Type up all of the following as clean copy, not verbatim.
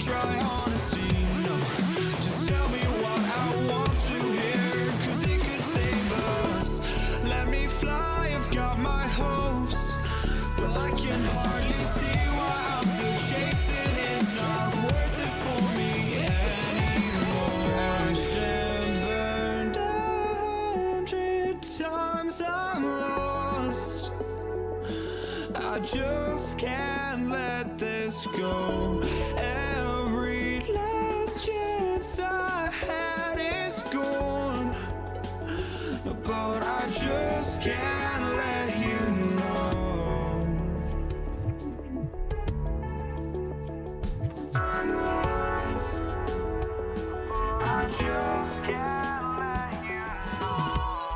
try honesty, no. Just tell me what I want to hear, 'cause it could save us. Let me fly, I've got my hopes, but I can hardly see why I'm still chasing. It's not worth it for me anymore. Crashed and burned 100 times, I'm lost. I just can't let this go. Every last chance I had is gone, but I just can't let you know. I just can't let you know.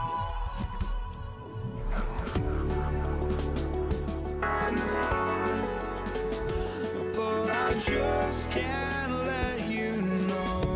But I just can't let you know.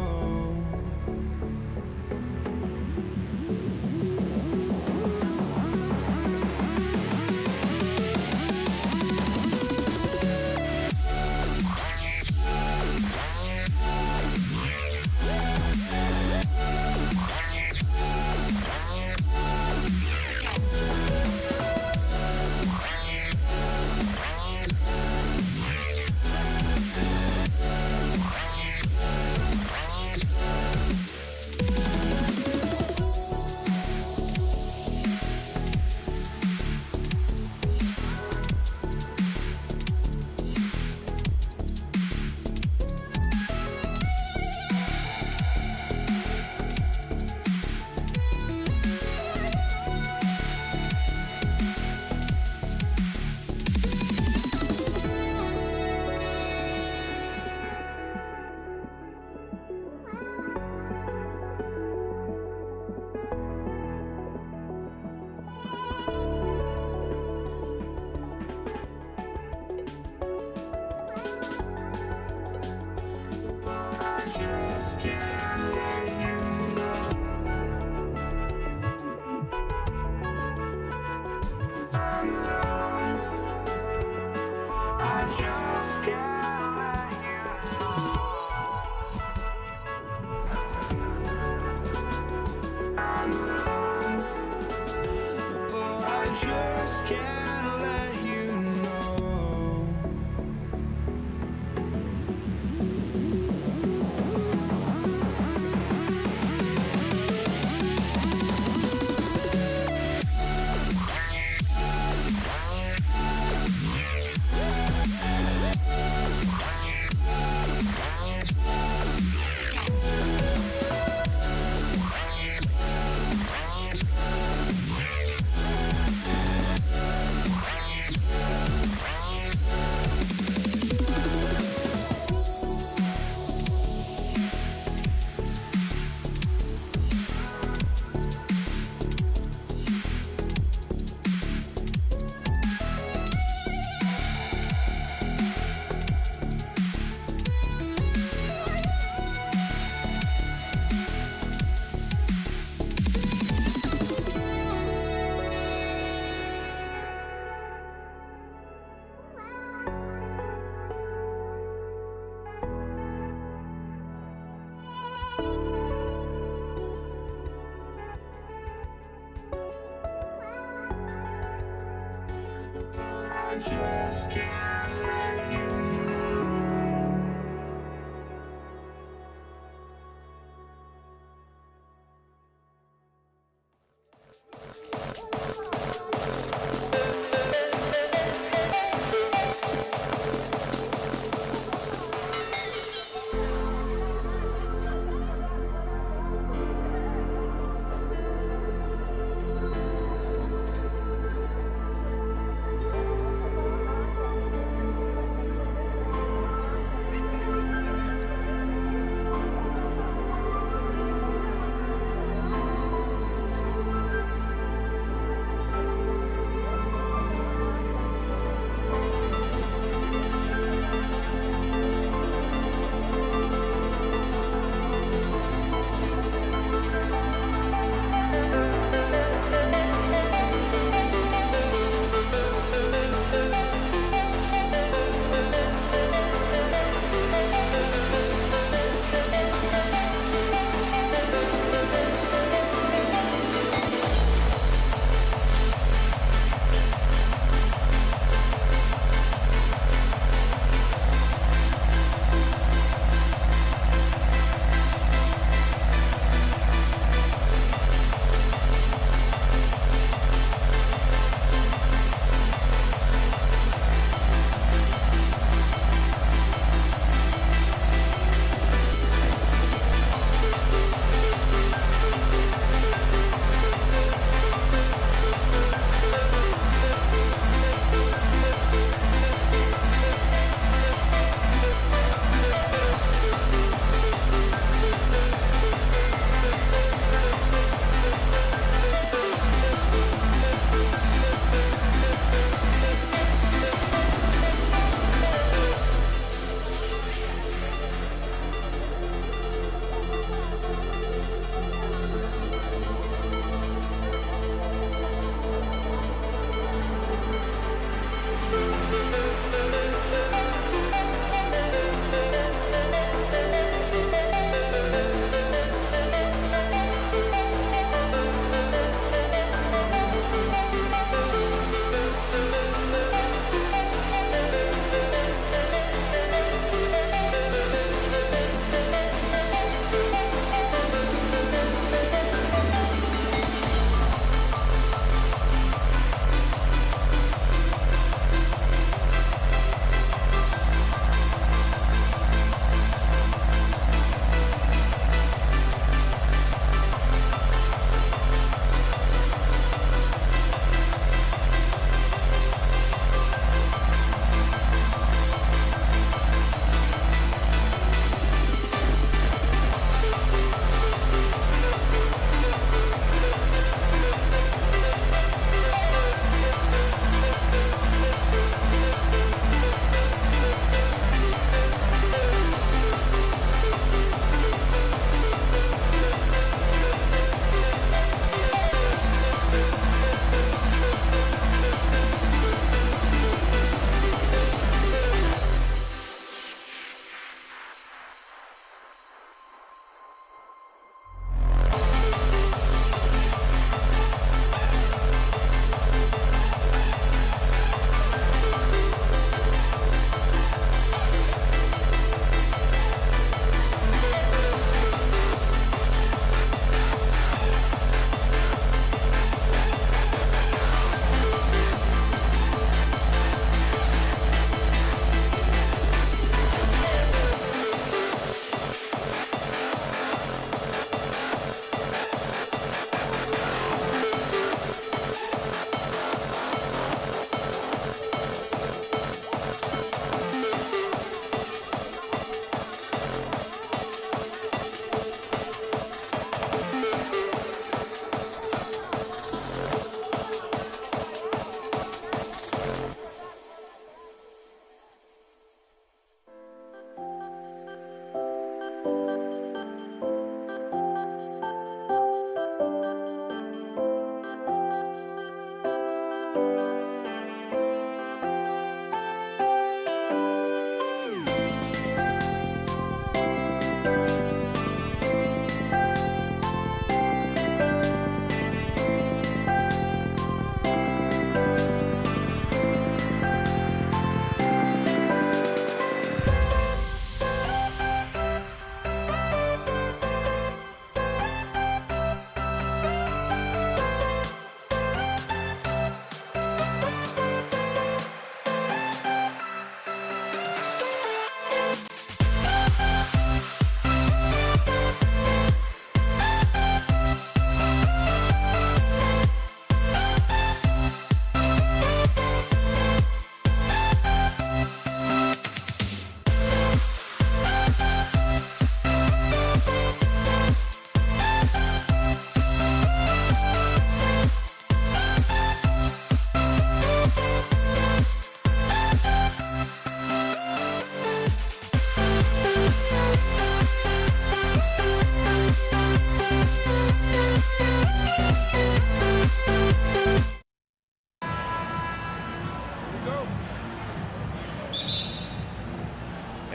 just can't let you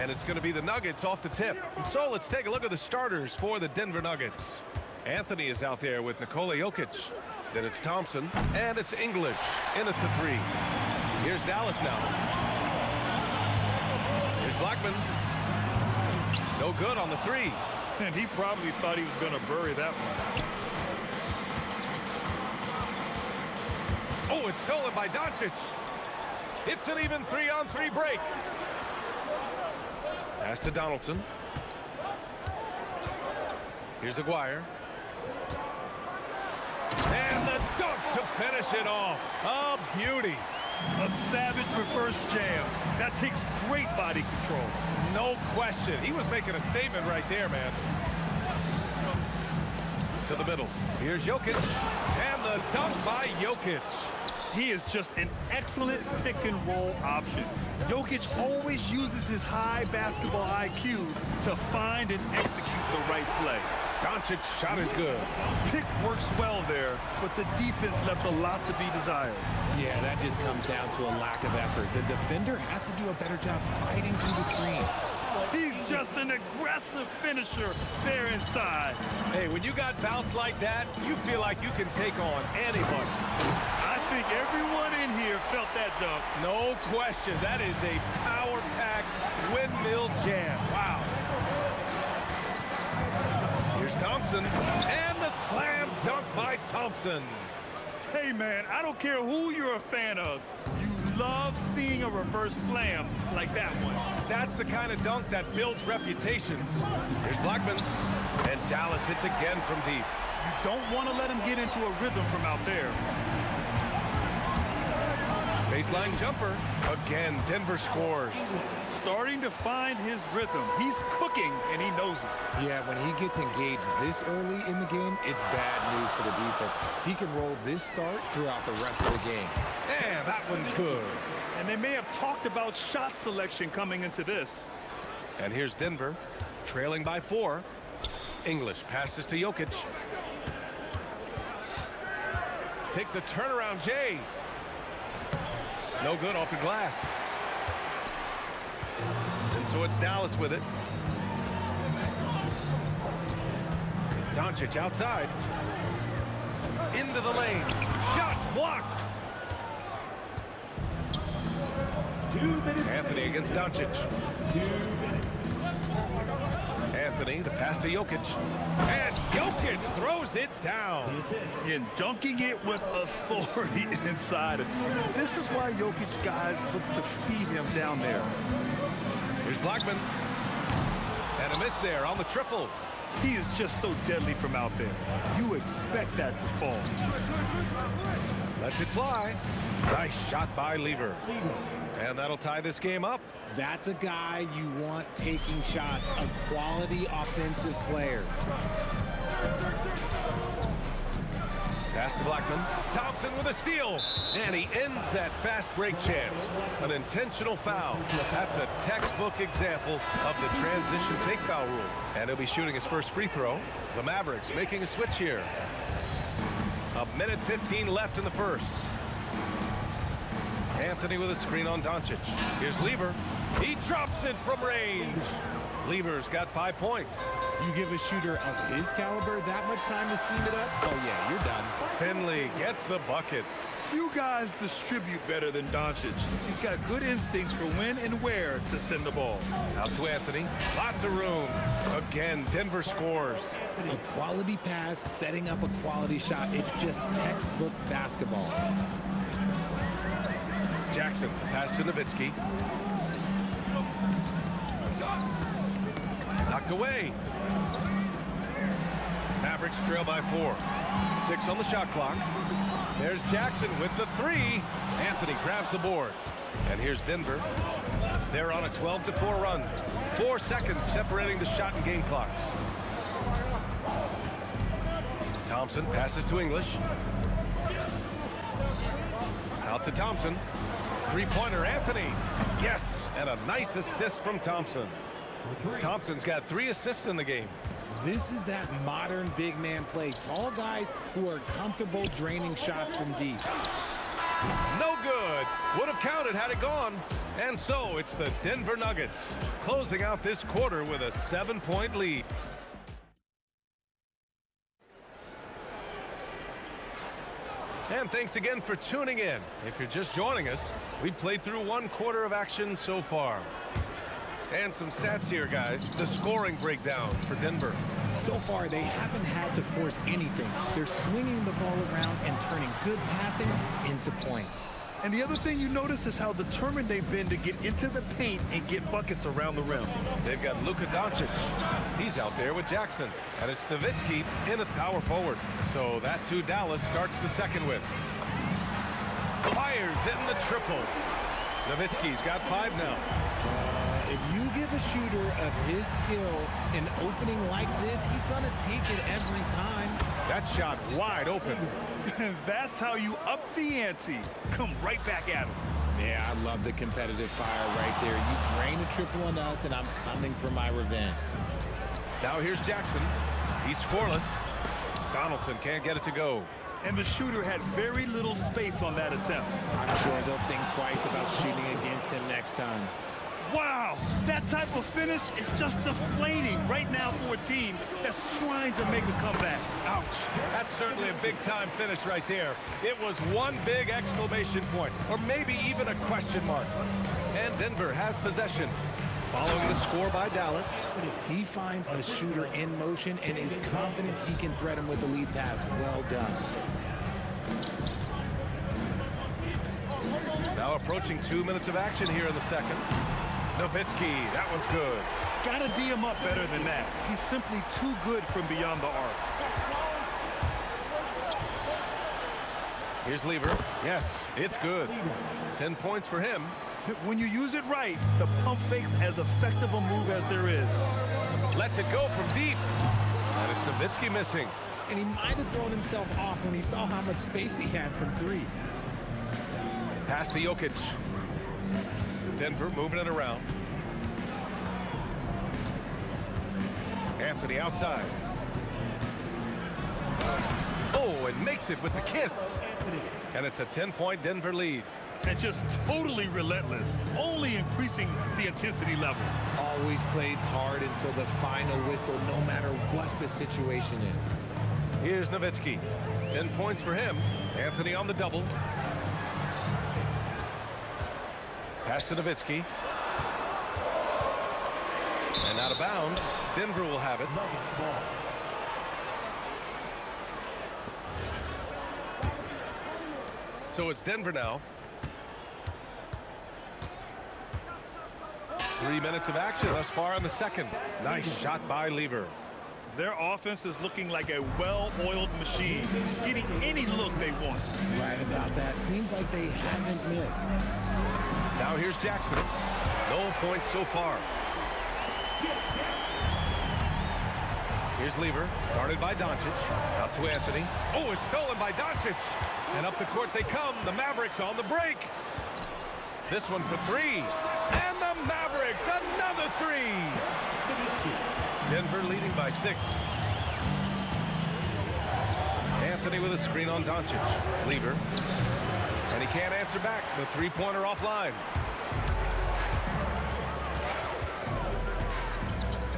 And it's going to be the Nuggets off the tip. So let's take a look at the starters for the Denver Nuggets. Anthony is out there with Nikola Jokic. Then it's Thompson, and it's English in at the 3. Here's Dallas now. Here's Blackman. No good on the 3. And he probably thought he was going to bury that one. Oh, it's stolen by Doncic. It's an even 3-on-3 break. Pass to Donaldson. Here's Aguirre. And the dunk to finish it off. A beauty. A savage reverse jam. That takes great body control. No question. He was making a statement right there, man. To the middle. Here's Jokic. And the dunk by Jokic. He is just an excellent pick-and-roll option. Jokic always uses his high basketball IQ to find and execute the right play. Doncic's shot is good. Pick works well there, but the defense left a lot to be desired. Yeah, that just comes down to a lack of effort. The defender has to do a better job fighting through the screen. He's just an aggressive finisher there inside. Hey, when you got bounce like that, you feel like you can take on anybody. I think everyone in here felt that dunk. No question. That is a power-packed windmill jam. Wow. Here's Thompson. And the slam dunk by Thompson. Hey, man, I don't care who you're a fan of. You love seeing a reverse slam like that one. That's the kind of dunk that builds reputations. Here's Blackman. And Dallas hits again from deep. You don't want to let him get into a rhythm from out there. Baseline jumper. Again, Denver scores. Starting to find his rhythm. He's cooking, and he knows it. Yeah, when he gets engaged this early in the game, it's bad news for the defense. He can roll this start throughout the rest of the game. And that one's good. And they may have talked about shot selection coming into this. And here's Denver, trailing by 4. English passes to Jokic. Takes a turnaround, Jay. No good off the glass. And so it's Dallas with it. Doncic outside. Into the lane. Shots blocked. Anthony against Doncic. Anthony, the pass to Jokic. And Jokic throws it down. And dunking it with authority inside. This is why Jokic guys look to feed him down there. Here's Blackman. And a miss there on the triple. He is just so deadly from out there. You expect that to fall. Lets it fly. Nice shot by Lever. And that'll tie this game up. That's a guy you want taking shots, a quality offensive player. Pass to Blackman. Thompson with a steal. And he ends that fast break chance. An intentional foul. That's a textbook example of the transition take foul rule. And he'll be shooting his first free throw. The Mavericks making a switch here. 1:15 left in the first. Anthony with a screen on Doncic. Here's Lever. He drops it from range. Lever's got 5 points. You give a shooter of his caliber that much time to seam it up, oh yeah, you're done. Finley gets the bucket. Few guys distribute better than Doncic. He's got good instincts for when and where to send the ball. Out to Anthony. Lots of room. Again, Denver scores. A quality pass, setting up a quality shot. It's just textbook basketball. Jackson, pass to Nowitzki. Knocked away. Mavericks trail by 4. 6 on the shot clock. There's Jackson with the 3. Anthony grabs the board. And here's Denver. They're on a 12-4 run. 4 seconds separating the shot and game clocks. Thompson passes to English. Out to Thompson. Three-pointer, Anthony. Yes, and a nice assist from Thompson. Thompson's got 3 assists in the game. This is that modern big man play. Tall guys who are comfortable draining shots from deep. No good. Would have counted had it gone. And so it's the Denver Nuggets closing out this quarter with a 7-point lead. And thanks again for tuning in. If you're just joining us, we played through one quarter of action so far. And some stats here, guys. The scoring breakdown for Denver. So far, they haven't had to force anything. They're swinging the ball around and turning good passing into points. And the other thing you notice is how determined they've been to get into the paint and get buckets around the rim. They've got Luka Doncic. He's out there with Jackson. And it's Nowitzki in at power forward. So that's who Dallas starts the second with. Fires in the triple. Nowitzki's got 5 now. If you give a shooter of his skill an opening like this, he's going to take it every time. That shot wide open. That's how you up the ante. Come right back at him. Yeah, I love the competitive fire right there. You drain a triple on us, and I'm coming for my revenge. Now here's Jackson. He's scoreless. Donaldson can't get it to go. And the shooter had very little space on that attempt. I'm sure they'll think twice about shooting against him next time. Wow, that type of finish is just deflating right now for a team that's trying to make a comeback. Ouch. That's certainly a big-time finish right there. It was one big exclamation point, or maybe even a question mark. And Denver has possession. Following the score by Dallas. He finds a shooter in motion and is confident he can thread him with the lead pass. Well done. Now approaching 2 minutes of action here in the second. Nowitzki, that one's good. Gotta D him up better than that. He's simply too good from beyond the arc. Here's Lever. Yes, it's good. 10 points for him. When you use it right, the pump fake's as effective a move as there is. Lets it go from deep. And it's Nowitzki missing. And he might have thrown himself off when he saw how much space he had from 3. Pass to Jokic. Denver moving it around. Anthony outside. Oh, and makes it with the kiss. And it's a 10-point Denver lead. And just totally relentless, only increasing the intensity level. Always plays hard until the final whistle, no matter what the situation is. Here's Nowitzki. 10 points for him. Anthony on the double. Pass to Nowitzki. And out of bounds. Denver will have it. So it's Denver now. 3 minutes of action thus far in the second. Nice shot by Lever. Their offense is looking like a well-oiled machine, getting any look they want. Right about that. Seems like they haven't missed. Now here's Jackson. No points so far. Here's Lever, guarded by Doncic. Out to Anthony. Oh, it's stolen by Doncic. And up the court they come. The Mavericks on the break. This one for 3. And the Mavericks, another 3. Denver leading by 6. Anthony with a screen on Doncic. Lever. And he can't answer back. The three-pointer offline.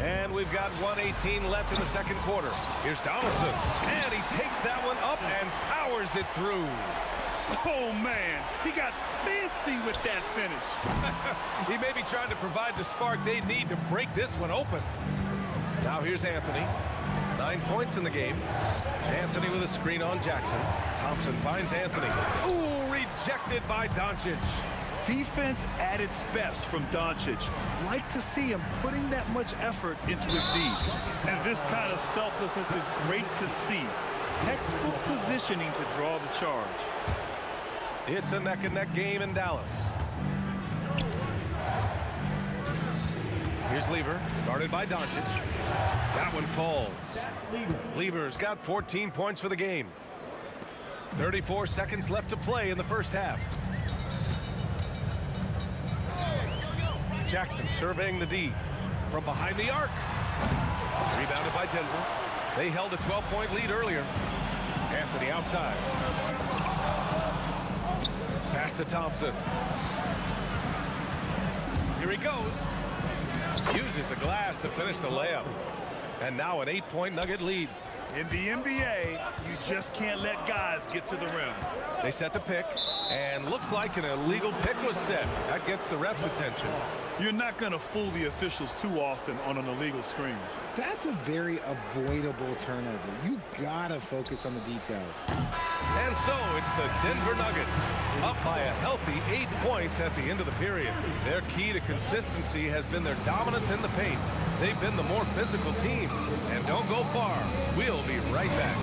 And we've got 1:18 left in the second quarter. Here's Donaldson. And he takes that one up and powers it through. Oh, man, he got fancy with that finish. He may be trying to provide the spark they need to break this one open. Now here's Anthony. 9 points in the game. Anthony with a screen on Jackson. Thompson finds Anthony. Ooh, rejected by Doncic. Defense at its best from Doncic. Like to see him putting that much effort into his D. And this kind of selflessness is great to see. Textbook positioning to draw the charge. It's a neck-and-neck game in Dallas. Here's Lever, guarded by Doncic. That one falls. Lever's got 14 points for the game. 34 seconds left to play in the first half. Jackson surveying the D from behind the arc. Rebounded by Denver. They held a 12-point lead earlier. Anthony outside. Pass to Thompson. Here he goes. Uses the glass to finish the layup. And now an 8-point Nugget lead. In the NBA, you just can't let guys get to the rim. They set the pick, and looks like an illegal pick was set. That gets the ref's attention. You're not going to fool the officials too often on an illegal screen. That's a very avoidable turnover. You gotta focus on the details. And so it's the Denver Nuggets, up by a healthy 8 points at the end of the period. Their key to consistency has been their dominance in the paint. They've been the more physical team. And don't go far. We'll be right back.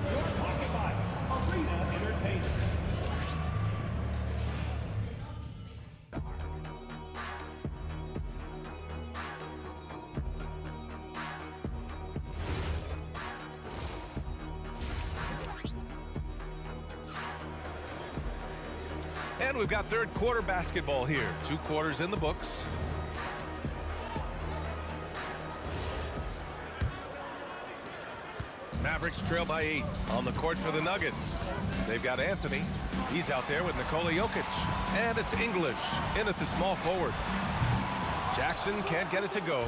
And we've got third quarter basketball here. 2 quarters in the books. Mavericks trail by 8 on the court for the Nuggets. They've got Anthony. He's out there with Nikola Jokic. And it's English in at the small forward. Jackson can't get it to go.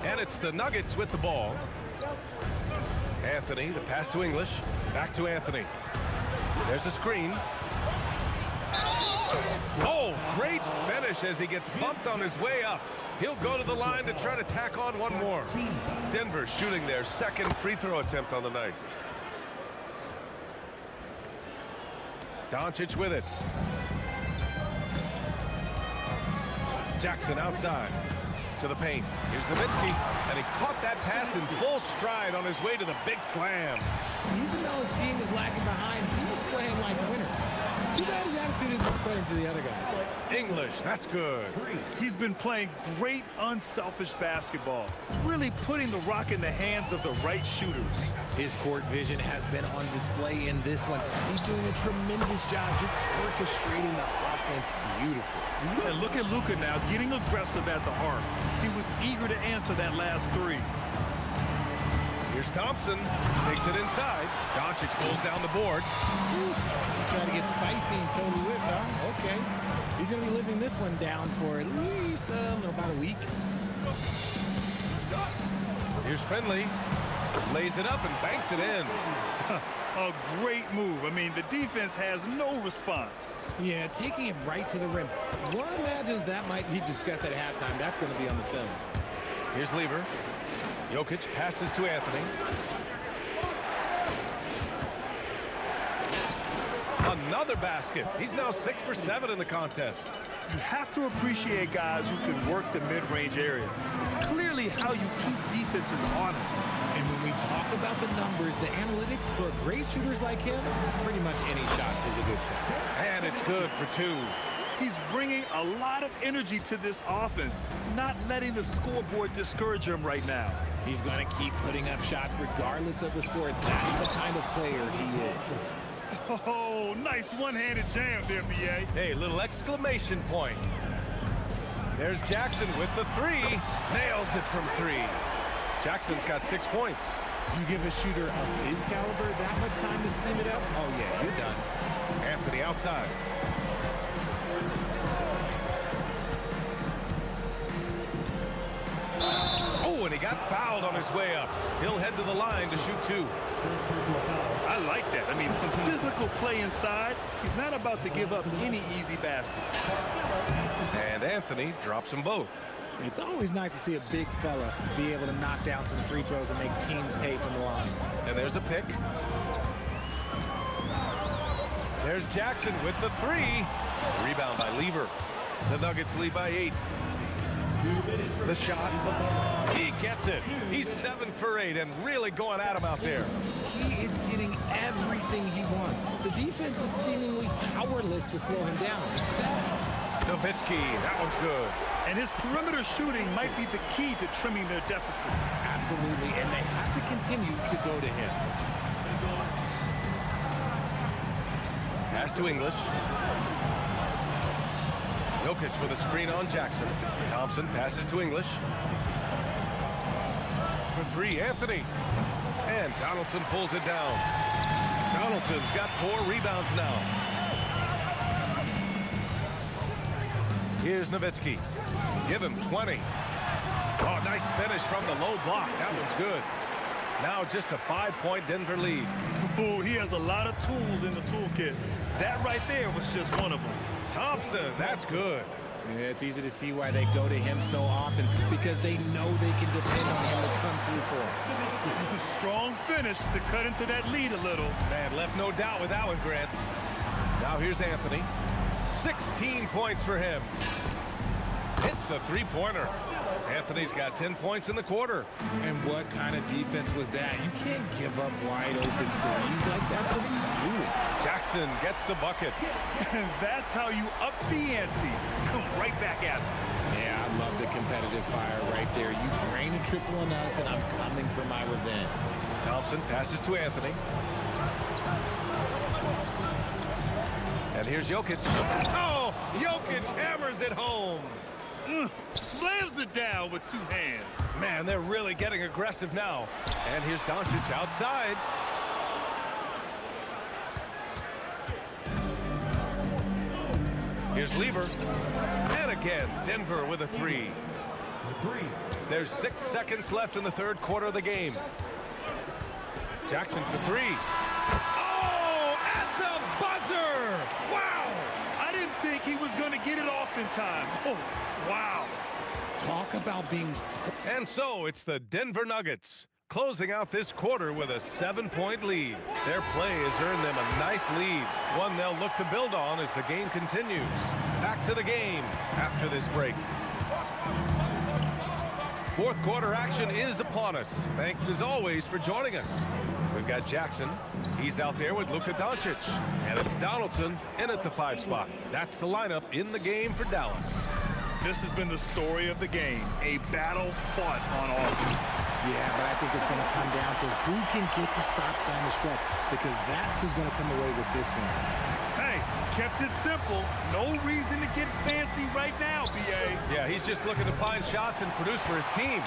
And it's the Nuggets with the ball. Anthony, the pass to English. Back to Anthony. There's a screen. Oh, great finish as he gets bumped on his way up. He'll go to the line to try to tack on one more. Denver shooting their second free throw attempt on the night. Doncic with it. Jackson outside to the paint. Here's Nowitzki, and he caught that pass in full stride on his way to the big slam. Even though his team is lagging behind, he's playing like a winner. Too bad his attitude isn't spreading to the other guys. English, that's good. He's been playing great, unselfish basketball, really putting the rock in the hands of the right shooters. His court vision has been on display in this one. He's doing a tremendous job just orchestrating the offense beautifully. And look at Luka now getting aggressive at the arc. He was eager to answer that last three. Here's Thompson, takes it inside. Doncic pulls down the board. Trying to get spicy and totally whipped, huh? Okay. He's going to be living this one down for at least about a week. Here's Finley. Lays it up and banks it in. A great move. I mean, the defense has no response. Yeah, taking it right to the rim. One imagines that might be discussed at halftime. That's going to be on the film. Here's Lever. Jokic passes to Anthony. Another basket. He's now 6 for 7 in the contest. You have to appreciate guys who can work the mid-range area. It's clearly how you keep defenses honest. And when we talk about the numbers, the analytics for great shooters like him, pretty much any shot is a good shot. And it's good for 2. He's bringing a lot of energy to this offense, not letting the scoreboard discourage him right now. He's going to keep putting up shots regardless of the score. That's the kind of player he is. Oh, nice one-handed jam there, B.A. Hey, little exclamation point. There's Jackson with the 3. Nails it from 3. Jackson's got 6 points. You give a shooter of his caliber that much time to seam it up? Oh, yeah, you're done. Anthony outside. Oh, and he got fouled on his way up. He'll head to the line to shoot 2. I like that. I mean, some physical play inside. He's not about to give up any easy baskets. And Anthony drops them both. It's always nice to see a big fella be able to knock down some free throws and make teams pay from the line. And there's a pick. There's Jackson with the 3. Rebound by Lever. The Nuggets lead by 8. The shot. He gets it. He's 7 for 8 and really going at him out there. He is getting everything he wants. The defense is seemingly powerless to slow him down. It's sad. Nowitzki, that one's good. And his perimeter shooting might be the key to trimming their deficit. Absolutely, and they have to continue to go to him. Pass to English. Jokic with a screen on Jackson. Thompson passes to English. For 3, Anthony. And Donaldson pulls it down. Donaldson's got 4 rebounds now. Here's Nowitzki. Give him 20. Oh, nice finish from the low block. That one's good. Now just a 5-point Denver lead. Oh, he has a lot of tools in the toolkit. That right there was just one of them. Thompson, that's good. Yeah, it's easy to see why they go to him so often, because they know they can depend on him to come through for them. Strong finish to cut into that lead a little. Man, left no doubt with that one, Grant. Now here's Anthony. 16 points for him. Hits a three-pointer. Anthony's got 10 points in the quarter. And what kind of defense was that? You can't give up wide open threes like that. What are you doing? Jackson gets the bucket. And that's how you up the ante. Come right back at him. Yeah, I love the competitive fire right there. You drain a triple on us, and I'm coming for my revenge. Thompson passes to Anthony. And here's Jokic. Oh, Jokic hammers it home. Slams it down with two hands. Man, they're really getting aggressive now. And here's Doncic outside. Here's Lever. And again, Denver with a three. There's 6 seconds left in the third quarter of the game. Jackson for three. Oh, at the buzzer! Wow! I didn't think he was going to get it off in time. Oh, wow. Talk about being... And so it's the Denver Nuggets closing out this quarter with a 7-point lead. Their play has earned them a nice lead, one they'll look to build on as the game continues. Back to the game after this break. Fourth quarter action is upon us. Thanks as always for joining us. We've got Jackson. He's out there with Luka Doncic. And it's Donaldson in at the 5 spot. That's the lineup in the game for Dallas. This has been the story of the game, a battle fought on offense. Yeah, but I think it's going to come down to who can get the stops down the stretch, because that's who's going to come away with this one. Hey, kept it simple. No reason to get fancy right now, B.A. Yeah, he's just looking to find shots and produce for his team.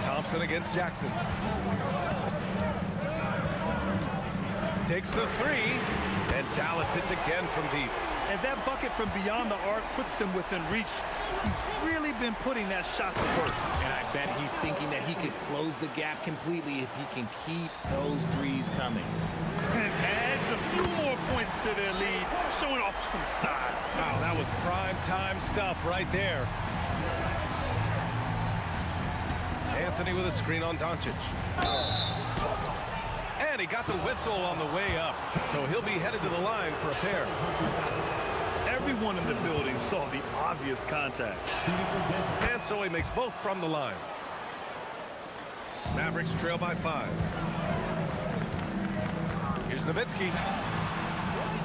Thompson against Jackson. Takes the three, and Dallas hits again from deep. And that bucket from beyond the arc puts them within reach. He's really been putting that shot to work. And I bet he's thinking that he could close the gap completely if he can keep those threes coming. And adds a few more points to their lead, showing off some style. Wow, that was prime time stuff right there. Anthony with a screen on Doncic. And he got the whistle on the way up, so he'll be headed to the line for a pair. Everyone in the building saw the obvious contact. And so he makes both from the line. Mavericks trail by 5. Here's Nowitzki.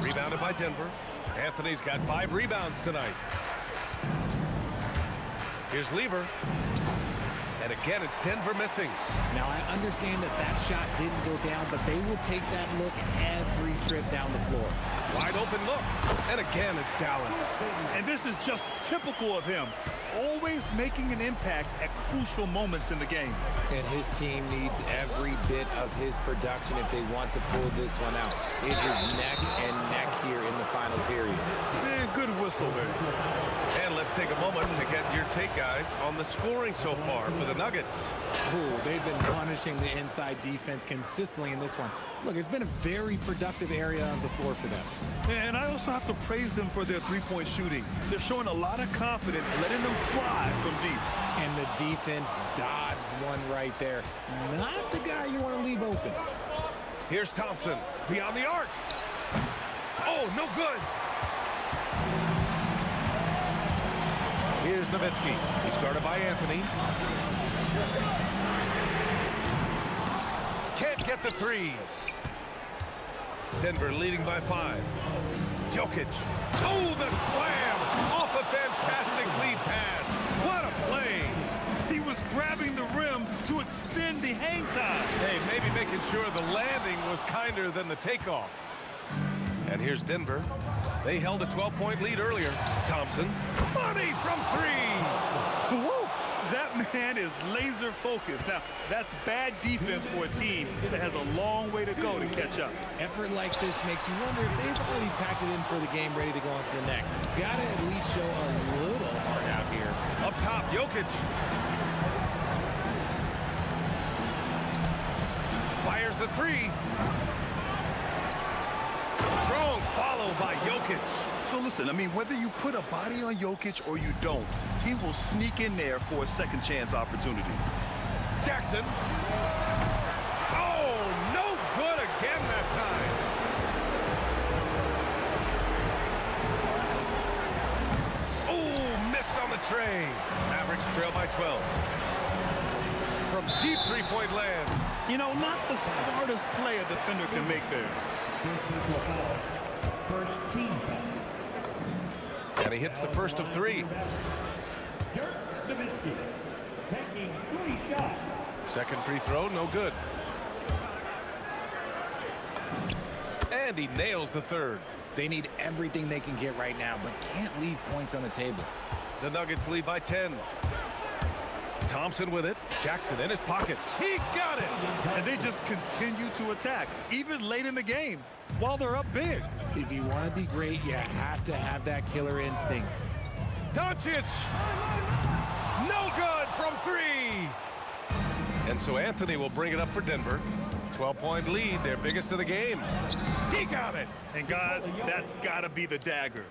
Rebounded by Denver. Anthony's got 5 rebounds tonight. Here's Lever. And again, it's Denver missing. Now, I understand that that shot didn't go down, but they will take that look every trip down the floor. Wide open look. And again, it's Dallas. And this is just typical of him. Always making an impact at crucial moments in the game. And his team needs every bit of his production if they want to pull this one out. It is neck and neck here in the final period. Man, good whistle there. And let's take a moment to get your take, guys, on the scoring so far for the Nuggets. Ooh, they've been punishing the inside defense consistently in this one. Look, it's been a very productive area of the floor for them. And I also have to praise them for their three-point shooting. They're showing a lot of confidence, letting them fly from deep. And the defense dodged one right there. Not the guy you want to leave open. Here's Thompson beyond the arc. Oh, no good. Here's Nowitzki. He's guarded by Anthony. Can't get the three. Denver leading by 5. Jokic. Oh, the slam off a fantastic lead pass. What a play. He was grabbing the rim to extend the hang time. Hey, maybe making sure the landing was kinder than the takeoff. And here's Denver. They held a 12-point lead earlier. Thompson. Money from 3. Woo! That That man is laser focused. Now, that's bad defense for a team that has a long way to go to catch up. Effort like this makes you wonder if they've already packed it in for the game, ready to go on to the next. Gotta at least show a little heart out here. Up top, Jokic. Fires the three. Strong follow by Jokic. So listen, I mean, whether you put a body on Jokic or you don't, he will sneak in there for a second chance opportunity. Jackson. Oh, no good again that time. Oh, missed on the tray. Mavericks trail by 12. From deep three-point land. You know, not the smartest play a defender can make there. First team foul. And he hits the first of three. Dirk Nowitzki taking 3 shots. Second free throw, no good. And he nails the third. They need everything they can get right now, but can't leave points on the table. The Nuggets lead by 10. Thompson with it. Jackson in his pocket. He got it! And they just continue to attack, even late in the game, while they're up big. If you want to be great, you have to have that killer instinct. Doncic! No good from three! And so Anthony will bring it up for Denver. 12-point lead, their biggest of the game. He got it! And guys, that's got to be the dagger.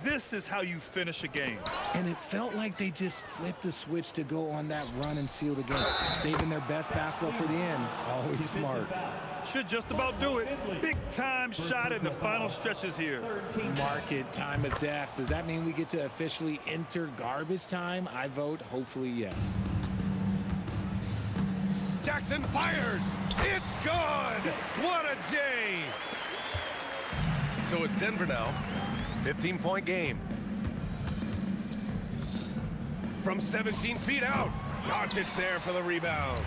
This is how you finish a game. And it felt like they just flipped the switch to go on that run and seal the game, saving their best basketball for the end. Always smart. Should just about do it. Big time shot in the final stretches here. Market time of death. Does that mean we get to officially enter garbage time? I vote hopefully yes. Jackson fires! It's good! What a J! So it's Denver now. 15-point game. From 17 feet out. Doncic there for the rebound.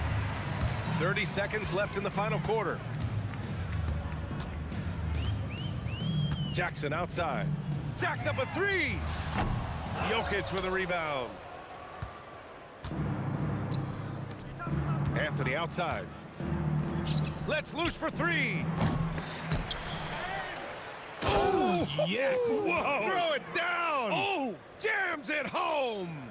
30 seconds left in the final quarter. Jackson outside. Jacks up a three. Jokic with a rebound. Anthony outside. Let's loose for three. Oh, yes! Whoa. Throw it down! Oh! Jams it home!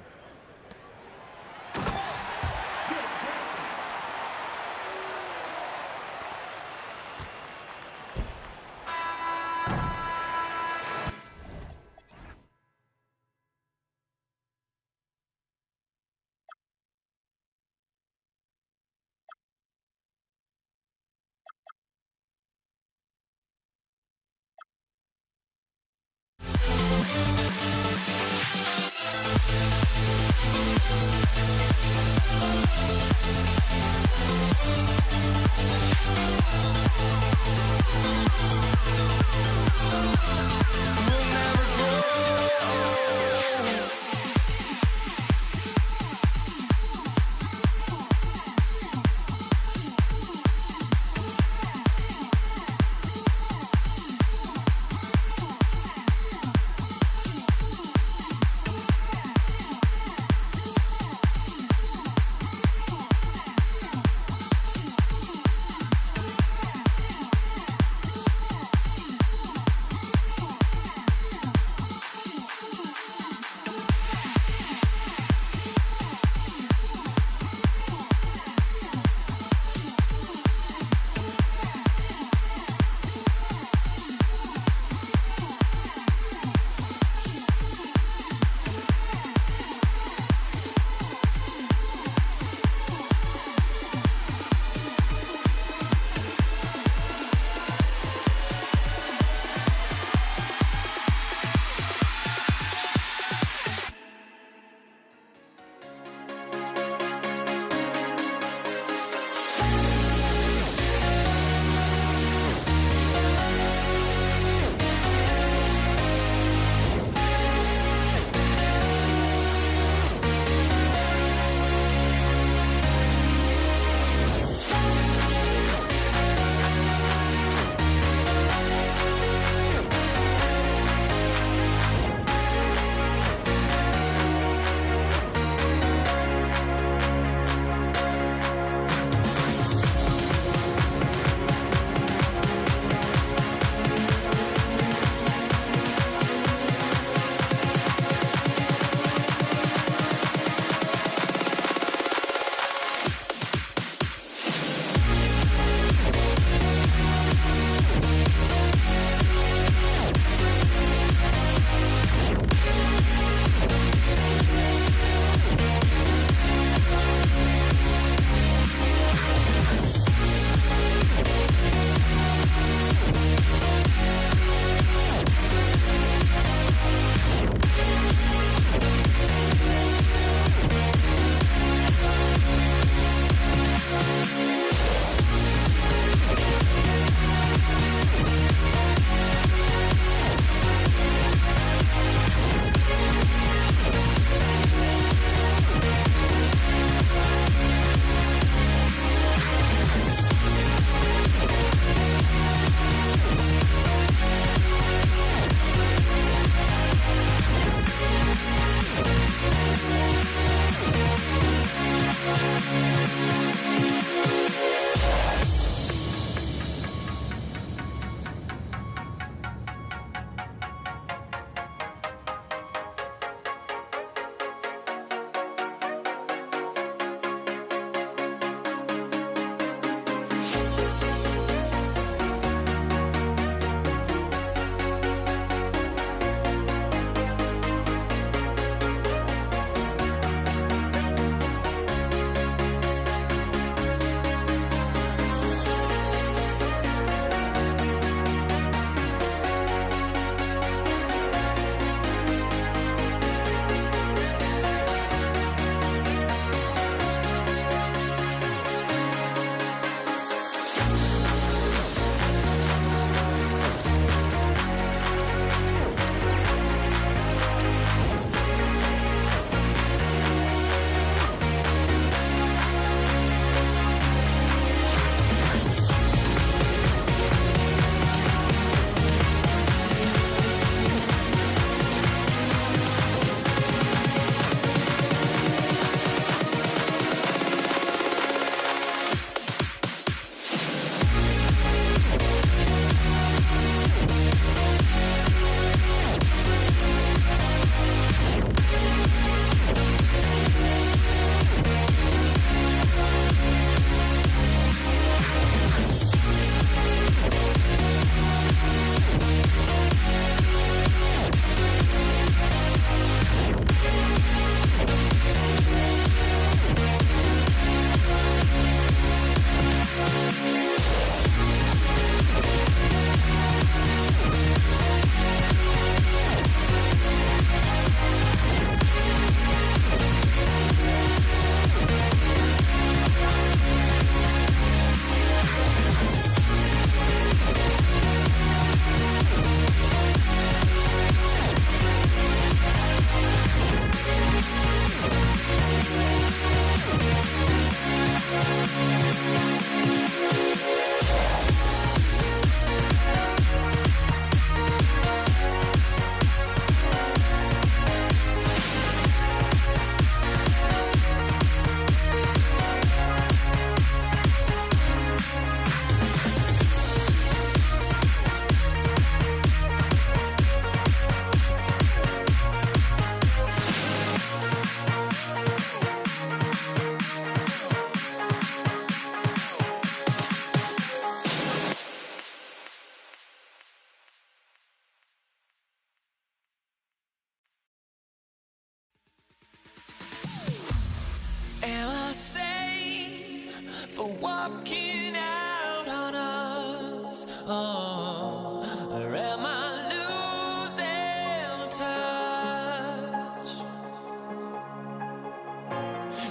walking out on us? Oh, or am I losing touch?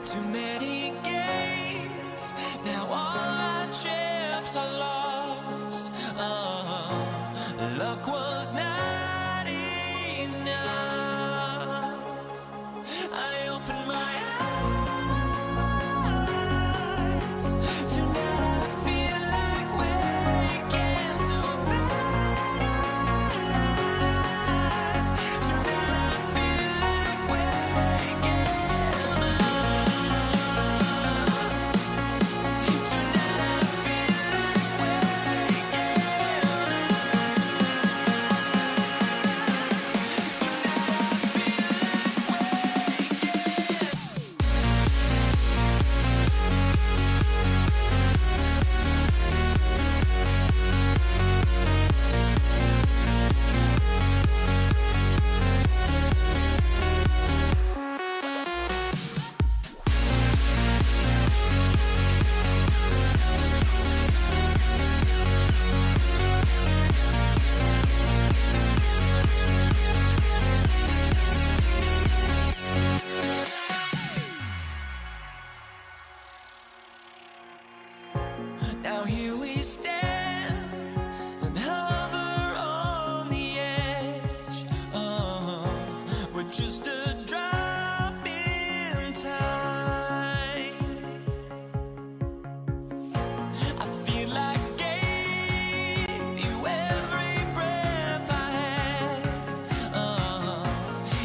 Too many games, now all our chips are lost. Oh, luck was not enough. I opened my eyes. Tonight I feel like waking to life. Tonight I feel like waking up. Tonight I feel like waking Now here we stand and hover on the edge. Oh, we're just a drop in time. I feel like I gave you every breath I had.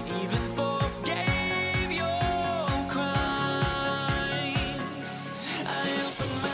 Even forgave your crimes. I opened my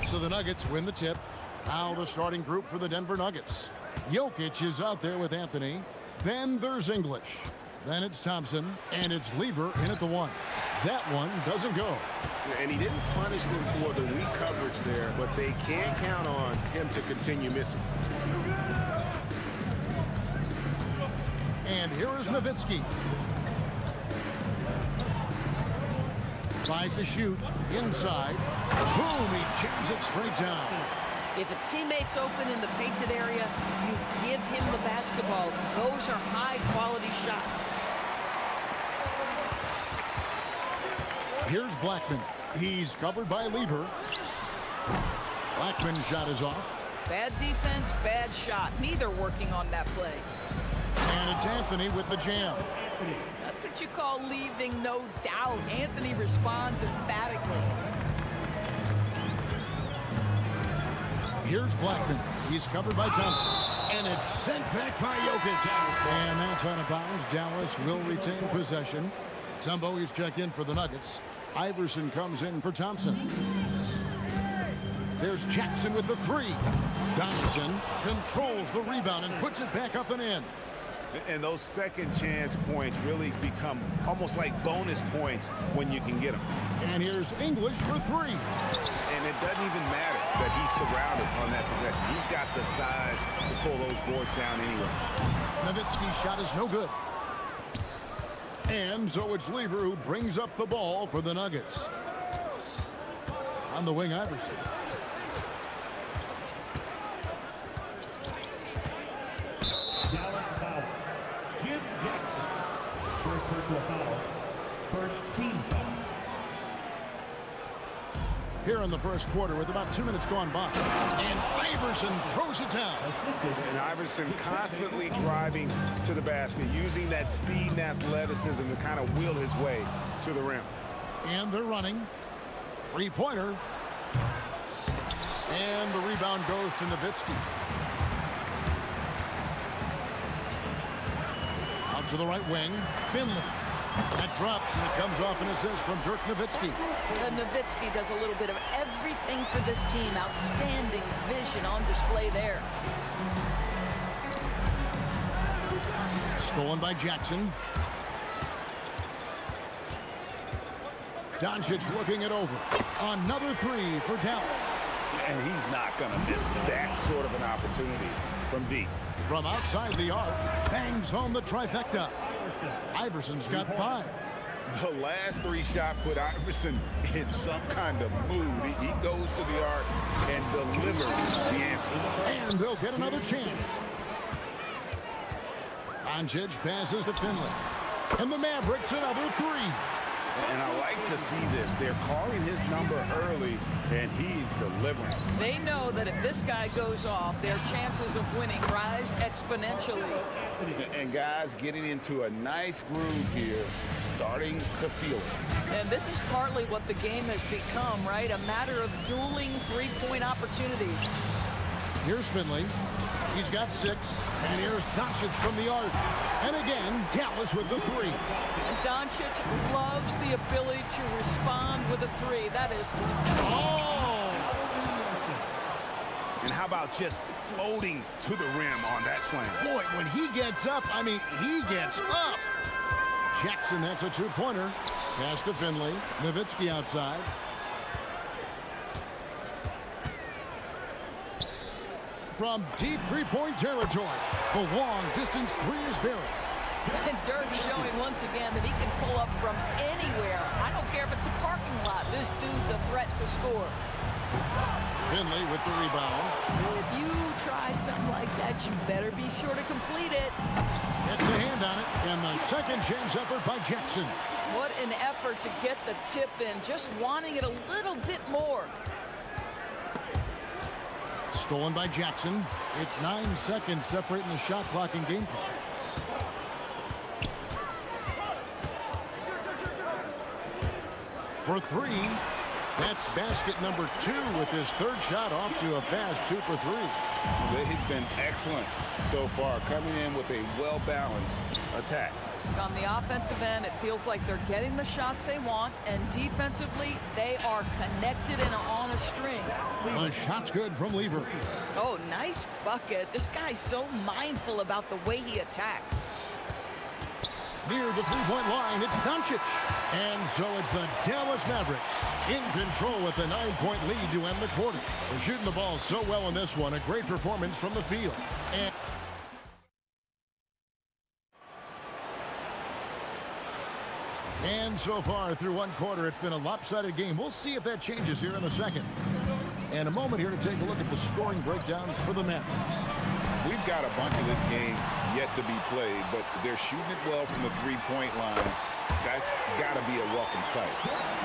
So the Nuggets win the tip. Now the starting group for the Denver Nuggets. Jokic is out there with Anthony. Then there's English. Then it's Thompson. And it's Lever in at the 1. That one doesn't go. And he didn't punish them for the weak coverage there, but they can count on him to continue missing. And here is Nowitzki. Tried to shoot inside. Boom, he jams it straight down. If a teammate's open in the painted area, you give him the basketball. Those are high-quality shots. Here's Blackman. He's covered by Lever. Blackman's shot is off. Bad defense, bad shot. Neither working on that play. And it's Anthony with the jam. That's what you call leaving no doubt. Anthony responds emphatically. Here's Blackman. He's covered by Thompson. And it's sent back by Jokic. And that's out of bounds. Dallas will retain possession. Tumbo is checked in for the Nuggets. Iverson comes in for Thompson. There's Jackson with the 3. Donaldson controls the rebound and puts it back up and in. And those second chance points really become almost like bonus points when you can get them. And here's English for 3. And it doesn't even matter that he's surrounded on that possession. He's got the size to pull those boards down anyway. Nowitzki's shot is no good. And so it's Lever who brings up the ball for the Nuggets. On the wing, Iverson. Dallas foul. Jim Jackson. First personal foul. First team foul. here in the first quarter with about 2 minutes gone by. And Iverson throws it down. And Iverson constantly driving to the basket, using that speed and athleticism to kind of wheel his way to the rim. And they're running. Three-pointer. And the rebound goes to Nowitzki. Out to the right wing. Finley. That drops, and it comes off an assist from Dirk Nowitzki. Nowitzki does a little bit of everything for this team. Outstanding vision on display there. Stolen by Jackson. Doncic looking it over. Another three for Dallas. And he's not going to miss that sort of an opportunity from deep. From outside the arc, bangs home the trifecta. Iverson's got 5. The last 3 shots put Iverson in some kind of mood. He goes to the arc and delivers the answer. And they'll get another chance. Doncic passes to Finley. And the Mavericks another 3. And I like to see this. They're calling his number early, and he's delivering. They know that if this guy goes off, their chances of winning rise exponentially. And guys getting into a nice groove here, starting to feel it. And this is partly what the game has become, right? A matter of dueling three-point opportunities. Here's Finley. He's got 6. And here's Doncic from the arc. And again, Dallas with the 3. And Doncic loves the ability to respond with a 3. That is... Oh! And how about just floating to the rim on that slam? Boy, when he gets up, I mean, he gets up. Jackson, that's a 2-pointer. Pass to Finley. Nowitzki outside. From deep 3-point territory, the long-distance 3 is buried. And Dirk showing once again that he can pull up from anywhere. I don't care if it's a parking lot. This dude's a threat to score. Finley with the rebound. If you try something like that, you better be sure to complete it. Gets a hand on it, and the second chance effort by Jackson. What an effort to get the tip in, just wanting it a little bit more. Stolen by Jackson. It's 9 seconds separating the shot clock and game clock. For 3. That's basket number 2 with his 3rd shot off to a fast 2 for 3. They've been excellent so far, coming in with a well-balanced attack. On the offensive end, it feels like they're getting the shots they want, and defensively, they are connected and on a string. The shot's good from Lever. Oh, nice bucket. This guy's so mindful about the way he attacks. Near the 3-point line, it's Doncic. And so it's the Dallas Mavericks in control with the 9-point lead to end the quarter. They're shooting the ball so well in this one. A great performance from the field. And so far through one quarter, it's been a lopsided game. We'll see if that changes here in the second. And a moment here to take a look at the scoring breakdown for the Mavericks. We've got a bunch of this game yet to be played, but they're shooting it well from the 3-point line. That's got to be a welcome sight.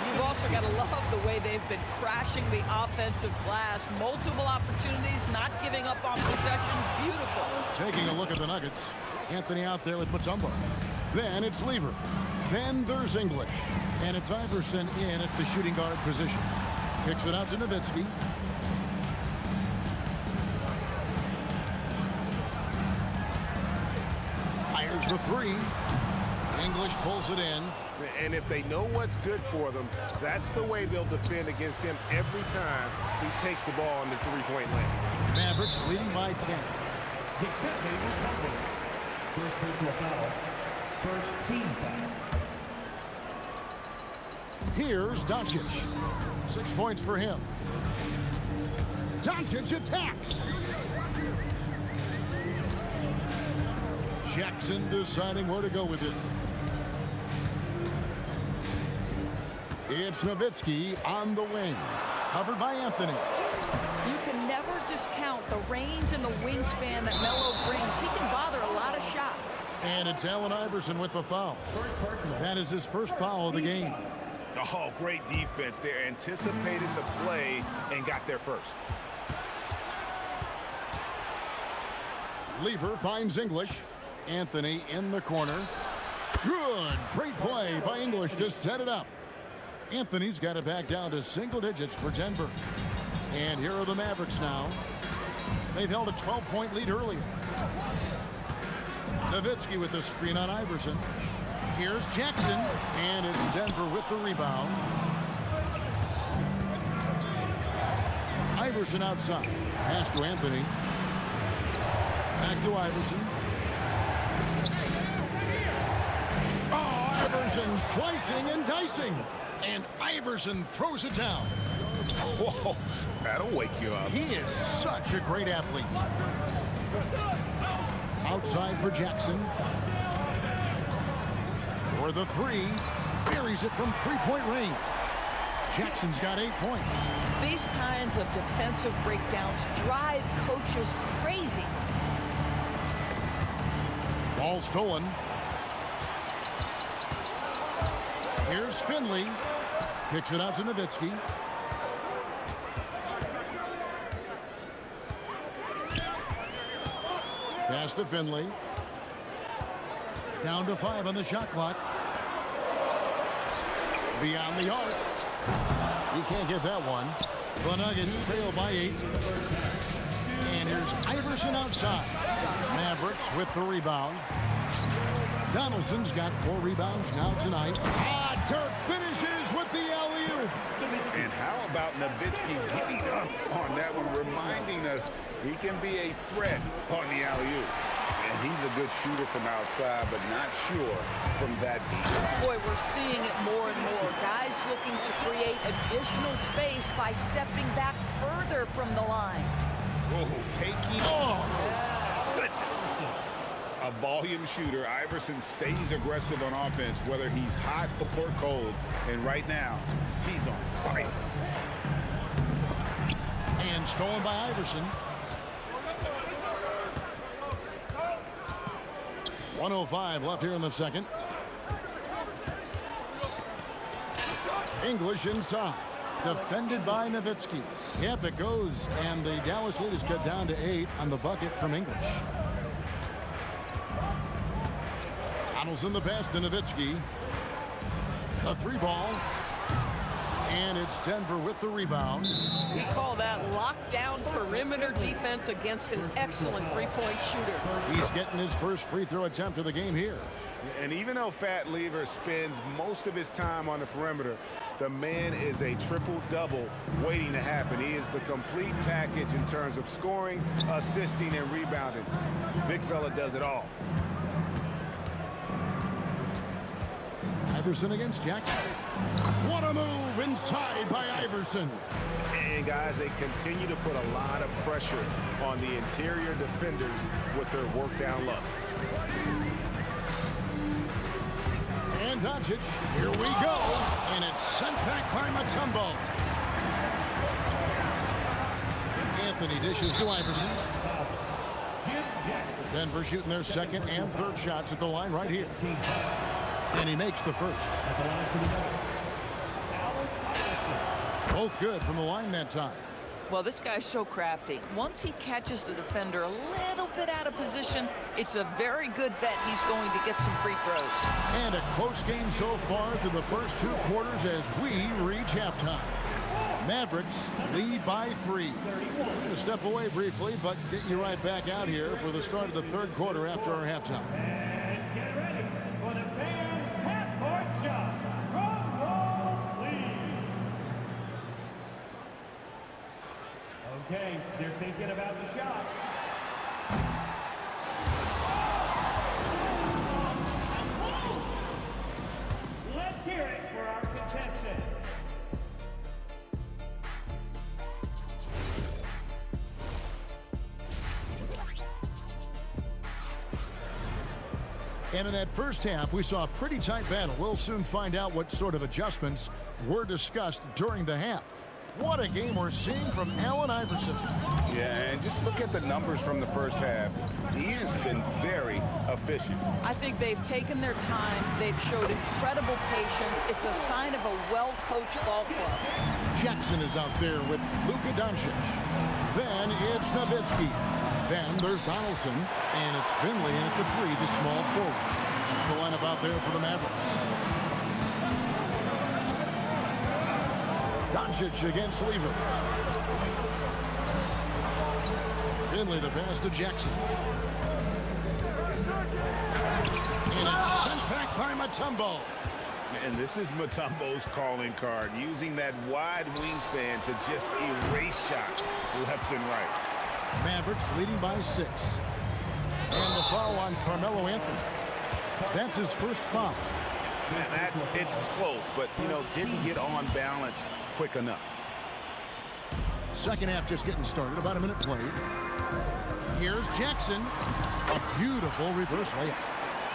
You've also got to love the way they've been crashing the offensive glass. Multiple opportunities, not giving up on possessions. Beautiful. Taking a look at the Nuggets. Anthony out there with Mutombo. Then it's Lever. Then there's English. And it's Iverson in at the shooting guard position. Kicks it out to Nowitzki. Fires the 3. English pulls it in. And if they know what's good for them, that's the way they'll defend against him every time he takes the ball in the 3-point lane. Mavericks leading by 10. First personal foul. First team foul. Here's Doncic. 6 points for him. Doncic attacks. Jackson deciding where to go with it. It's Nowitzki on the wing. Covered by Anthony. You can never discount the range and the wingspan that Melo brings. He can bother a lot of shots. And it's Allen Iverson with the foul. That is his first foul of the game. Oh, great defense. They anticipated the play and got there first. Lever finds English. Anthony in the corner. Good. Great play by English to set it up. Anthony's got it back down to single digits for Denver. And here are the Mavericks now. They've held a 12-point lead earlier. Nowitzki with the screen on Iverson. Here's Jackson, and it's Denver with the rebound. Iverson outside. Pass to Anthony. Back to Iverson. Oh, Iverson slicing and dicing. And Iverson throws it down. Whoa, that'll wake you up. He is such a great athlete. Outside for Jackson. For the three. Buries it from three-point range. Jackson's got 8 points. These kinds of defensive breakdowns drive coaches crazy. Ball stolen. Here's Finley. Kicks it out to Nowitzki. Pass to Finley. Down to 5 on the shot clock. Beyond the arc. He can't get that one. The Nuggets trail by 8. And here's Iverson outside. Mavericks with the rebound. Donaldson's got 4 rebounds now tonight. Dirk finishes with the alley-oop. And how about Nowitzki getting up on that one, reminding us he can be a threat on the alley-oop. And he's a good shooter from outside, but not sure from that deep. Boy, we're seeing it more and more. Guys looking to create additional space by stepping back further from the line. Oh, taking goodness. A volume shooter. Iverson stays aggressive on offense, whether he's hot or cold. And right now, he's on fire. And stolen by Iverson. 1:05 left here in the second. English inside. Defended by Nowitzki. Yep, it goes. And the Dallas lead is cut down to 8 on the bucket from English. Donaldson the pass to Nowitzki. A 3-ball. And it's Denver with the rebound. We call that lockdown perimeter defense against an excellent three-point shooter. He's getting his first free throw attempt of the game here. And even though Fat Lever spends most of his time on the perimeter, the man is a triple-double waiting to happen. He is the complete package in terms of scoring, assisting, and rebounding. Big fella does it all. Iverson against Jackson. What a move inside by Iverson. And guys, they continue to put a lot of pressure on the interior defenders with their work down low. And Doncic, here we go. And it's sent back by Mutombo. Anthony dishes to Iverson. Denver shooting their second and third shots at the line right here. And he makes the first. Both good from the line that time. Well, this guy's so crafty. Once he catches the defender a little bit out of position, it's a very good bet he's going to get some free throws. And a close game so far through the first 2 quarters as we reach halftime. Mavericks lead by 3. We'll step away briefly, but get you right back out here for the start of the third quarter after our halftime. And get ready for the fan half-court shot. Drum roll, please. Okay, they're thinking about the shot. Let's hear it for our contestants. And in that first half, we saw a pretty tight battle. We'll soon find out what sort of adjustments were discussed during the half. What a game we're seeing from Allen Iverson. Yeah, and just look at the numbers from the first half. He has been very efficient. I think they've taken their time. They've showed incredible patience. It's a sign of a well-coached ball club. Jackson is out there with Luka Doncic. Then it's Nowitzki. Then there's Donaldson. And it's Finley in at the 3, the small forward. That's the lineup out there for the Mavericks. Doncic against Lever. Finley the pass to Jackson. And it's sent back by Mutombo. And this is Mutombo's calling card, using that wide wingspan to just erase shots left and right. Mavericks leading by 6. And the foul on Carmelo Anthony. That's his first foul. It's close, but, didn't get on balance quick enough. Second half just getting started, about a minute played. Here's Jackson. A beautiful reverse layup.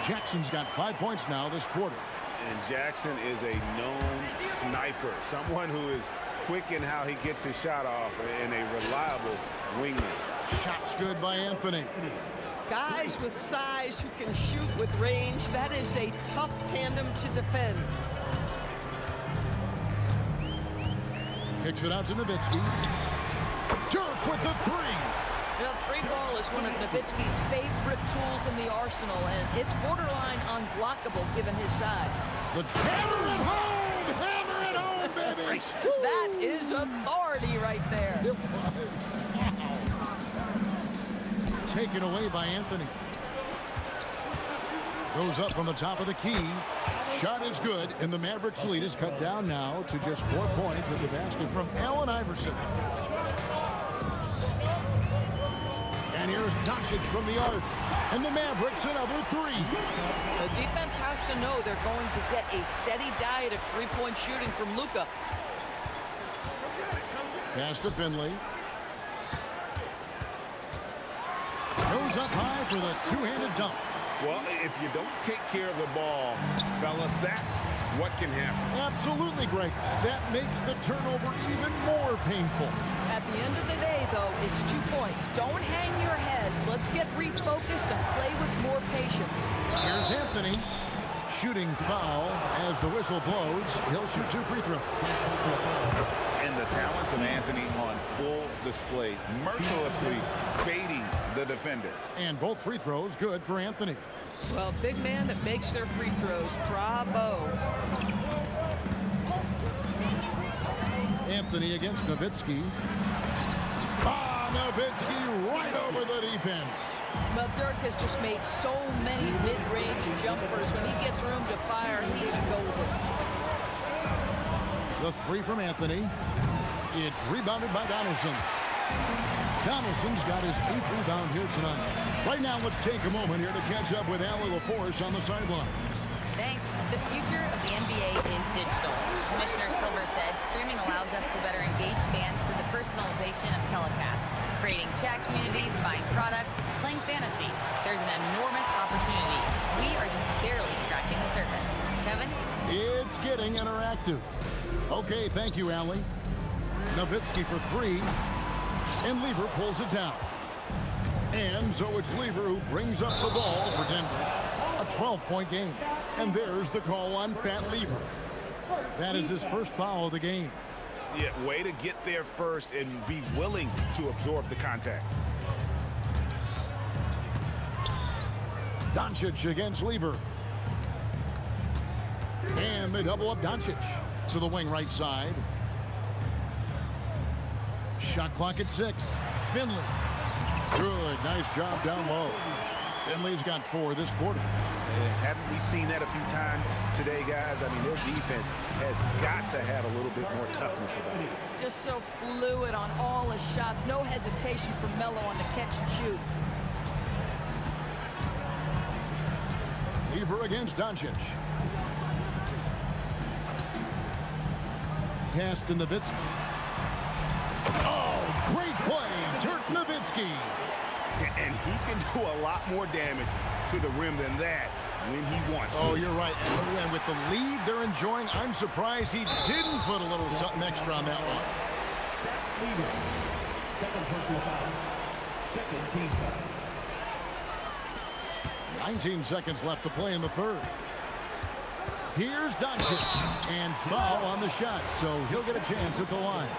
Jackson's got 5 points now this quarter. And Jackson is a known sniper, someone who is quick in how he gets his shot off, and a reliable wingman. Shot's good by Anthony. Guys with size who can shoot with range, that is a tough tandem to defend. Kicks it out to Nowitzki. Dirk with the 3. The 3 ball is one of Nowitzki's favorite tools in the arsenal, and it's borderline unblockable given his size. The hammer it home! Hammer it home, baby! That is authority right there. Taken away by Anthony. Goes up from the top of the key. Shot is good, and the Mavericks lead is cut down now to just 4 points with the basket from Allen Iverson. And here's Doncic from the arc. And the Mavericks another 3. The defense has to know they're going to get a steady diet of three-point shooting from Luka. Pass to Finley. Goes up high for the two-handed dunk. Well, if you don't take care of the ball, fellas, that's what can happen. Absolutely, Greg. That makes the turnover even more painful. At the end of the day, though, it's 2 points. Don't hang your heads. Let's get refocused and play with more patience. Here's Anthony. Shooting foul as the whistle blows. He'll shoot 2 free throws. And the talents of Anthony on full display, mercilessly baiting the defender. And both free throws good for Anthony. Well, big man that makes their free throws. Bravo. Anthony against Nowitzki. Nowitzki right over the defense. Well, Dirk has just made so many mid-range jumpers. When he gets room to fire, he's golden. The 3 from Anthony. It's rebounded by Donaldson. Donaldson's got his 8th rebound here tonight. Right now, let's take a moment here to catch up with Allie LaForce on the sideline. Thanks. The future of the NBA is digital. Commissioner Silver said streaming allows us to better engage fans through the personalization of telecasts, creating chat communities, buying products, playing fantasy. There's an enormous opportunity. We are just barely scratching the surface. Kevin? It's getting interactive. Okay, thank you, Allie. Nowitzki for 3. And Lever pulls it down. And so it's Lever who brings up the ball for Denver. A 12-point game. And there's the call on Fat Lever. That is his first foul of the game. Yeah, way to get there first and be willing to absorb the contact. Doncic against Lever. And they double up Doncic to the wing right side. Shot clock at 6. Finley. Good. Nice job down low. Finley's got 4 this quarter. Haven't we seen that a few times today, guys? I mean, their defense has got to have a little bit more toughness about it. Just so fluid on all his shots. No hesitation for Melo on the catch and shoot. Lever against Doncic. Pass to Nowitzki. Oh, great play. Dirk Nowitzki. And he can do a lot more damage to the rim than that when he wants to. Oh, you're right. And with the lead they're enjoying, I'm surprised he didn't put a little something extra on that one. Second personal foul. Second team foul. 19 seconds left to play in the third. Here's Doncic, and foul on the shot, so he'll get a chance at the line.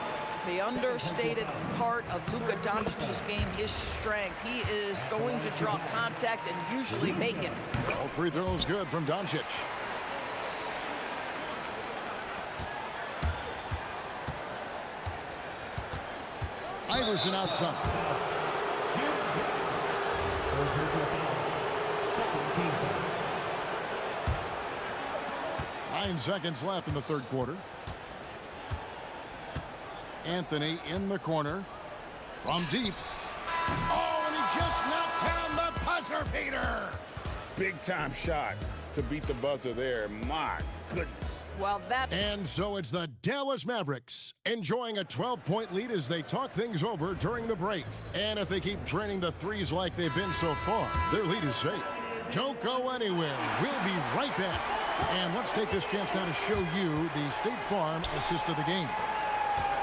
The understated part of Luka Doncic's game, his strength. He is going to draw contact and usually make it. All free throws good from Doncic. Iverson outside. Second team foul. 9 seconds left in the third quarter. Anthony in the corner from deep. Oh, and he just knocked down the buzzer beater. Big time shot to beat the buzzer there. My goodness. Well, that... And so it's the Dallas Mavericks enjoying a 12-point lead as they talk things over during the break. And if they keep draining the threes like they've been so far, their lead is safe. Don't go anywhere. We'll be right back. And let's take this chance now to show you the State Farm assist of the game.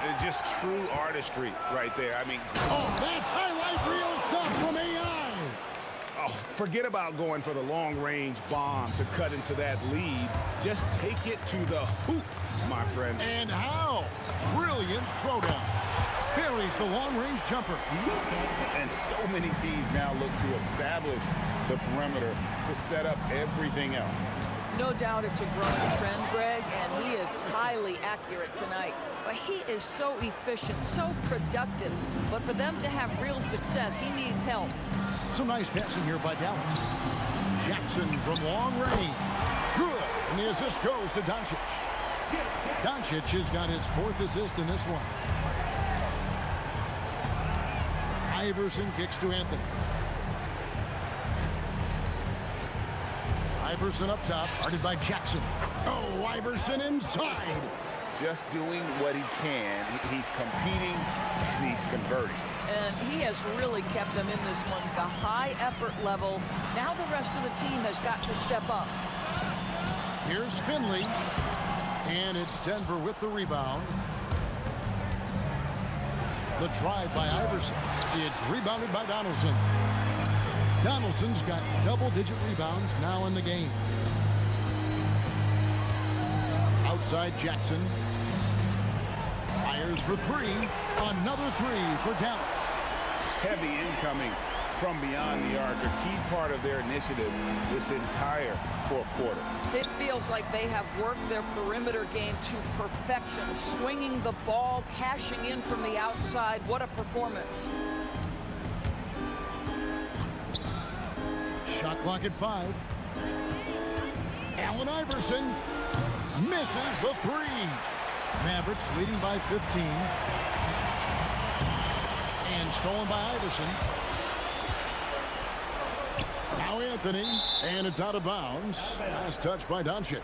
It's just true artistry right there. I mean, Oh, that's highlight reel stuff from AI. oh, forget about going for the long-range bomb to cut into that lead. Just take it to the hoop, my friend. And how? Brilliant throwdown. Buries the long-range jumper. And so many teams now look to establish the perimeter to set up everything else. No doubt it's a growing trend, Greg, and he is highly accurate tonight. But he is so efficient, so productive. But for them to have real success, he needs help. Some nice passing here by Dallas. Jackson from long range. Good. And the assist goes to Doncic. Doncic has got his 4th assist in this one. Iverson kicks to Anthony. Iverson up top, guarded by Jackson. Oh, Iverson inside. Just doing what he can. He's competing, and he's converting. And he has really kept them in this one. The high effort level. Now the rest of the team has got to step up. Here's Finley. And it's Denver with the rebound. The drive by Iverson. It's rebounded by Donaldson. Donaldson's got double-digit rebounds now in the game. Outside Jackson. Fires for three. Another three for Dallas. Heavy incoming from beyond the arc, a key part of their initiative this entire fourth quarter. It feels like they have worked their perimeter game to perfection, swinging the ball, cashing in from the outside. What a performance. Shot clock at 5. Allen Iverson misses the three. Mavericks leading by 15. And stolen by Iverson. Now Anthony, and it's out of bounds. Last touch by Doncic.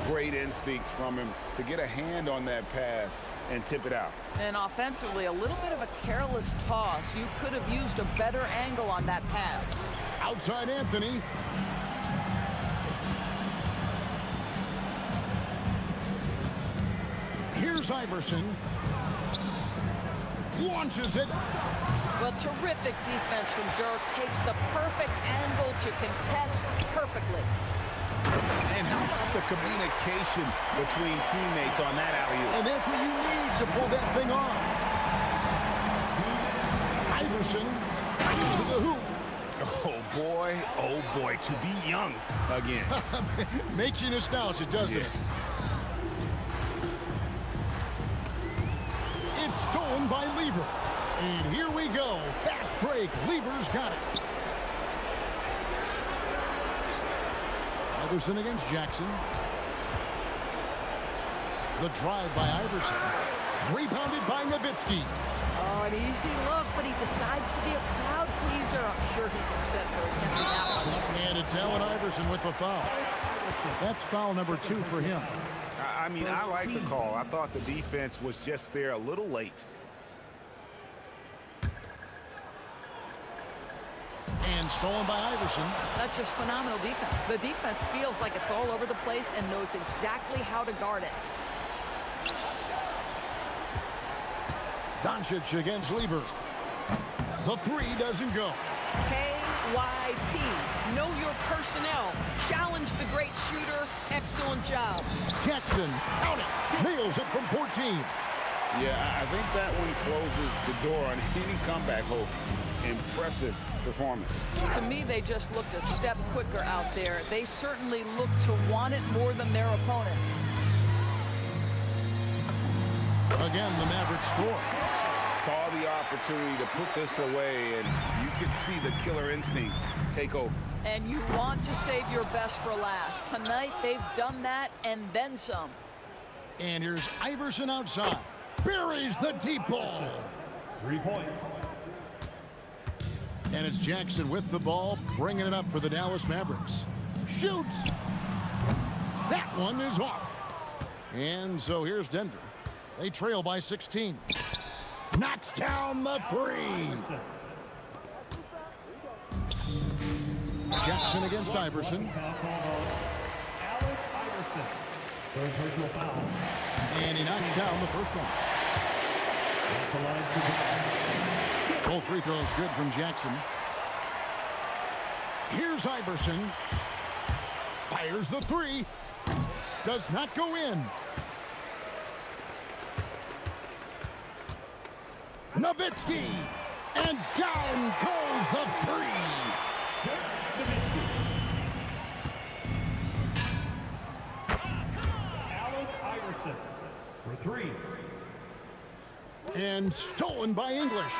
Great instincts from him to get a hand on that pass and tip it out. And offensively, a little bit of a careless toss. You could have used a better angle on that pass. Outside Anthony. Here's Iverson. Launches it. Well, terrific defense from Dirk. Takes the perfect angle to contest perfectly. And how about the communication between teammates on that alley-oop? And that's what you need to pull that thing off. Iverson to the hoop. Oh boy, to be young again. Makes you nostalgic, doesn't it? It's stolen by Lever. And here we go. Fast break. Lever's got it. Iverson against Jackson. The drive by Iverson. Rebounded by Nowitzki. Oh, an easy look, but he decides to be a crowd pleaser. I'm sure he's upset for attempting that one. And it's Allen Iverson with the foul. That's foul number 2 for him. I mean, I like the call. I thought the defense was just there a little late. And stolen by Iverson. That's just phenomenal defense. The defense feels like it's all over the place and knows exactly how to guard it. Doncic against Lever. The three doesn't go. KYP. Know your personnel. Challenge the great shooter. Excellent job. Jackson, count it, nails it from 14. Yeah, I think that one closes the door on any comeback hope. Impressive performance. To me, they just looked a step quicker out there. They certainly looked to want it more than their opponent. Again, the Mavericks score. Saw the opportunity to put this away, and you could see the killer instinct take over. And you want to save your best for last. Tonight, they've done that and then some. And here's Iverson outside. Buries the deep ball. 3 points. And it's Jackson with the ball, bringing it up for the Dallas Mavericks. Shoots. That one is off. And so here's Denver. They trail by 16. Knocks down the three. Jackson against Iverson. Alex Iverson. Third personal foul. And he knocks down the first one. Both free throws good from Jackson. Here's Iverson. Fires the three. Does not go in. Nowitzki. And down goes the three. Alex Iverson for 3. And stolen by English.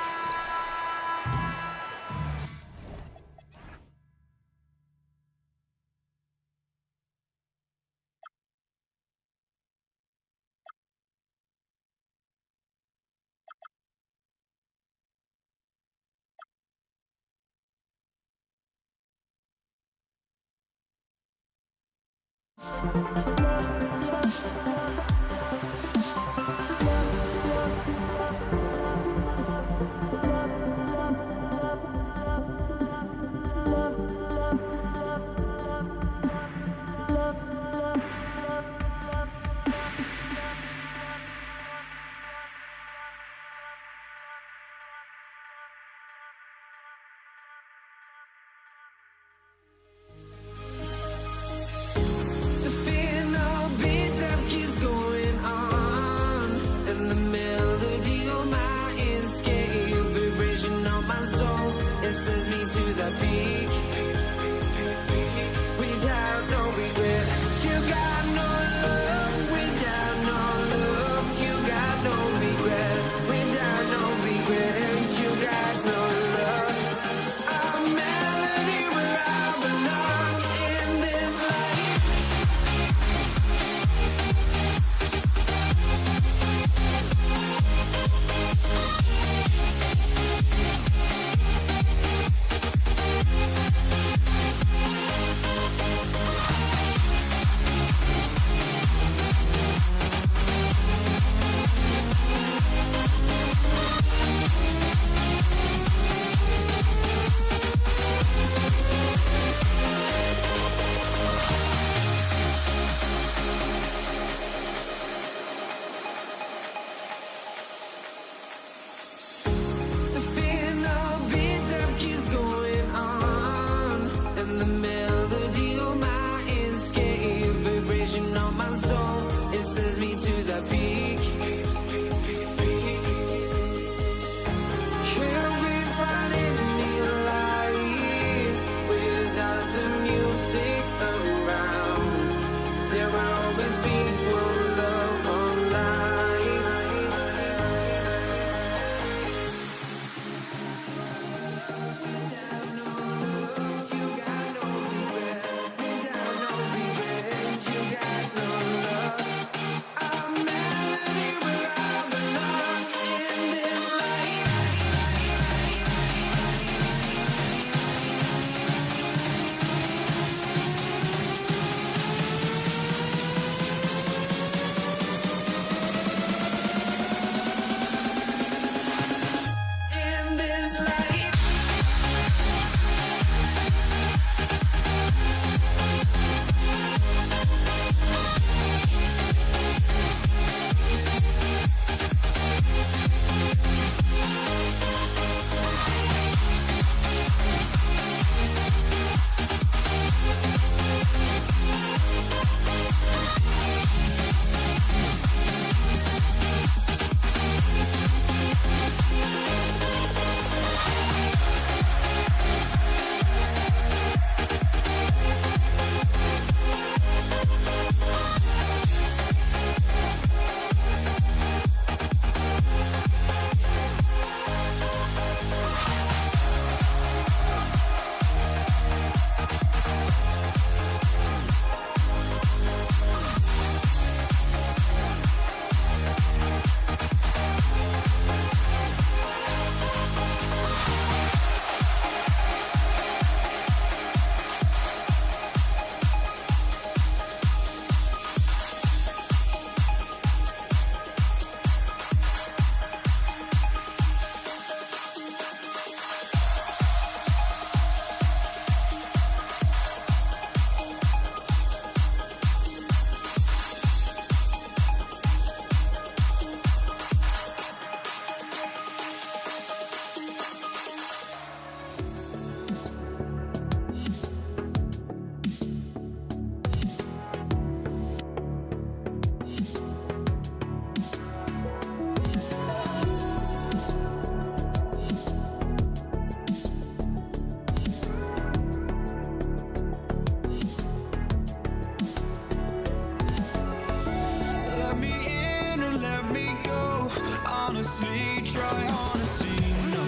honestly try honesty. No,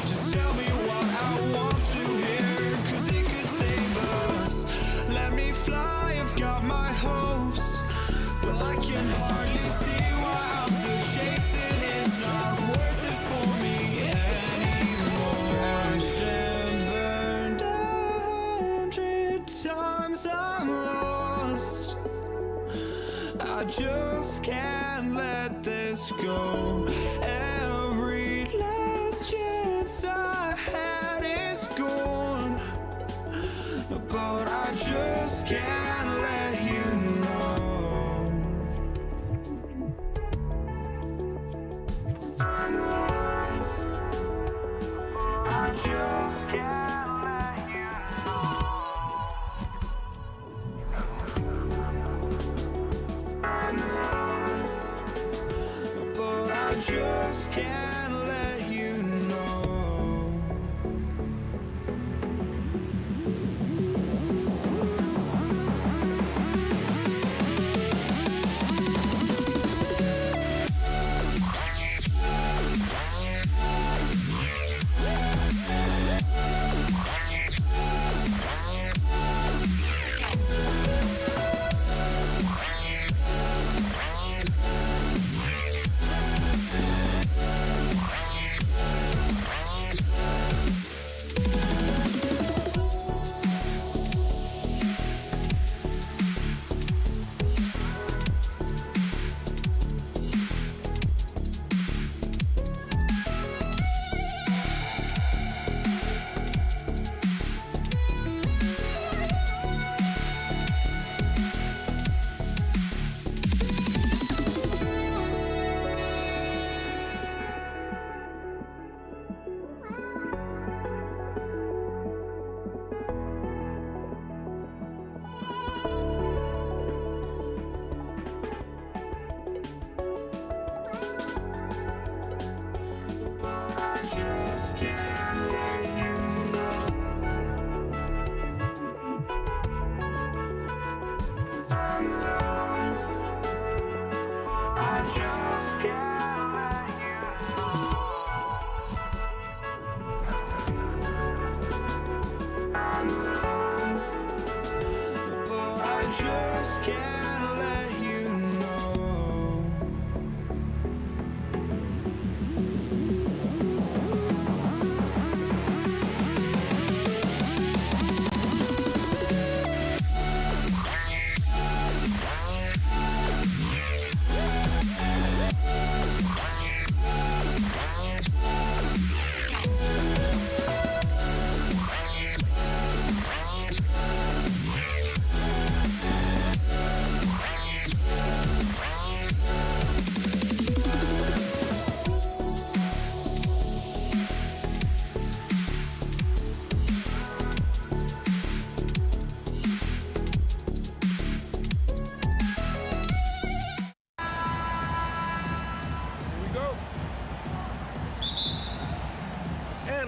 just tell me what I want to hear, 'cause it could save us. Let me fly, I've got my hopes, but I can hardly see why I'm still chasing. It's not worth it for me anymore. Watch them burn down 100 times I'm lost. I just can't let this go. Every last chance I had is gone, but I just can't let you know. I just can't let you know. But I just can't let you know. Can't let you know.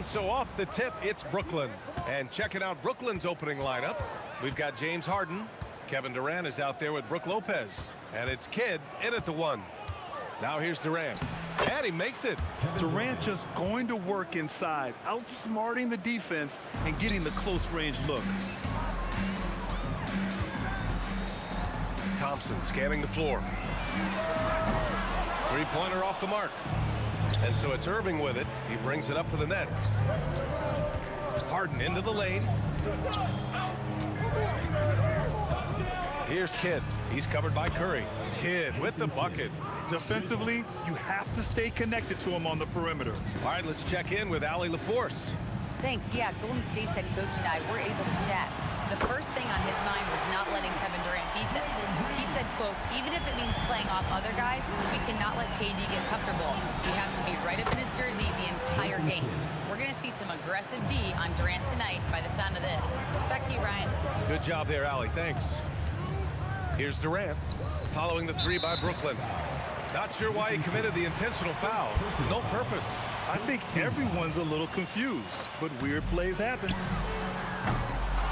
So off the tip, it's Brooklyn. And checking out Brooklyn's opening lineup, we've got James Harden. Kevin Durant is out there with Brook Lopez. And it's Kidd in at the 1. Now here's Durant. And he makes it. Durant just going to work inside, outsmarting the defense and getting the close-range look. Thompson scanning the floor. Three-pointer off the mark. And so it's Irving with it. He brings it up for the Nets. Harden into the lane. Here's Kidd. He's covered by Curry. Kidd with the bucket. Defensively, you have to stay connected to him on the perimeter. All right, let's check in with Allie LaForce. Thanks. Yeah, Golden State's head coach and I were able to chat. The first thing on his mind was not letting Kevin Durant beat them. He said, quote, even if it means playing off other guys, we cannot let KD get comfortable. We have to be right up in his jersey the entire game. We're going to see some aggressive D on Durant tonight by the sound of this. Back to you, Ryan. Good job there, Allie. Thanks. Here's Durant following the 3 by Brooklyn. Not sure why he committed the intentional foul. No purpose. I think everyone's a little confused, but weird plays happen.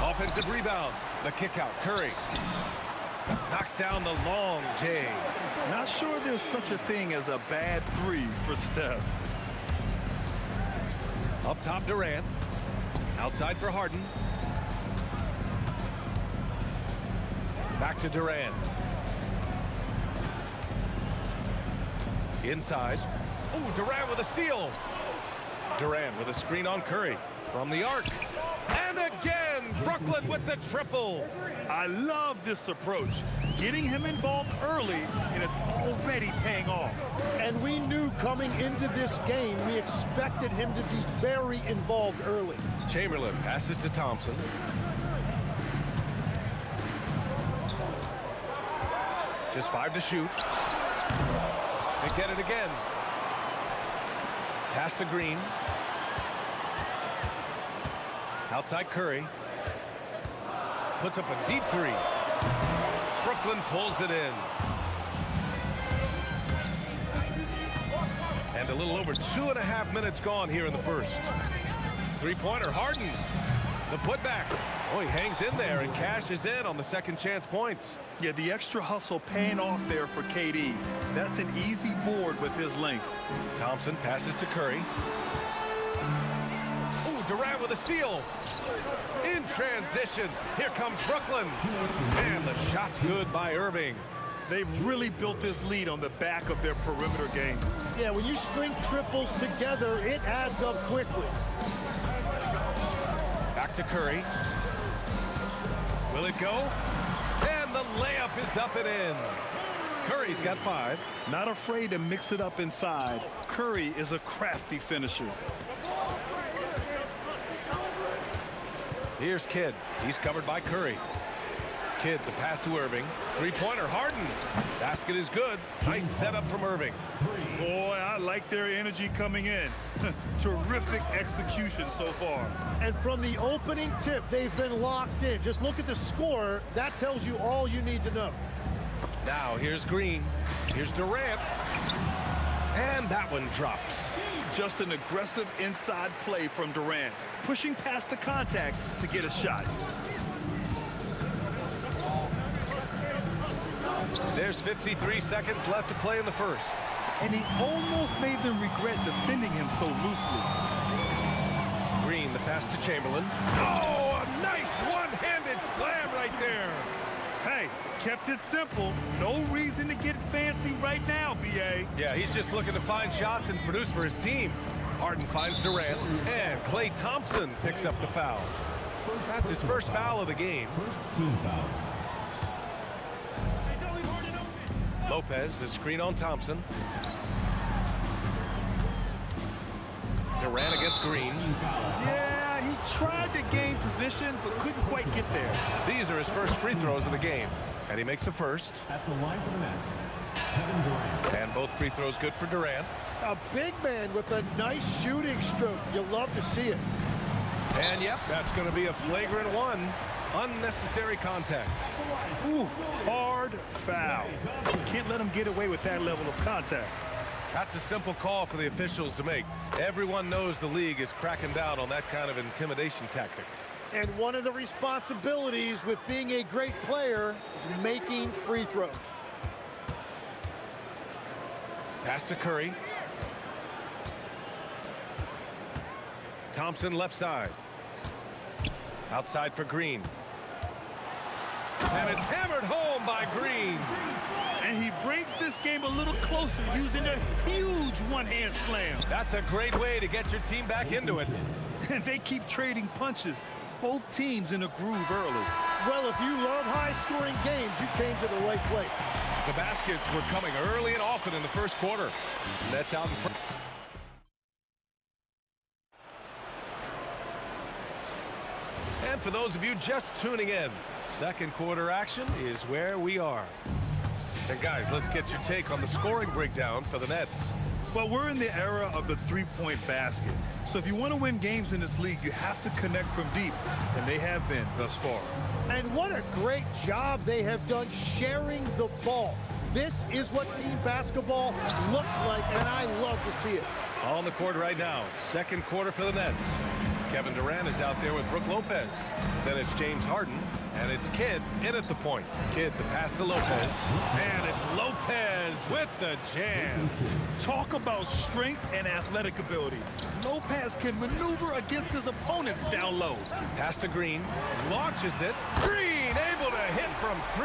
Offensive rebound. The kick out. Curry. Knocks down the long J. Not sure there's such a thing as a bad three for Steph. Up top, Durant. Outside for Harden. Back to Durant. Inside. Oh, Durant with a steal. Durant with a screen on Curry. From the arc. And again, Brooklyn with the triple. I love this approach. Getting him involved early, and it's already paying off. And we knew coming into this game, we expected him to be very involved early. Chamberlain passes to Thompson. Just 5 to shoot. They get it again. Pass to Green. Outside Curry. Puts up a deep three. Brooklyn pulls it in. And a little over 2.5 minutes gone here in the first. Three-pointer, Harden. The putback. Oh, he hangs in there and cashes in on the second chance points. Yeah, the extra hustle paying off there for KD. That's an easy board with his length. Thompson passes to Curry. Oh, Durant with a steal. In transition, here comes Brooklyn. And the shot's good by Irving. They've really built this lead on the back of their perimeter game. Yeah, when you string triples together, it adds up quickly. Back to Curry. Will it go? And the layup is up and in. Curry's got 5. Not afraid to mix it up inside. Curry is a crafty finisher. Here's Kidd. He's covered by Curry. Kidd, the pass to Irving. Three-pointer, Harden. Basket is good. Nice setup from Irving. Boy, I like their energy coming in. Terrific execution so far. And from the opening tip, they've been locked in. Just look at the score. That tells you all you need to know. Now, here's Green. Here's Durant. And that one drops. Just an aggressive inside play from Durant, pushing past the contact to get a shot. There's 53 seconds left to play in the first. And he almost made them regret defending him so loosely. Green, the pass to Chamberlain. Oh, a nice one-handed slam right there. Hey, kept it simple. No reason to get fancy right now, B.A. Yeah, he's just looking to find shots and produce for his team. Harden finds Durant, and Klay Thompson picks up the foul. That's his first foul of the game. First team foul. Lopez, the screen on Thompson. Durant against Green. Yeah, he tried to gain position, but couldn't quite get there. These are his first free throws of the game, and he makes the first. At the line for the Nets, Kevin Durant. And both free throws good for Durant. A big man with a nice shooting stroke. You'll love to see it. And yep, that's going to be a flagrant one. Unnecessary contact. Ooh, hard foul. Can't let him get away with that level of contact. That's a simple call for the officials to make. Everyone knows the league is cracking down on that kind of intimidation tactic. And one of the responsibilities with being a great player is making free throws. Pass to Curry. Thompson left side. Outside for Green. And it's hammered home by Green. And he brings this game a little closer using a huge one-hand slam. That's a great way to get your team back into it. And they keep trading punches. Both teams in a groove early. Well, if you love high-scoring games, you came to the right place. The baskets were coming early and often in the first quarter. Nets out in front. And for those of you just tuning in, second quarter action is where we are. And guys, let's get your take on the scoring breakdown for the Nets. Well, we're in the era of the three-point basket. So if you want to win games in this league, you have to connect from deep, and they have been thus far. And what a great job they have done sharing the ball. This is what team basketball looks like, and I love to see it. On the court right now, second quarter for the Nets. Kevin Durant is out there with Brook Lopez. Then it's James Harden, and it's Kidd in at the point. Kidd the pass to Lopez, and it's Lopez with the jam. Talk about strength and athletic ability. Lopez can maneuver against his opponents down low. Pass to Green, launches it. Green able to hit from 3.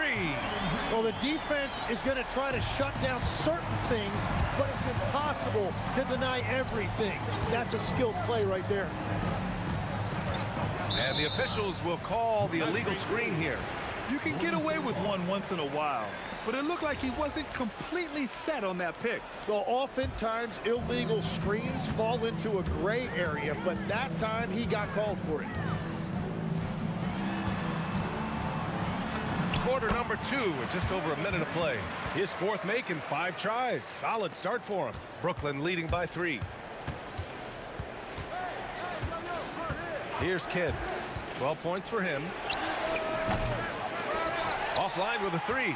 Well, the defense is going to try to shut down certain things, but it's impossible to deny everything. That's a skilled play right there. And the officials will call the illegal screen here. You can get away with one once in a while, but it looked like he wasn't completely set on that pick. Well, oftentimes illegal screens fall into a gray area, but that time he got called for it. Quarter number 2 with just over a minute of play. His 4th make in 5 tries. Solid start for him. Brooklyn leading by 3. Here's Kidd. 12 points for him. Offline with a 3.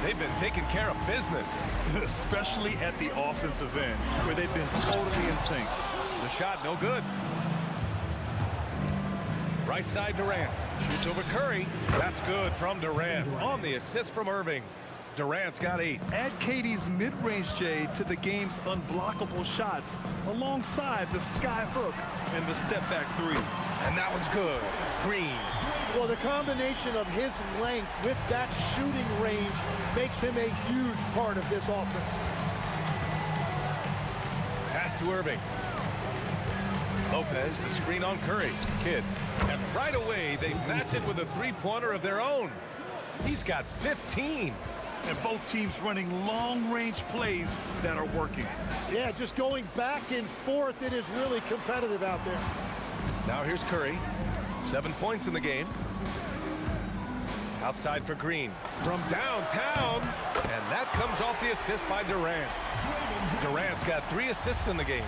They've been taking care of business. Especially at the offensive end, where they've been totally in sync. The shot no good. Right side Durant. Shoots over Curry. That's good from Durant. On the assist from Irving. Durant's got 8. Add KD's mid-range J to the game's unblockable shots alongside the sky hook and the step-back 3. And that one's good. Green. Well, the combination of his length with that shooting range makes him a huge part of this offense. Pass to Irving. Lopez, the screen on Curry. Kidd. And right away, they match it with a 3-pointer of their own. He's got 15. And both teams running long-range plays that are working. Yeah, just going back and forth, it is really competitive out there. Now here's Curry. 7 points in the game. Outside for Green. From downtown. And that comes off the assist by Durant. Durant's got 3 assists in the game.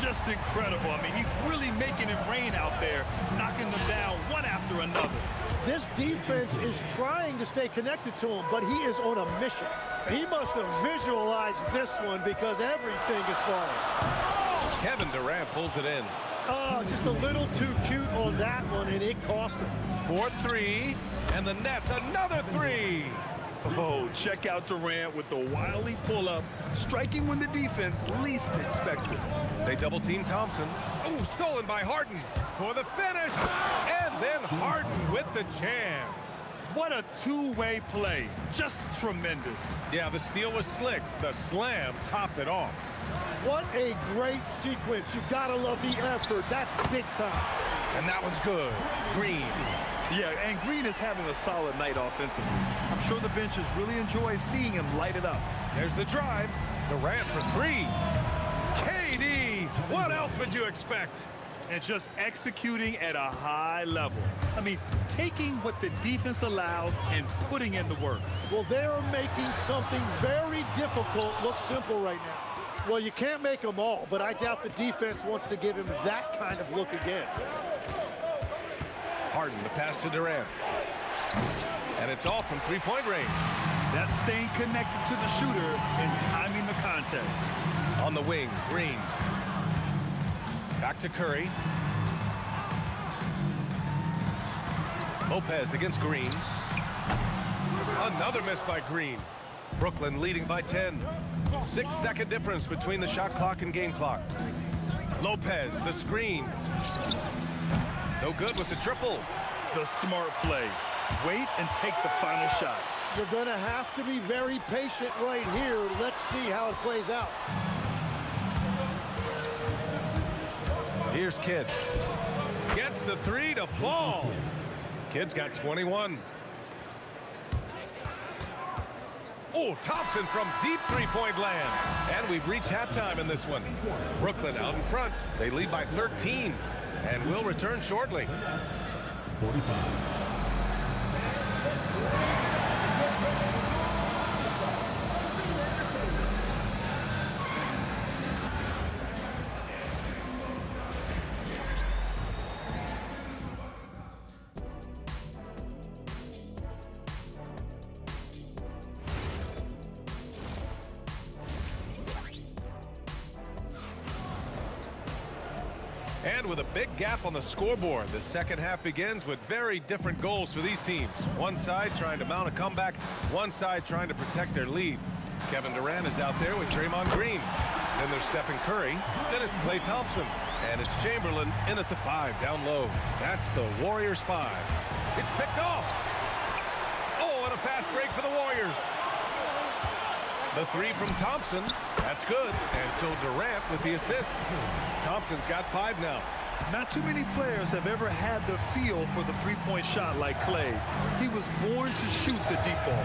Just incredible. I mean, he's really making it rain out there, knocking them down one after another. This defense is trying to stay connected to him, but he is on a mission. He must have visualized this one because everything is falling. Kevin Durant pulls it in. Oh, just a little too cute on that one, and it cost him. 4-3, and the Nets another 3. Oh, check out Durant with the wily pull-up, striking when the defense least expects it. They double-team Thompson. Oh, stolen by Harden for the finish. And then Harden with the jam. What a two-way play. Just tremendous. Yeah, the steal was slick. The slam topped it off. What a great sequence. You gotta love the effort. That's big time. And that one's good. Green. Yeah, and Green is having a solid night offensively. I'm sure the benches really enjoy seeing him light it up. There's the drive. Durant for 3. KD, what else would you expect? And just executing at a high level. I mean, taking what the defense allows and putting in the work. Well, they're making something very difficult look simple right now. Well, you can't make them all, but I doubt the defense wants to give him that kind of look again. Harden, the pass to Durant. And it's off from 3-point range. That's staying connected to the shooter and timing the contest. On the wing, Green. Back to Curry. Lopez against Green. Another miss by Green. Brooklyn leading by 10. 6-second difference between the shot clock and game clock. Lopez, the screen. No good with the triple. The smart play. Wait and take the final shot. You're going to have to be very patient right here. Let's see how it plays out. Here's Kidd. Gets the 3 to fall. Kidd's got 21. Oh, Thompson from deep 3-point land. And we've reached halftime in this one. Brooklyn out in front. They lead by 13. And will return shortly. 45. And with a big gap on the scoreboard, the second half begins with very different goals for these teams. One side trying to mount a comeback, one side trying to protect their lead. Kevin Durant is out there with Draymond Green. Then there's Stephen Curry. Then it's Klay Thompson. And it's Chamberlain in at the 5, down low. That's the Warriors' 5. It's picked off. Oh, and a fast break for the Warriors. The 3 from Thompson. That's good. And so Durant with the assist. Thompson's got 5 now. Not too many players have ever had the feel for the three-point shot like Klay. He was born to shoot the deep ball.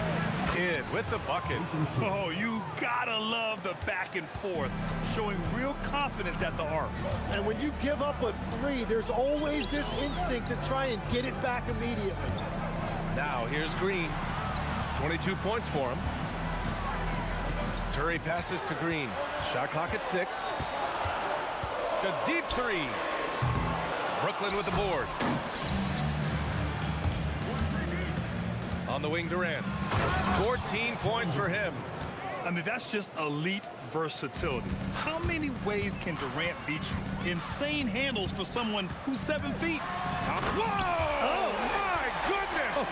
Kidd with the bucket. Oh, you gotta love the back and forth, showing real confidence at the arc. And when you give up a 3, there's always this instinct to try and get it back immediately. Now here's Green. 22 points for him. Curry passes to Green. Shot clock at 6. A deep 3. Brooklyn with the board. On the wing, Durant. 14 points for him. I mean, that's just elite versatility. How many ways can Durant beat you? Insane handles for someone who's 7 feet. Whoa! Oh, my goodness!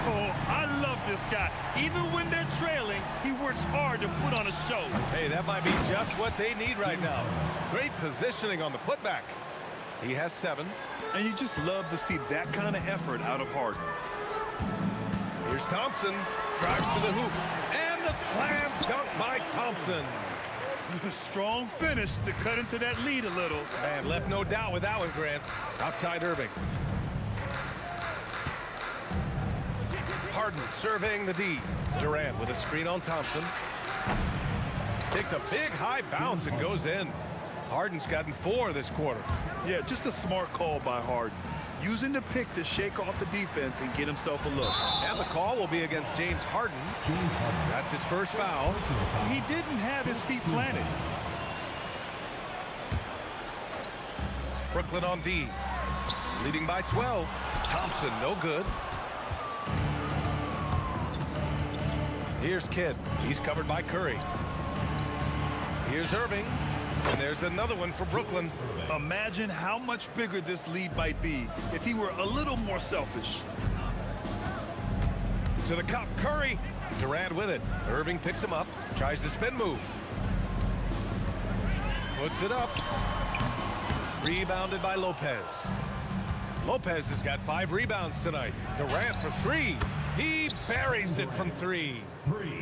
Oh, I love this guy. Even when they're trailing, he works hard to put on a show. Hey, that might be just what they need right now. Great positioning on the putback. He has 7. And you just love to see that kind of effort out of Harden. Here's Thompson. Drives to the hoop. And the slam dunk by Thompson. A strong finish to cut into that lead a little. And left no doubt with that one, Grant. Outside Irving. Harden surveying the D. Durant with a screen on Thompson. Takes a big high bounce and goes in. Harden's gotten 4 this quarter. Yeah, just a smart call by Harden. Using the pick to shake off the defense and get himself a look. And the call will be against James Harden. That's his first foul. He didn't have his feet planted. Brooklyn on D. Leading by 12. Thompson, no good. Here's Kidd. He's covered by Curry. Here's Irving. And there's another one for Brooklyn. Imagine how much bigger this lead might be if he were a little more selfish. To the cup, Curry. Durant with it. Irving picks him up. Tries the spin move. Puts it up. Rebounded by Lopez. Lopez has got 5 rebounds tonight. Durant for 3. He buries it from 3.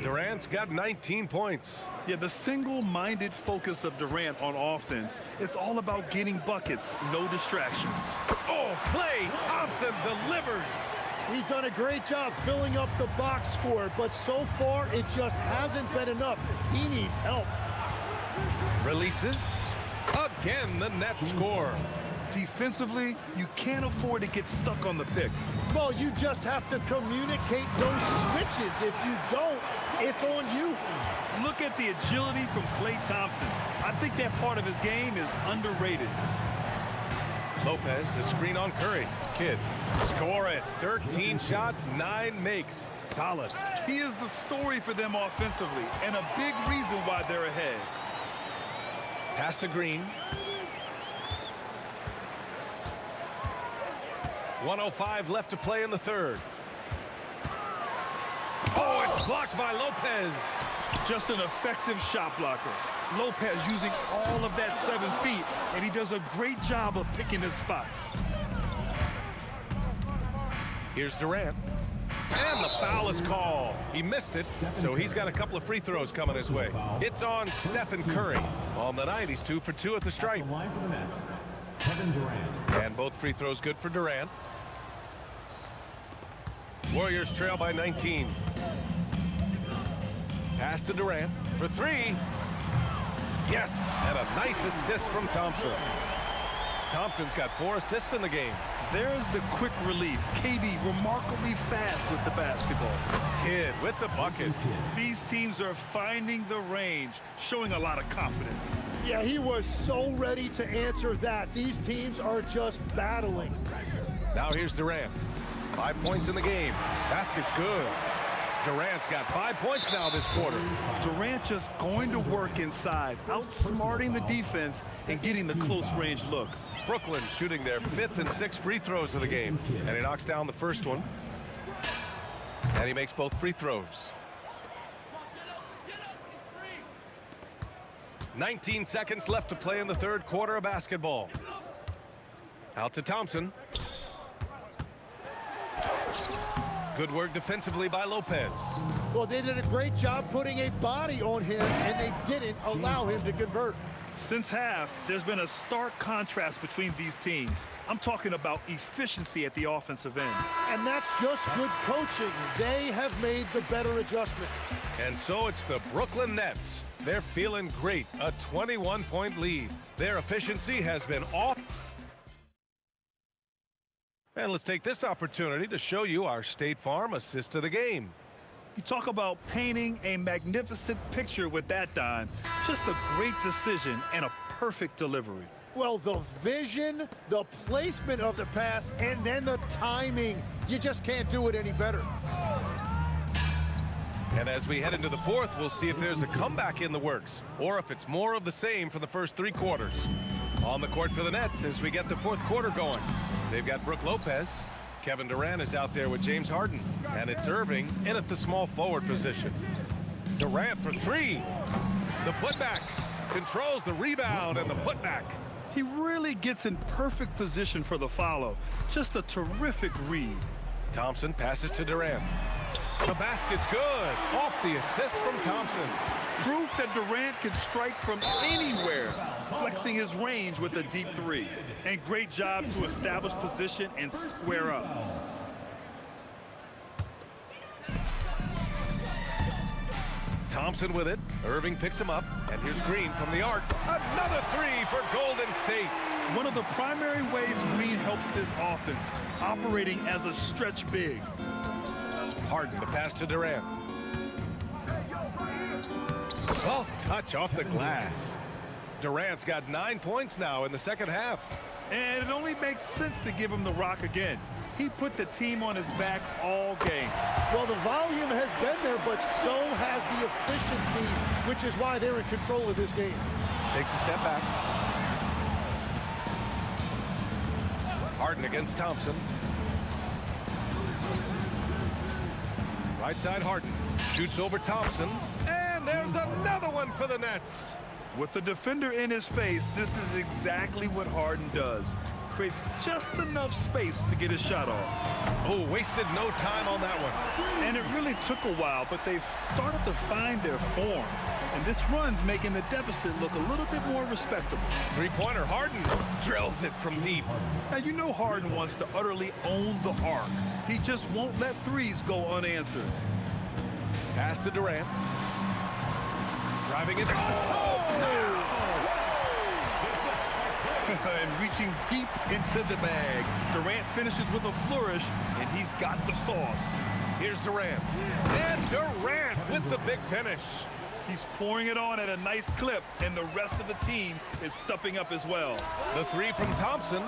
Durant's got 19 points. Yeah, the single-minded focus of Durant on offense, it's all about getting buckets, no distractions. Oh, Klay Thompson delivers. He's done a great job filling up the box score, but so far it just hasn't been enough. He needs help. Releases. Again, the net score. Defensively, you can't afford to get stuck on the pick. Well, you just have to communicate those switches. If you don't, it's on you. Look at the agility from Klay Thompson. I think that part of his game is underrated. Lopez, the screen on Curry. Kidd, score it. 13 shots, 9 makes. Solid. He is the story for them offensively, and a big reason why they're ahead. Pass to Green. 1:05 left to play in the third. Oh, it's blocked by Lopez. Just an effective shot blocker. Lopez using all of that 7 feet, and he does a great job of picking his spots. Here's Durant. And the foul is called. He missed it, so he's got a couple of free throws coming his way. It's on Stephen Curry. On the night, he's 2 for 2 at the stripe. Line for the Nets, Kevin Durant. And both free throws good for Durant. Warriors trail by 19. Pass to Durant for 3. Yes, and a nice assist from Thompson. Thompson's got 4 assists in the game. There's the quick release. KD remarkably fast with the basketball. Kidd with the bucket. These teams are finding the range, showing a lot of confidence. Yeah, he was so ready to answer that. These teams are just battling. Now here's Durant. 5 points in the game. Basket's good. Durant's got 5 points now this quarter. Durant just going to work inside, outsmarting the defense and getting the close-range look. Brooklyn shooting their 5th and 6th free throws of the game. And he knocks down the first one. And he makes both free throws. 19 seconds left to play in the third quarter of basketball. Out to Thompson. Good work defensively by Lopez. Well, they did a great job putting a body on him, and they didn't allow him to convert. Since half, there's been a stark contrast between these teams. I'm talking about efficiency at the offensive end. And that's just good coaching. They have made the better adjustment. And so it's the Brooklyn Nets. They're feeling great. A 21-point lead. Their efficiency has been off. And let's take this opportunity to show you our State Farm assist of the game. You talk about painting a magnificent picture with that, Don. Just a great decision and a perfect delivery. Well, the vision, the placement of the pass, and then the timing. You just can't do it any better. And as we head into the fourth, we'll see if there's a comeback in the works or if it's more of the same for the first 3 quarters. On the court for the Nets as we get the fourth quarter going. They've got Brook Lopez. Kevin Durant is out there with James Harden. And it's Irving in at the small forward position. Durant for 3. The putback. Controls the rebound and the putback. He really gets in perfect position for the follow. Just a terrific read. Thompson passes to Durant. The basket's good. Off the assist from Thompson. Proof that Durant can strike from anywhere, flexing his range with a deep 3. And great job to establish position and square up. Thompson with it. Irving picks him up. And here's Green from the arc. Another 3 for Golden State. One of the primary ways Green helps this offense, operating as a stretch big. Harden, the pass to Durant. Soft touch off the glass. Durant's got 9 points now in the second half. And it only makes sense to give him the rock again. He put the team on his back all game. Well, the volume has been there, but so has the efficiency, which is why they're in control of this game. Takes a step back. Harden against Thompson. Right side Harden. Shoots over Thompson. And there's another one for the Nets. With the defender in his face, this is exactly what Harden does. Creates just enough space to get his shot off. Oh, wasted no time on that one. And it really took a while, but they've started to find their form. And this run's making the deficit look a little bit more respectable. Three-pointer, Harden drills it from deep. Now, you know Harden wants to utterly own the arc. He just won't let threes go unanswered. Pass to Durant. Driving it. And reaching deep into the bag. Durant finishes with a flourish, and he's got the sauce. Here's Durant. And Durant with the big finish. He's pouring it on at a nice clip, and the rest of the team is stepping up as well. The 3 from Thompson.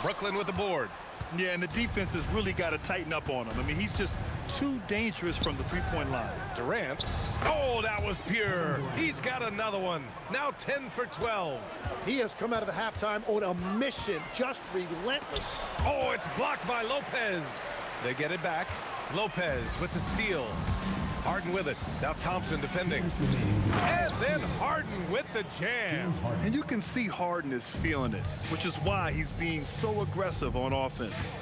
Brooklyn with the board. Yeah, and the defense has really got to tighten up on him. I mean, he's just too dangerous from the three-point line. Durant. Oh, that was pure. He's got another one. Now 10 for 12. He has come out of the halftime on a mission, just relentless. Oh, it's blocked by Lopez. They get it back. Lopez with the steal. Harden with it. Now Thompson defending. And then Harden with the jam. And you can see Harden is feeling it, which is why he's being so aggressive on offense.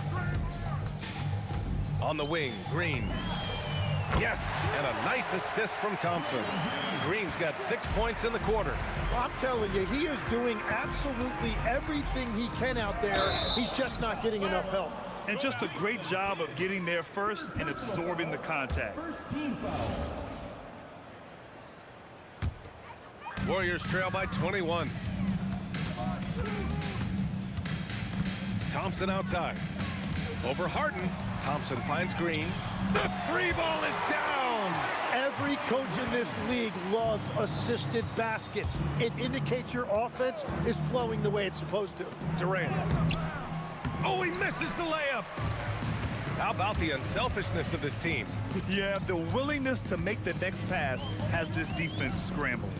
On the wing, Green. Yes, and a nice assist from Thompson. Green's got 6 points in the quarter. Well, I'm telling you, he is doing absolutely everything he can out there. He's just not getting enough help. And just a great job of getting there first and absorbing the contact. Warriors trail by 21. Thompson outside. Over Harden. Thompson finds Green. The 3 ball is down. Every coach in this league loves assisted baskets. It indicates your offense is flowing the way it's supposed to. Durant. Oh, he misses the layup. How about the unselfishness of this team? Yeah, the willingness to make the next pass has this defense scrambling.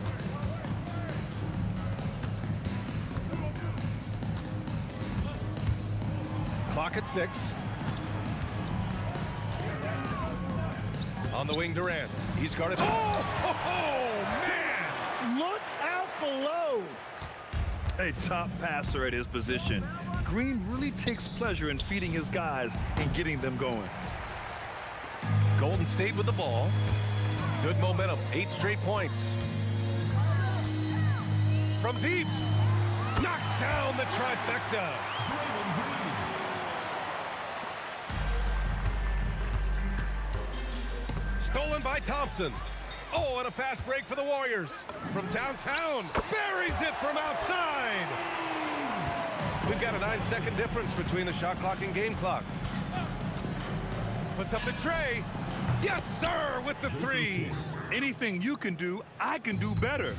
Clock at 6. On the wing, Durant. He's guarded. Oh, man! Look out below. A top passer at his position. Green really takes pleasure in feeding his guys and getting them going. Golden State with the ball. Good momentum. 8 straight points. From deep. Knocks down the trifecta. Stolen by Thompson. Oh, and a fast break for the Warriors. From downtown. Buries it from outside. We've got a 9-second difference between the shot clock and game clock. Puts up the tray. Yes, sir, with the 3. Anything you can do, I can do better.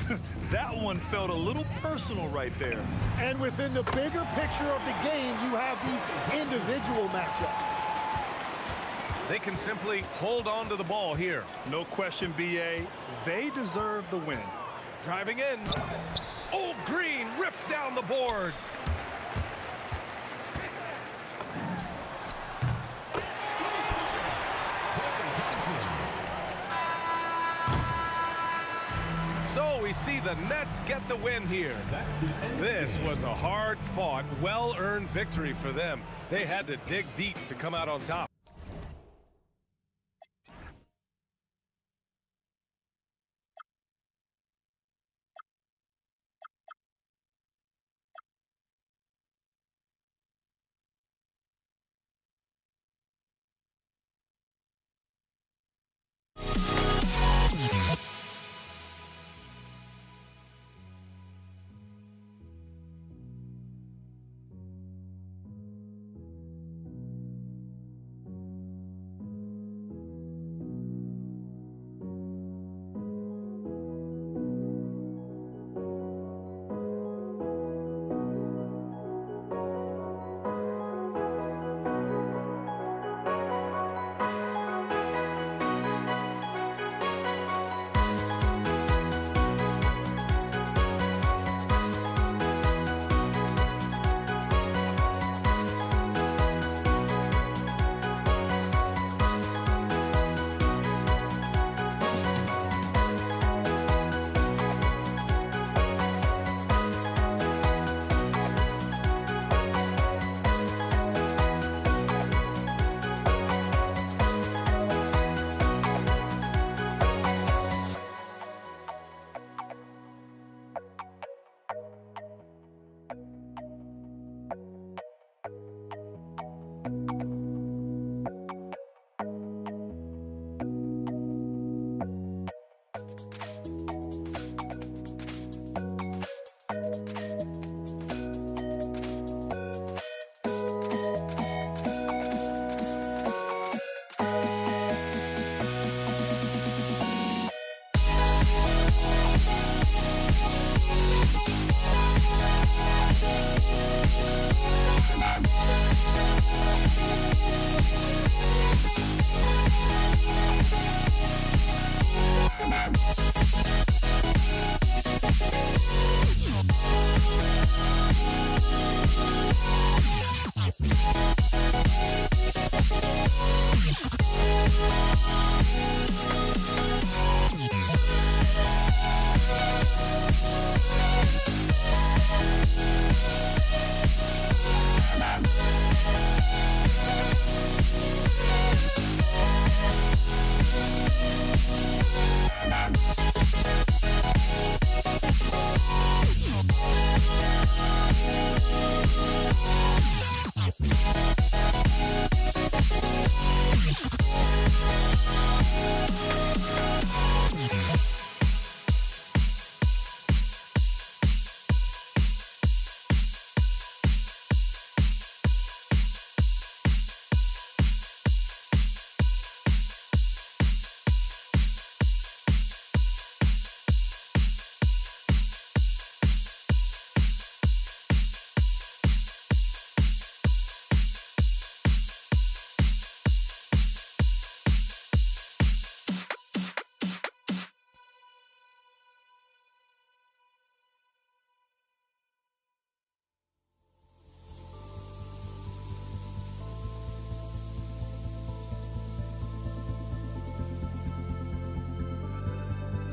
That one felt a little personal right there. And within the bigger picture of the game, you have these individual matchups. They can simply hold on to the ball here. No question, B.A. They deserve the win. Driving in. Old Green rips down the board. So we see the Nets get the win here. This was a hard-fought, well-earned victory for them. They had to dig deep to come out on top.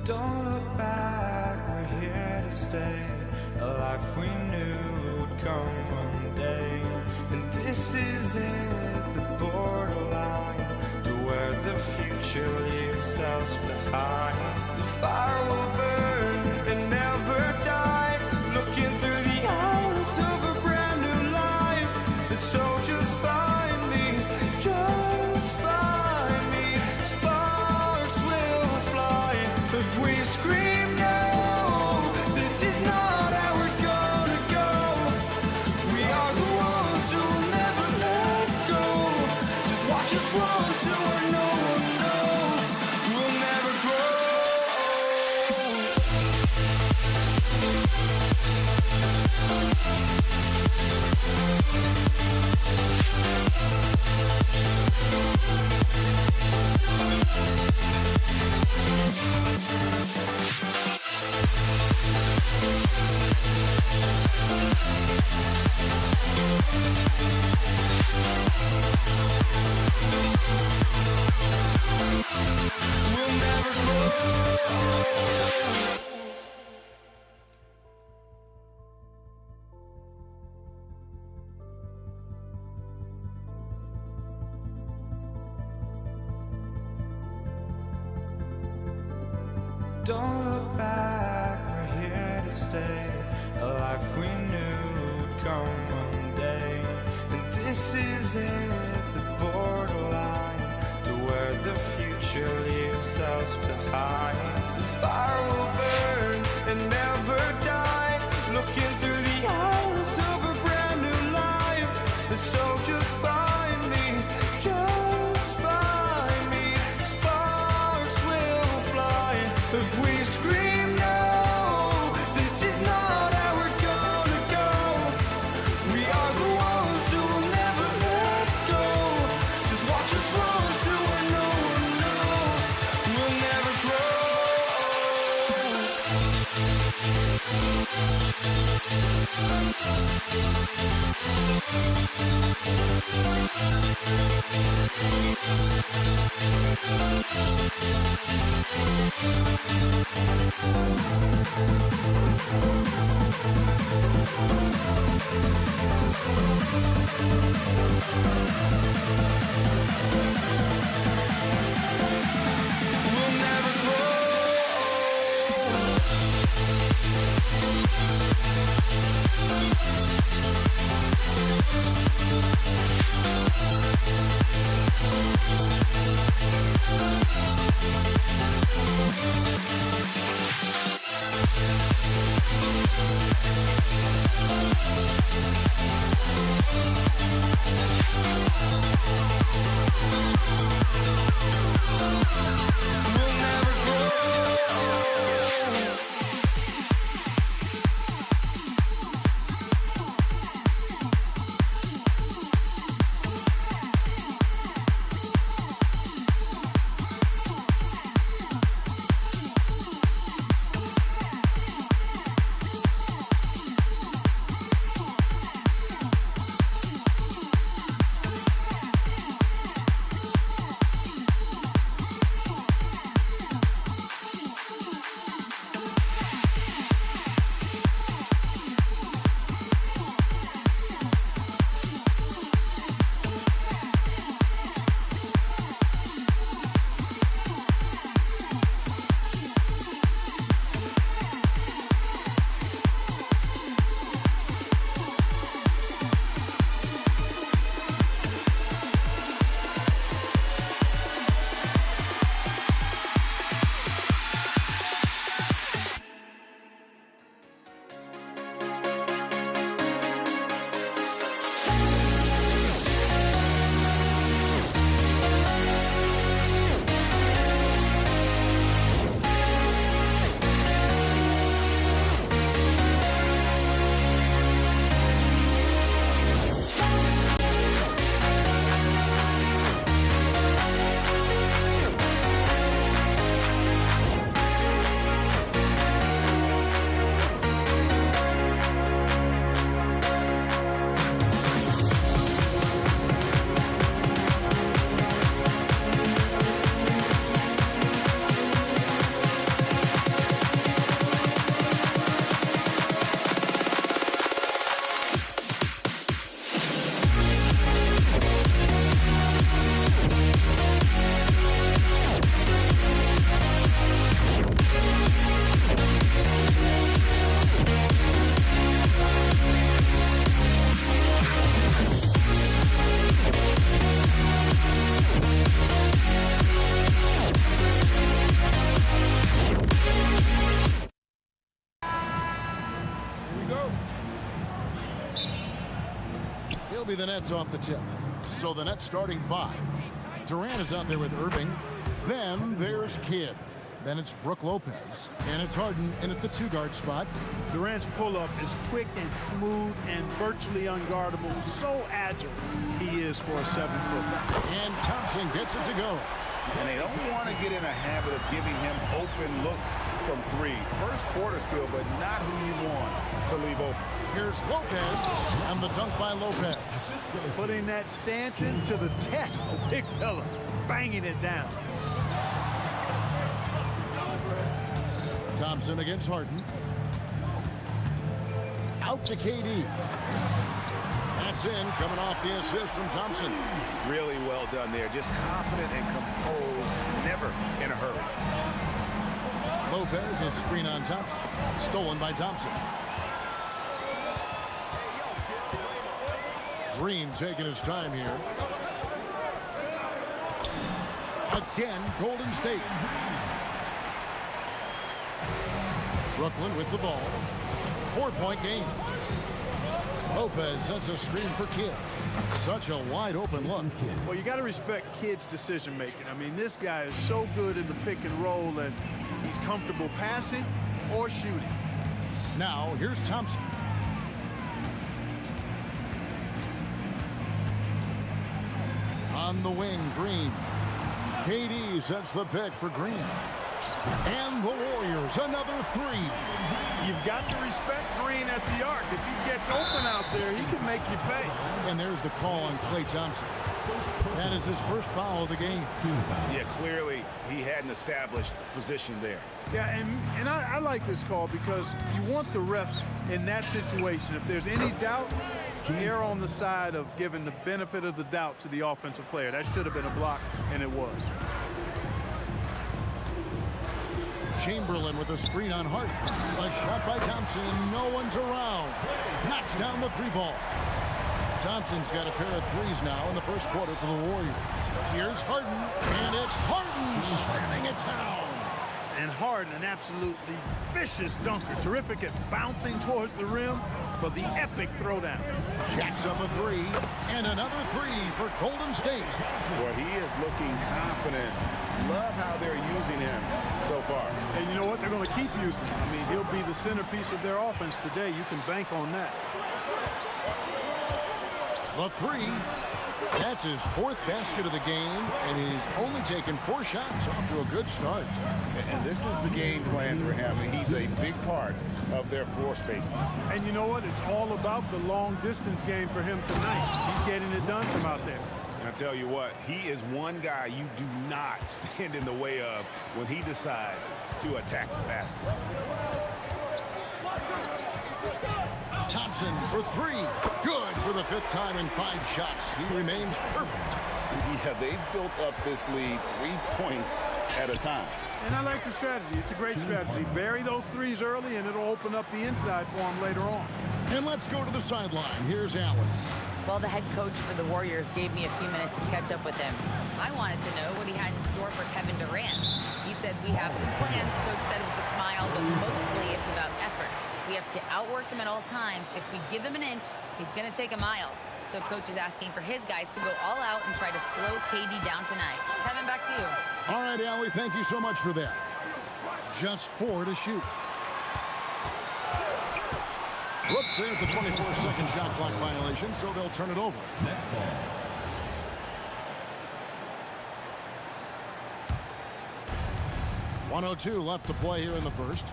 Don't look back, we're here to stay. A life we knew would come one day. And this is it, the borderline to where the future leaves us behind. The fire will burn and never die, looking through the eyes of a brand new life. And so just find me, just find me. Sparks will fly if we scream no. This is not how we're gonna go. We are the ones who will never let go. Just watch us run to where no one knows. We'll never grow. We'll never grow. Don't look back, we're here to stay. A life we knew would come one day. And this is it, the borderline to where the future leaves us behind. The fire will burn and never die, looking through the eyes of a brand new life. And so just find me, just find me. Sparks will fly if we scream no. This is not how we're gonna go. We are the ones who will never let go. Just watch us run to where no one knows. We'll never grow. We'll never grow. We'll never grow. It'll be the Nets off the tip. So the Nets starting 5. Durant is out there with Irving. Then there's Kidd. Then it's Brook Lopez. And it's Harden in at the 2-guard spot. Durant's pull-up is quick and smooth and virtually unguardable. So agile he is for a 7-foot. And Thompson gets it to go. And they don't want to get in a habit of giving him open looks from 3. First quarter still, but not who you want to leave open. Here's Lopez, and the dunk by Lopez. Putting that stanchion to the test, the big fella, banging it down. Thompson against Harden. Out to KD. That's in, coming off the assist from Thompson. Really well done there. Just confident and composed, never in a hurry. Lopez, a screen on Thompson. Stolen by Thompson. Green taking his time here. Again, Golden State. Brooklyn with the ball. 4-point game. Lopez sets a screen for Kidd. Such a wide open look. Well, you got to respect Kidd's decision making. I mean, this guy is so good in the pick and roll, and he's comfortable passing or shooting. Now, here's Thompson. On the wing, Green. KD sets the pick for Green. And the Warriors, another 3. You've got to respect Green at the arc. If he gets open out there, he can make you pay. And there's the call on Klay Thompson. That is his first foul of the game. Yeah, clearly he hadn't established position there. Yeah, and I like this call because you want the refs in that situation. If there's any doubt, err on the side of giving the benefit of the doubt to the offensive player. That should have been a block, and it was. Chamberlain with a screen on Hart. A shot by Thompson, and no one's around. Knocks down the 3-ball. Thompson's got a pair of 3s now in the first quarter for the Warriors. Here's Harden, and it's Harden slamming it down. And Harden, an absolutely vicious dunker. Terrific at bouncing towards the rim, but the epic throwdown. Jacks up a 3, and another 3 for Golden State. Well, he is looking confident. Love how they're using him so far. And you know what? They're going to keep using him. I mean, he'll be the centerpiece of their offense today. You can bank on that. The 3. That's his 4th basket of the game, and he's only taken 4 shots. Off to a good start. And this is the game plan for him, and he's a big part of their floor spacing. And you know what? It's all about the long-distance game for him tonight. He's getting it done from out there. And I tell you what, he is one guy you do not stand in the way of when he decides to attack the basket. Thompson for 3. Good for the 5th time in 5 shots. He remains perfect. Yeah, they've built up this lead 3 points at a time. And I like the strategy. It's a great strategy. Bury those 3s early, and it'll open up the inside for him later on. And let's go to the sideline. Here's Allen. Well, the head coach for the Warriors gave me a few minutes to catch up with him. I wanted to know what he had in store for Kevin Durant. He said, "We have some plans," Coach said with a smile, "but mostly it's about effort. We have to outwork him at all times. If we give him an inch, he's going to take a mile." So Coach is asking for his guys to go all out and try to slow KD down tonight. Kevin, back to you. All right, Allie, thank you so much for that. Just 4 to shoot. Whoops, there's the 24-second shot clock violation, so they'll turn it over. Next ball. .102 left to play here in the first.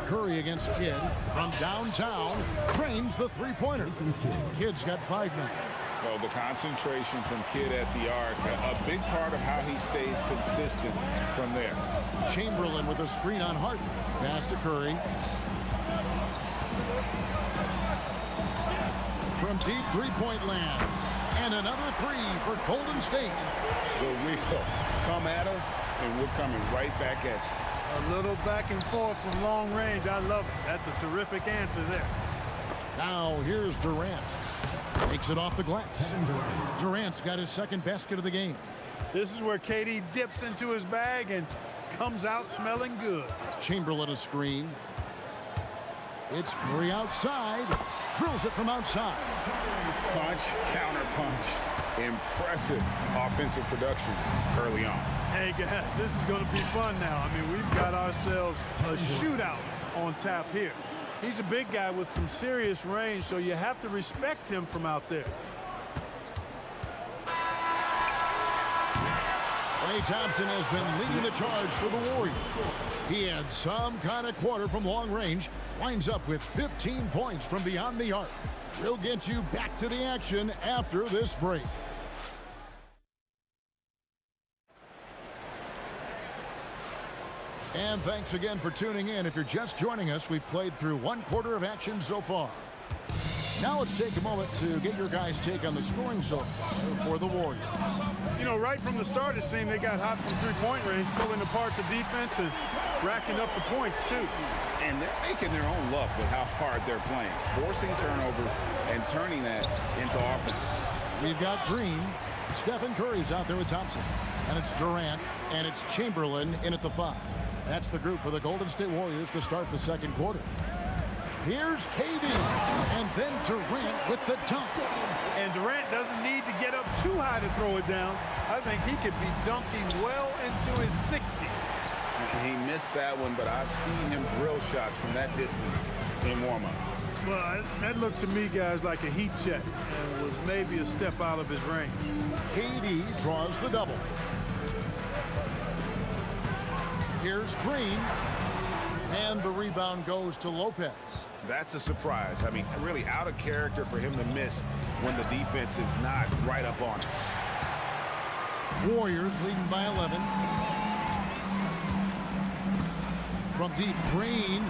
Curry against Kidd from downtown. Cranes the 3-pointer. Kidd's got 5 now. Well, the concentration from Kidd at the arc, a big part of how he stays consistent from there. Chamberlain with a screen on Harden. Pass to Curry. From deep 3-point land. And another 3 for Golden State. The wheel come at us, and we're coming right back at you. A little back and forth from long range. I love it. That's a terrific answer there. Now here's Durant. Takes it off the glass. Durant's got his 2nd basket of the game. This is where KD dips into his bag and comes out smelling good. Chamberlain a screen. It's Curry outside. Drills it from outside. Punch, counter punch. Impressive offensive production early on. Hey, guys, this is going to be fun now. I mean, we've got ourselves a shootout on tap here. He's a big guy with some serious range, so you have to respect him from out there. Klay Thompson has been leading the charge for the Warriors. He had some kind of quarter from long range, winds up with 15 points from beyond the arc. We'll get you back to the action after this break. And thanks again for tuning in. If you're just joining us, we've played through one quarter of action so far. Now let's take a moment to get your guys' take on the scoring so far for the Warriors. You know, right from the start, it seemed they got hot from three-point range, pulling apart the defense and racking up the points, too. And they're making their own luck with how hard they're playing, forcing turnovers and turning that into offense. We've got Green. Stephen Curry's out there with Thompson. And it's Durant, and it's Chamberlain in at the 5. That's the group for the Golden State Warriors to start the second quarter. Here's KD, and then Durant with the dunk. And Durant doesn't need to get up too high to throw it down. I think he could be dunking well into his 60s. He missed that one, but I've seen him drill shots from that distance in warm-up. Well, that looked to me, guys, like a heat check and was maybe a step out of his range. KD draws the double. Here's Green, and the rebound goes to Lopez. That's a surprise. I mean, really out of character for him to miss when the defense is not right up on him. Warriors leading by 11. From deep, Green,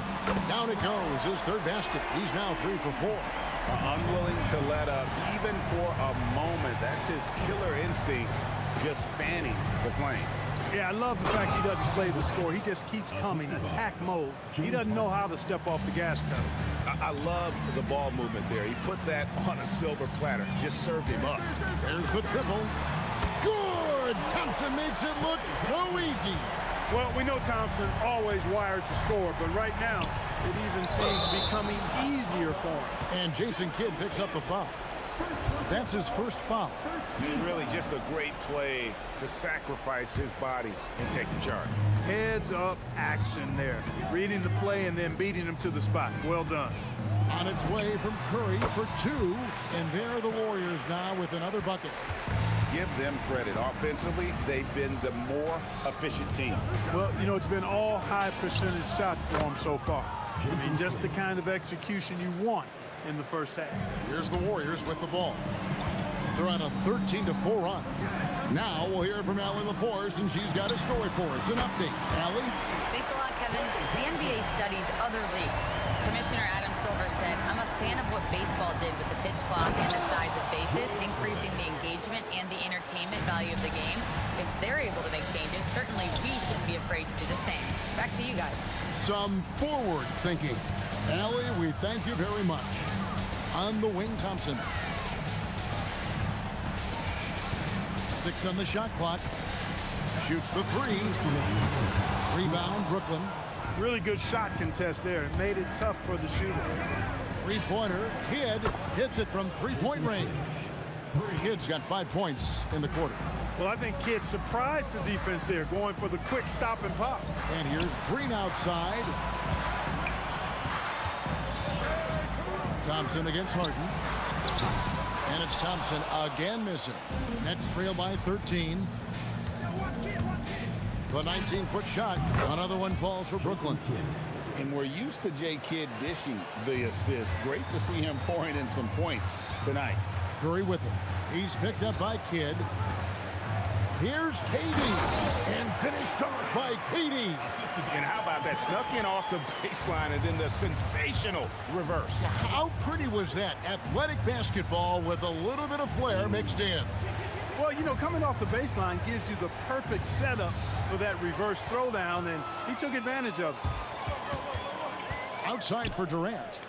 down it goes, his third basket. He's now 3 for 4. Unwilling to let up even for a moment. That's his killer instinct, just fanning the flame. Yeah, I love the fact he doesn't play the score. He just keeps coming, attack mode. He doesn't know how to step off the gas pedal. I love the ball movement there. He put that on a silver platter, just served him up. There's the triple. Good! Thompson makes it look so easy. Well, we know Thompson always wired to score, but right now, it even seems becoming easier for him. And Jason Kidd picks up the foul. That's his first foul. Really just a great play to sacrifice his body and take the charge. Heads up action there. Reading the play and then beating him to the spot. Well done. On its way from Curry for 2, and there are the Warriors now with another bucket. Give them credit. Offensively, they've been the more efficient team. Well, you know, it's been all high percentage shots for them so far. I mean, just the kind of execution you want in the first half. Here's the Warriors with the ball. They're on a 13-4 run. Now we'll hear from Allie LaForce, and she's got a story for us. An update. Allie? Thanks a lot, Kevin. The NBA studies other leagues. Commissioner Adam Silver said, I'm a fan of what baseball did with the pitch clock and the size of bases, increasing the engagement and the entertainment value of the game. If they're able to make changes, certainly we shouldn't be afraid to do the same. Back to you guys. Some forward thinking. Allie, we thank you very much. On the wing, Thompson. 6 on the shot clock. Shoots the 3. Rebound, Brooklyn. Really good shot contest there. It made it tough for the shooter. Three-pointer. Kidd hits it from three-point range. Kidd's got 5 points in the quarter. Well, I think Kidd surprised the defense there, going for the quick stop and pop. And here's Green outside. Thompson against Harden. And it's Thompson again missing. Nets trail by 13. The 19-foot shot. Another one falls for Brooklyn. And we're used to J. Kidd dishing the assist. Great to see him pouring in some points tonight. Curry with him. He's picked up by Kidd. Here's KD. And finished off by KD. And how about that? Snuck in off the baseline and then the sensational reverse. How pretty was that? Athletic basketball with a little bit of flair mixed in. Well, you know, coming off the baseline gives you the perfect setup for that reverse throwdown, and he took advantage of it. Outside for Durant.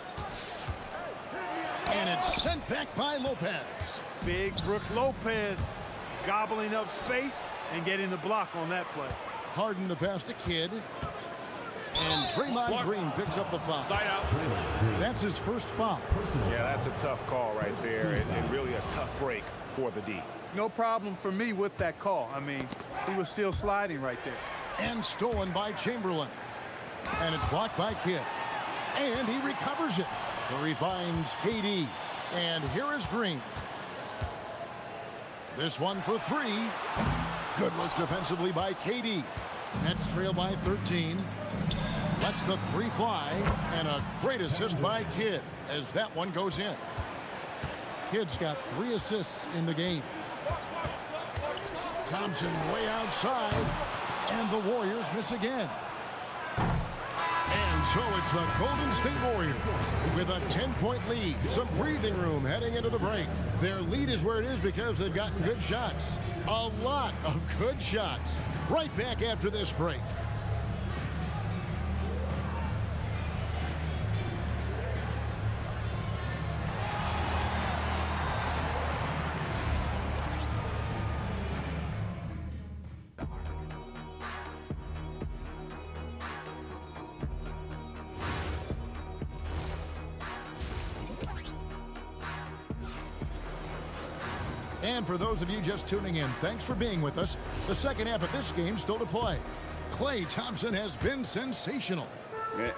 And it's sent back by Lopez. Big Brook Lopez gobbling up space and getting the block on that play. Harden the pass to Kidd. And Draymond Green picks up the foul. Side out. That's his first foul. Yeah, that's a tough call right there, and really a tough break for the D. No problem for me with that call. I mean, he was still sliding right there. And stolen by Chamberlain. And it's blocked by Kidd. And he recovers it. Curry finds KD. And here is Green. This one for three. Good work defensively by KD. Nets trail by 13. Lets the three fly. And a great assist by Kidd as that one goes in. Kidd's got 3 assists in the game. Thompson way outside. And the Warriors miss again. And so it's the Golden State Warriors with a 10-point lead. Some breathing room heading into the break. Their lead is where it is because they've gotten good shots. A lot of good shots. Right back after this break. And for those of you just tuning in, thanks for being with us. The second half of this game still to play. Klay Thompson has been sensational.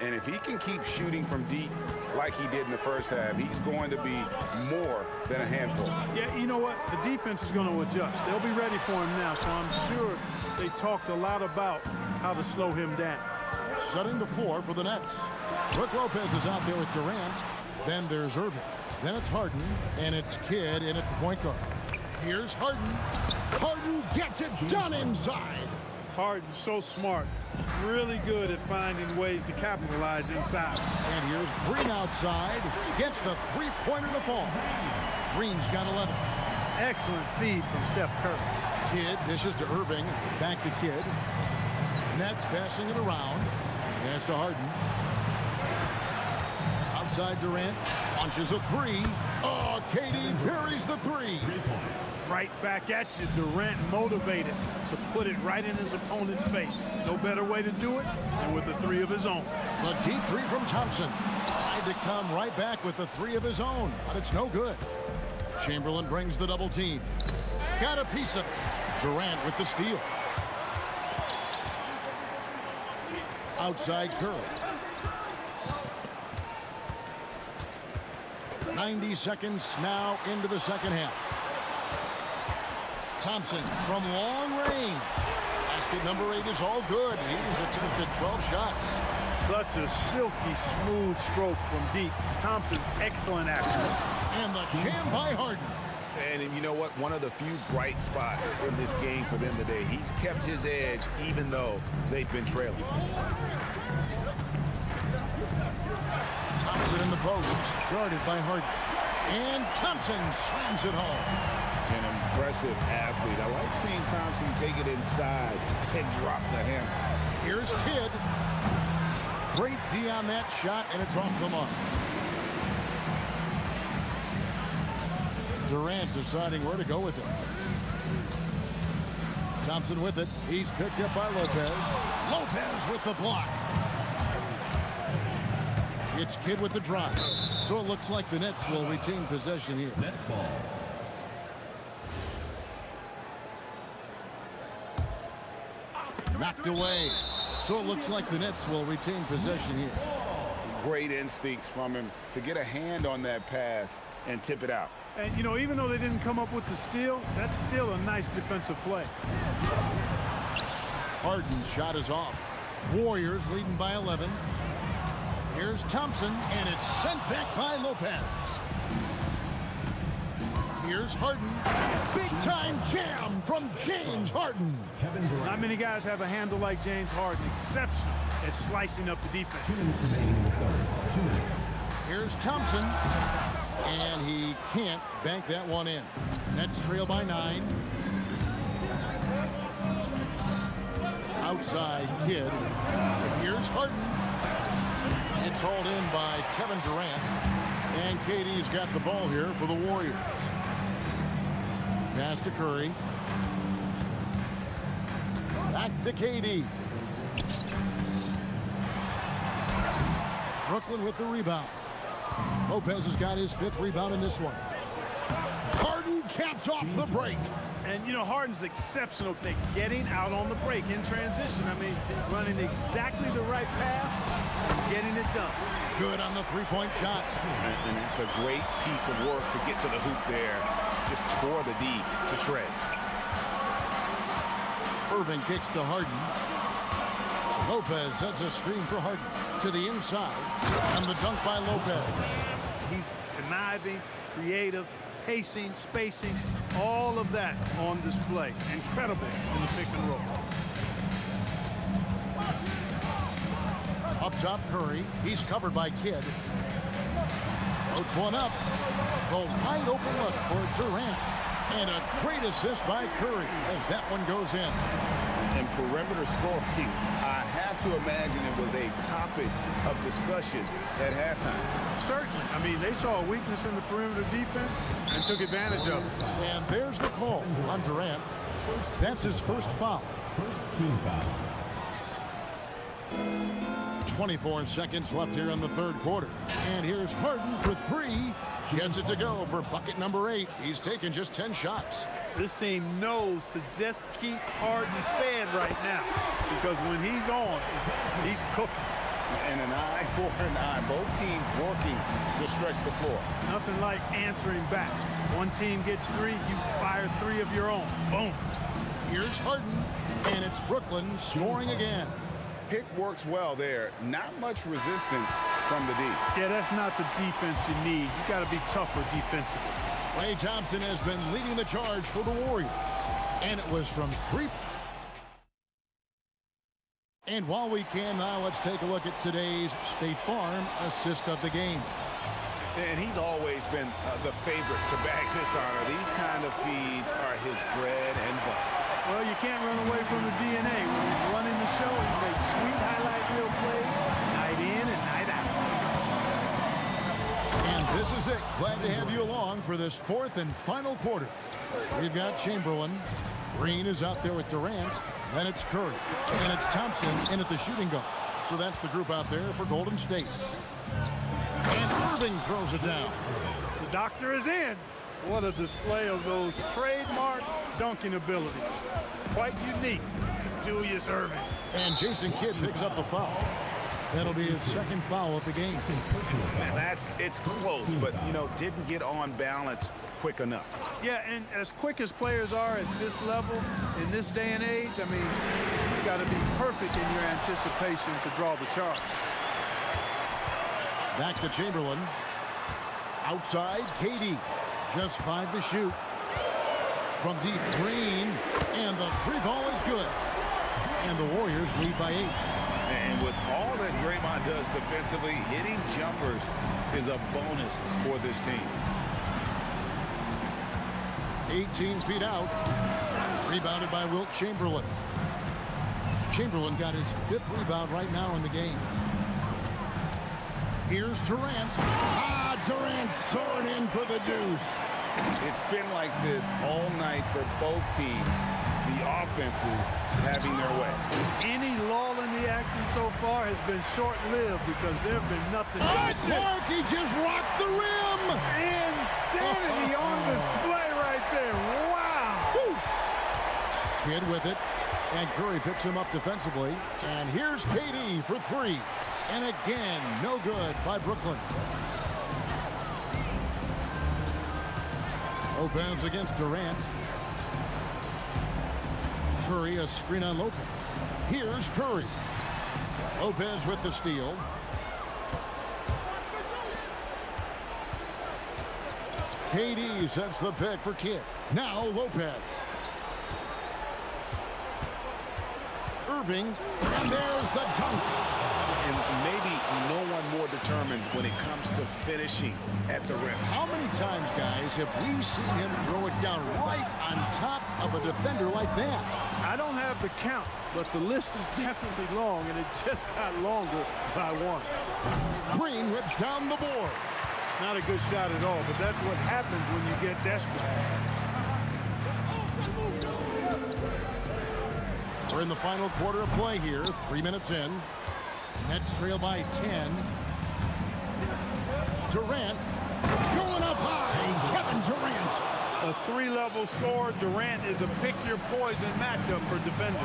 And if he can keep shooting from deep like he did in the first half, he's going to be more than a handful. Yeah, you know what? The defense is going to adjust. They'll be ready for him now, so I'm sure they talked a lot about how to slow him down. Setting the floor for the Nets. Brook Lopez is out there with Durant. Then there's Irving. Then it's Harden, and it's Kidd in at the point guard. Here's Harden. Harden gets it done inside. Harden's so smart. Really good at finding ways to capitalize inside. And here's Green outside. Gets the three-pointer to fall. Green's got 11. Excellent feed from Steph Curry. Kidd dishes to Irving. Back to Kidd. Nets passing it around. Pass to Harden. Outside Durant. Launches a three. Oh, KD buries the three. 3 points. Right back at you. Durant motivated to put it right in his opponent's face. No better way to do it than with the three of his own. The deep three from Thompson. Tried to come right back with the three of his own, but it's no good. Chamberlain brings the double team. Got a piece of it. Durant with the steal. Outside Curry. 90 seconds now into the second half. Thompson from long range. Basket number 8 is all good. He's attempted 12 shots. Such a silky, smooth stroke from deep. Thompson, excellent accuracy. And the jam by Harden. And you know what? One of the few bright spots in this game for them today. He's kept his edge even though they've been trailing. Thompson in the post, guarded by Harden. And Thompson slams it home. An impressive athlete. I like seeing Thompson take it inside and drop the hammer. Here's Kidd. Great D on that shot, and it's off the mark. Durant deciding where to go with it. Thompson with it. He's picked up by Lopez. Lopez with the block. It's Kidd with the drive. So it looks like the Nets will retain possession here. Nets ball. Knocked away. So it looks like the Nets will retain possession here. Great instincts from him to get a hand on that pass and tip it out. And, you know, even though they didn't come up with the steal, that's still a nice defensive play. Harden's shot is off. Warriors leading by 11. Here's Thompson, and it's sent back by Lopez. Here's Harden. Big-time jam from James Harden. Kevin Durant. Not many guys have a handle like James Harden. Exceptional at slicing up the defense. 2 minutes remaining in the third. 2 minutes. Here's Thompson, and he can't bank that one in. Nets trail by 9. Outside Kidd. Here's Harden. It's hauled in by Kevin Durant. And KD's got the ball here for the Warriors. Pass to Curry. Back to KD. Brooklyn with the rebound. Lopez has got his 5th rebound in this one. Harden caps off the break. And, you know, Harden's exceptional at getting out on the break in transition. I mean, running exactly the right path and getting it done. Good on the three-point shot. And it's a great piece of work to get to the hoop there. Just tore the D to shreds. Irving kicks to Harden. Lopez sets a screen for Harden to the inside. And the dunk by Lopez. He's conniving, creative, pacing, spacing, all of that on display. Incredible in the pick and roll. Up top, Curry. He's covered by Kidd. Floats one up. The wide open look for Durant. And a great assist by Curry as that one goes in. And perimeter scoring, I have to imagine it was a topic of discussion at halftime. Certainly. I mean, they saw a weakness in the perimeter defense and took advantage of it. And there's the call on Durant. That's his first foul. First team foul. 24 seconds left here in the third quarter. And here's Harden for 3. Gets it to go for bucket number 8. He's taken just 10 shots. This team knows to just keep Harden fed right now because when he's on, he's cooking. And an eye for an eye. Both teams working to stretch the floor. Nothing like answering back. One team gets 3, you fire 3 of your own. Boom. Here's Harden, and it's Brooklyn scoring again. Pick works well there. Not much resistance from the D. Yeah, that's not the defense you need. You got to be tougher defensively. Klay Thompson has been leading the charge for the Warriors. And it was from 3. And while we can now, let's take a look at today's State Farm assist of the game. And he's always been the favorite to bag this honor. These kind of feeds are his bread and butter. Well, you can't run away from the DNA. When he's running the show, he makes sweet highlight reel plays night in and night out. And this is it. Glad to have you along for this 4th and final quarter. We've got Chamberlain. Green is out there with Durant. Then it's Curry. And it's Thompson in at the shooting guard. So that's the group out there for Golden State. And Irving throws it down. The doctor is in. What a display of those trademark dunking abilities. Quite unique, Julius Irving. And Jason Kidd picks up the foul. That'll be his 2nd foul of the game. And it's close, but, you know, didn't get on balance quick enough. Yeah, and as quick as players are at this level, in this day and age, I mean, you've got to be perfect in your anticipation to draw the charge. Back to Chamberlain. Outside, KD. Just 5 to shoot. From deep, Green. And the 3 ball is good. And the Warriors lead by 8. And with all that Draymond does defensively, hitting jumpers is a bonus for this team. 18 feet out. Rebounded by Wilt Chamberlain. Chamberlain got his 5th rebound right now in the game. Here's Durant. Durant soaring in for the deuce. It's been like this all night for both teams. The offenses having their way. Any lull in the action so far has been short-lived because there have been nothing. Clark, he just rocked the rim. Insanity on display right there. Wow. Woo. Kidd with it. And Curry picks him up defensively. And here's KD for 3. And again, no good by Brooklyn. Lopez against Durant. Curry, a screen on Lopez. Here's Curry. Lopez with the steal. KD sets the pick for Kidd. Now Lopez. Irving, and there's the dunk. And maybe no one more determined when it comes to finishing at the rim. How many times, guys, have we seen him throw it down right on top of a defender like that? I don't have the count, but the list is definitely long, and it just got longer by 1. Green whips down the board. Not a good shot at all, but that's what happens when you get desperate. We're in the final quarter of play here, 3 minutes in. Nets trail by 10. Durant going up high. Kevin Durant. A three-level score. Durant is a pick-your-poison matchup for defenders.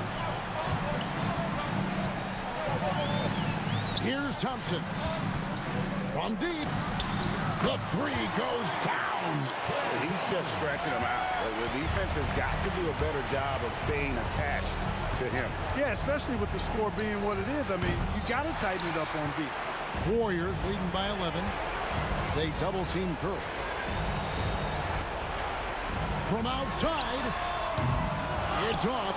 Here's Thompson. From deep. The three goes down. He's just stretching them out. The defense has got to do a better job of staying attached to him. Yeah, especially with the score being what it is. I mean, you got to tighten it up on deep. Warriors leading by 11. They double-team Curry. From outside, it's off.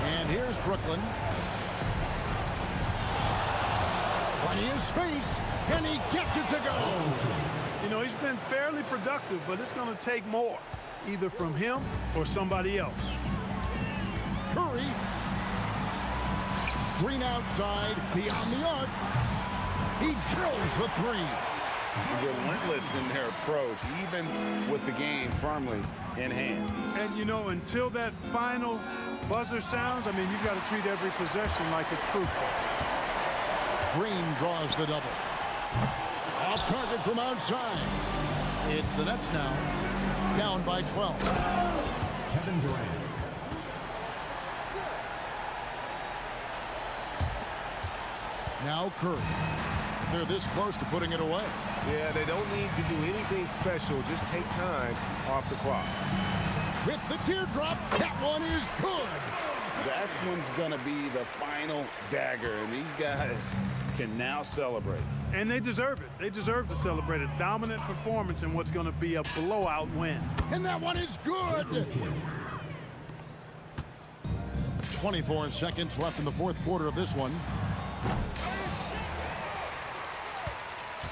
And here's Brooklyn. Plenty of space, and he gets it to go. You know, he's been fairly productive, but it's going to take more, either from him or somebody else. Curry. Green outside, beyond the arc. He drills the three. Relentless in their approach, even with the game firmly in hand. And, you know, until that final buzzer sounds, I mean, you've got to treat every possession like it's crucial. Green draws the double. Off target from outside. It's the Nets now, down by 12. Kevin Durant. Now Curry. They're this close to putting it away. Yeah, they don't need to do anything special. Just take time off the clock. With the teardrop, that one is good. That one's going to be the final dagger, and these guys can now celebrate. And they deserve it. They deserve to celebrate a dominant performance in what's going to be a blowout win. And that one is good. 24 seconds left in the fourth quarter of this one.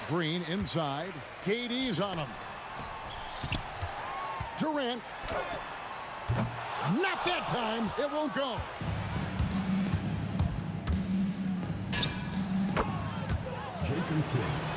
Green inside. KD's on him. Durant. Not that time. It won't go. Jason Kidd.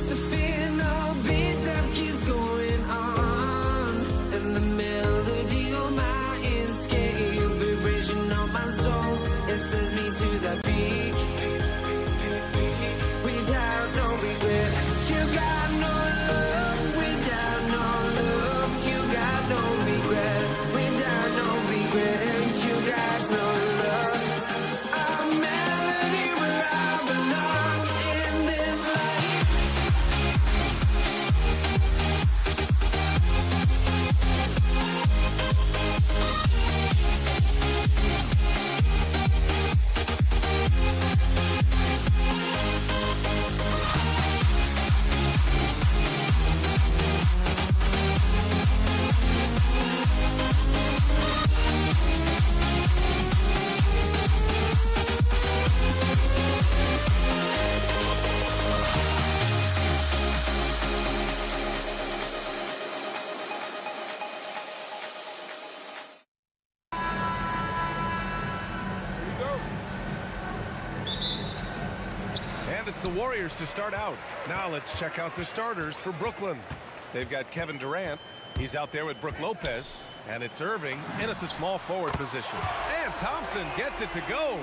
The final beat up keeps going on, and the melody on my ears get your vibration on my soul. It sends me to the peak without no regret. You got no love without no love. You got no regret without no regret. You got no love. A melody where I belong in this life. And it's the Warriors to start out. Now let's check out the starters for Brooklyn. They've got Kevin Durant. He's out there with Brook Lopez. And it's Irving in at the small forward position. And Thompson gets it to go.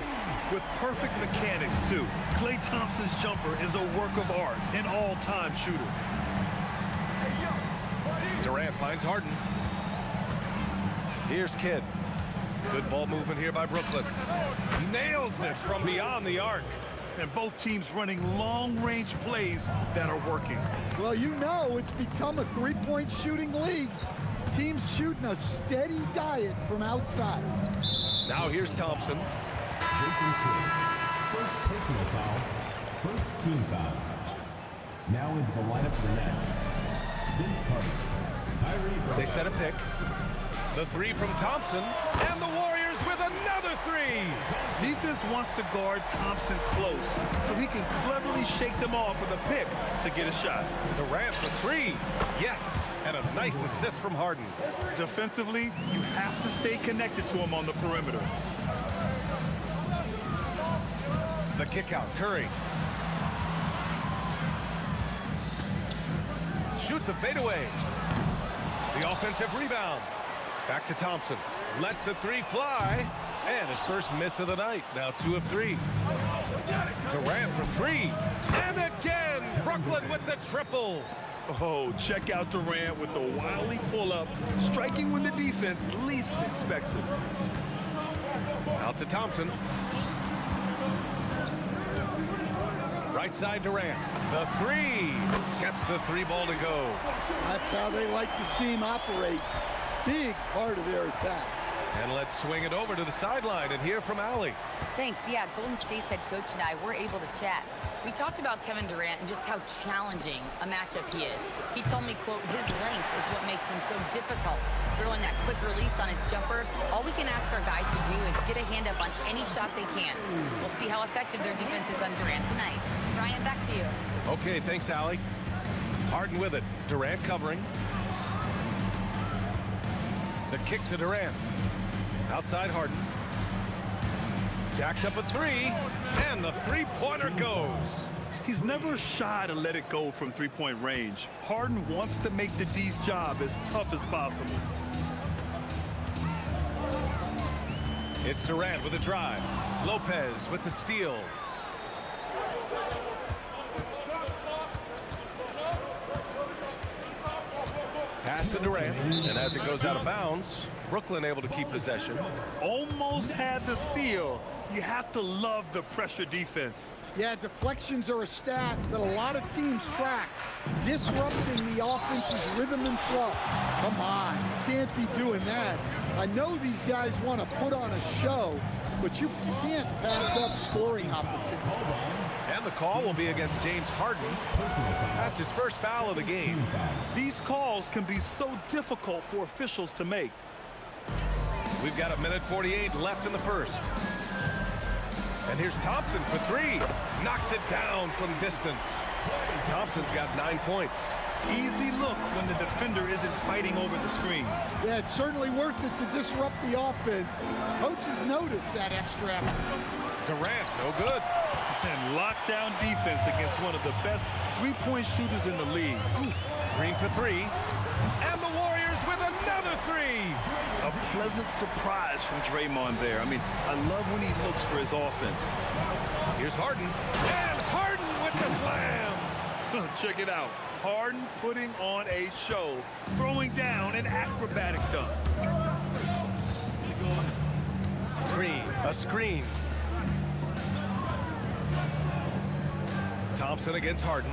With perfect mechanics, too. Klay Thompson's jumper is a work of art, an all-time shooter. Durant finds Harden. Here's Kidd. Good ball movement here by Brooklyn. Nails this from beyond the arc. And both teams running long-range plays that are working. Well, you know it's become a three-point shooting league. Teams shooting a steady diet from outside. Now here's Thompson. Jason Kidd. First personal foul. First team foul. Now into the lineup for the Nets. Vince Carter. They set a pick. The three from Thompson. And the Warriors with another three. Defense wants to guard Thompson close so he can cleverly shake them off with a pick to get a shot. Durant for three. Yes. And a nice assist from Harden. Defensively, you have to stay connected to him on the perimeter. The kick out. Curry. Shoots a fadeaway. The offensive rebound. Back to Thompson. Lets the three fly. And his first miss of the night. Now 2 of 3. Durant for 3. And again, Brooklyn with the triple. Oh, check out Durant with the wily pull-up, striking when the defense least expects it. Out to Thompson. Right side Durant. The 3. Gets the 3 ball to go. That's how they like to see him operate. Big part of their attack. And let's swing it over to the sideline and hear from Allie. Thanks. Yeah, Golden State's head coach and I were able to chat. We talked about Kevin Durant and just how challenging a matchup he is. He told me, quote, his length is what makes him so difficult. Throwing that quick release on his jumper, all we can ask our guys to do is get a hand up on any shot they can. We'll see how effective their defense is on Durant tonight. Ryan, back to you. Okay, thanks, Allie. Harden with it. Durant covering. The kick to Durant. Outside Harden. Jacks up a 3, and the three-pointer goes. He's never shy to let it go from three-point range. Harden wants to make the D's job as tough as possible. It's Durant with a drive. Lopez with the steal. Pass to Durant, and as it goes out of bounds, Brooklyn able to keep possession. Almost had the steal. You have to love the pressure defense. Yeah, deflections are a stat that a lot of teams track. Disrupting the offense's rhythm and flow. Come on, you can't be doing that. I know these guys want to put on a show, but you can't pass up scoring opportunities. And the call will be against James Harden. That's his first foul of the game. These calls can be so difficult for officials to make. We've got 1:48 left in the first. And here's Thompson for three. Knocks it down from distance. Thompson's got 9 points. Easy look when the defender isn't fighting over the screen. Yeah, it's certainly worth it to disrupt the offense. Coaches notice that extra effort. Durant, no good. And lockdown defense against one of the best three-point shooters in the league. Green for three. And the Warriors with another three. A pleasant surprise from Draymond there. I mean, I love when he looks for his offense. Here's Harden. And Harden with the slam. Check it out. Harden putting on a show, throwing down an acrobatic dunk. Green, a screen. Thompson against Harden.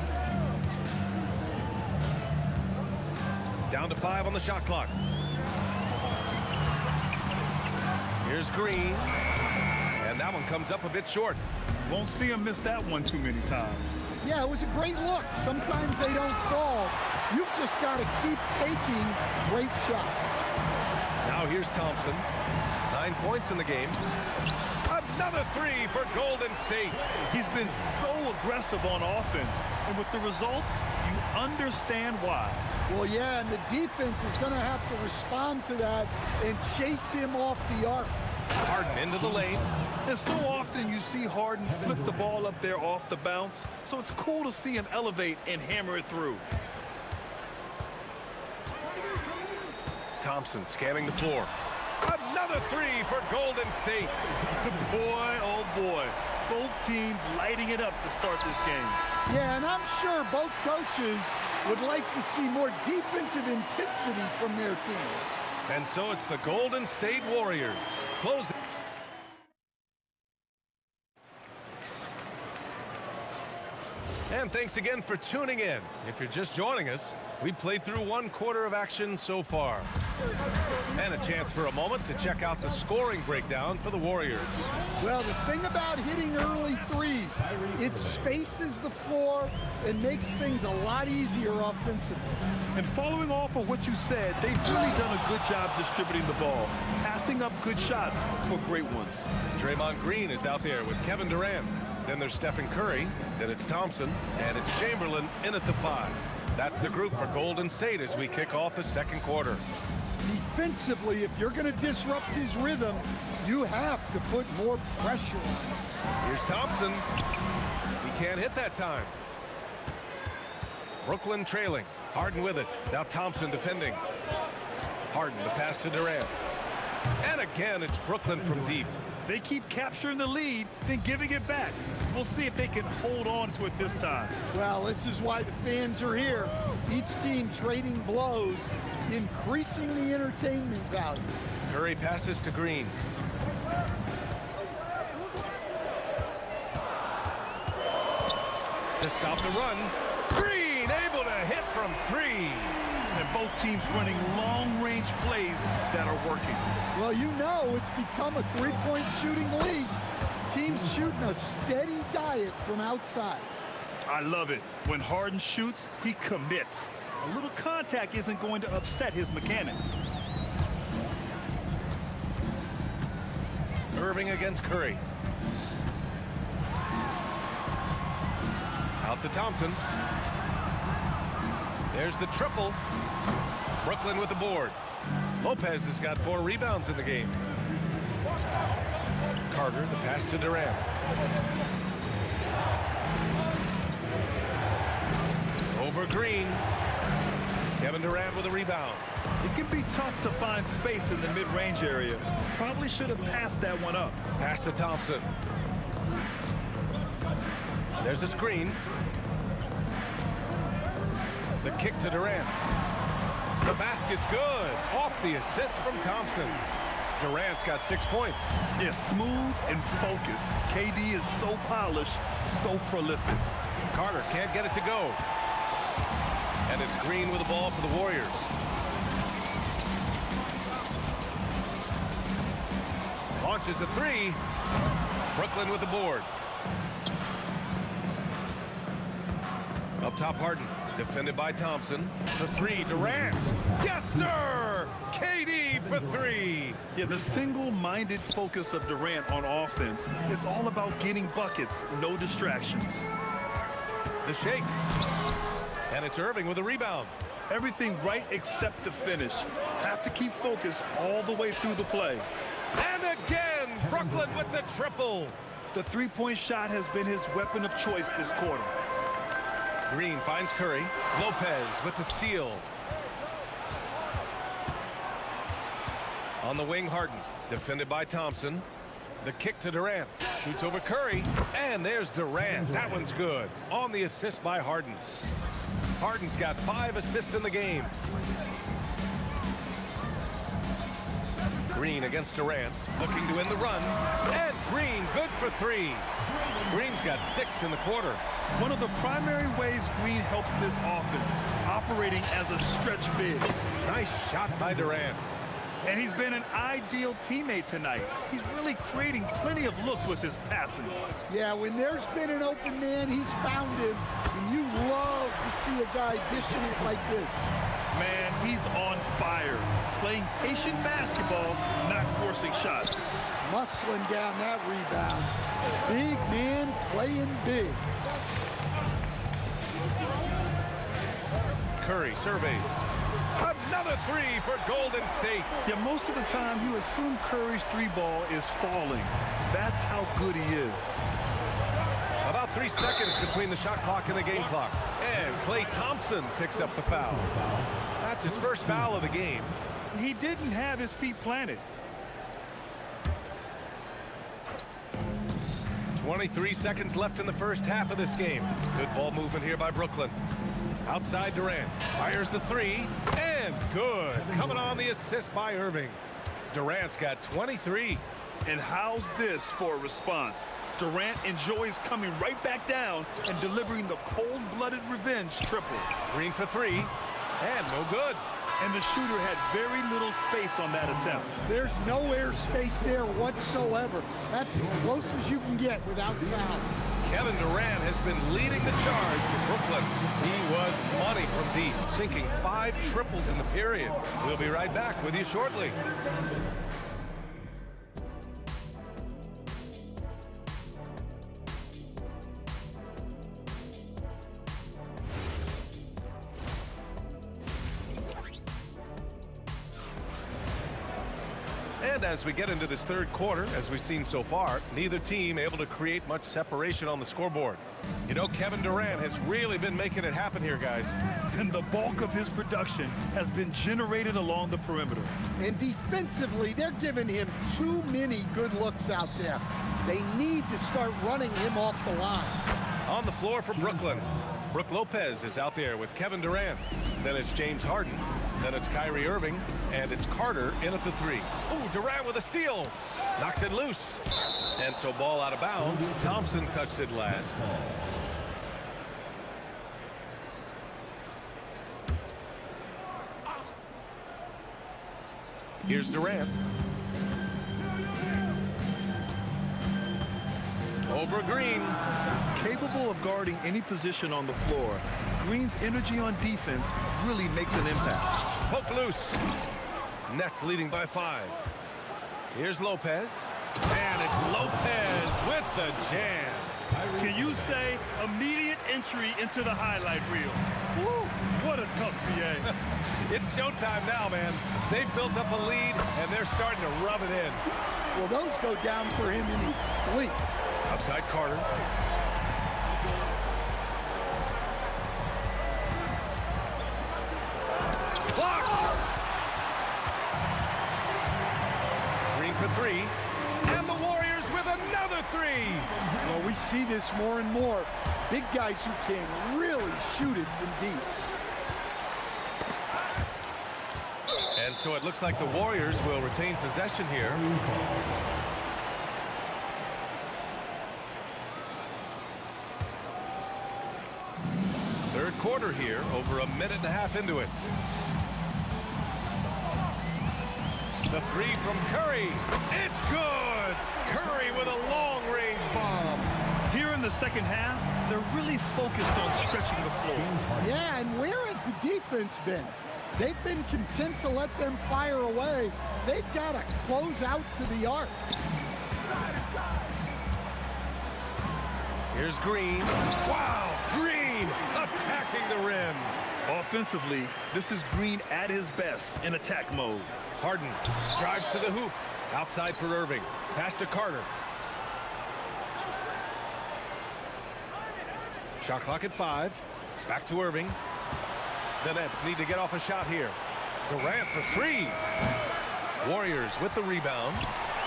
Down to 5 on the shot clock. Here's Green. And that one comes up a bit short. Won't see him miss that one too many times. Yeah, it was a great look. Sometimes they don't fall. You've just got to keep taking great shots. Now here's Thompson. 9 points in the game. Another three for Golden State. He's been so aggressive on offense, and with the results, you understand why. Well, yeah, and the defense is going to have to respond to that and chase him off the arc. Harden into the lane. And so often you see Harden flip the ball up there off the bounce, so it's cool to see him elevate and hammer it through. Thompson scanning the floor. Another three for Golden State. Boy, oh boy. Both teams lighting it up to start this game. Yeah, and I'm sure both coaches would like to see more defensive intensity from their teams. And so it's the Golden State Warriors closing. And thanks again for tuning in. If you're just joining us, we played through 1 quarter of action so far. And a chance for a moment to check out the scoring breakdown for the Warriors. Well, the thing about hitting early threes, it spaces the floor and makes things a lot easier offensively. And following off of what you said, they've really done a good job distributing the ball, passing up good shots for great ones. Draymond Green is out there with Kevin Durant. Then there's Stephen Curry, then it's Thompson, and it's Chamberlain in at the 5. That's the group for Golden State as we kick off the second quarter. Defensively, if you're going to disrupt his rhythm, you have to put more pressure on him. Here's Thompson. He can't hit that time. Brooklyn trailing. Harden with it. Now Thompson defending. Harden, the pass to Durant. And again, it's Brooklyn from deep. They keep capturing the lead, then giving it back. We'll see if they can hold on to it this time. Well, this is why the fans are here. Each team trading blows, increasing the entertainment value. Curry passes to Green. To stop the run. Green able to hit from 3. And both teams running long-range plays that are working. Well, you know it's become a three-point shooting league. Teams shooting a steady diet from outside. I love it. When Harden shoots, he commits. A little contact isn't going to upset his mechanics. Irving against Curry. Out to Thompson. There's the triple. Brooklyn with the board. Lopez has got 4 rebounds in the game. Carter, the pass to Durant. Over Green. Kevin Durant with a rebound. It can be tough to find space in the mid-range area. Probably should have passed that one up. Pass to Thompson. There's a screen. The kick to Durant. The basket's good. Off the assist from Thompson. Durant's got 6 points. Yeah, smooth and focused. KD is so polished, so prolific. Carter can't get it to go. And it's Green with the ball for the Warriors. Launches a three. Brooklyn with the board. Up top, Harden. Defended by Thompson. For three, Durant. Yes, sir! KD for three. Yeah, the single-minded focus of Durant on offense. It's all about getting buckets, no distractions. The shake. And it's Irving with a rebound. Everything right except the finish. Have to keep focused all the way through the play. And again, Brooklyn with the triple. The three-point shot has been his weapon of choice this quarter. Green finds Curry. Lopez with the steal. On the wing, Harden. Defended by Thompson. The kick to Durant. Shoots over Curry. And there's Durant. That one's good. On the assist by Harden. Harden's got 5 assists in the game. Green against Durant. Looking to win the run. And Green good for 3. Green's got 6 in the quarter. One of the primary ways Green helps this offense, operating as a stretch big. Nice shot by Durant. And he's been an ideal teammate tonight. He's really creating plenty of looks with his passing. Yeah, when there's been an open man, he's found him. And you love to see a guy dishing it like this. Man, he's on fire. Playing patient basketball, not forcing shots. Muscling down that rebound. Big man playing big. Curry surveys. Another 3 for Golden State. Yeah, most of the time you assume Curry's 3-ball is falling. That's how good he is. About 3 seconds between the shot clock and the game clock. And Klay Thompson picks up the foul. That's his first foul of the game. He didn't have his feet planted. 23 seconds left in the first half of this game. Good ball movement here by Brooklyn. Outside Durant. Fires the 3. And good. Coming on the assist by Irving. Durant's got 23. And how's this for a response? Durant enjoys coming right back down and delivering the cold-blooded revenge triple. Green for 3. And no good. And the shooter had very little space on that attempt. There's no air space there whatsoever. That's as close as you can get without foul. Kevin Durant has been leading the charge for Brooklyn. He was money from deep, sinking 5 triples in the period. We'll be right back with you shortly. And as we get into this third quarter, as we've seen so far, neither team able to create much separation on the scoreboard. You know, Kevin Durant has really been making it happen here, guys. And the bulk of his production has been generated along the perimeter. And defensively, they're giving him too many good looks out there. They need to start running him off the line. On the floor for Brooklyn, Brook Lopez is out there with Kevin Durant. Then it's James Harden. Then it's Kyrie Irving. And it's Carter in at the 3. Oh, Durant with a steal. Knocks it loose. And so ball out of bounds. Thompson touched it last. Here's Durant. Over Green. Capable of guarding any position on the floor, Green's energy on defense really makes an impact. Poke loose. Nets leading by 5. Here's Lopez. And it's Lopez with the jam. Can you say immediate entry into the highlight reel? Woo, what a tough PA. It's showtime now, man. They've built up a lead, and they're starting to rub it in. Well, those go down for him in his sleep. Outside Carter. three. And the Warriors with another three. Well, we see this more and more. Big guys who can really shoot it from deep. And so it looks like the Warriors will retain possession here. Third quarter here, over a minute and a half into it. The three from Curry. It's good. Curry with a long-range bomb. Here in the second half, they're really focused on stretching the floor. Yeah, and where has the defense been? They've been content to let them fire away. They've got to close out to the arc. Here's Green. Wow, Green attacking the rim. Offensively, this is Green at his best in attack mode. Harden drives to the hoop. Outside for Irving. Pass to Carter. Shot clock at 5. Back to Irving. The Nets need to get off a shot here. Durant for 3. Warriors with the rebound.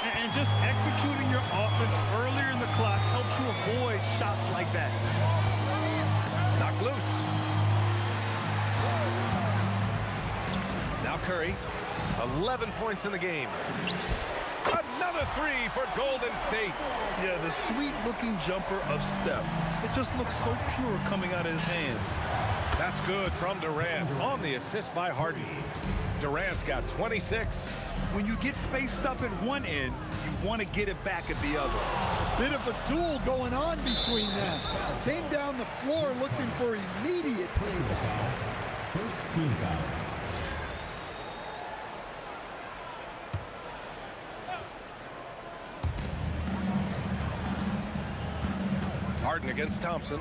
And just executing your offense earlier in the clock helps you avoid shots like that. Knocked loose. Now Curry. 11 points in the game. Another 3 for Golden State. Yeah, the sweet-looking jumper of Steph. It just looks so pure coming out of his hands. That's good from Durant on the assist by Harden. Durant's got 26. When you get faced up at one end, you want to get it back at the other. Bit of a duel going on between them. Came down the floor looking for immediate payback. First team foul. Harden against Thompson.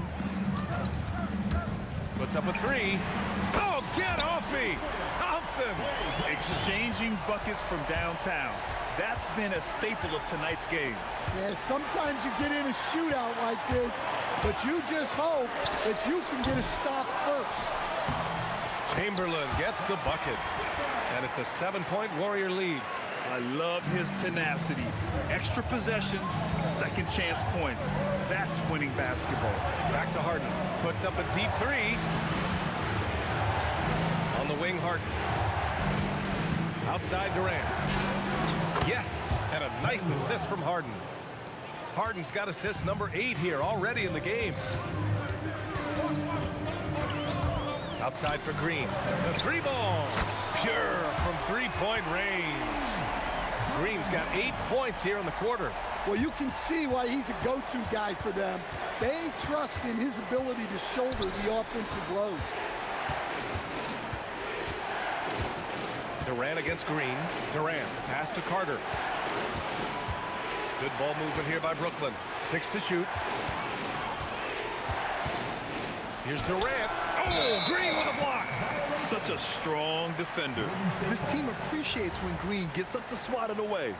Puts up a 3. Oh, get off me! Thompson! Exchanging buckets from downtown. That's been a staple of tonight's game. Yeah, sometimes you get in a shootout like this, but you just hope that you can get a stop first. Chamberlain gets the bucket. And it's a 7-point Warrior lead. I love his tenacity. Extra possessions, second chance points. That's winning basketball. Back to Harden. Puts up a deep 3. On the wing, Harden. Outside Durant. Yes, and a nice assist from Harden. Harden's got assist number 8 here already in the game. Outside for Green. The 3 ball. Pure from 3-point range. Green's got 8 points here in the quarter. Well, you can see why he's a go-to guy for them. They trust in his ability to shoulder the offensive load. Durant against Green. Durant, pass to Carter. Good ball movement here by Brooklyn. 6 to shoot. Here's Durant. Oh, Green with a block. Such a strong defender. This team appreciates when Green gets up to swat it away.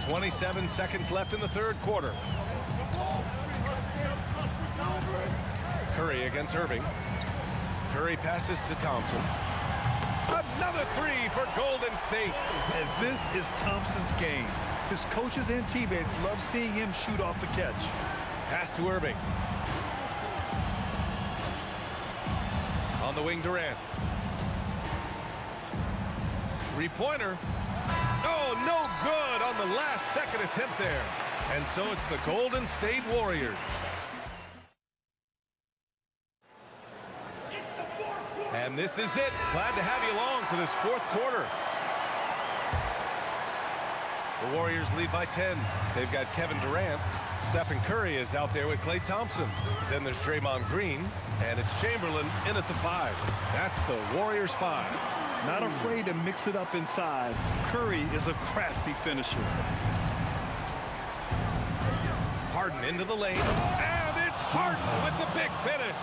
27 seconds left in the third quarter. Curry against Irving. Curry passes to Thompson. Another 3 for Golden State. And this is Thompson's game. His coaches and teammates love seeing him shoot off the catch. Pass to Irving. On the wing, Durant. 3-pointer. Oh, no good on the last second attempt there. And so it's the Golden State Warriors. And this is it. Glad to have you along for this fourth quarter. The Warriors lead by 10. They've got Kevin Durant. Stephen Curry is out there with Klay Thompson. Then there's Draymond Green, and it's Chamberlain in at the 5. That's the Warriors 5. Not afraid to mix it up inside. Curry is a crafty finisher. Harden into the lane, and it's Harden with the big finish.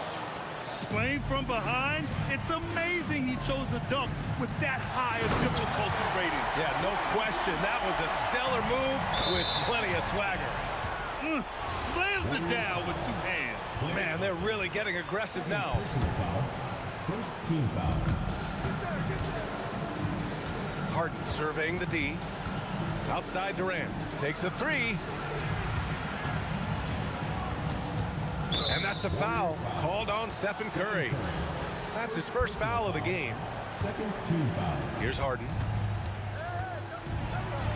Playing from behind, it's amazing he chose a dunk with that high of difficulty rating. Yeah, no question. That was a stellar move with plenty of swagger. Slams it down with 2 hands. Man, they're really getting aggressive now. First team foul. Harden surveying the D. Outside Durant. Takes a three. And that's a foul called on Stephen Curry. That's his first foul of the game. Second team foul. Here's Harden.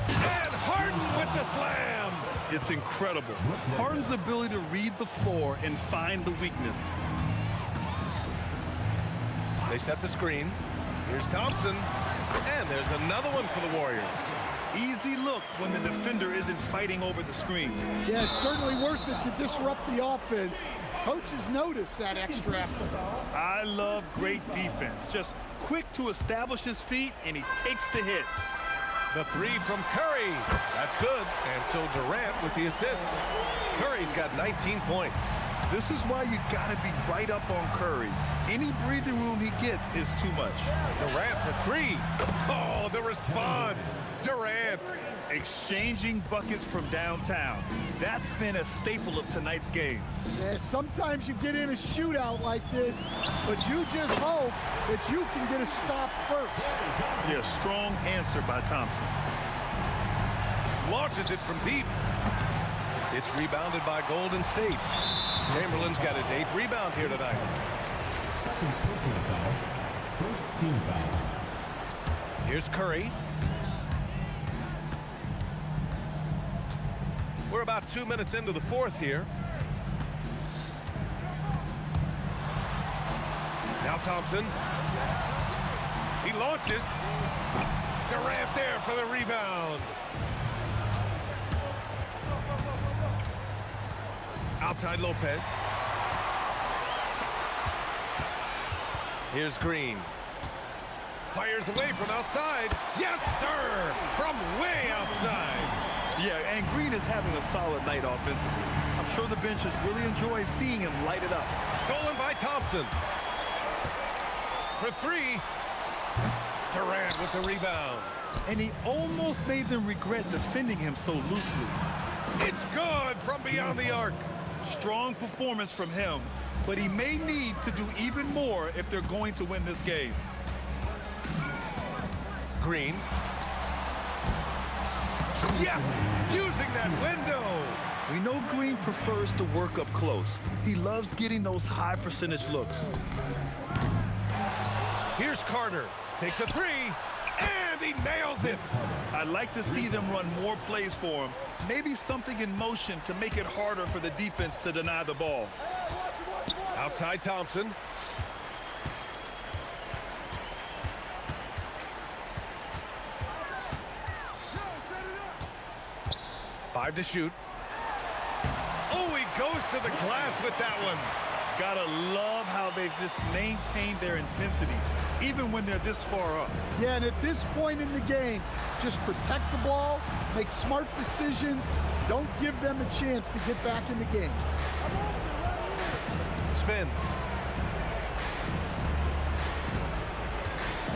And Harden with the slam. It's incredible. Harden's ability to read the floor and find the weakness. They set the screen. Here's Thompson. And there's another one for the Warriors. Easy look when the defender isn't fighting over the screen. Yeah, it's certainly worth it to disrupt the offense. Coaches notice that extra effort. I love great defense. Just quick to establish his feet, and he takes the hit. The three from Curry. That's good. And so Durant with the assist. Curry's got 19 points. This is why you gotta be right up on Curry. Any breathing room he gets is too much. Durant for three. Oh, the response. Durant. Exchanging buckets from downtown. That's been a staple of tonight's game. Yeah, sometimes you get in a shootout like this, but you just hope that you can get a stop first. Yeah, strong answer by Thompson. Launches it from deep. It's rebounded by Golden State. Chamberlain's got his 8th rebound here tonight. Second personal foul. First team foul. Here's Curry. We're about 2 minutes into the fourth here. Now Thompson. He launches. Durant there for the rebound. Outside Lopez. Here's Green. Fires away from outside. Yes, sir! From way outside. Yeah, and Green is having a solid night offensively. I'm sure the benches really enjoy seeing him light it up. Stolen by Thompson. For three. Durant with the rebound. And he almost made them regret defending him so loosely. It's good from beyond the arc. Strong performance from him, but he may need to do even more if they're going to win this game. Green. Yes! Using that window! We know Green prefers to work up close. He loves getting those high percentage looks. Here's Carter. Takes a three, and he nails it. I'd like to see them run more plays for him. Maybe something in motion to make it harder for the defense to deny the ball. Outside Thompson. Five to shoot. Oh, he goes to the glass with that one. Gotta love how they've just maintained their intensity, even when they're this far up. Yeah, and at this point in the game, just protect the ball, make smart decisions, don't give them a chance to get back in the game. Spins.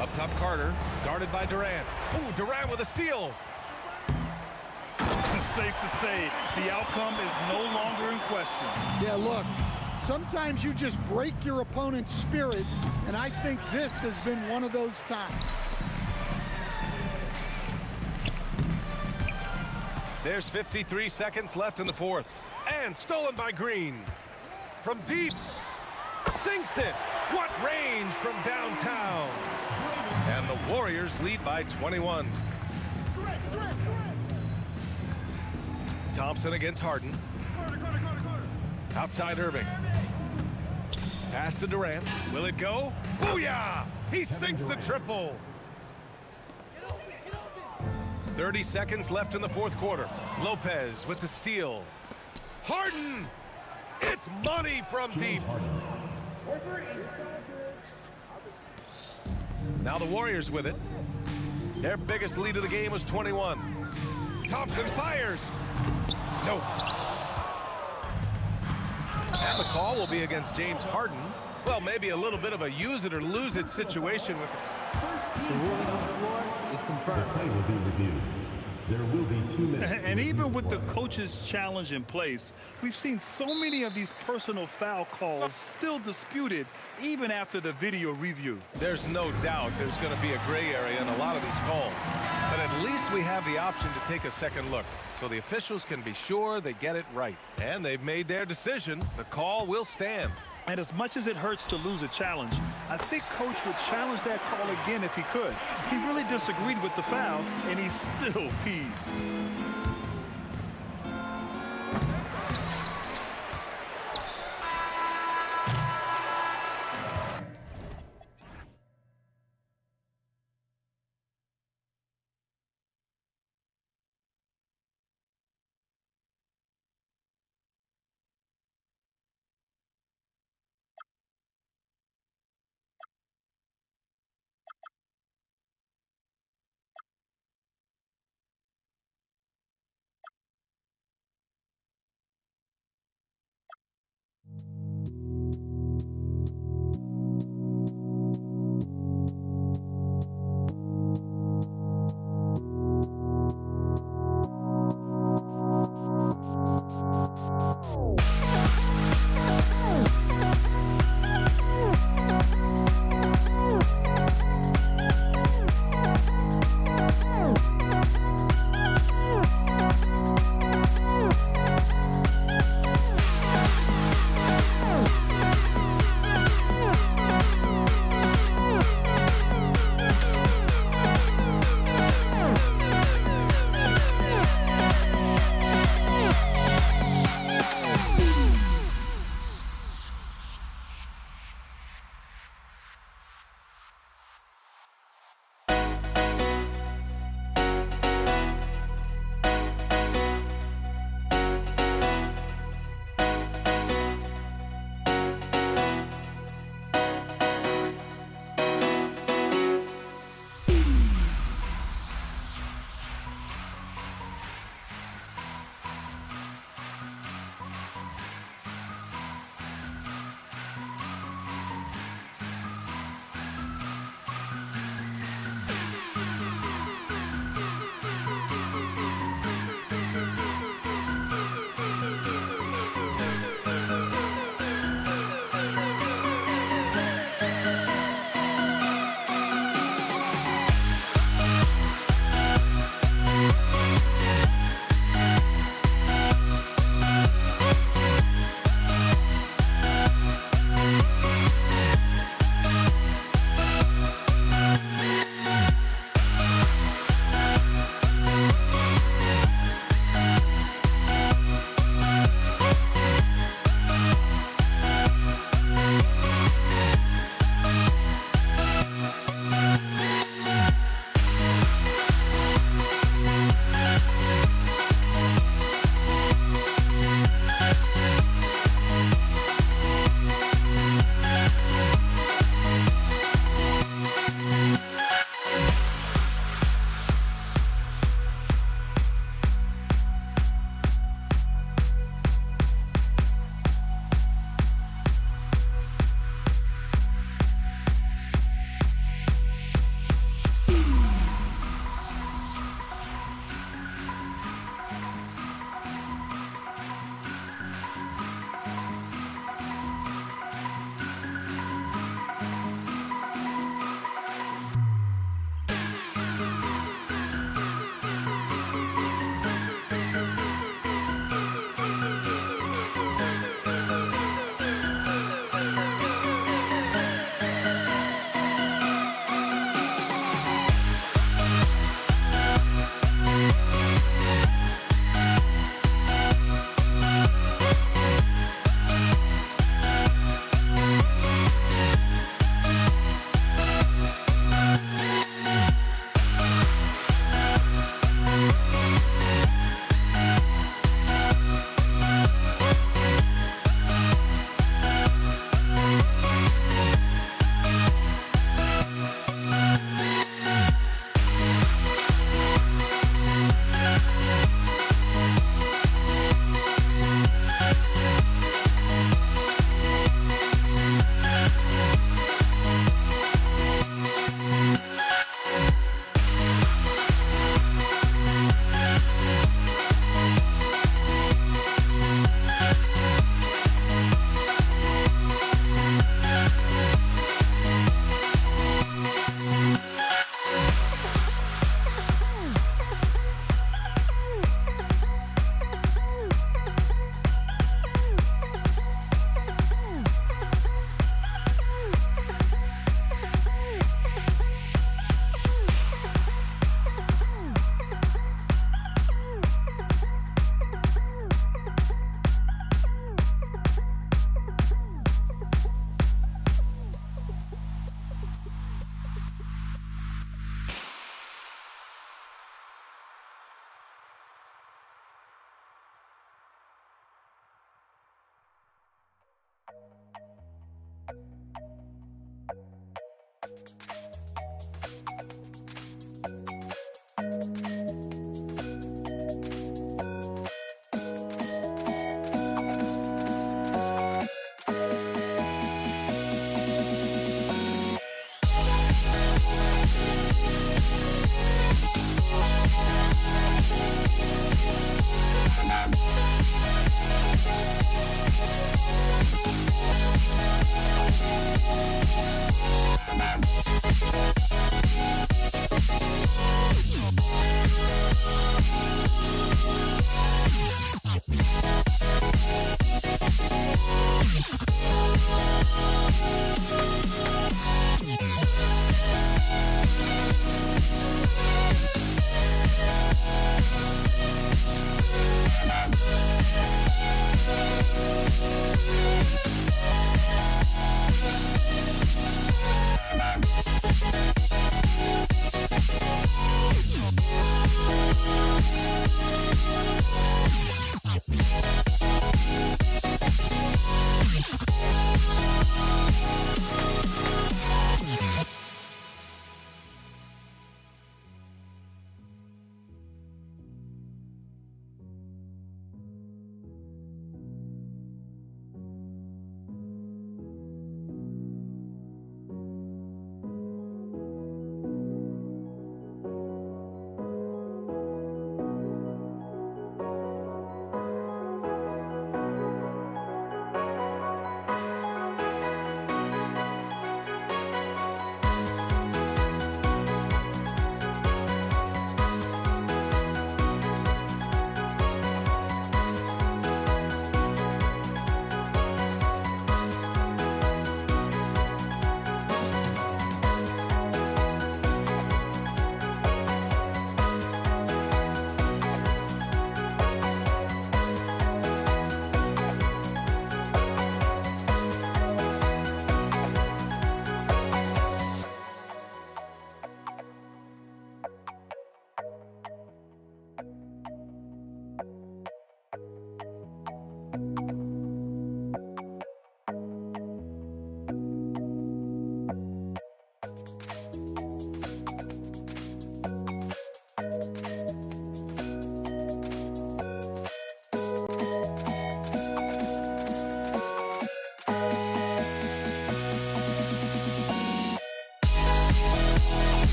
Up top Carter, guarded by Durant. Oh, Durant with a steal. Safe to say, the outcome is no longer in question. Yeah, look, sometimes you just break your opponent's spirit, and I think this has been one of those times. There's 53 seconds left in the fourth. And stolen by Green. From deep. Sinks it. What range from downtown. And the Warriors lead by 21. Thompson against Harden. Outside Irving. Pass to Durant. Will it go? Booyah! He sinks the triple. 30 seconds left in the fourth quarter. Lopez with the steal. Harden! It's money from deep. Now the Warriors with it. Their biggest lead of the game was 21. Thompson fires. Nope. And the call will be against James Harden. Well, maybe a little bit of a use it or lose it situation with The ruling on the floor is confirmed. The play will be reviewed. There will be 2 minutes. And even with the coach's challenge in place, we've seen so many of these personal foul calls still disputed even after the video review. There's no doubt there's going to be a gray area in a lot of these calls. But at least we have the option to take a second look, so the officials can be sure they get it right. And they've made their decision. The call will stand. And as much as it hurts to lose a challenge, I think Coach would challenge that call again if he could. He really disagreed with the foul, and he's still peeved.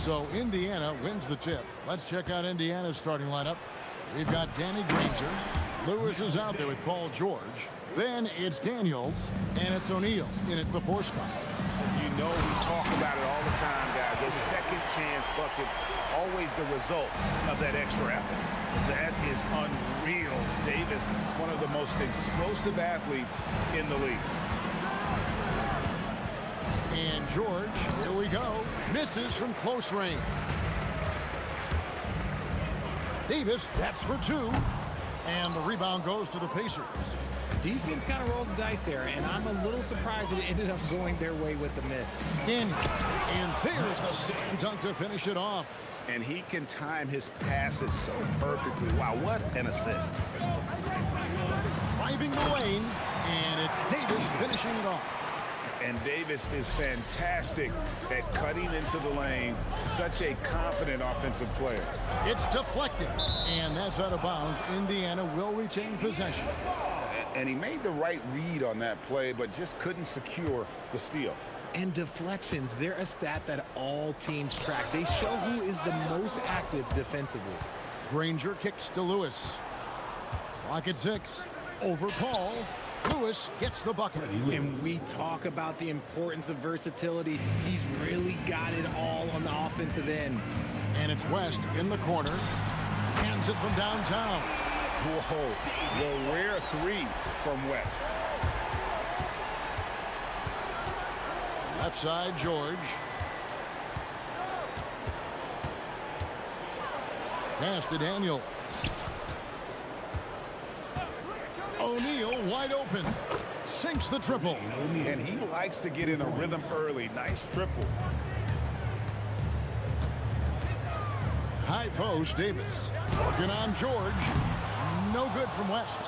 So Indiana wins the tip. Let's check out Indiana's starting lineup. We've got Danny Granger. Lewis is out there with Paul George. Then it's Daniels, and it's O'Neal in at the 4 spot. You know we talk about it all the time, guys. Those second chance buckets, always the result of that extra effort. That is unreal. Davis, one of the most explosive athletes in the league. And George, here we go, misses from close range. Davis, that's for 2. And the rebound goes to the Pacers. Defense kind of rolled the dice there, and I'm a little surprised it ended up going their way with the miss. And there's the slam dunk to finish it off. And he can time his passes so perfectly. Wow, what an assist. Driving the lane, and it's Davis finishing it off. And Davis is fantastic at cutting into the lane. Such a confident offensive player. It's deflected, and that's out of bounds. Indiana will retain possession. And he made the right read on that play, but just couldn't secure the steal. And deflections, they're a stat that all teams track. They show who is the most active defensively. Granger kicks to Lewis. Clock at 6. Over Paul. Lewis gets the bucket. And we talk about the importance of versatility. He's really got it all on the offensive end. And it's West in the corner. Hands it from downtown. Whoa, the rare 3 from West. Left side, George. Pass to Daniel. O'Neal wide open. Sinks the triple. And he likes to get in a rhythm early. Nice triple. High post, Davis. Working on George. No good from West.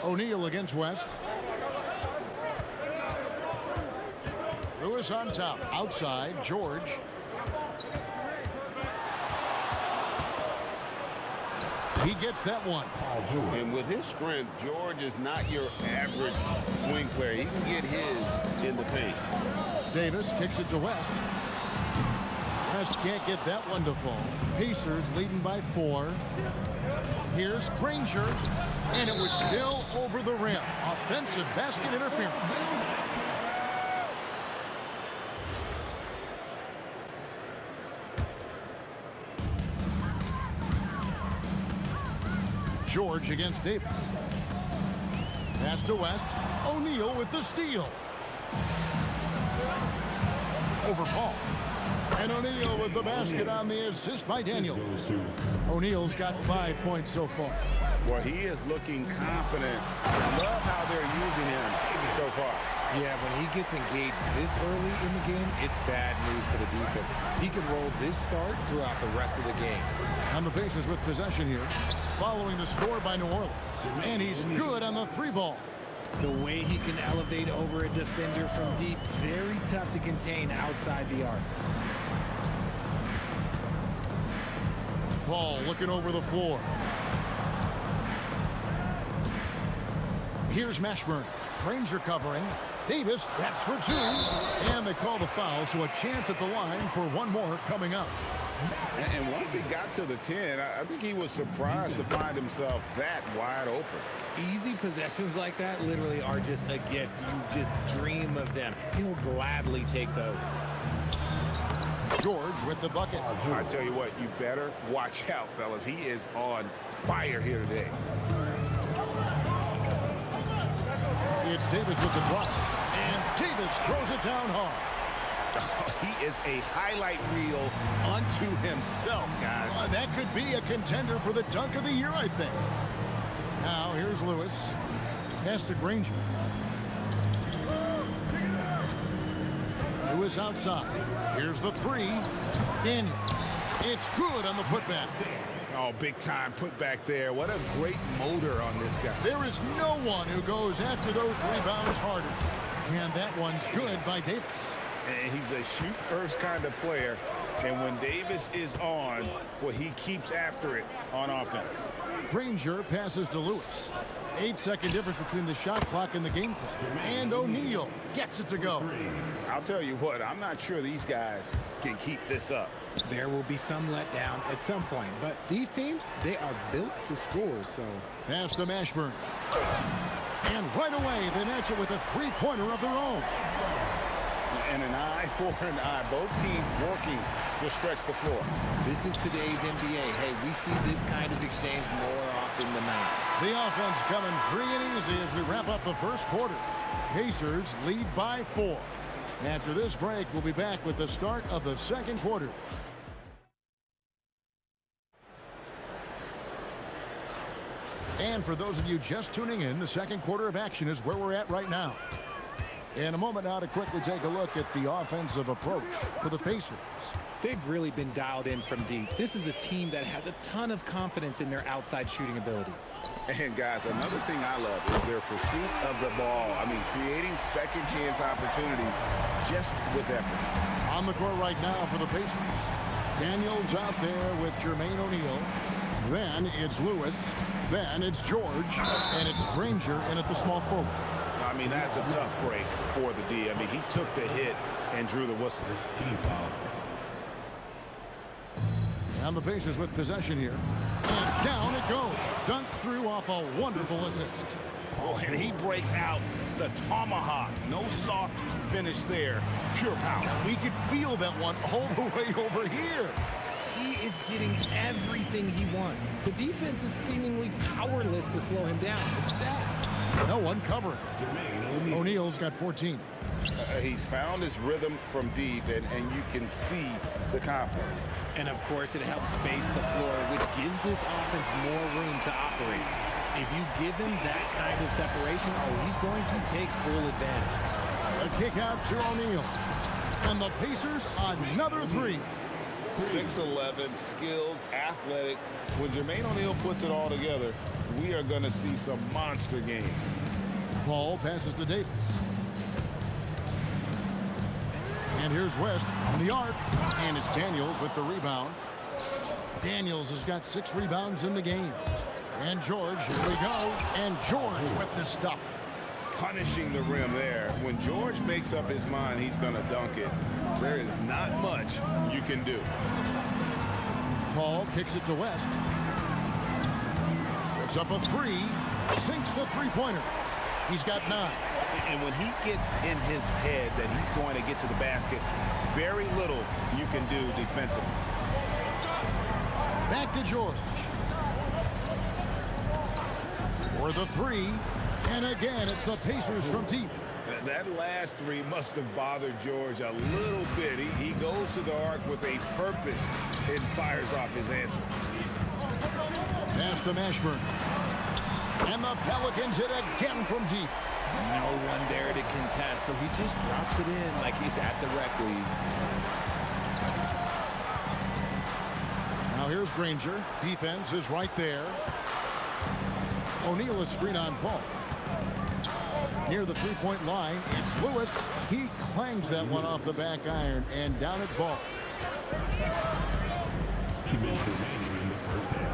O'Neal against West. Lewis on top. Outside, George. He gets that one. And with his strength, George is not your average swing player. He can get his in the paint. Davis kicks it to West. West can't get that one to fall. Pacers leading by 4. Here's Granger, and it was still over the rim. Offensive basket interference. George against Davis. Pass to West. O'Neal with the steal. Over Paul. And O'Neal with the basket on the assist by Daniels. O'Neal's got 5 points so far. Well, he is looking confident. Love how they're using him so far. Yeah, when he gets engaged this early in the game, it's bad news for the defense. He can roll this start throughout the rest of the game. And the Pacers with possession here, following the score by New Orleans. And he's good on the 3 ball. The way he can elevate over a defender from deep, very tough to contain outside the arc. Paul looking over the floor. Here's Mashburn. Granger covering. Davis, that's for 2. And they call the foul, so a chance at the line for one more coming up. And once he got to the 10, I think he was surprised to find himself that wide open. Easy possessions like that literally are just a gift. You just dream of them. He'll gladly take those. George with the bucket. I tell you what, you better watch out, fellas. He is on fire here today. It's Davis with the drop. And Davis throws it down hard. He is a highlight reel unto himself, guys. That could be a contender for the dunk of the year, I think. Now, here's Lewis. Pass to Granger. Lewis outside. Here's the 3. Daniel. It's good on the putback. Oh, big time putback there. What a great motor on this guy. There is no one who goes after those rebounds harder. And that one's good by Davis. And he's a shoot-first kind of player. And when Davis is on, well, he keeps after it on offense. Granger passes to Lewis. 8-second difference between the shot clock and the game clock. And O'Neal gets it to go. I'll tell you what, I'm not sure these guys can keep this up. There will be some letdown at some point, but these teams, they are built to score, so. Pass to Mashburn. And right away, they match it with a three-pointer of their own. And an eye for an eye. Both teams working to stretch the floor. This is today's NBA. Hey, we see this kind of exchange more often than not. The offense coming free and easy as we wrap up the first quarter. Pacers lead by 4. After this break, we'll be back with the start of the second quarter. And for those of you just tuning in, the second quarter of action is where we're at right now. In a moment now to quickly take a look at the offensive approach for the Pacers. They've really been dialed in from deep. This is a team that has a ton of confidence in their outside shooting ability. And guys, another thing I love is their pursuit of the ball. I mean, creating second chance opportunities just with effort. On the court right now for the Pacers. Daniels out there with Jermaine O'Neal. Then it's Lewis. Then it's George. And it's Granger in at the small forward. I mean, that's a tough break for the D. I mean, he took the hit and drew the whistle. Team foul. And the Pacers with possession here. And down it goes. Dunked through off a wonderful assist. Oh, and he breaks out the tomahawk. No soft finish there. Pure power. We could feel that one all the way over here. He is getting everything he wants. The defense is seemingly powerless to slow him down. It's sad. No one covering. O'Neal's got 14. He's found his rhythm from deep, and you can see the confidence. And, of course, it helps space the floor, which gives this offense more room to operate. If you give him that kind of separation, he's going to take full advantage. A kick out to O'Neal. And the Pacers another three. 6'11", skilled, athletic. When Jermaine O'Neal puts it all together, we are going to see some monster game. Paul passes to Davis. And here's West on the arc. And it's Daniels with the rebound. Daniels has got 6 rebounds in the game. And George, here we go. And George with the stuff. Punishing the rim there. When George makes up his mind he's going to dunk it, there is not much you can do. Paul kicks it to West. Puts up a 3. Sinks the three-pointer. He's got 9. And when he gets in his head that he's going to get to the basket, very little you can do defensively. Back to George. For the 3. And again, it's the Pacers from deep. That last 3 must have bothered George a little bit. He goes to the arc with a purpose and fires off his answer. Pass to Mashburn. And the Pelicans hit again from deep. No one there to contest, so he just drops it in like he's at the rec league. Now here's Granger. Defense is right there. O'Neal is screen on Paul. Near the three-point line, it's Lewis. He clangs that one off the back iron and down it falls.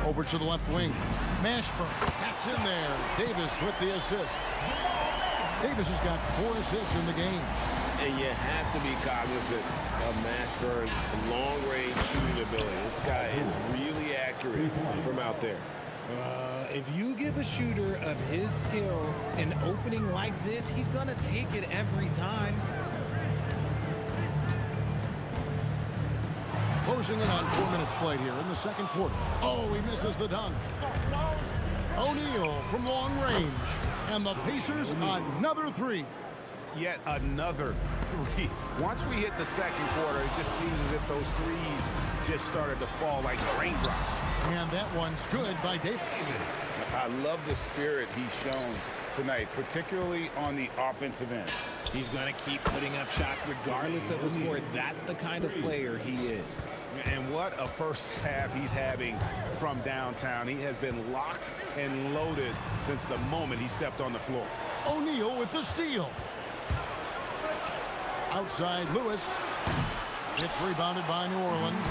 Over to the left wing. Mashburn. That's in there. Davis with the assist. Davis has got 4 assists in the game. And you have to be cognizant of Mashburn's long-range shooting ability. This guy is really accurate from out there. If you give a shooter of his skill an opening like this, he's going to take it every time. Closing in on 4 minutes played here in the second quarter. Oh, he misses the dunk. O'Neal from long range. And the Pacers another 3. Yet another 3. Once we hit the second quarter, it just seems as if those threes just started to fall like raindrops. And that one's good by Davis. I love the spirit he's shown tonight, particularly on the offensive end. He's going to keep putting up shots regardless of the score. That's the kind of player he is. And what a first half he's having from downtown. He has been locked and loaded since the moment he stepped on the floor. O'Neal with the steal. Outside Lewis. It's rebounded by New Orleans.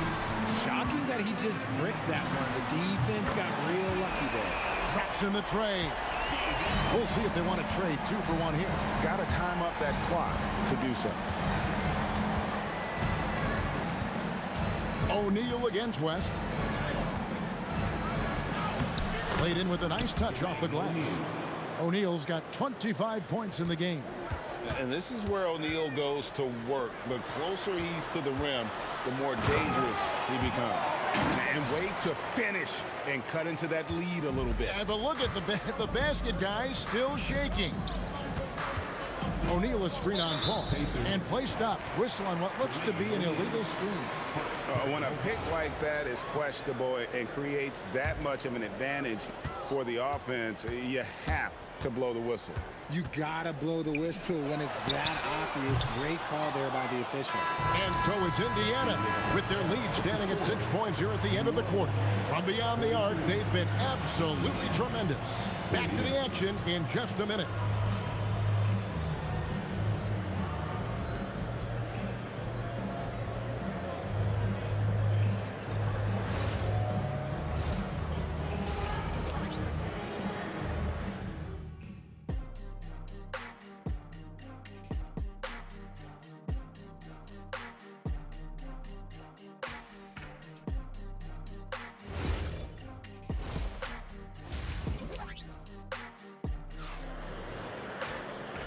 Shocking that he just bricked that one. The defense got real lucky there. Traps in the tray. We'll see if they want to trade 2 for 1 here. Got to time up that clock to do so. O'Neal against West. Played in with a nice touch off the glass. O'Neal's got 25 points in the game. And this is where O'Neal goes to work. The closer he's to the rim, the more dangerous he becomes. And wait to finish and cut into that lead a little bit. Yeah, but look at the basket, guys, still shaking. O'Neal is screen on Paul. And play stops. Whistle on what looks to be an illegal screen. When a pick like that is questionable and creates that much of an advantage for the offense, you have to blow the whistle. You gotta blow the whistle when it's that obvious. Great call there by the official. And so it's Indiana with their lead standing at 6 points here at the end of the quarter. From beyond the arc, they've been absolutely tremendous. Back to the action in just a minute.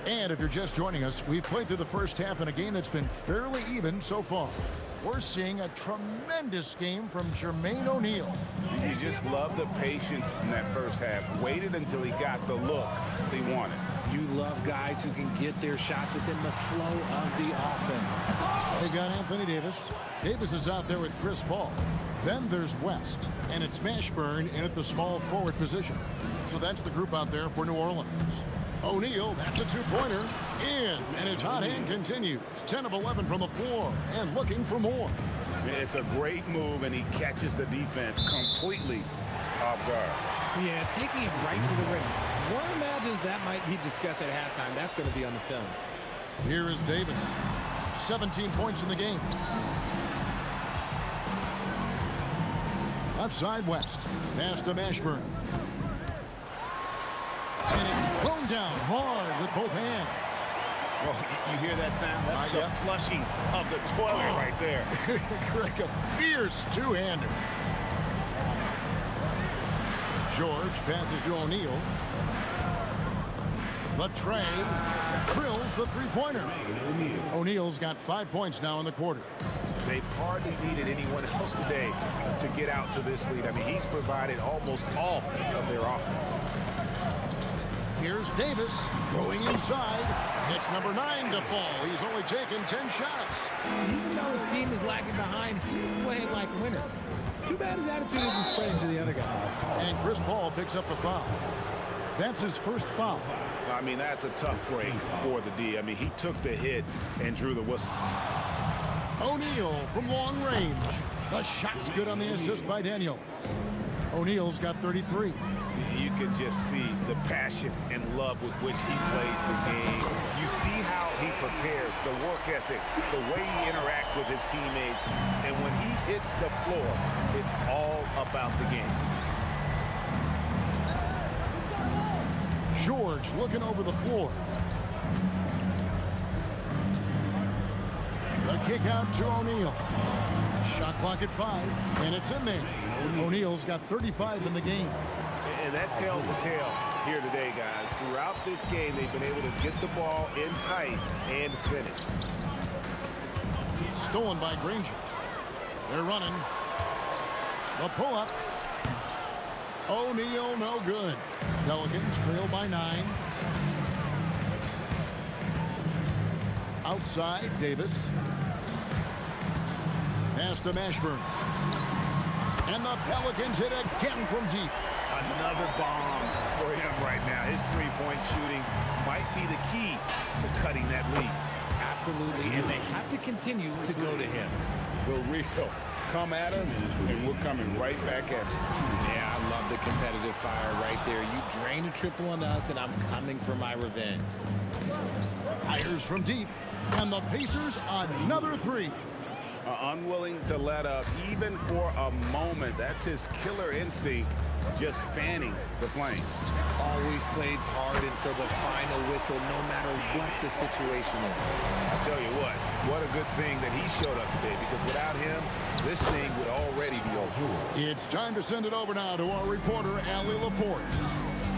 And if you're just joining us, we've played through the first half in a game that's been fairly even so far. We're seeing a tremendous game from Jermaine O'Neal. You just love the patience in that first half. Waited until he got the look he wanted. You love guys who can get their shots within the flow of the offense. They got Anthony Davis. Davis is out there with Chris Paul. Then there's West, and it's Mashburn in at the small forward position. So that's the group out there for New Orleans. O'Neal, that's a two-pointer, in, and his hot hand continues. 10 of 11 from the floor, and looking for more. It's a great move, and he catches the defense completely off guard. Yeah, taking it right to the rim. One imagines that might be discussed at halftime. That's going to be on the film. Here is Davis. 17 points in the game. Left side West. Pass to Mashburn. And it's thrown down hard with both hands. Well, you hear that sound? That's the flushing of the toilet right there. Like a fierce two-hander. George passes to O'Neal. The tray drills the three-pointer. O'Neal's got 5 points now in the quarter. They've hardly needed anyone else today to get out to this lead. I mean, he's provided almost all of their offense. Here's Davis going inside. It's number 9 to fall. He's only taken 10 shots. Even though his team is lagging behind, he's playing like a winner. Too bad his attitude isn't spreading to the other guys. And Chris Paul picks up the foul. That's his first foul. I mean, that's a tough break for the D. I mean, he took the hit and drew the whistle. O'Neal from long range. The shot's good on the assist by Daniels. O'Neal's got 33. You can just see the passion and love with which he plays the game. You see how he prepares, the work ethic, the way he interacts with his teammates. And when he hits the floor, it's all about the game. George looking over the floor. The kick out to O'Neal. Shot clock at 5, and it's in there. O'Neal's got 35 in the game. And that tells the tale here today, guys. Throughout this game, they've been able to get the ball in tight and finish. Stolen by Granger. They're running. The pull-up. O'Neal, no good. Pelicans trail by 9. Outside, Davis. Pass to Mashburn. And the Pelicans hit again from deep. Another bomb for him right now. His three-point shooting might be the key to cutting that lead. Absolutely, and they have to continue to go to him. The real come at us, and we're coming right back at you. Yeah, I love the competitive fire right there. You drain a triple on us, and I'm coming for my revenge. Fires from deep, and the Pacers another 3. Unwilling to let up even for a moment. That's his killer instinct just fanning the flame. Always plays hard until the final whistle, no matter what the situation is. I'll tell you what a good thing that he showed up today, because without him, this thing would already be over. It's time to send it over now to our reporter, Allie LaForce.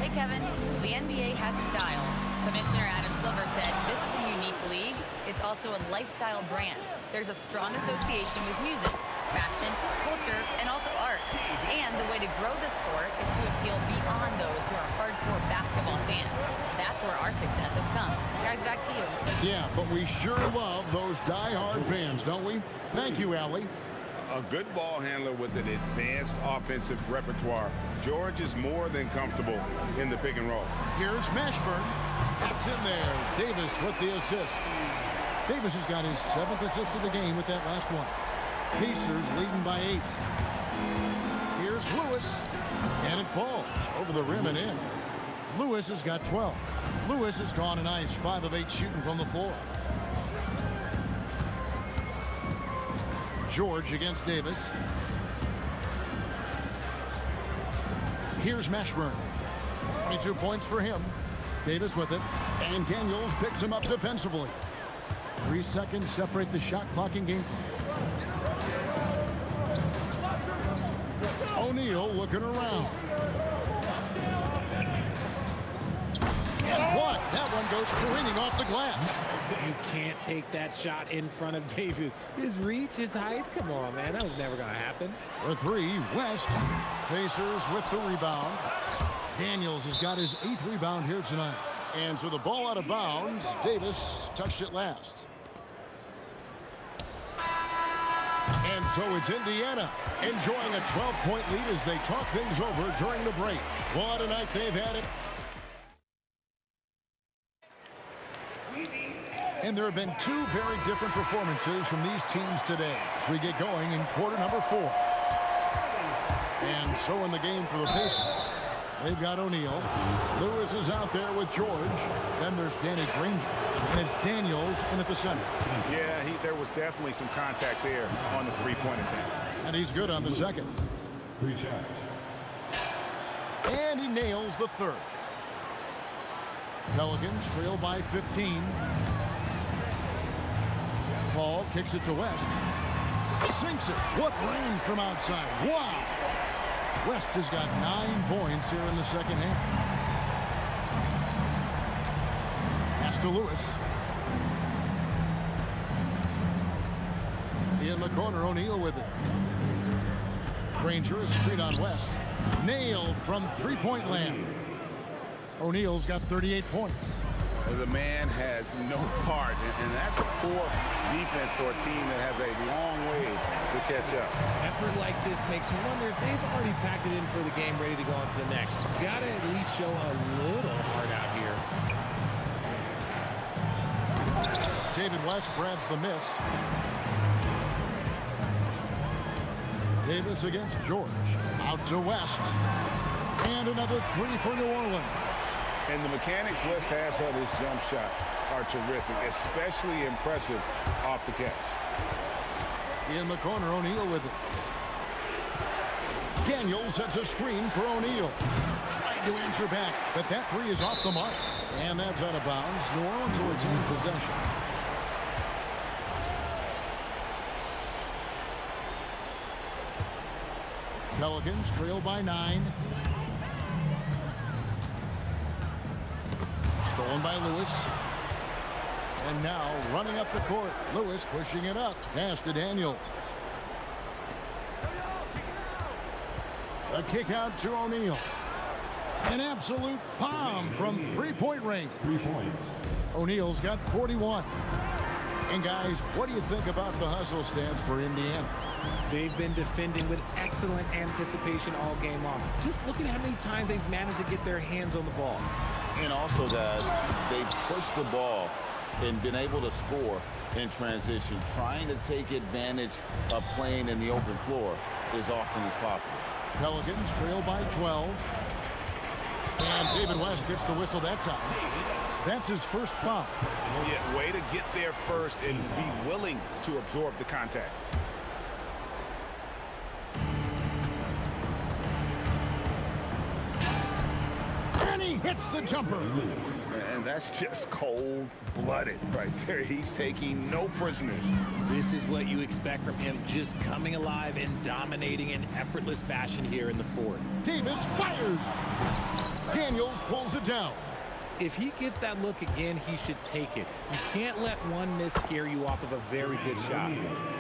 Hey, Kevin. The NBA has style. Commissioner Adam Silver said this is a unique league. It's also a lifestyle brand. There's a strong association with music, fashion, culture, and also art. And the way to grow the sport is to appeal beyond those who are hardcore basketball fans. That's where our success has come. Guys, back to you. Yeah, but we sure love those die-hard fans, don't we? Thank you, Allie. A good ball handler with an advanced offensive repertoire. George is more than comfortable in the pick and roll. Here's Mashburn. That's in there. Davis with the assist. Davis has got his 7th assist of the game with that last one. Pacers leading by 8. Here's Lewis. And it falls over the rim and in. Lewis has got 12. Lewis has gone a nice 5 of 8 shooting from the floor. George against Davis. Here's Mashburn. 22 points for him. Davis with it. And Daniels picks him up defensively. 3 seconds separate the shot clock and game clock. O'Neal looking around. And what? That one goes careening off the glass. You can't take that shot in front of Davis. His reach, his height, come on, man. That was never going to happen. For 3, West. Pacers with the rebound. Daniels has got his 8th rebound here tonight. And so the ball out of bounds. Davis touched it last. And so it's Indiana enjoying a 12-point lead as they talk things over during the break. What a night they've had it. And there have been 2 very different performances from these teams today as we get going in quarter number 4. And so in the game for the Pacers, they've got O'Neal. Lewis is out there with George. Then there's Danny Granger. And it's Daniels in at the center. Yeah, there was definitely some contact there on the three-point attempt. And he's good on the second. 3 shots. And he nails the third. Pelicans trail by 15. Paul kicks it to West. Sinks it. What range from outside. Wow. West has got 9 points here in the second half. Pass to Lewis. In the corner, O'Neal with it. Granger is straight on West. Nailed from three-point land. O'Neal's got 38 points. The man has no heart, and that's a poor defense for a team that has a long way to catch up. Effort like this makes you wonder if they've already packed it in for the game, ready to go on to the next. Got to at least show a little heart out here. David West grabs the miss. Davis against George. Out to West. And another 3 for New Orleans. And the mechanics West has on his jump shot are terrific, especially impressive off the catch. In the corner, O'Neal with it. Daniels sets a screen for O'Neal. Tried to answer back, but that 3 is off the mark. And that's out of bounds. New Orleans will retain possession. Pelicans trail by 9. Stolen by Lewis. And now running up the court. Lewis pushing it up. Pass to Daniels. A kick out to O'Neal. An absolute bomb from three-point range. 3 points. O'Neal's got 41. And guys, what do you think about the hustle stats for Indiana? They've been defending with excellent anticipation all game long. Just look at how many times they've managed to get their hands on the ball. And also, guys, they've pushed the ball and been able to score in transition, trying to take advantage of playing in the open floor as often as possible. Pelicans trail by 12. And David West gets the whistle that time. That's his first foul. Yeah, way to get there first and be willing to absorb the contact. hits the jumper. And that's just cold-blooded right there. He's taking no prisoners. This is what you expect from him, just coming alive and dominating in effortless fashion here in the fourth. Davis fires. Daniels pulls it down. If he gets that look again, he should take it. You can't let one miss scare you off of a very good shot.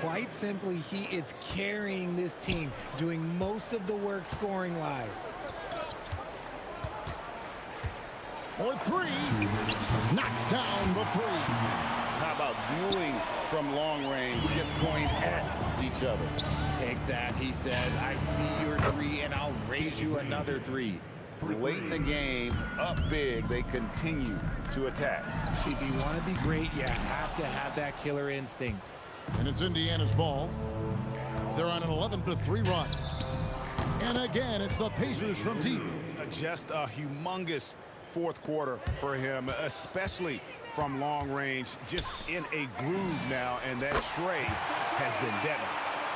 Quite simply, he is carrying this team, doing most of the work scoring-wise. For three. Knocks down the three. How about dueling from long range, just going at each other? Take that, he says. I see your three, and I'll raise you another three. Late in the game, up big, they continue to attack. If you want to be great, you have to have that killer instinct. And it's Indiana's ball. They're on an 11-3 run. And again, it's the Pacers from deep. Just a humongous fourth quarter for him, especially from long range, just in a groove now, and that tray has been deadly.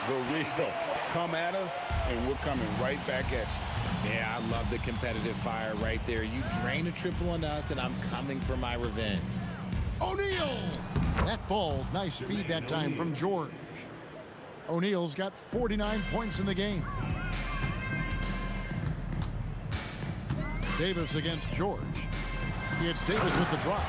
The real come at us, and we're coming right back at you. Yeah, I love the competitive fire right there. You drain a triple on us, and I'm coming for my revenge. O'Neal! That falls. Nice feed that time from George. O'Neal's got 49 points in the game. Davis against George. It's Davis with the drive.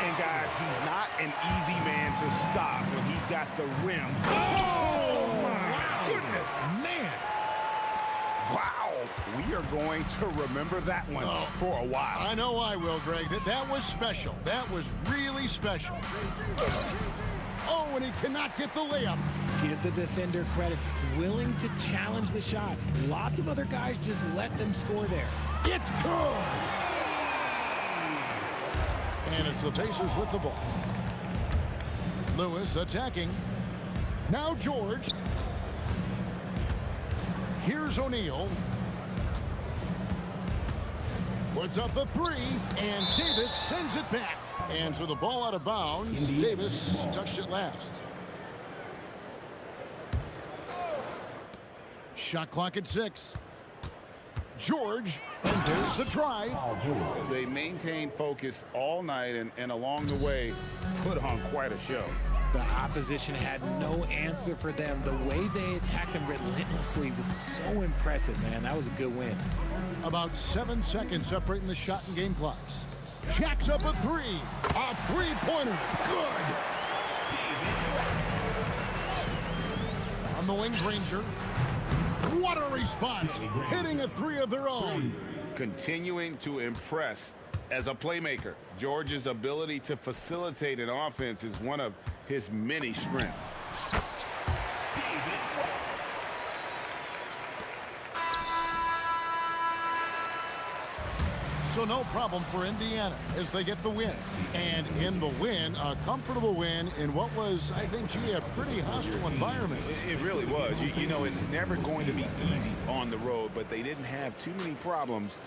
And guys, he's not an easy man to stop when he's got the rim. Oh my goodness, man. Wow, we are going to remember that one for a while. I know I will, Greg. That was special. That was really special. Oh, and he cannot get the layup. Give the defender credit. Willing to challenge the shot. Lots of other guys just let them score there. It's good. And it's the Pacers with the ball. Lewis attacking. Now George. Here's O'Neal. Puts up the three, and Davis sends it back. And so the ball out of bounds. Davis touched it last. Shot clock at 6. George, and there's the drive. They maintained focus all night and along the way put on quite a show. The opposition had no answer for them. The way they attacked them relentlessly was so impressive, man. That was a good win. About 7 seconds separating the shot and game clocks. Jacks up a three. A three-pointer. Good. On the wing, Granger. What a response. Hitting a three of their own. Continuing to impress as a playmaker. George's ability to facilitate an offense is one of his many strengths. So no problem for Indiana as they get the win. And in the win, a comfortable win in what was, I think, a pretty hostile environment. It really was. You know, it's never going to be easy on the road, but they didn't have too many problems.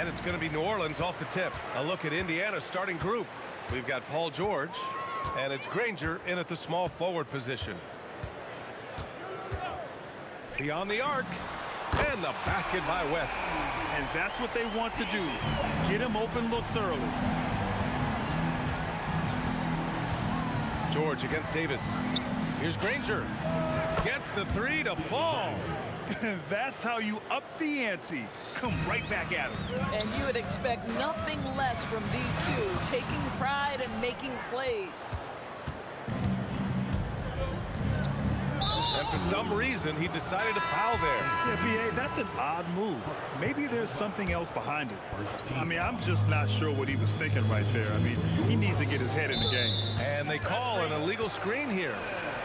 And it's going to be New Orleans off the tip. A look at Indiana's starting group. We've got Paul George, and it's Granger in at the small forward position. Beyond the arc, and the basket by West. And that's what they want to do. Get him open looks early. George against Davis. Here's Granger. Gets the three to fall. That's how you up the ante. Come right back at him. And you would expect nothing less from these two, taking pride and making plays. And For some reason, he decided to foul there. Yeah, B.A., that's an odd move. Maybe there's something else behind it. I mean, I'm just not sure what he was thinking right there. I mean, he needs to get his head in the game. And they call an illegal screen here.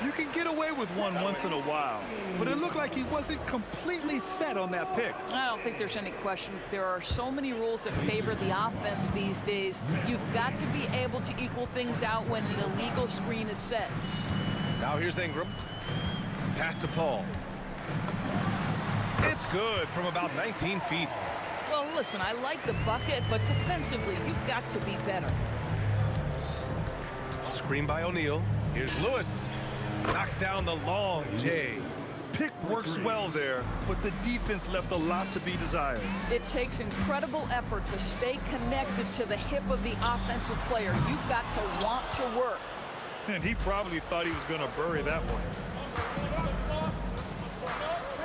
You can get away with one once in a while, but it looked like he wasn't completely set on that pick. I don't think there's any question. There are so many rules that favor the offense these days. You've got to be able to equal things out when an illegal screen is set. Now here's Ingram. Pass to Paul. It's good from about 19 feet. Well, listen, I like the bucket, but defensively, you've got to be better. Screen by O'Neal. Here's Lewis. Knocks down the long J. Pick works well there, but the defense left a lot to be desired. It takes incredible effort to stay connected to the hip of the offensive player. You've got to want to work. And he probably thought he was going to bury that one.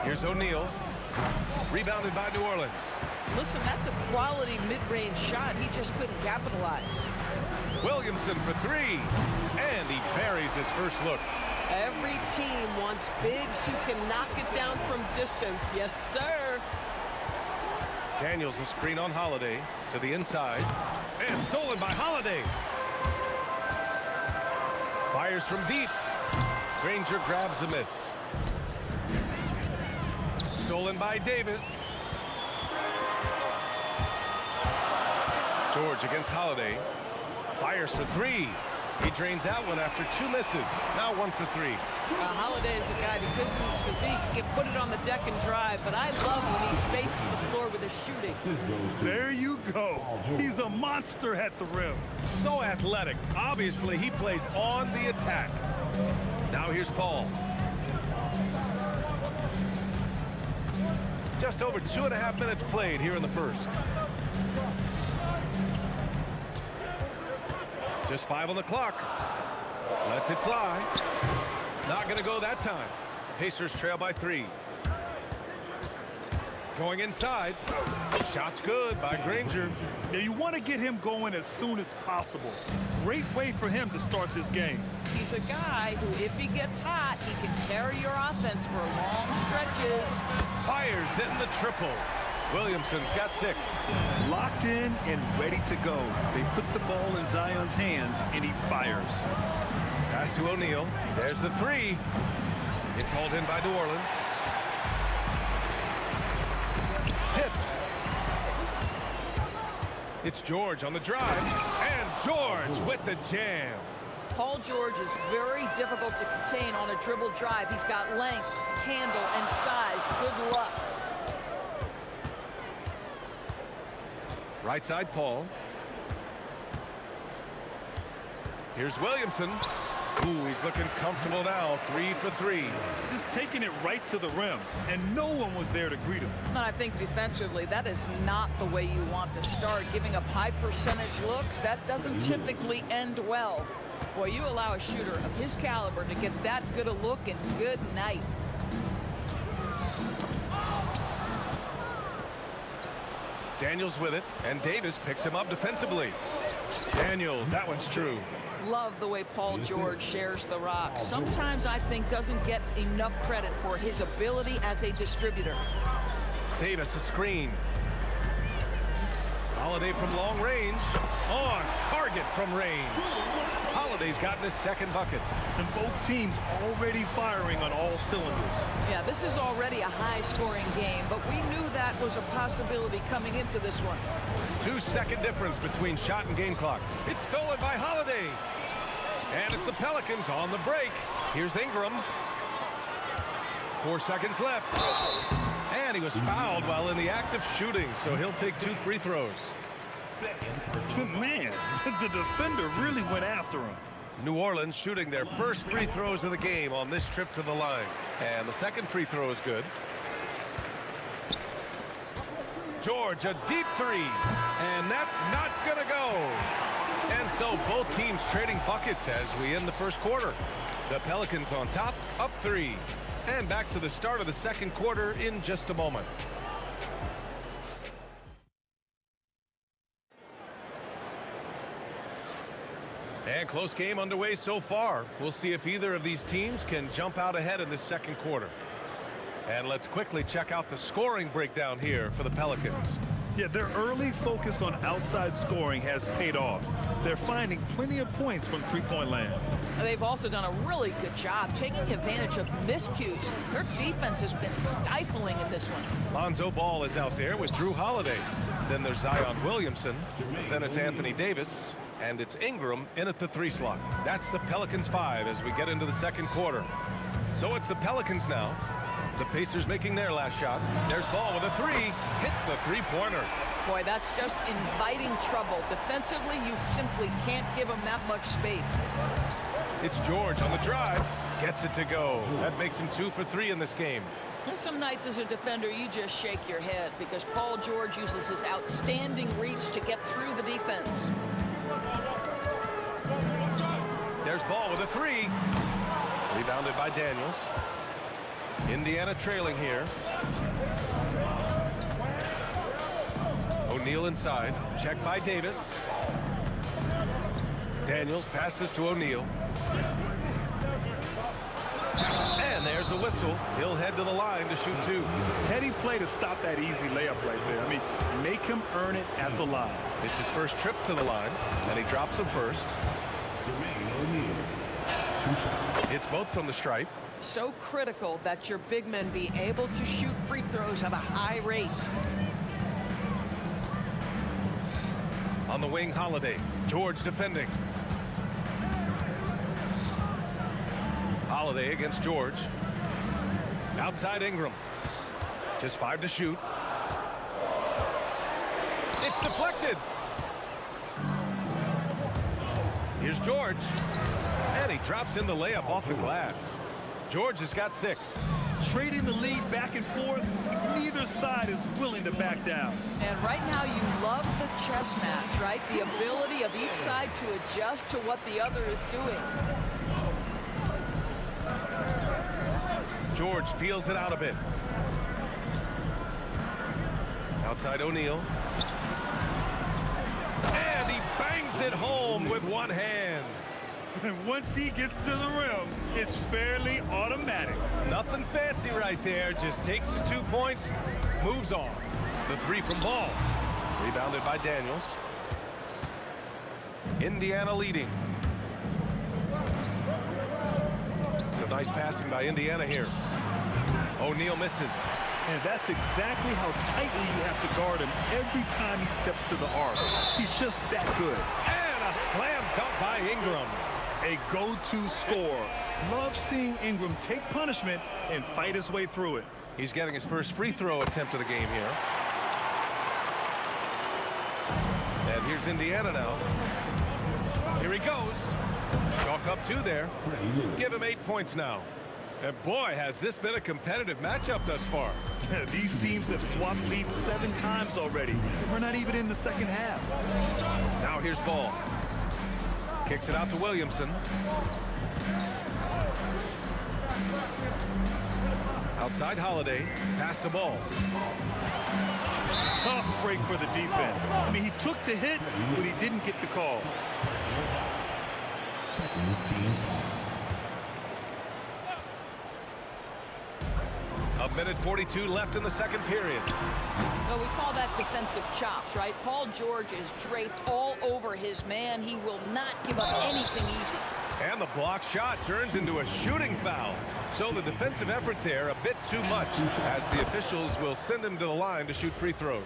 Here's O'Neal. Rebounded by New Orleans. Listen, that's a quality mid-range shot. He just couldn't capitalize. Williamson for three. And he buries his first look. Every team wants bigs who can knock it down from distance. Yes, sir. Daniels will screen on Holiday to the inside. And stolen by Holiday. Fires from deep. Granger grabs a miss. Stolen by Davis. George against Holiday. Fires for three. He drains out one after two misses. Now 1 for 3. Holiday is a guy, because of his physique, he can put it on the deck and drive, but I love when he spaces the floor with his shooting. There you go. He's a monster at the rim. So athletic. Obviously, he plays on the attack. Now here's Paul. Just over 2.5 minutes played here in the first. Just 5 on the clock. Lets it fly. Not going to go that time. Pacers trail by 3. Going inside. Shot's good by Granger. Now you want to get him going as soon as possible. Great way for him to start this game. He's a guy who, if he gets hot, he can carry your offense for long stretches. Fires hitting the triple. Williamson's got 6. Locked in and ready to go. They put the ball in Zion's hands, and he fires. Pass to O'Neal. There's the 3. It's hauled in by New Orleans. Tipped. It's George on the drive. And George with the jam. Paul George is very difficult to contain on a dribble drive. He's got length, handle, and size. Good luck. Right side, Paul. Here's Williamson. Ooh, he's looking comfortable now. 3 for 3. Just taking it right to the rim, and no one was there to greet him. And I think defensively, that is not the way you want to start. Giving up high percentage looks, that doesn't typically end well. Boy, you allow a shooter of his caliber to get that good a look, and good night. Daniels with it, and Davis picks him up defensively. Daniels, that one's true. Love the way Paul George shares the rock. Sometimes I think doesn't get enough credit for his ability as a distributor. Davis a screen. Holiday from long range. On target from range. Holiday's gotten his second bucket. And both teams already firing on all cylinders. Yeah, this is already a high-scoring game, but we knew that was a possibility coming into this one. 2-second difference between shot and game clock. It's stolen by Holiday. And it's the Pelicans on the break. Here's Ingram. 4 seconds left. And he was fouled while in the act of shooting, so he'll take 2 free throws. Man, the defender really went after him. New Orleans shooting their first free throws of the game on this trip to the line. And the second free throw is good. George, a deep 3. And that's not going to go. And so both teams trading buckets as we end the first quarter. The Pelicans on top, up 3. And back to the start of the second quarter in just a moment. And close game underway so far. We'll see if either of these teams can jump out ahead in this second quarter. And let's quickly check out the scoring breakdown here for the Pelicans. Yeah, their early focus on outside scoring has paid off. They're finding plenty of points from three-point land. They've also done a really good job taking advantage of miscues. Their defense has been stifling in this one. Lonzo Ball is out there with Drew Holiday. Then there's Zion Williamson. Then it's Anthony Davis. And it's Ingram in at the 3 slot. That's the Pelicans 5 as we get into the second quarter. So it's the Pelicans now. The Pacers making their last shot. There's Ball with a 3. Hits the three-pointer. Boy, that's just inviting trouble. Defensively, you simply can't give him that much space. It's George on the drive. Gets it to go. That makes him 2 for 3 in this game. And some nights as a defender, you just shake your head because Paul George uses his outstanding reach to get through the defense. There's Ball with a 3. Rebounded by Daniels. Indiana trailing here. O'Neal inside. Check by Davis. Daniels passes to O'Neal. And there's a whistle. He'll head to the line to shoot 2. Heady play to stop that easy layup right there. I mean, make him earn it at the line. It's his first trip to the line, and he drops him first. It's both from the stripe. So critical that your big men be able to shoot free throws at a high rate. On the wing, Holiday. George defending. Holiday against George. Outside Ingram. Just 5 to shoot. It's deflected. Here's George. And he drops in the layup off the glass. George has got 6. Trading the lead back and forth, neither side is willing to back down. And right now you love the chess match, right? The ability of each side to adjust to what the other is doing. George feels it out a bit. Outside O'Neal. And he bangs it home with one hand. And once he gets to the rim, it's fairly automatic. Nothing fancy right there. Just takes his 2 points, moves on. The 3 from Ball. Rebounded by Daniels. Indiana leading. So nice passing by Indiana here. O'Neal misses. And that's exactly how tightly you have to guard him every time he steps to the arc. He's just that good. And a slam dunk by Ingram. A go-to scorer. Love seeing Ingram take punishment and fight his way through it. He's getting his first free throw attempt of the game here. And here's Indiana now. Here he goes. Chalk up 2 there. Give him 8 points now. And boy, has this been a competitive matchup thus far. These teams have swapped leads 7 times already. We're not even in the second half. Now here's Ball. Kicks it out to Williamson. Outside Holiday. Pass the Ball. Tough break for the defense. I mean, he took the hit, but he didn't get the call. A minute 42 left in the second period. Well, we call that defensive chops, right? Paul George is draped all over his man. He will not give up anything easy. And the block shot turns into a shooting foul. So the defensive effort there a bit too much as the officials will send him to the line to shoot free throws.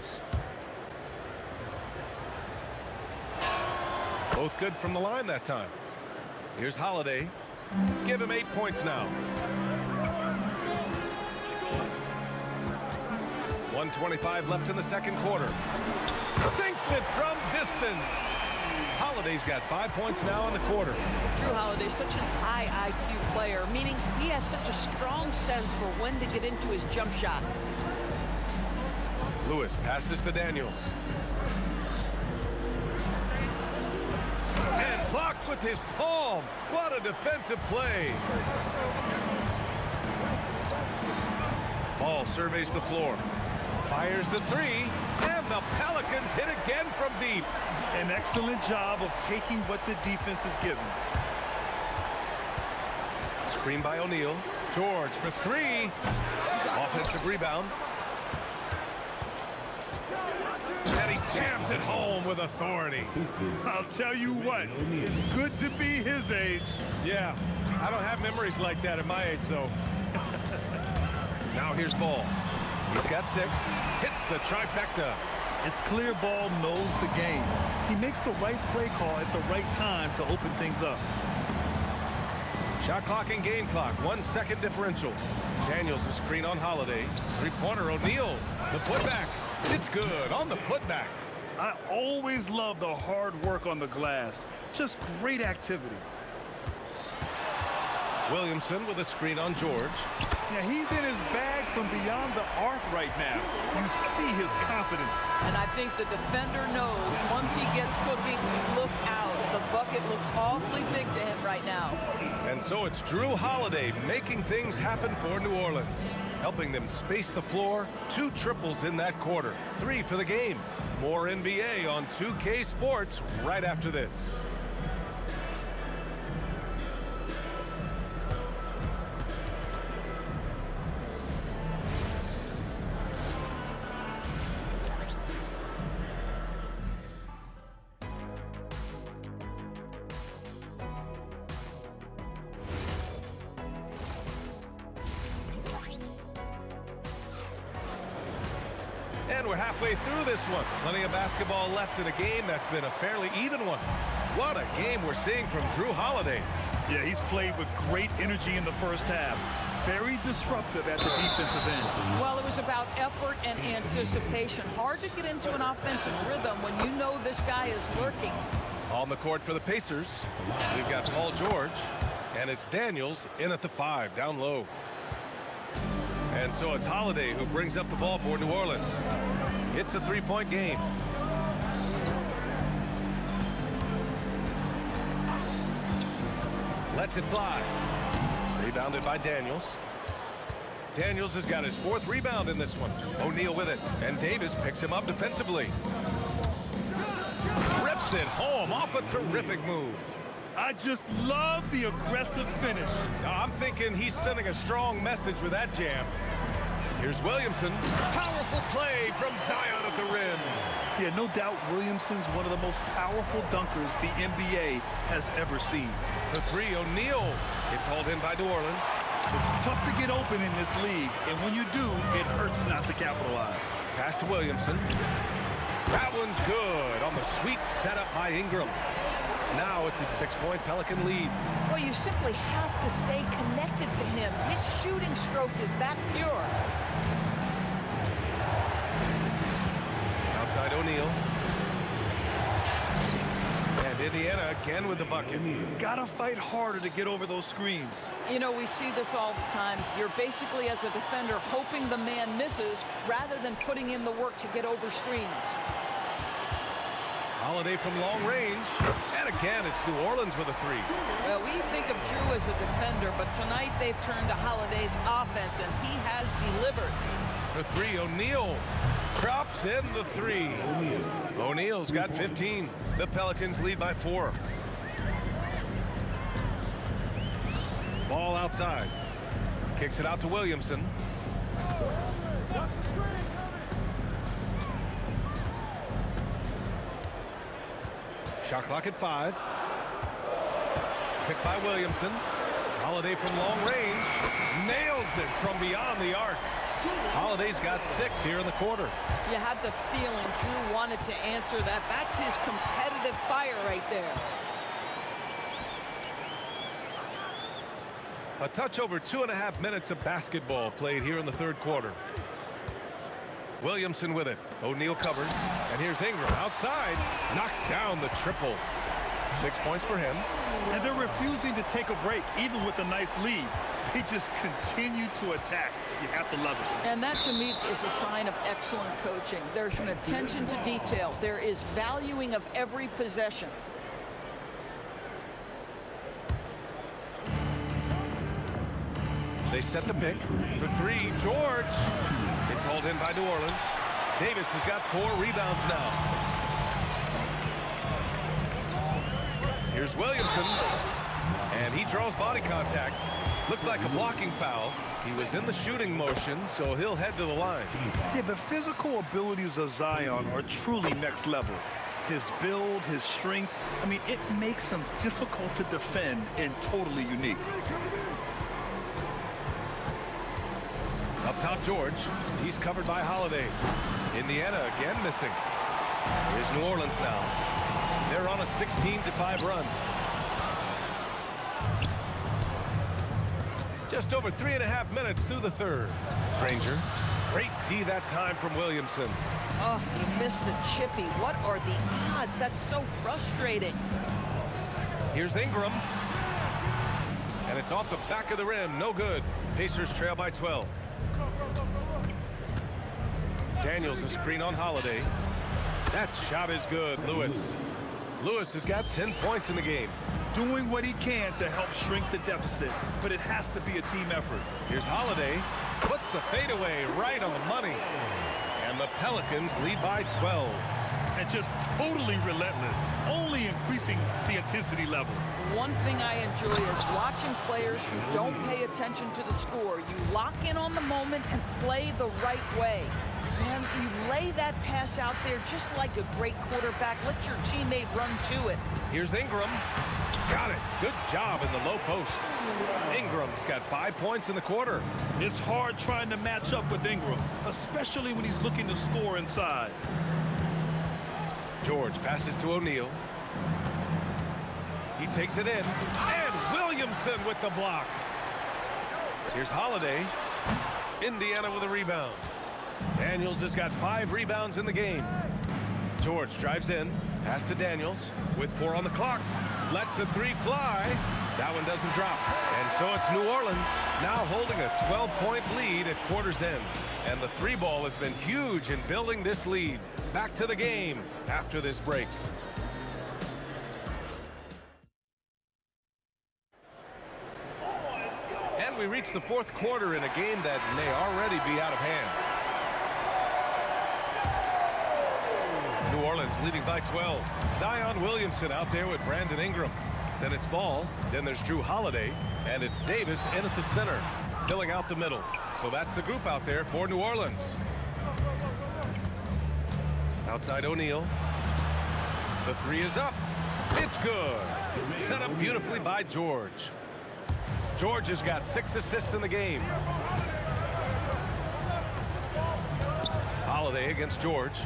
Both good from the line that time. Here's Holiday. Give him 8 points now. 1:25 left in the second quarter. Sinks it from distance. Holiday's got 5 points now in the quarter. Drew Holiday's such a high IQ player, meaning he has such a strong sense for when to get into his jump shot. Lewis passes to Daniels. And blocked with his palm. What a defensive play. Ball surveys the floor. Fires the 3. And the Pelicans hit again from deep. An excellent job of taking what the defense is given. Screen by O'Neal. George for three. Offensive rebound. And he jams it home with authority. I'll tell you what, it's good to be his age. Yeah, I don't have memories like that at my age, though. Now here's Ball. He's got 6. Hits the trifecta. It's clear Ball knows the game. He makes the right play call at the right time to open things up. Shot clock and game clock. 1 second differential. Daniels will screen on Holiday. Three-pointer O'Neal. The putback. It's good on the putback. I always love the hard work on the glass. Just great activity. Williamson with a screen on George. Yeah, he's in his bag from beyond the arc right now. You see his confidence. And I think the defender knows once he gets cooking, look out. The bucket looks awfully big to him right now. And so it's Drew Holiday making things happen for New Orleans, helping them space the floor. 2 triples in that quarter. 3 for the game. More NBA on 2K Sports right after this. And we're halfway through this one. Plenty of basketball left in a game that's been a fairly even one. What a game we're seeing from Drew Holiday. Yeah, he's played with great energy in the first half. Very disruptive at the defensive end. Well, it was about effort and anticipation. Hard to get into an offensive rhythm when you know this guy is lurking. On the court for the Pacers, we've got Paul George, and it's Daniels in at the 5, down low. And so it's Holiday who brings up the ball for New Orleans. It's a 3-point game. Lets it fly. Rebounded by Daniels. Daniels has got his 4th rebound in this one. O'Neal with it, and Davis picks him up defensively. Rips it home off a terrific move. I just love the aggressive finish. I'm thinking he's sending a strong message with that jam. Here's Williamson. Powerful play from Zion at the rim. Yeah, no doubt Williamson's one of the most powerful dunkers the NBA has ever seen. The 3, O'Neal. It's hauled in by New Orleans. It's tough to get open in this league, and when you do, it hurts not to capitalize. Pass to Williamson. That one's good on the sweet setup by Ingram. Now it's a 6-point Pelican lead. Well, you simply have to stay connected to him. His shooting stroke is that pure. Outside O'Neal. And Indiana again with the bucket. Gotta fight harder to get over those screens. You know, we see this all the time. You're basically, as a defender, hoping the man misses rather than putting in the work to get over screens. Holiday from long range. And again, it's New Orleans with a 3. Well, we think of Drew as a defender, but tonight they've turned to Holiday's offense, and he has delivered. The 3, O'Neal drops in the 3. O'Neal's got 15. The Pelicans lead by 4. Ball outside. Kicks it out to Williamson. Watch the screen. Shot clock at 5. Picked by Williamson. Holiday from long range. Nails it from beyond the arc. Holiday's got 6 here in the quarter. You had the feeling Drew wanted to answer that. That's his competitive fire right there. A touch over 2.5 minutes of basketball played here in the 3rd quarter. Williamson with it. O'Neal covers. And here's Ingram outside. Knocks down the triple. 6 points for him. And they're refusing to take a break, even with a nice lead. They just continue to attack. You have to love it. And that, to me, is a sign of excellent coaching. There's an attention to detail. There is valuing of every possession. They set the pick for 3. George. It's hauled in by New Orleans. Davis has got 4 rebounds now. Here's Williamson, and he draws body contact. Looks like a blocking foul. He was in the shooting motion, so he'll head to the line. Yeah, the physical abilities of Zion are truly next level. His build, his strength, I mean, it makes him difficult to defend and totally unique. Up top, George. He's covered by Holiday. Indiana again missing. Here's New Orleans now. They're on a 16-5 run. Just over 3.5 minutes through the third. Granger. Great D that time from Williamson. Oh, he missed the chippy. What are the odds? That's so frustrating. Here's Ingram. And it's off the back of the rim. No good. Pacers trail by 12. Daniels a screen on Holiday. That shot is good. Lewis has got 10 points in the game. Doing what he can to help shrink the deficit, but it has to be a team effort. Here's Holiday. Puts the fadeaway right on the money. And the Pelicans lead by 12. And just totally relentless, only increasing the intensity level. One thing I enjoy is watching players who don't pay attention to the score. You lock in on the moment and play the right way. And you lay that pass out there just like a great quarterback. Let your teammate run to it. Here's Ingram. Got it. Good job in the low post. Ingram's got 5 points in the quarter. It's hard trying to match up with Ingram, especially when he's looking to score inside. George passes to O'Neal. He takes it in. And Williamson with the block. Here's Holiday. Indiana with a rebound. Daniels has got 5 rebounds in the game. George drives in. Pass to Daniels with 4 on the clock. Lets the 3 fly. That one doesn't drop. And so it's New Orleans now holding a 12-point lead at quarter's end. And the 3 ball has been huge in building this lead. Back to the game after this break. And we reach the 4th quarter in a game that may already be out of hand. New Orleans leading by 12. Zion Williamson out there with Brandon Ingram. Then it's Ball. Then there's Drew Holiday. And it's Davis in at the center, filling out the middle. So that's the group out there for New Orleans. Outside O'Neal. The 3 is up. It's good. Set up beautifully by George. George has got 6 assists in the game. Holiday against George.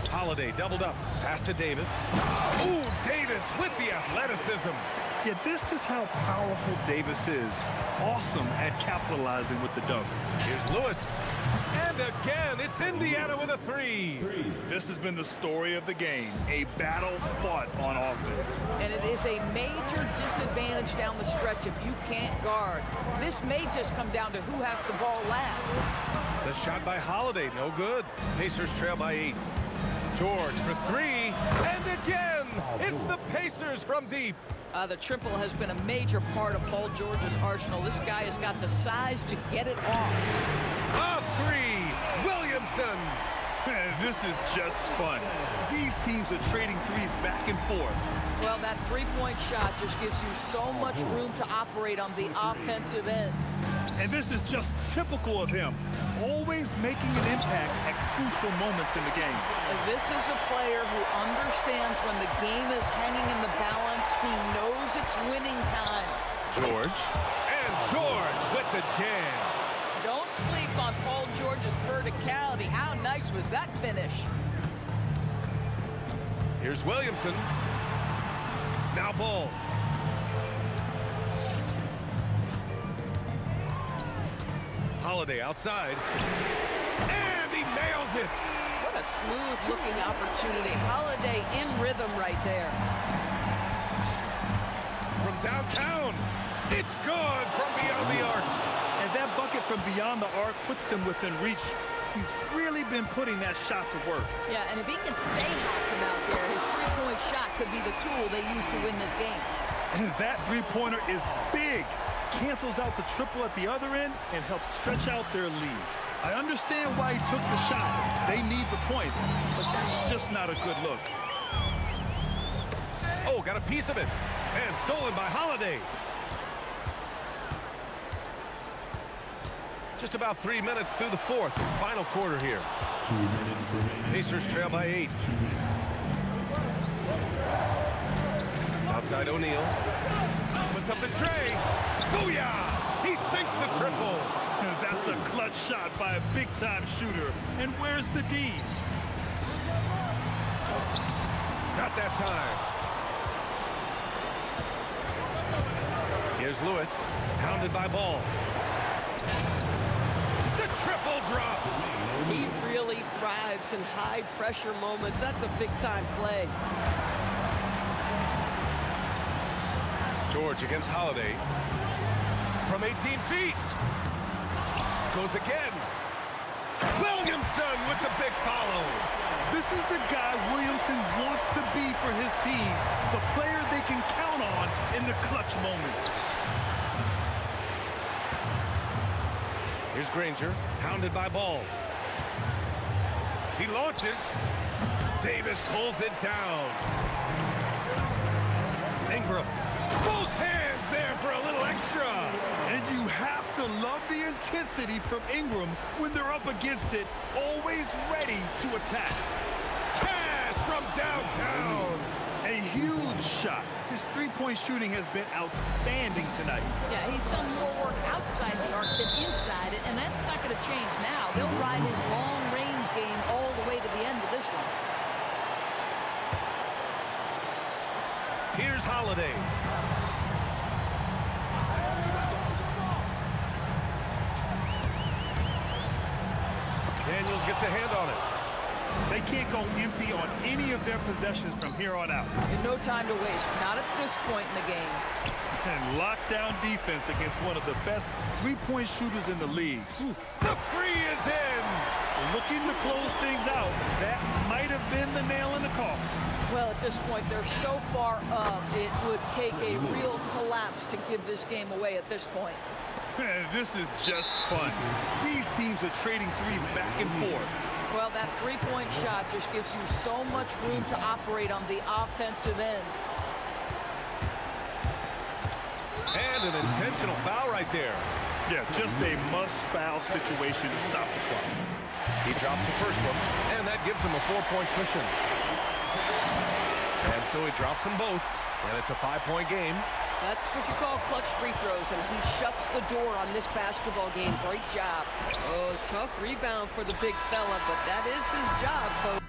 Holiday doubled up. Pass to Davis. Ooh, Davis with the athleticism. Yeah, this is how powerful Davis is. Awesome at capitalizing with the dunk. Here's Lewis. And again, it's Indiana with a 3. This has been the story of the game. A battle fought on offense. And it is a major disadvantage down the stretch if you can't guard. This may just come down to who has the ball last. The shot by Holiday, no good. Pacers trail by 8. George for 3, and again, it's the Pacers from deep. The triple has been a major part of Paul George's arsenal. This guy has got the size to get it off. A 3, Williamson. This is just fun. These teams are trading threes back and forth. Well, that three-point shot just gives you so much room to operate on the offensive end. And this is just typical of him, always making an impact at crucial moments in the game. And this is a player who understands when the game is hanging in the balance. He knows it's winning time. George, and George with the jam. Don't sleep on Paul George's verticality. How nice was that finish? Here's Williamson. Now Ball. Holiday outside. And he nails it. What a smooth-looking opportunity. Holiday in rhythm right there. From downtown, it's good from beyond the arc. And that bucket from beyond the arc puts them within reach. He's really been putting that shot to work. Yeah, and if he can stay hot from out there, his three-point shot could be the tool they use to win this game. And that three-pointer is big. Cancels out the triple at the other end and helps stretch out their lead. I understand why he took the shot. They need the points, but that's just not a good look. Oh, got a piece of it. And stolen by Holiday. Just about 3 minutes through the fourth and final quarter here. 2 minutes remaining. Pacers trail by 8. Outside O'Neal. Puts up the tray. Booyah! He sinks the triple. That's a clutch shot by a big-time shooter. And where's the D? Not that time. Here's Lewis, hounded by Ball. The triple drops. He really thrives in high-pressure moments. That's a big-time play. George against Holiday. From 18 feet. Goes again. Williamson with the big follow. This is the guy Williamson wants to be for his team. The player they can count on in the clutch moments. Here's Granger, hounded by Ball. He launches. Davis pulls it down. Ingram. Both hands there for a little extra. And you have to love the intensity from Ingram when they're up against it, always ready to attack. Cash from downtown. A huge shot. His three-point shooting has been outstanding tonight. Yeah, he's done more work outside the arc than inside it, and that's not going to change now. They'll ride his long-range game all the way to the end of this one. Here's Holiday. Daniels gets a hand on it. They can't go empty on any of their possessions from here on out. And no time to waste. Not at this point in the game. And lockdown defense against one of the best three-point shooters in the league. The free is in. Looking to close things out. That might have been the nail in the coffin. Well, at this point, they're so far up, it would take a real collapse to give this game away at this point. This is just fun. These teams are trading threes back and forth. Well, that three-point shot just gives you so much room to operate on the offensive end. And an intentional foul right there. Yeah, just a must-foul situation to stop the clock. He drops the first one, and that gives him a 4-point cushion. And so he drops them both, and it's a 5-point game. That's what you call clutch free throws, and he shuts the door on this basketball game. Great job. Oh, tough rebound for the big fella, but that is his job, folks.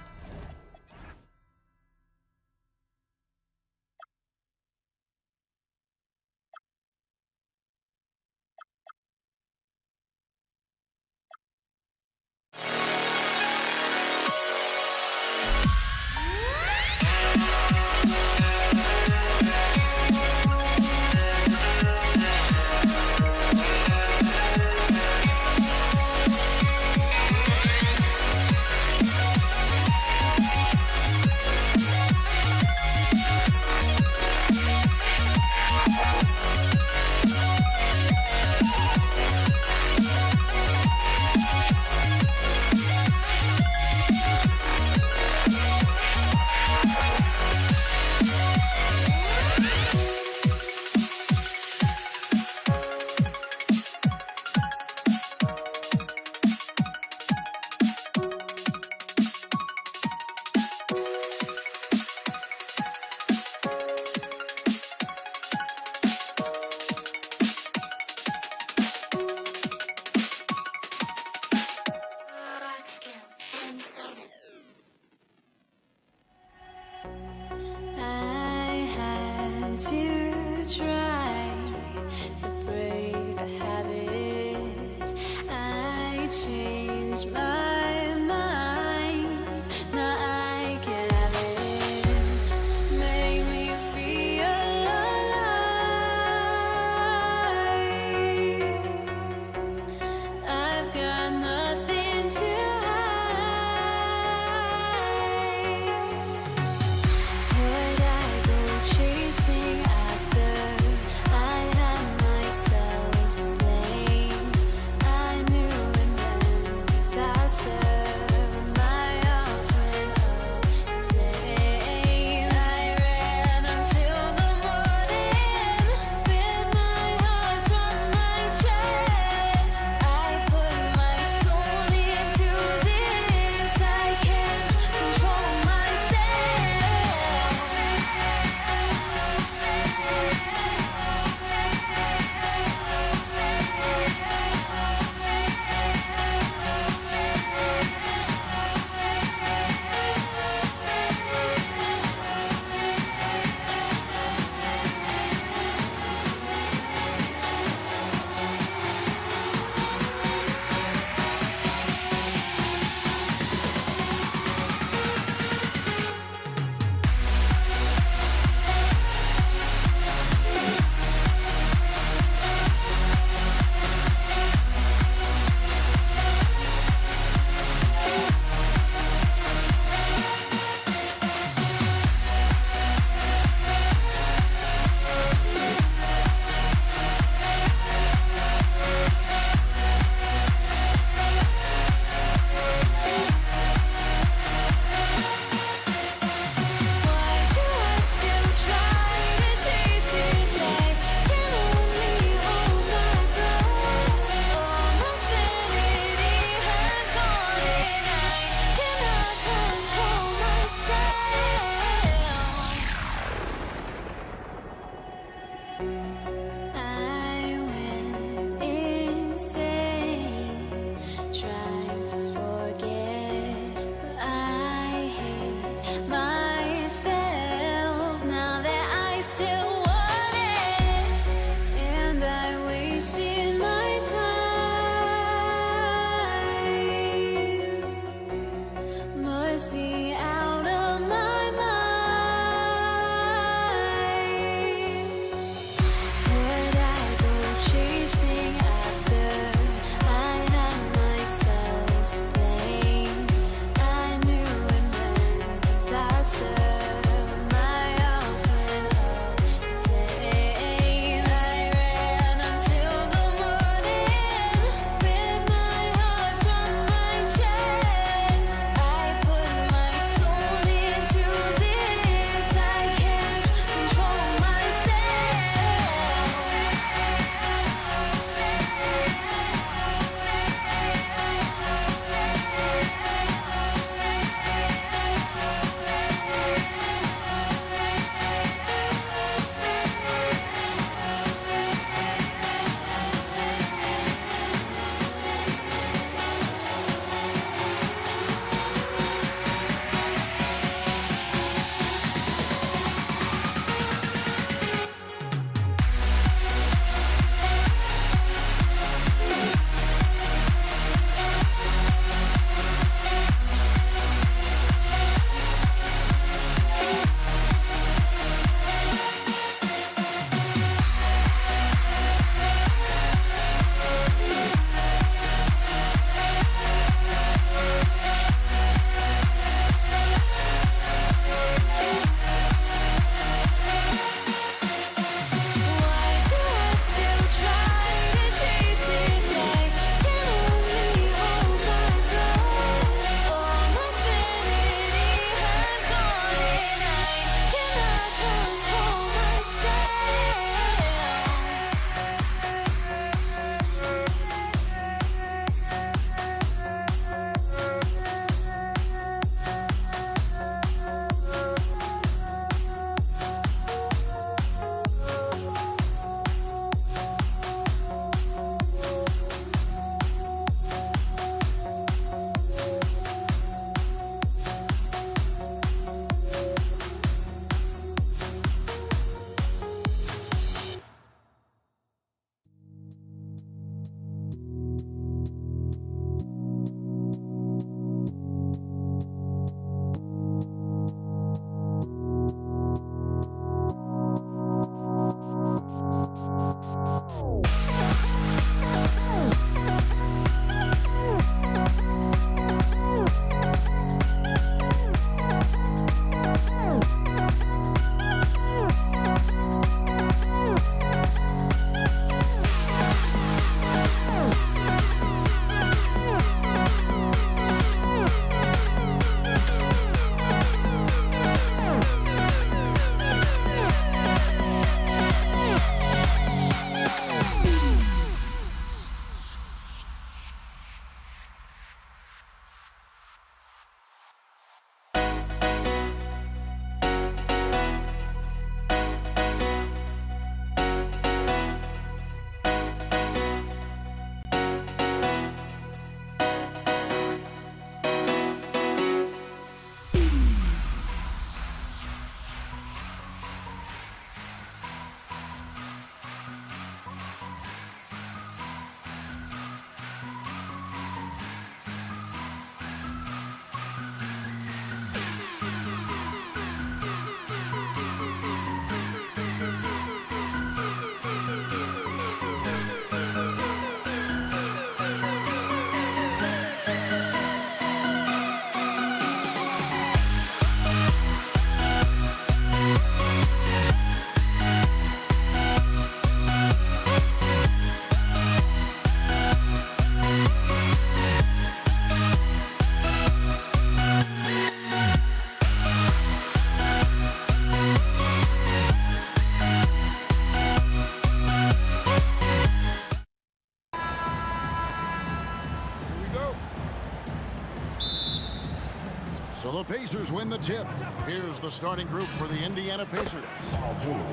The Pacers win the tip. Here's the starting group for the Indiana Pacers.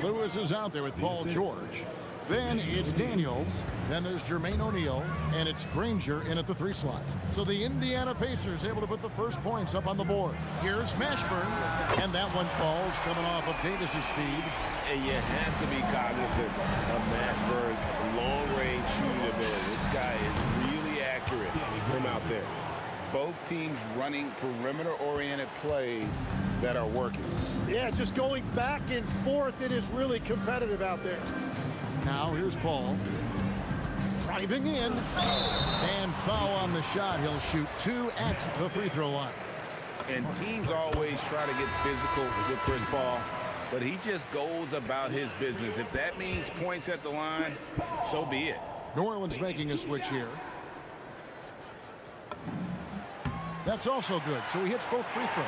Lewis is out there with Paul George. Then it's Daniels. Then there's Jermaine O'Neal. And it's Granger in at the 3 slot. So the Indiana Pacers able to put the first points up on the board. Here's Mashburn. And that one falls coming off of Davis's feed. And you have to be cognizant of Mashburn's long-range shooting ability. This guy is really accurate from out there. Both teams running perimeter-oriented plays that are working. Yeah, just going back and forth, it is really competitive out there. Now here's Paul. Driving in. And foul on the shot. He'll shoot 2 at the free throw line. And teams always try to get physical with Chris Paul, but he just goes about his business. If that means points at the line, so be it. New Orleans making a switch here. That's also good, so he hits both free throws.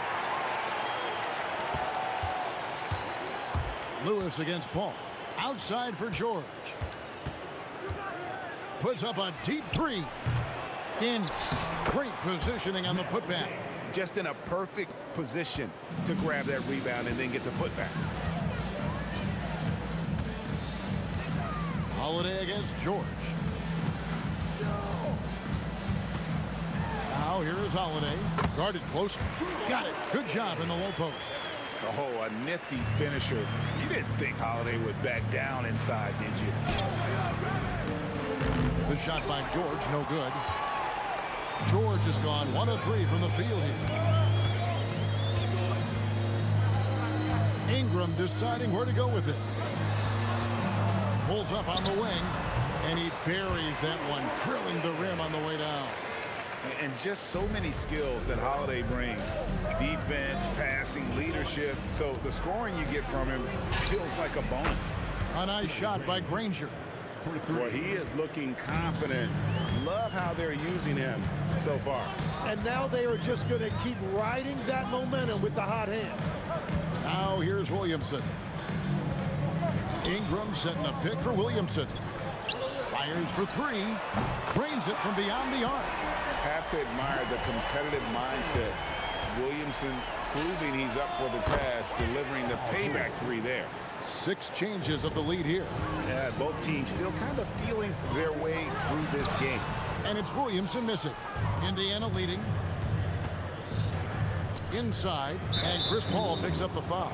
Lewis against Paul. Outside for George. Puts up a deep 3. In. Great positioning on the putback. Just in a perfect position to grab that rebound and then get the putback. Holiday against George. Now here is Holiday. Guarded close. Got it. Good job in the low post. Oh, a nifty finisher. You didn't think Holiday would back down inside, did you? The shot by George, no good. George has gone 1 of 3 from the field here. Ingram deciding where to go with it. Pulls up on the wing, and he buries that one, drilling the rim on the way down. And just so many skills that Holiday brings. Defense, passing, leadership. So the scoring you get from him feels like a bonus. A nice shot by Granger. Well, he is looking confident. Love how they're using him so far. And now they are just going to keep riding that momentum with the hot hand. Now here's Williamson. Ingram setting a pick for Williamson. Fires for 3. Drains it from beyond the arc. Have to admire the competitive mindset. Williamson proving he's up for the task, delivering the payback 3 there. 6 changes of the lead here. Yeah, both teams still kind of feeling their way through this game. And it's Williamson missing. Indiana leading. Inside, and Chris Paul picks up the foul.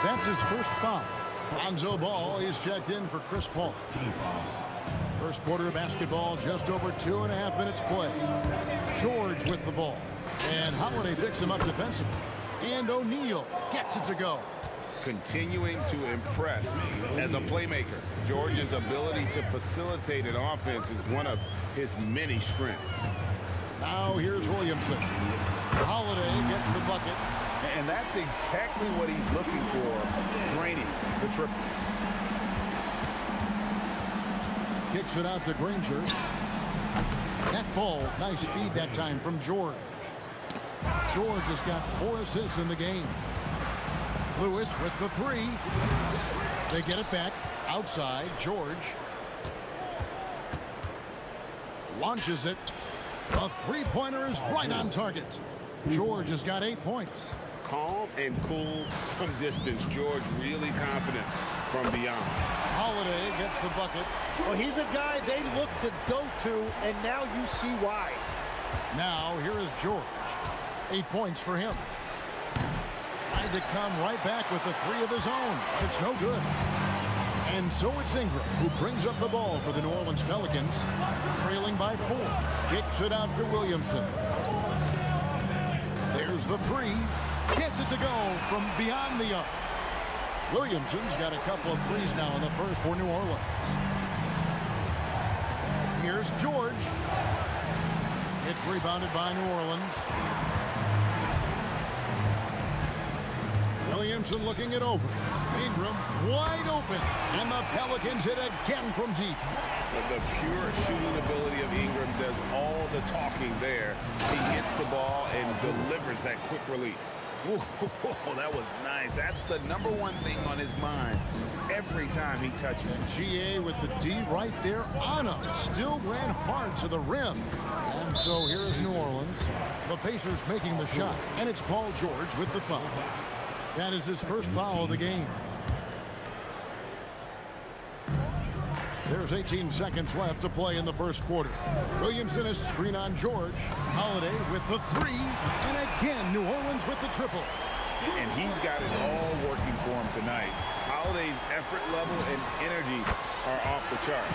That's his first foul. Lonzo Ball is checked in for Chris Paul. First quarter of basketball, just over 2.5 minutes play. George with the ball. And Holiday picks him up defensively. And O'Neal gets it to go. Continuing to impress as a playmaker. George's ability to facilitate an offense is one of his many strengths. Now here's Williamson. Holiday gets the bucket. And that's exactly what he's looking for, draining the triple. Kicks it out to Granger. That ball, nice feed that time from George. George has got 4 assists in the game. Lewis with the 3. They get it back. Outside, George. Launches it. A 3-pointer is right on target. George has got 8 points. Calm and cool from distance. George really confident from beyond. Holiday gets the bucket. Well, he's a guy they look to go to, and now you see why. Now, here is George. 8 points for him. Tried to come right back with the 3 of his own. It's no good. And so it's Ingram who brings up the ball for the New Orleans Pelicans, trailing by 4. Kicks it out to Williamson. There's the 3. Gets it to go from beyond the arc. Williamson's got a couple of threes now in the first for New Orleans. Here's George. It's rebounded by New Orleans. Williamson looking it over. Ingram wide open. And the Pelicans hit again from deep. But the pure shooting ability of Ingram does all the talking there. He hits the ball and delivers that quick release. Ooh, that was nice. That's the #1 thing on his mind every time he touches it. GA with the D right there on him. Still ran hard to the rim. And So here is New Orleans. The Pacers making the shot, and it's Paul George with the foul. That is his first foul of the game. There's 18 seconds left to play in the first quarter. Williamson is screen on George. Holiday with the three. And again, New Orleans with the triple. And he's got it all working for him tonight. Holiday's effort level and energy are off the charts.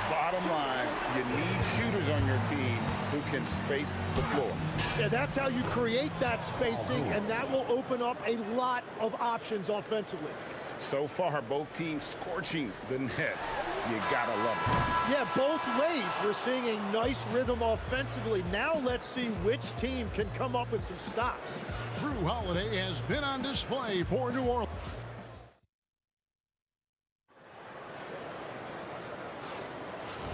Bottom line, you need shooters on your team who can space the floor. Yeah, that's how you create that spacing, and that will open up a lot of options offensively. So far, both teams scorching the nets. You gotta love it. Yeah, both ways. We're seeing a nice rhythm offensively. Now let's see which team can come up with some stops. Drew Holiday has been on display for New Orleans.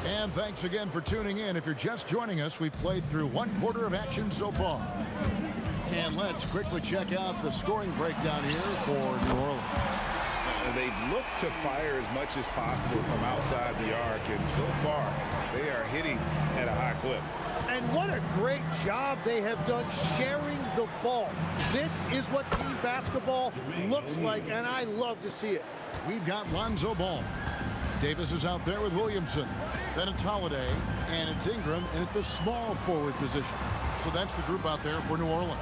And thanks again for tuning in. If you're just joining us, we've played through one quarter of action so far. And let's quickly check out the scoring breakdown here for New Orleans. They've looked to fire as much as possible from outside the arc, and so far, they are hitting at a high clip. And what a great job they have done sharing the ball. This is what team basketball looks like, and I love to see it. We've got Lonzo Ball. Davis is out there with Williamson. Then it's Holiday, and it's Ingram, and at the small forward position. So that's the group out there for New Orleans.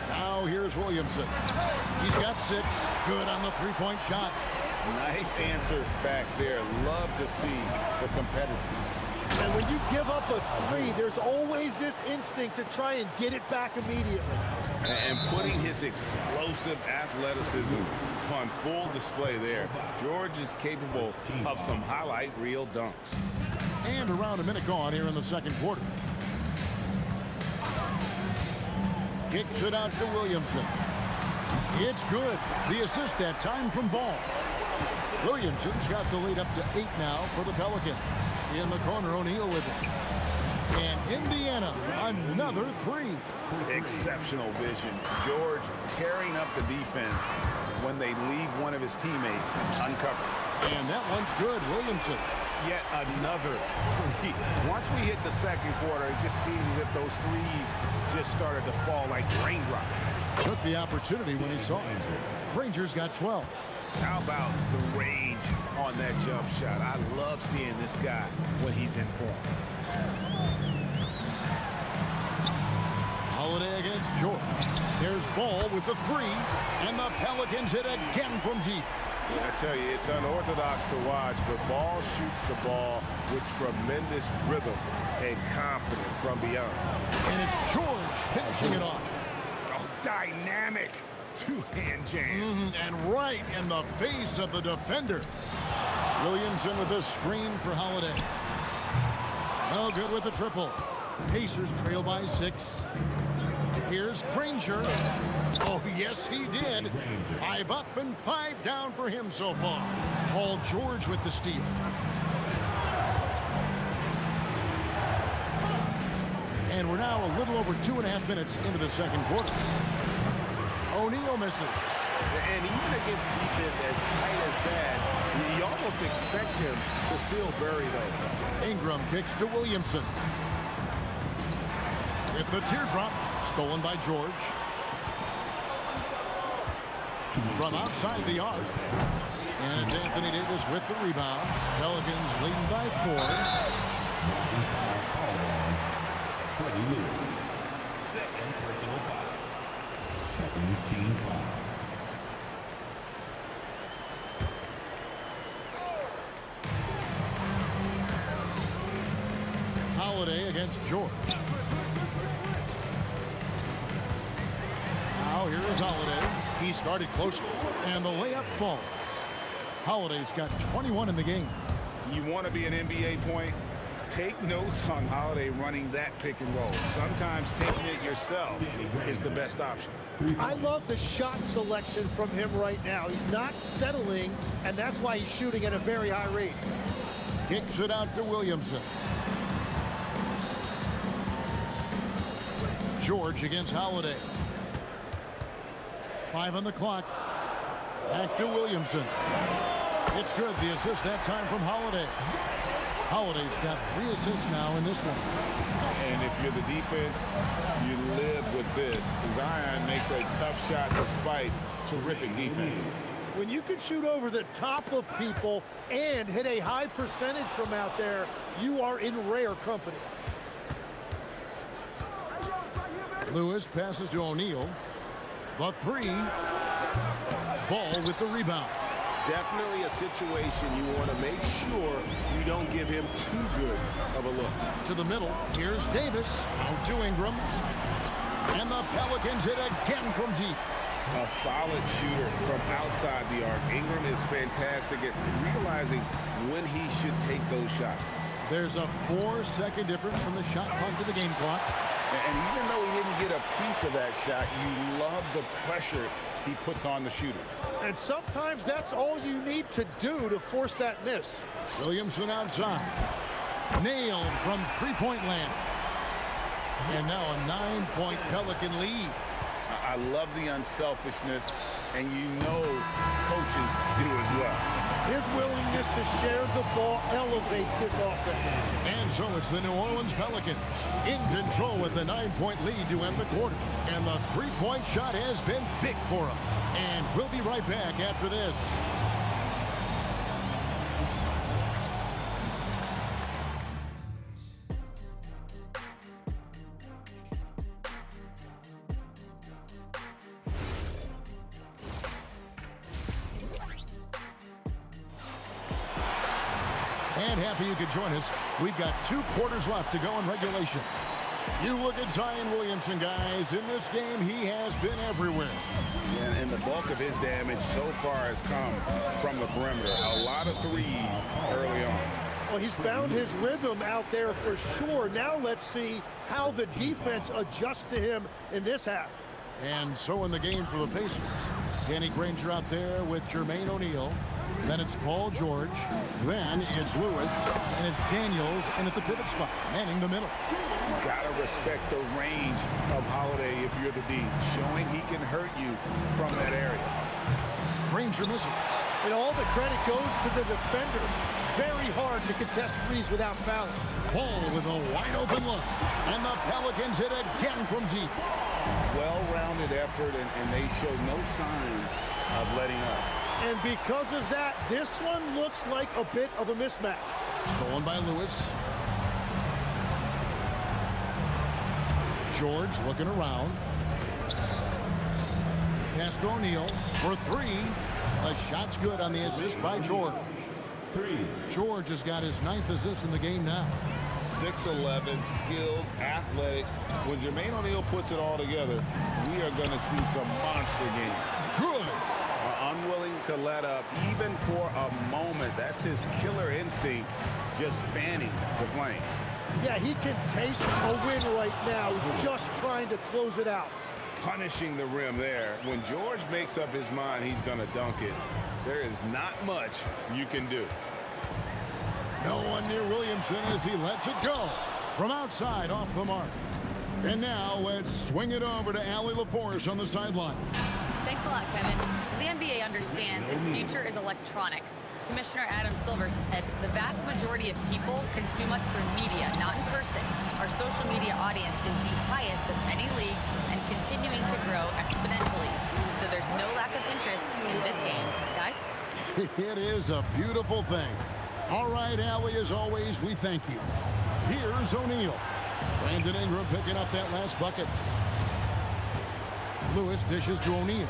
Now here's Williamson. He's got 6. Good on the three-point shot. Nice answer back there. Love to see the competitiveness. And when you give up a 3, there's always this instinct to try and get it back immediately. And putting his explosive athleticism on full display there. George is capable of some highlight reel dunks. And around a minute gone here in the second quarter. Kicks it out to Williamson. It's good. The assist that time from Ball. Williamson's got the lead up to 8 now for the Pelicans. In the corner, O'Neal with it. And Indiana, another 3. Exceptional vision. George tearing up the defense when they leave one of his teammates uncovered. And that one's good. Williamson. Yet another 3. Once we hit the second quarter, it just seems as if those threes just started to fall like raindrops. Took the opportunity when he saw it. Rangers got 12. How about the range on that jump shot? I love seeing this guy when he's in form. Holiday against George. There's Ball with the 3, and the Pelicans hit again from deep. I tell you, it's unorthodox to watch, but Ball shoots the ball with tremendous rhythm and confidence from beyond. And it's George finishing it off. Oh, dynamic two-hand jam. And right in the face of the defender. Williamson with a screen for Holiday. No good with the triple. Pacers trail by 6. Here's Granger. Oh, yes, he did. 5 up and 5 down for him so far. Paul George with the steal. And we're now a little over 2.5 minutes into the second quarter. O'Neal misses. And even against defense as tight as that, you almost expect him to still bury those. Ingram kicks to Williamson. With the teardrop, stolen by George. From outside the arc. And it's Anthony Davis with the rebound. Pelicans leading by 4. Second personal foul. Second team foul. Holiday against George. Now here is Holiday. He started closer, and the layup falls. Holiday's got 21 in the game. You want to be an NBA point? Take notes on Holiday running that pick and roll. Sometimes taking it yourself is the best option. I love the shot selection from him right now. He's not settling, and that's why he's shooting at a very high rate. Kicks it out to Williamson. George against Holiday. 5 on the clock. Back to Williamson. It's good. The assist that time from Holiday. Holiday's got 3 assists now in this one. And if you're the defense, you live with this. Zion makes a tough shot despite terrific defense. When you can shoot over the top of people and hit a high percentage from out there, you are in rare company. Lewis passes to O'Neal. The 3. Ball with the rebound. Definitely a situation you want to make sure you don't give him too good of a look. To the middle. Here's Davis. Out to Ingram. And the Pelicans hit again from deep. A solid shooter from outside the arc. Ingram is fantastic at realizing when he should take those shots. There's a 4-second difference from the shot clock to the game clock. And even though he didn't get a piece of that shot, you love the pressure he puts on the shooter. And sometimes that's all you need to do to force that miss. Williamson outside. Nailed from three-point land. And now a 9-point Pelican lead. I love the unselfishness, and you know coaches do as well. His willingness to share the ball elevates this offense. And so it's the New Orleans Pelicans in control with the 9-point lead to end the quarter. And the three-point shot has been big for them. And we'll be right back after this. And happy you could join us. We've got 2 quarters left to go in regulation. You look at Zion Williamson, guys. In this game, he has been everywhere. Yeah, and the bulk of his damage so far has come from the perimeter. A lot of threes early on. Well, he's found his rhythm out there for sure. Now let's see how the defense adjusts to him in this half. And so in the game for the Pacers, Danny Granger out there with Jermaine O'Neal. Then it's Paul George. Then it's Lewis. And it's Daniels in at the pivot spot, manning the middle. You gotta respect the range of Holiday if you're the D, showing he can hurt you from that area. Granger misses. And all the credit goes to the defender. Very hard to contest threes without fouling. Paul with a wide open look. And the Pelicans hit again from deep. Well-rounded effort, and they show no signs of letting up. And because of that, this one looks like a bit of a mismatch. Stolen by Lewis. George looking around. Pass to O'Neal for 3. The shot's good on the assist by George. George has got his 9th assist in the game now. 6'11", skilled, athletic. When Jermaine O'Neal puts it all together, we are going to see some monster games. Good. Unwilling to let up, even for a moment. That's his killer instinct, just fanning the flame. Yeah, he can taste a win right now, just trying to close it out. Punishing the rim there. When George makes up his mind he's going to dunk it, there is not much you can do. No one near Williamson as he lets it go. From outside, off the mark. And now let's swing it over to Allie LaForce on the sideline. Thanks a lot, Kevin. The NBA understands its future is electronic. Commissioner Adam Silver said the vast majority of people consume us through media, not in person. Our social media audience is the highest of any league and continuing to grow exponentially. So there's no lack of interest in this game. Guys? It is a beautiful thing. All right, Allie, as always, we thank you. Here's O'Neal. Brandon Ingram picking up that last bucket. Lewis dishes to O'Neal.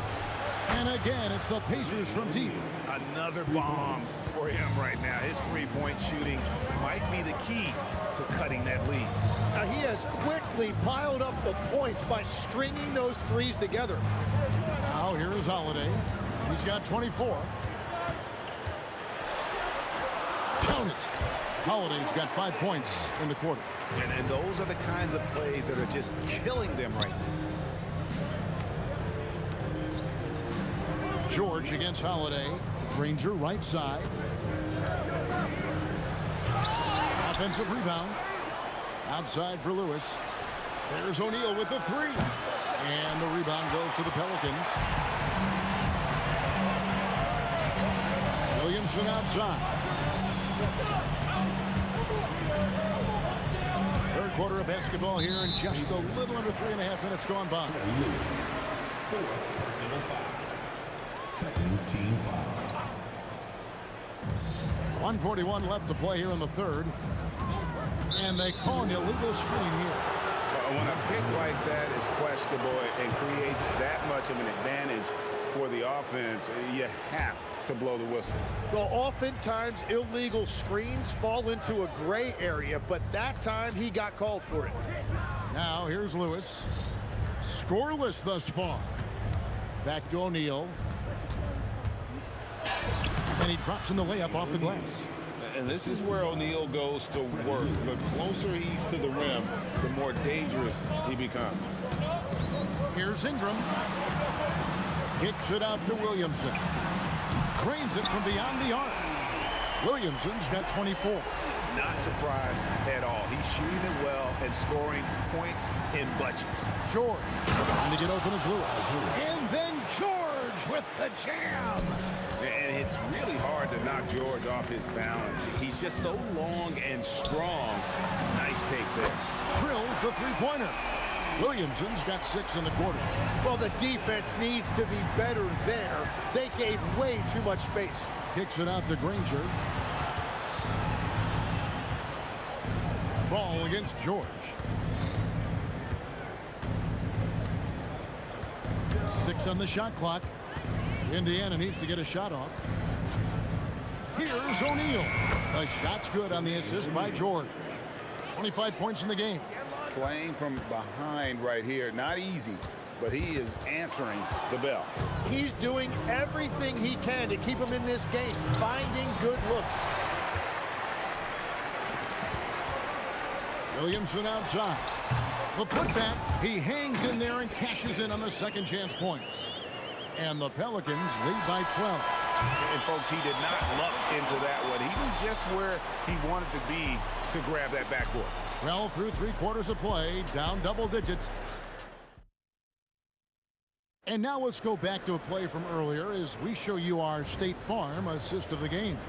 And again, it's the Pacers from deep. Another bomb for him right now. His three-point shooting might be the key to cutting that lead. Now he has quickly piled up the points by stringing those threes together. Now here is Holiday. He's got 24. Count it. Holiday's got 5 points in the quarter. And those are the kinds of plays that are just killing them right now. George against Holiday. Granger right side. Offensive rebound. Outside for Lewis. There's O'Neal with the 3. And the rebound goes to the Pelicans. Williamson outside. quarter of basketball here in just a little under 3.5 minutes gone by. Second team foul. 1:41 left to play here in the third. And they call an illegal screen here. When a pick like that is questionable and creates that much of an advantage for the offense, you have to blow the whistle. Well, oftentimes illegal screens fall into a gray area, but that time he got called for it. Now here's Lewis. Scoreless thus far. Back to O'Neal. And he drops in the layup off the glass. And this is where O'Neal goes to work. The closer he's to the rim, the more dangerous he becomes. Here's Ingram. Kicks it out to Williamson. Drains it from beyond the arc. Williamson's got 24. Not surprised at all. He's shooting it well and scoring points in bunches. George trying to get open as Lewis. And then George with the jam. And it's really hard to knock George off his balance. He's just so long and strong. Nice take there. Drills the three-pointer. Williamson's got 6 in the quarter. Well, the defense needs to be better there. They gave way too much space. Kicks it out to Granger. Ball against George. 6 on the shot clock. Indiana needs to get a shot off. Here's O'Neal. The shot's good on the assist by George. 25 points in the game. Playing from behind right here. Not easy, but he is answering the bell. He's doing everything he can to keep him in this game, finding good looks. Williamson outside. The putback, he hangs in there and cashes in on the second chance points. And the Pelicans lead by 12. And folks, he did not luck into that one. He knew just where he wanted to be to grab that backboard. Well, through 3 quarters of play, down double digits. And now let's go back to a play from earlier as we show you our State Farm assist of the game.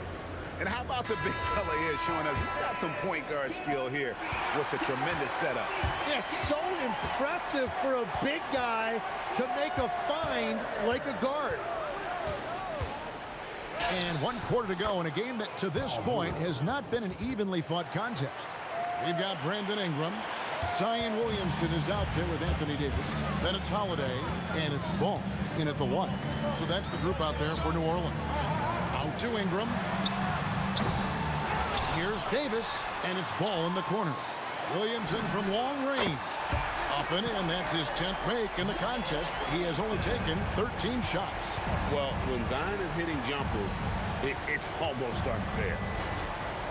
And how about the big fella here showing us he's got some point guard skill here with the tremendous setup. Yeah, so impressive for a big guy to make a find like a guard. And 1 quarter to go in a game that to this point has not been an evenly fought contest. We've got Brandon Ingram. Zion Williamson is out there with Anthony Davis. Then it's Holiday, and it's Ball in at the 1. So that's the group out there for New Orleans. Out to Ingram. Here's Davis, and it's Ball in the corner. Williamson from long range. Up and in, that's his 10th make in the contest. He has only taken 13 shots. Well, when Zion is hitting jumpers, it's almost unfair.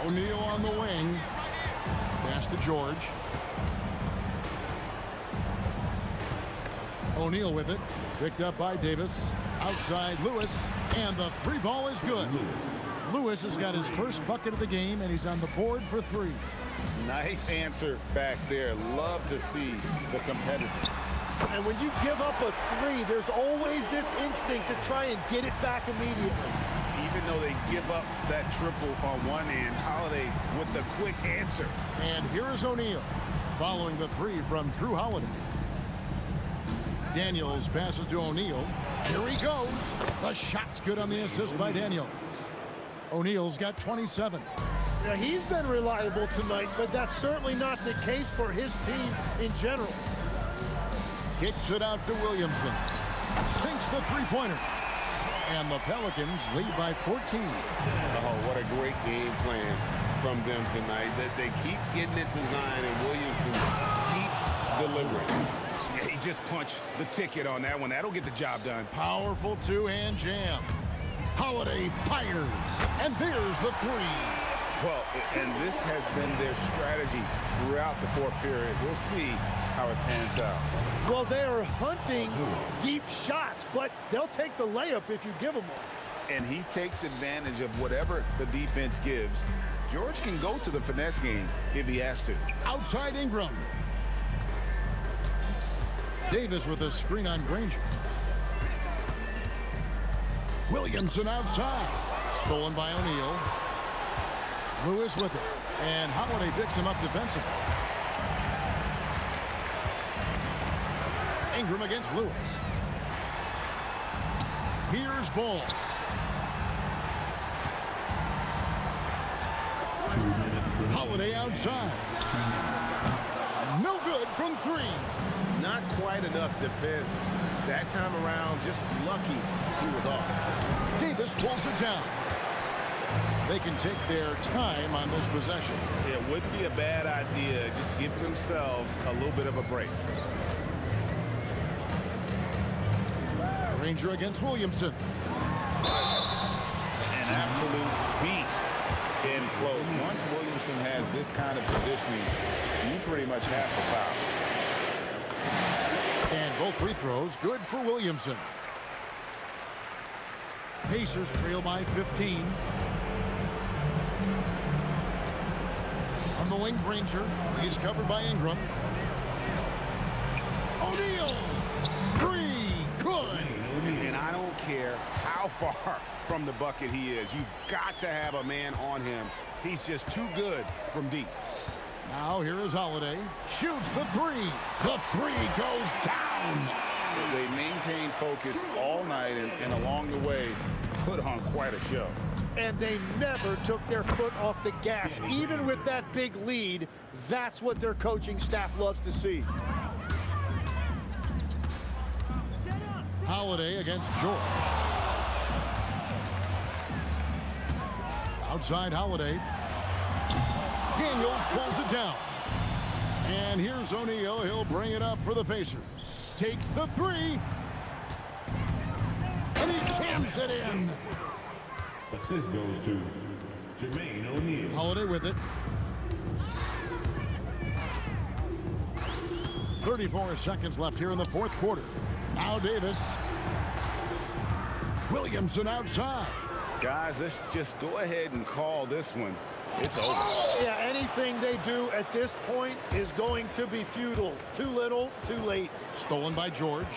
O'Neal on the wing. Pass to George. O'Neal with it. Picked up by Davis. Outside Lewis. And the 3 ball is good. Lewis has got his first bucket of the game, and he's on the board for 3. Nice answer back there. Love to see the competitor. And when you give up a 3, there's always this instinct to try and get it back immediately. Even though they give up that triple on one end, Holiday with the quick answer. And here is O'Neal following the 3 from Drew Holiday. Daniels passes to O'Neal. Here he goes. The shot's good on the assist by Daniels. O'Neal's got 27. Now, he's been reliable tonight, but that's certainly not the case for his team in general. Kicks it out to Williamson. Sinks the three-pointer. And the Pelicans lead by 14. Oh, what a great game plan from them tonight. That they keep getting it to Zion, and Williamson keeps delivering. Yeah, he just punched the ticket on that one. That'll get the job done. Powerful 2-hand jam. Holiday fires. And there's the 3. Well, and this has been their strategy throughout the 4th period. We'll see how it pans out. Well, they are hunting deep shots, but they'll take the layup if you give them one. And he takes advantage of whatever the defense gives. George can go to the finesse game if he has to. Outside Ingram. Davis with a screen on Granger. Williamson outside. Stolen by O'Neal. Lewis with it. And Holiday picks him up defensively. Ingram against Lewis. Here's Ball. Holiday outside. No good from three. Not quite enough defense. That time around, just lucky he was off. Davis pulls it down. They can take their time on this possession. It wouldn't be a bad idea just giving themselves a little bit of a break. Ranger against Williamson. An absolute beast in close. Once Williamson has this kind of positioning, you pretty much have to foul. And both free throws good for Williamson. Pacers trail by 15. On the wing, Granger. He's covered by Ingram. O'Neal. Three. Good. And I don't care how far from the bucket he is. You've got to have a man on him. He's just too good from deep. Now here is Holiday. Shoots the three. The three goes down. They maintained focus all night and along the way put on quite a show. And they never took their foot off the gas. Even with that big lead, that's what their coaching staff loves to see. Holiday against George. Outside Holiday. Daniels pulls it down. And here's O'Neal. He'll bring it up for the Pacers. Takes the three. And he jams it in. Assist goes to Jermaine O'Neal. Holiday with it. 34 seconds left here in the fourth quarter. Now Davis. Williamson outside. Guys, let's just go ahead and call this one. It's over. Yeah, anything they do at this point is going to be futile. Too little, too late. Stolen by George.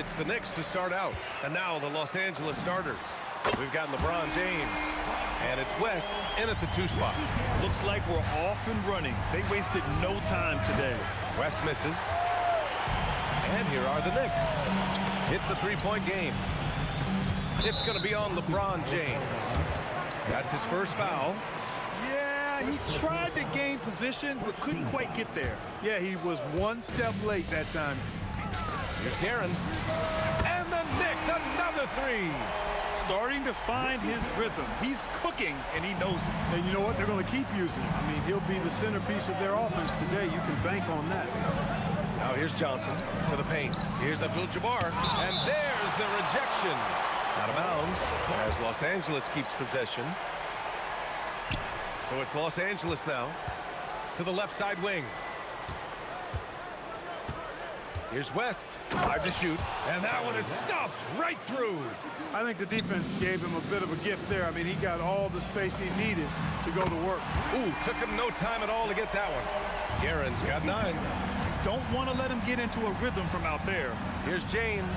It's the Knicks to start out. And now the Los Angeles starters. We've got LeBron James. And it's West in at the 2 spot. Looks like we're off and running. They wasted no time today. West misses. And here are the Knicks. It's a 3-point game. It's going to be on LeBron James. That's his first foul. Yeah, he tried to gain position, but couldn't quite get there. Yeah, he was one step late that time. Here's Guerin. And the Knicks, another 3. Starting to find his rhythm. He's cooking, and he knows it. And you know what? They're going to keep using him. I mean, he'll be the centerpiece of their offense today. You can bank on that. Now here's Johnson to the paint. Here's Abdul-Jabbar. And there's the rejection. Out of bounds as Los Angeles keeps possession. So it's Los Angeles now to the left side wing. Here's West, 5 to shoot, and that one is stuffed right through. I think the defense gave him a bit of a gift there. I mean, he got all the space he needed to go to work. Ooh, took him no time at all to get that one. Guerin's got 9. Don't want to let him get into a rhythm from out there. Here's James.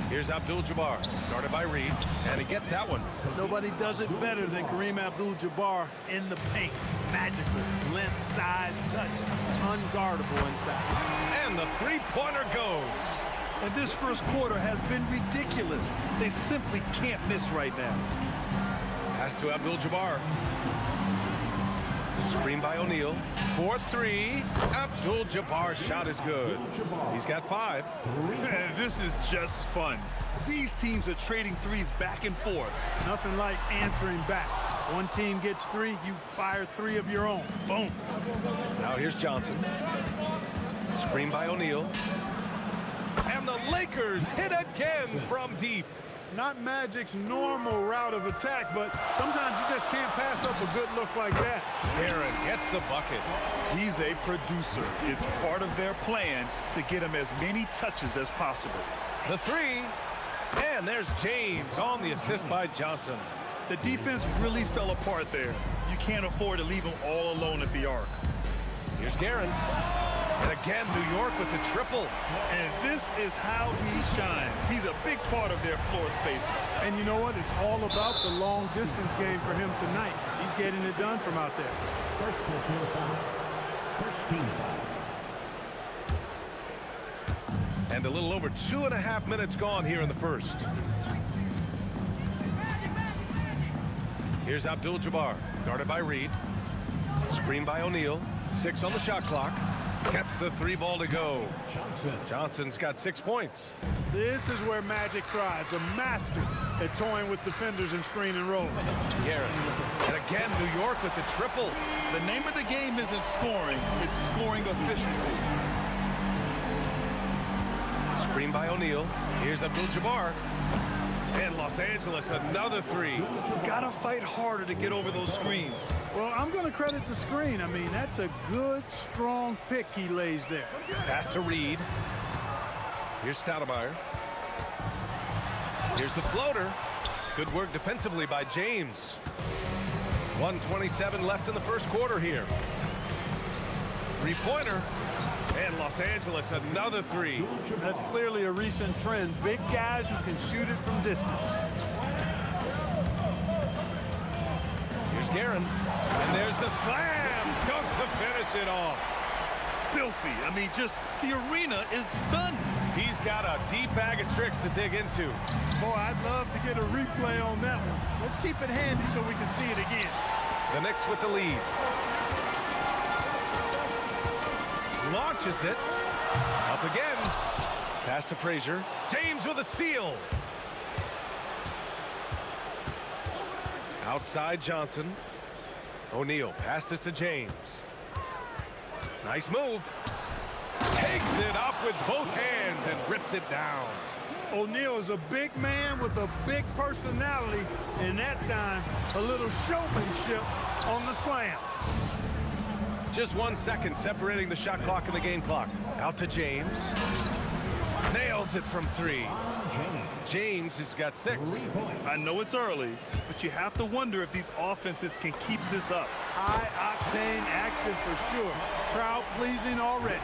Here's Abdul-Jabbar, guarded by Reed, and he gets that one. Nobody does it better than Kareem Abdul-Jabbar in the paint. Magical, length, size, touch, unguardable inside. And the three-pointer goes. And this first quarter has been ridiculous. They simply can't miss right now. Pass to Abdul-Jabbar. Screen by O'Neal. 4-3. Abdul-Jabbar's shot is good. He's got 5. And this is just fun. These teams are trading threes back and forth. Nothing like answering back. One team gets 3, you fire 3 of your own. Boom. Now here's Johnson. Screen by O'Neal. And the Lakers hit again from deep. Not Magic's normal route of attack, but sometimes you just can't pass up a good look like that. Guerin gets the bucket. He's a producer. It's part of their plan to get him as many touches as possible. The 3, and there's James on the assist by Johnson. The defense really fell apart there. You can't afford to leave him all alone at the arc. Here's Guerin. And again, New York with the triple. And this is how he shines. He's a big part of their floor spacing. And you know what? It's all about the long distance game for him tonight. He's getting it done from out there. First personal foul. First team foul. And a little over 2.5 minutes gone here in the first. Here's Abdul-Jabbar, guarded by Reed. Screen by O'Neal. 6 on the shot clock. Gets the 3 ball to go. Johnson's got 6 points. This is where Magic thrives, a master at toying with defenders and screen and roll. Guerin. And again, New York with the triple. The name of the game isn't scoring, it's scoring efficiency. Screen by O'Neal. Here's Abdul-Jabbar. And Los Angeles, another 3. Gotta fight harder to get over those screens. Well, I'm going to credit the screen. I mean, that's a good, strong pick he lays there. Pass to Reed. Here's Stoudemire. Here's the floater. Good work defensively by James. 1:27 left in the first quarter here. 3-pointer. And Los Angeles, another 3. That's clearly a recent trend. Big guys who can shoot it from distance. Here's Guerin. And there's the slam dunk to finish it off. Filthy. I mean, just the arena is stunned. He's got a deep bag of tricks to dig into. Boy, I'd love to get a replay on that one. Let's keep it handy so we can see it again. The Knicks with the lead. Launches it. Up again. Pass to Frazier. James with a steal. Outside Johnson. O'Neal passes to James. Nice move. Takes it up with both hands and rips it down. O'Neal is a big man with a big personality, and that time, a little showmanship on the slam. Just 1 second separating the shot clock and the game clock. Out to James. Nails it from 3. James has got 6. I know it's early, but you have to wonder if these offenses can keep this up. High-octane action for sure. Crowd-pleasing already.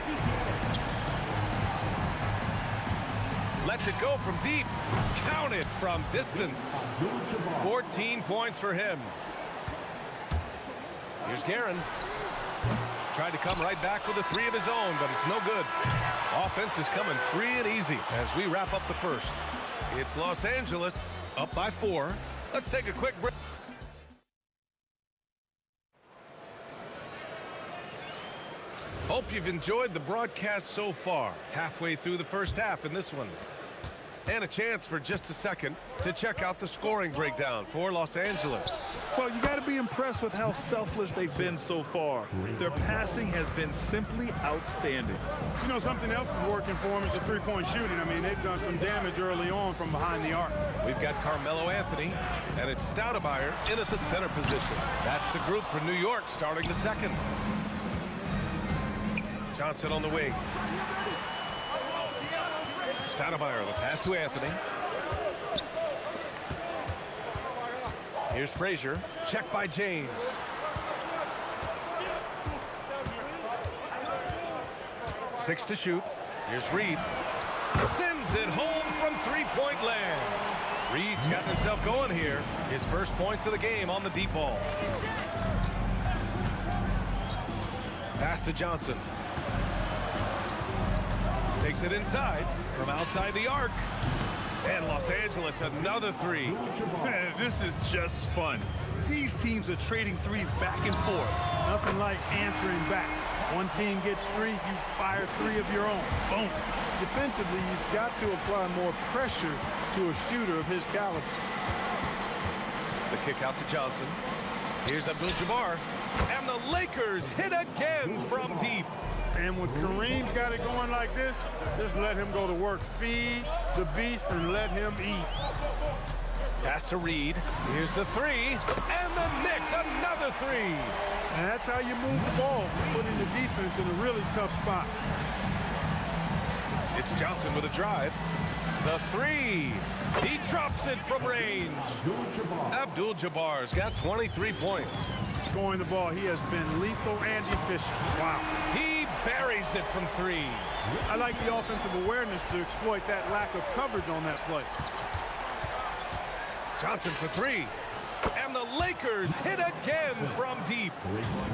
Lets it go from deep. Counted from distance. 14 points for him. Here's Guerin. Tried to come right back with a 3 of his own, but it's no good. Offense is coming free and easy as we wrap up the first. It's Los Angeles up by 4. Let's take a quick break. Hope you've enjoyed the broadcast so far. Halfway through the first half in this one. And a chance for just a second to check out the scoring breakdown for Los Angeles. Well, you got to be impressed with how selfless they've been so far. Their passing has been simply outstanding. You know, something else is working for them is the three-point shooting. I mean, they've done some damage early on from behind the arc. We've got Carmelo Anthony, and it's Stoudemire in at the center position. That's the group for New York starting the second. Johnson on the wing. Stoudemire, the pass to Anthony. Here's Frazier. Check by James. Six to shoot. Here's Reed. Sends it home from three-point land. Reed's gotten himself going here. His first points of the game on the deep ball. Pass to Johnson. Takes it inside from outside the arc. And Los Angeles, another three. Man, this is just fun. These teams are trading threes back and forth. Nothing like answering back. One team gets three, you fire three of your own. Boom. Defensively, you've got to apply more pressure to a shooter of his caliber. The kick out to Johnson. Here's Abdul-Jabbar. And the Lakers hit again from deep. And when Kareem's got it going like this, just let him go to work. Feed the beast and let him eat. Pass to Reed. Here's the three. And the Knicks, another three. And that's how you move the ball, putting the defense in a really tough spot. It's Johnson with a drive. The three. He drops it from range. Abdul-Jabbar's got 23 points. Scoring the ball, he has been lethal and efficient. Wow. He buries it from three. I like the offensive awareness to exploit that lack of coverage on that play. Johnson for three. And the Lakers hit again from deep.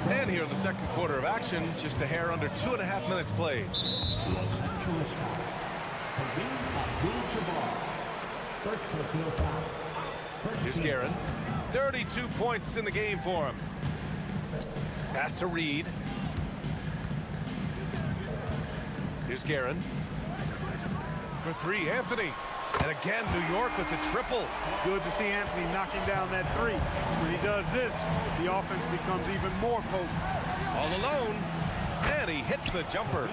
And here in the second quarter of action, just a hair under 2.5 minutes played. Here's Guerin. 32 points in the game for him. Pass to Reed. Here's Guerin. For three, Anthony. And again, New York with the triple. Good to see Anthony knocking down that three. When he does this, the offense becomes even more potent. All alone. And he hits the jumper.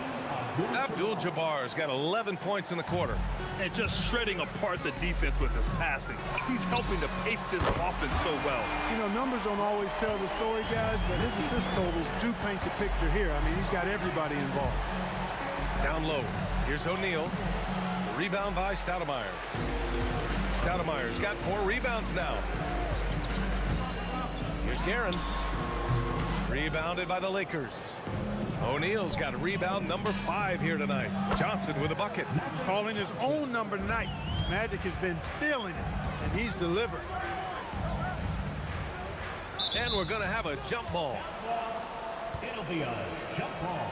Abdul-Jabbar's got 11 points in the quarter. And just shredding apart the defense with his passing. He's helping to pace this offense so well. You know, numbers don't always tell the story, guys, but his assist totals do paint the picture here. I mean, he's got everybody involved. Down low. Here's O'Neal. Rebound by Stoudemire. Stoudemire's got 4 rebounds now. Here's Guerin. Rebounded by the Lakers. O'Neal's got a rebound number 5 here tonight. Johnson with a bucket. Calling his own number tonight. Magic has been feeling it, and he's delivered. And we're going to have a jump ball. It'll be a jump ball.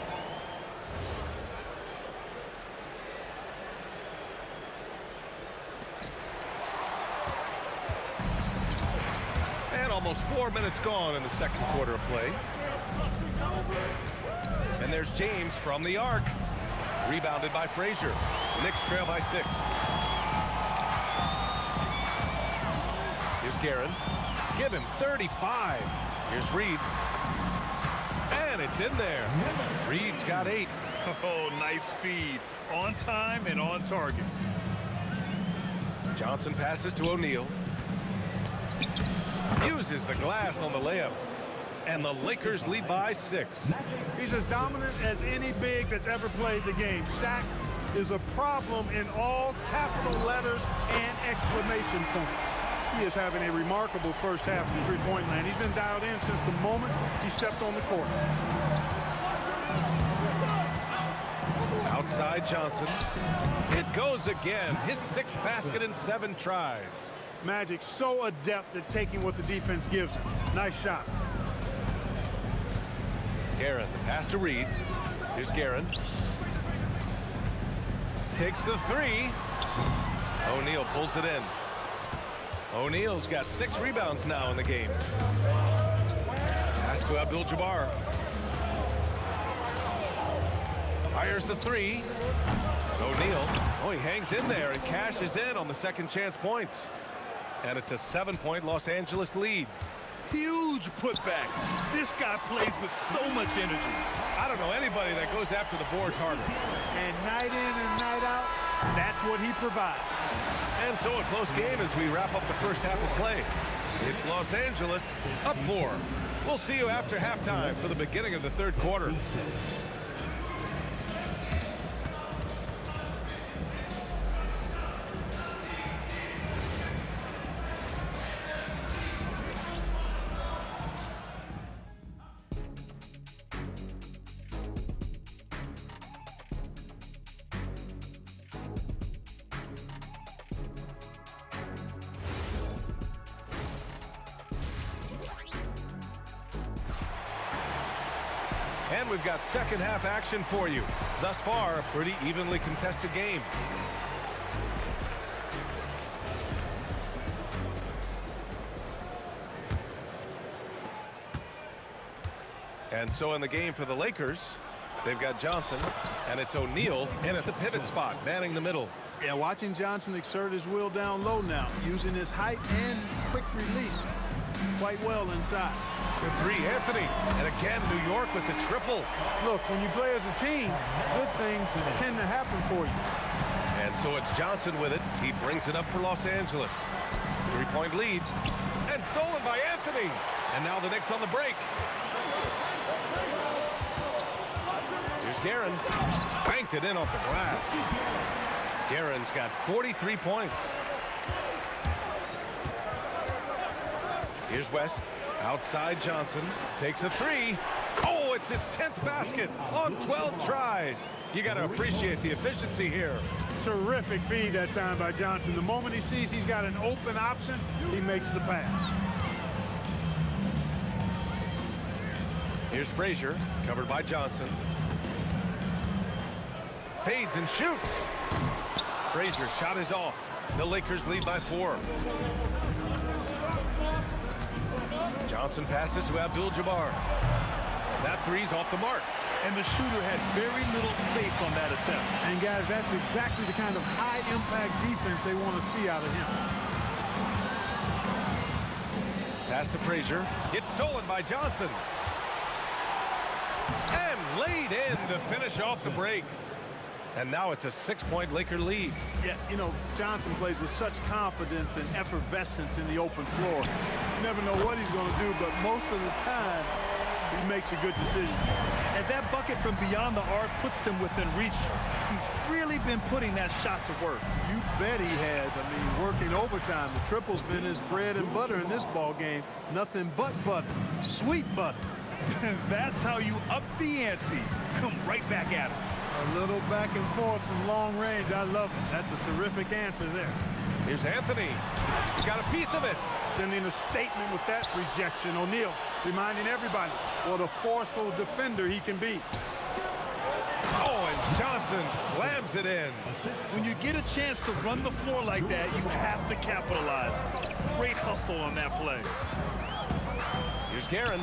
And almost 4 minutes gone in the second quarter of play. And there's James from the arc. Rebounded by Frazier. Knicks trail by 6. Here's Guerin. Give him 35. Here's Reed. And it's in there. Reed's got 8. Oh, nice feed. On time and on target. Johnson passes to O'Neal. Uses the glass on the layup. And the Lakers lead by 6. He's as dominant as any big that's ever played the game. Shaq is a problem in all capital letters and exclamation points. He is having a remarkable first half from three-point land. He's been dialed in since the moment he stepped on the court. Outside Johnson. It goes again. His 6th basket in 7 tries. Magic so adept at taking what the defense gives him. Nice shot. Guerin, the pass to Reed. Here's Guerin. Takes the 3. O'Neal pulls it in. O'Neal's got 6 rebounds now in the game. Pass to Abdul-Jabbar. Fires the 3. O'Neal. Oh, he hangs in there and cashes in on the second chance points. And it's a 7-point Los Angeles lead. Huge putback. This guy plays with so much energy. I don't know anybody that goes after the boards harder. And night in and night out, that's what he provides. And so a close game as we wrap up the first half of play. It's Los Angeles up 4. We'll see you after halftime for the beginning of the third quarter. And we've got second half action for you. Thus far, a pretty evenly contested game. And so in the game for the Lakers, they've got Johnson, and it's O'Neal in at the pivot spot, manning the middle. Yeah, watching Johnson exert his will down low now, using his height and quick release quite well inside. The three, Anthony, and again New York with the triple. Look, when you play as a team, good things tend to happen for you. And so it's Johnson with it. He brings it up for Los Angeles. 3-point lead, and stolen by Anthony. And now the Knicks on the break. Here's Guerin. Banked it in off the glass. Guerin's got 43 points. Here's West. Outside Johnson. Takes a three. Oh, it's his 10th basket on 12 tries. You got to appreciate the efficiency here. Terrific feed that time by Johnson. The moment he sees he's got an open option, he makes the pass. Here's Frazier, covered by Johnson. Fades and shoots. Frazier's shot is off. The Lakers lead by 4. Johnson passes to Abdul-Jabbar. That three's off the mark. And the shooter had very little space on that attempt. And guys, that's exactly the kind of high-impact defense they want to see out of him. Pass to Frazier. It's stolen by Johnson. And laid in to finish off the break. And now it's a 6-point Laker lead. Yeah, you know, Johnson plays with such confidence and effervescence in the open floor. You never know what he's going to do, but most of the time, he makes a good decision. And that bucket from beyond the arc puts them within reach. He's really been putting that shot to work. You bet he has. I mean, working overtime. The triple's been his bread and butter in this ball game. Nothing but butter. Sweet butter. That's how you up the ante. Come right back at him. A little back and forth from long range. I love it. That's a terrific answer there. Here's Anthony. Got a piece of it. Sending a statement with that rejection. O'Neal reminding everybody what a forceful defender he can be. Oh, and Johnson slams it in. When you get a chance to run the floor like that, you have to capitalize. Great hustle on that play. Here's Guerin.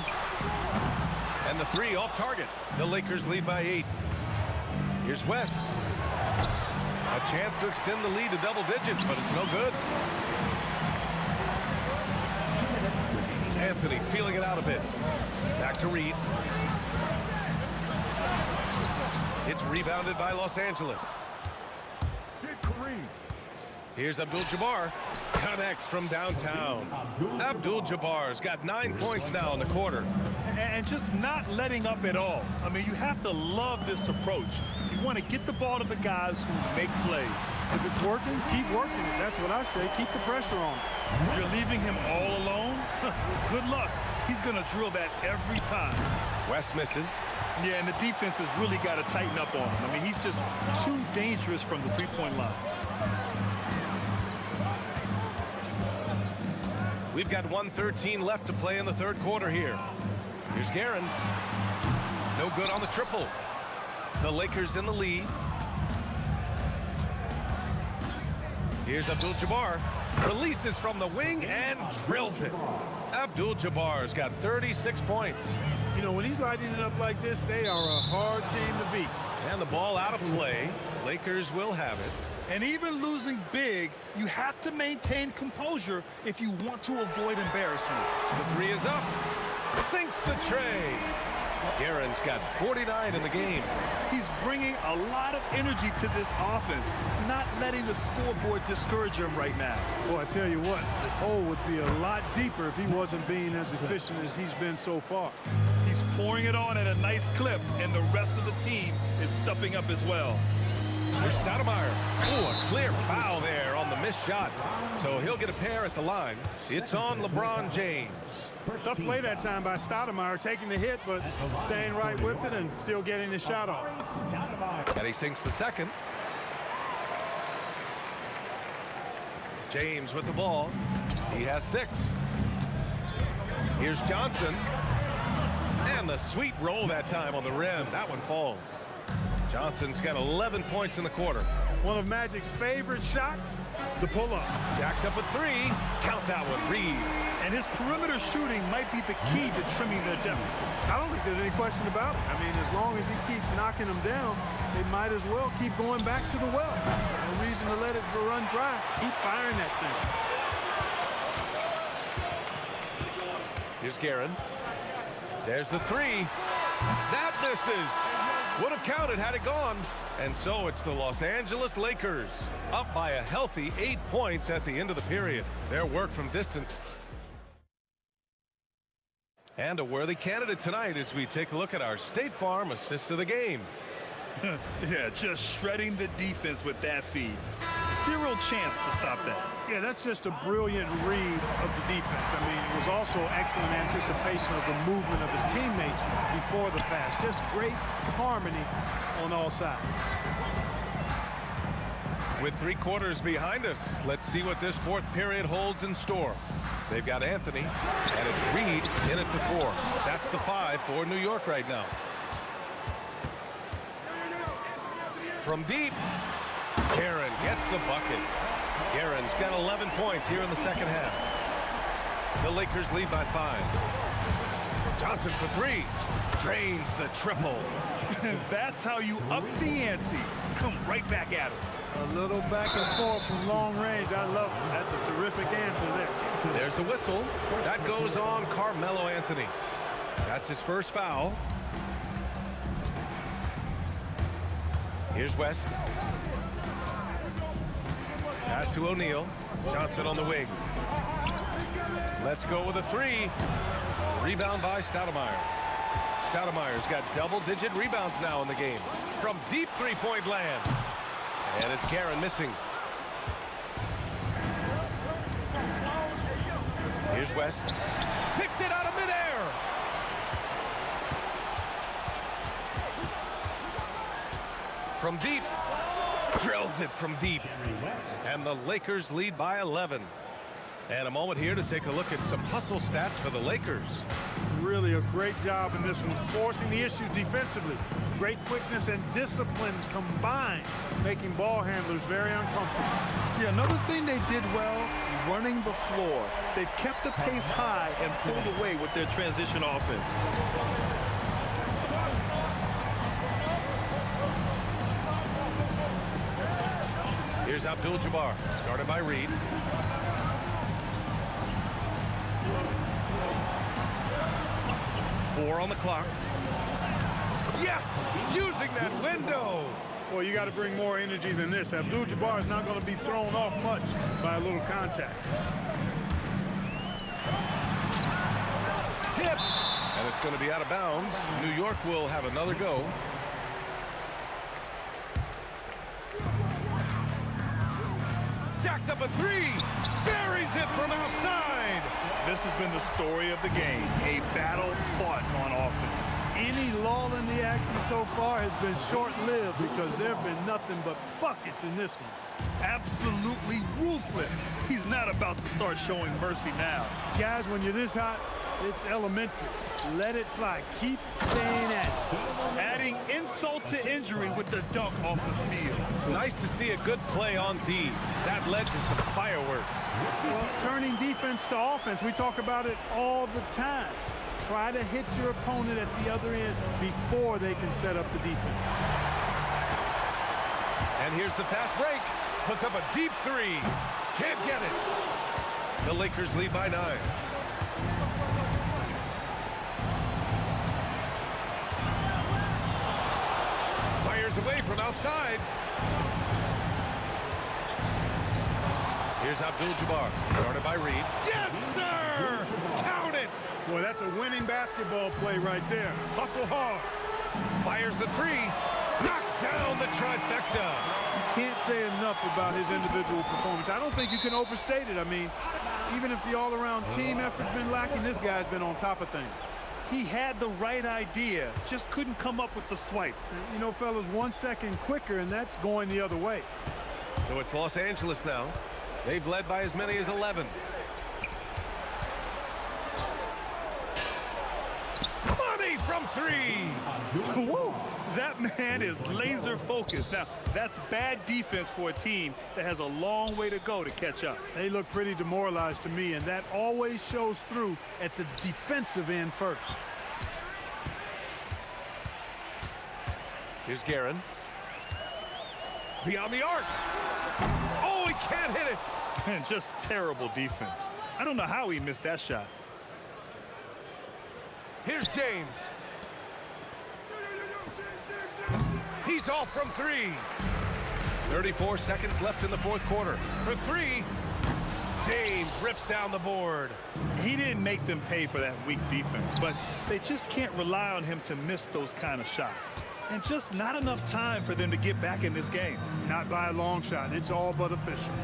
And the three off target. The Lakers lead by 8. Here's West. A chance to extend the lead to double digits, but it's no good. Anthony feeling it out a bit. Back to Reed. It's rebounded by Los Angeles. Here's Abdul-Jabbar. Connects from downtown. Abdul-Jabbar's got 9 points now in the quarter. And just not letting up at all. I mean, you have to love this approach. You want to get the ball to the guys who make plays. If it's working, keep working it. That's what I say. Keep the pressure on. You're leaving him all alone? Good luck. He's going to drill that every time. West misses. Yeah, and the defense has really got to tighten up on him. I mean, he's just too dangerous from the three-point line. We've got 1:13 left to play in the third quarter here. Here's Guerin. No good on the triple. The Lakers in the lead. Here's Abdul-Jabbar. Releases from the wing and drills it. Abdul-Jabbar's got 36 points. You know, when he's lighting it up like this, they are a hard team to beat. And the ball out of play. Lakers will have it. And even losing big, you have to maintain composure if you want to avoid embarrassment. The three is up. Sinks the tray. Guerin's got 49 in the game. He's bringing a lot of energy to this offense, not letting the scoreboard discourage him right now. Boy, I tell you what, the hole would be a lot deeper if he wasn't being as efficient as he's been so far. He's pouring it on at a nice clip, and the rest of the team is stepping up as well. Here's Stoudemire. Oh, a clear foul there on the missed shot. So he'll get a pair at the line. It's on LeBron James. Tough play that time by Stoudemire, taking the hit, but staying right with it and still getting the shot off. And he sinks the second. James with the ball. He has 6. Here's Johnson. And the sweet roll that time on the rim. That one falls. Johnson's got 11 points in the quarter. One of Magic's favorite shots, the pull-up. Jacks up at 3. Count that one, Reed. And his perimeter shooting might be the key to trimming their deficit. I don't think there's any question about it. I mean, as long as he keeps knocking them down, they might as well keep going back to the well. No reason to let it run dry. Keep firing that thing. Here's Guerin. There's the 3. That misses. Would have counted had it gone. And so it's the Los Angeles Lakers up by a healthy 8 points at the end of the period. Their work from distance. And a worthy candidate tonight as we take a look at our State Farm assist of the game. Yeah, just shredding the defense with that feed. Zero chance to stop that. Yeah, that's just a brilliant read of the defense. I mean, it was also excellent anticipation of the movement of his teammates before the pass. Just great harmony on all sides. With 3 quarters behind us, let's see what this 4th period holds in store. They've got Anthony, and it's Reed in at the 4. That's the 5 for New York right now. From deep, Guerin gets the bucket. Guerin's got 11 points here in the second half. The Lakers lead by 5. Johnson for 3. Drains the triple. That's how you up the ante. Come right back at him. A little back and forth from long range. I love it. That's a terrific answer there. There's a whistle. That goes on Carmelo Anthony. That's his first foul. Here's West. Pass to O'Neal. Johnson on the wing. Let's go with a 3. Rebound by Stoudemire. Stoudemire's got double-digit rebounds now in the game. From deep three-point land. And it's Guerin missing. Here's West. Picked it out of midair. From deep. Drills it from deep. And the Lakers lead by 11. And a moment here to take a look at some hustle stats for the Lakers. Really a great job in this one, forcing the issues defensively. Great quickness and discipline combined, making ball handlers very uncomfortable. Yeah, another thing they did well, running the floor. They've kept the pace high and pulled away with their transition offense. Here's Abdul-Jabbar, guarded by Reed. Four on the clock. Yes! Using that window! Well, you got to bring more energy than this. Abdul-Jabbar is not going to be thrown off much by a little contact. Tipped! And it's going to be out of bounds. New York will have another go. Jacks up a 3! Buries it from outside! This has been the story of the game, a battle fought on offense. Any lull in the action so far has been short-lived because there have been nothing but buckets in this one. Absolutely ruthless. He's not about to start showing mercy now. Guys, when you're this hot, it's elementary. Let it fly. Keep staying at it. Adding insult to injury with the dunk off the steal. Nice to see a good play on D. That led to some fireworks. Well, turning defense to offense, we talk about it all the time. Try to hit your opponent at the other end before they can set up the defense. And here's the fast break. Puts up a deep 3. Can't get it. The Lakers lead by 9. Fires away from outside. Here's Abdul-Jabbar, guarded by Reed. Yes, sir! Count it! Boy, that's a winning basketball play right there. Hustle hard. Fires the 3. Knocks down the trifecta. You can't say enough about his individual performance. I don't think you can overstate it. I mean, even if the all-around team effort's been lacking, this guy's been on top of things. He had the right idea, just couldn't come up with the swipe. You know, fellas, 1 second quicker, and that's going the other way. So it's Los Angeles now. They've led by as many as 11. Money from three. Woo! That man is laser focused. Now, that's bad defense for a team that has a long way to go to catch up. They look pretty demoralized to me, and that always shows through at the defensive end first. Here's Guerin. Beyond the arc. Oh, he can't hit it. And just terrible defense. I don't know how he missed that shot. Here's James. He's off from three. 34 seconds left in the fourth quarter. For three, James rips down the board. He didn't make them pay for that weak defense, but they just can't rely on him to miss those kind of shots. And just not enough time for them to get back in this game. Not by a long shot. It's all but official.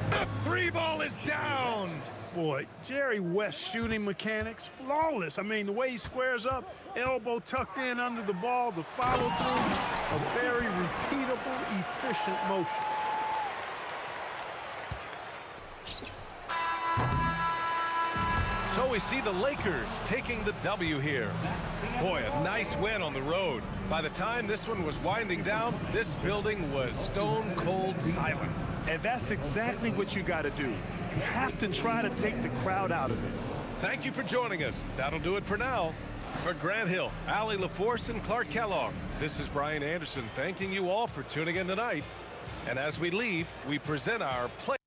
The three ball is down. Boy, Jerry West's shooting mechanics, flawless. I mean, the way he squares up, elbow tucked in under the ball, the follow through, a very repeatable, efficient motion. So we see the Lakers taking the W here. Boy, a nice win on the road. By the time this one was winding down, this building was stone cold silent. And that's exactly what you got to do. You have to try to take the crowd out of it. Thank you for joining us. That'll do it for now. For Grant Hill, Allie LaForce, and Clark Kellogg, this is Brian Anderson thanking you all for tuning in tonight. And as we leave, we present our play.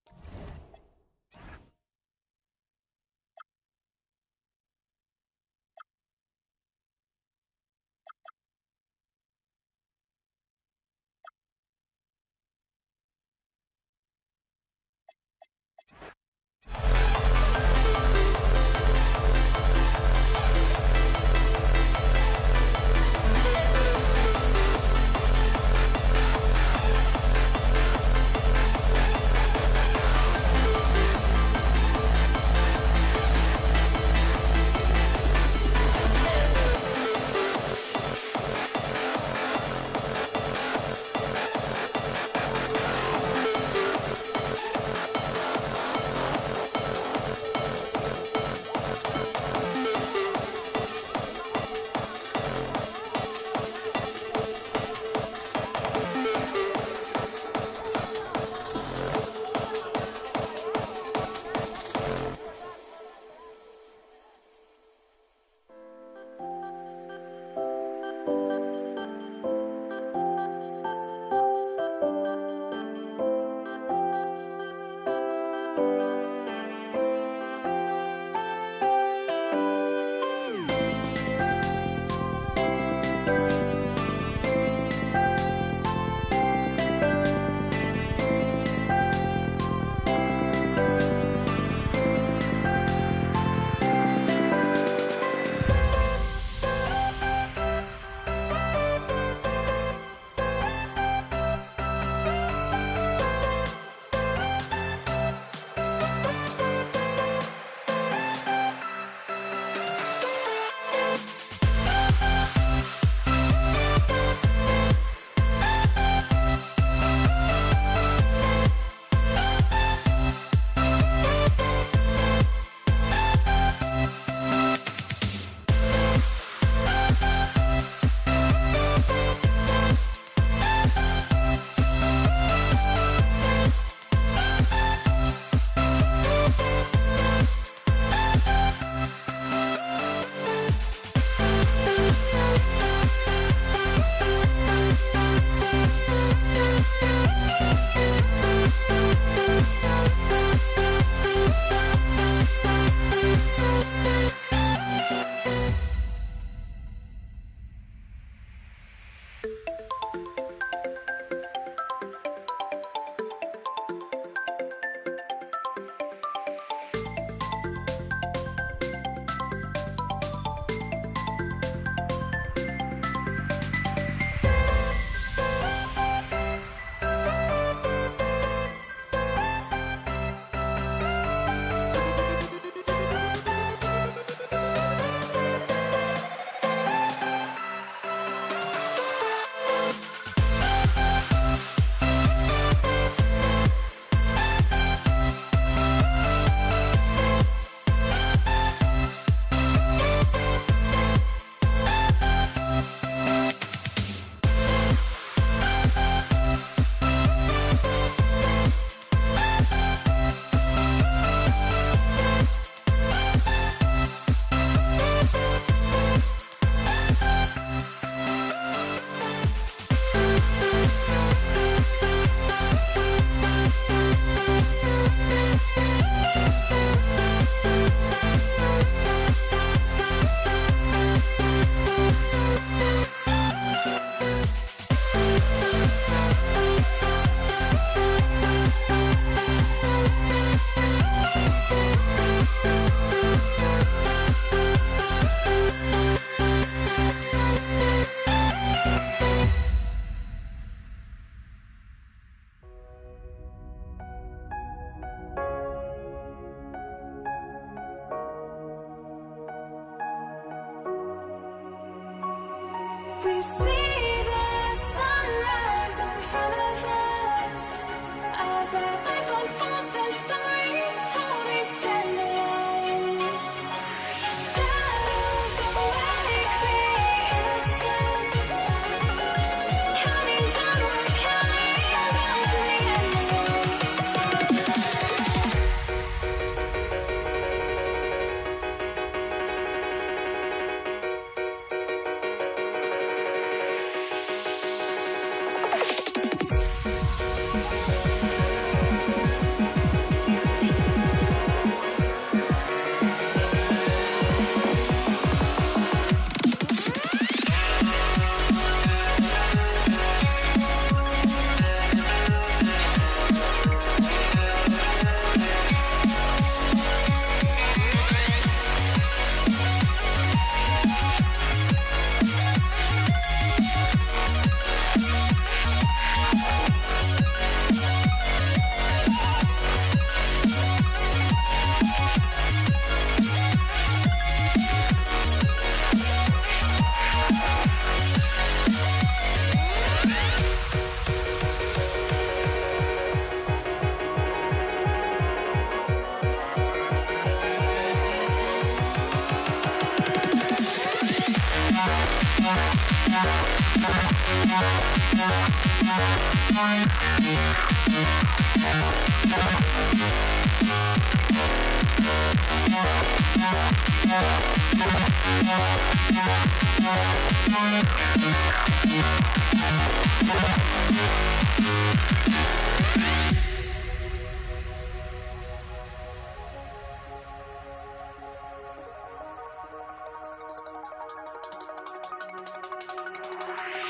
see the sunrise in front of us as our life unfolds and stories told we stand alone. Shadows awake the innocent, counting down, we're counting down to the end.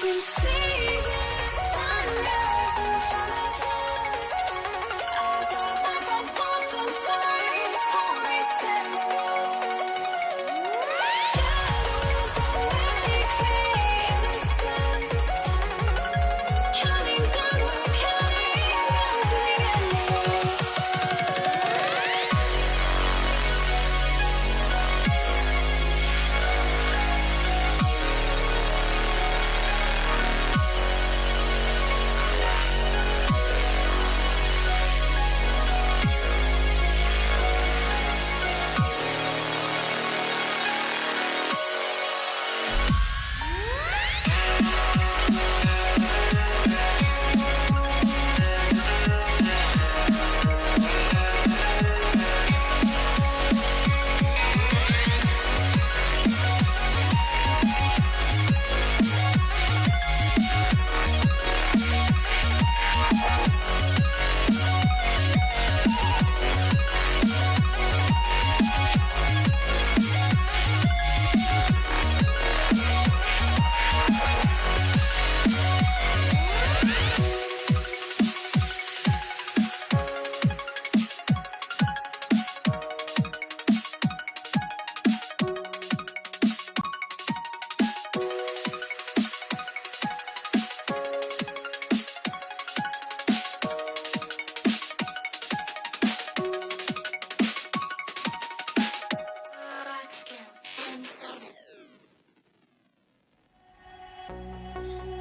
We see the sunrise in front of us as our life unfolds and stories told we stand alone. Shadows awake the innocent, counting down, we're counting down to the end.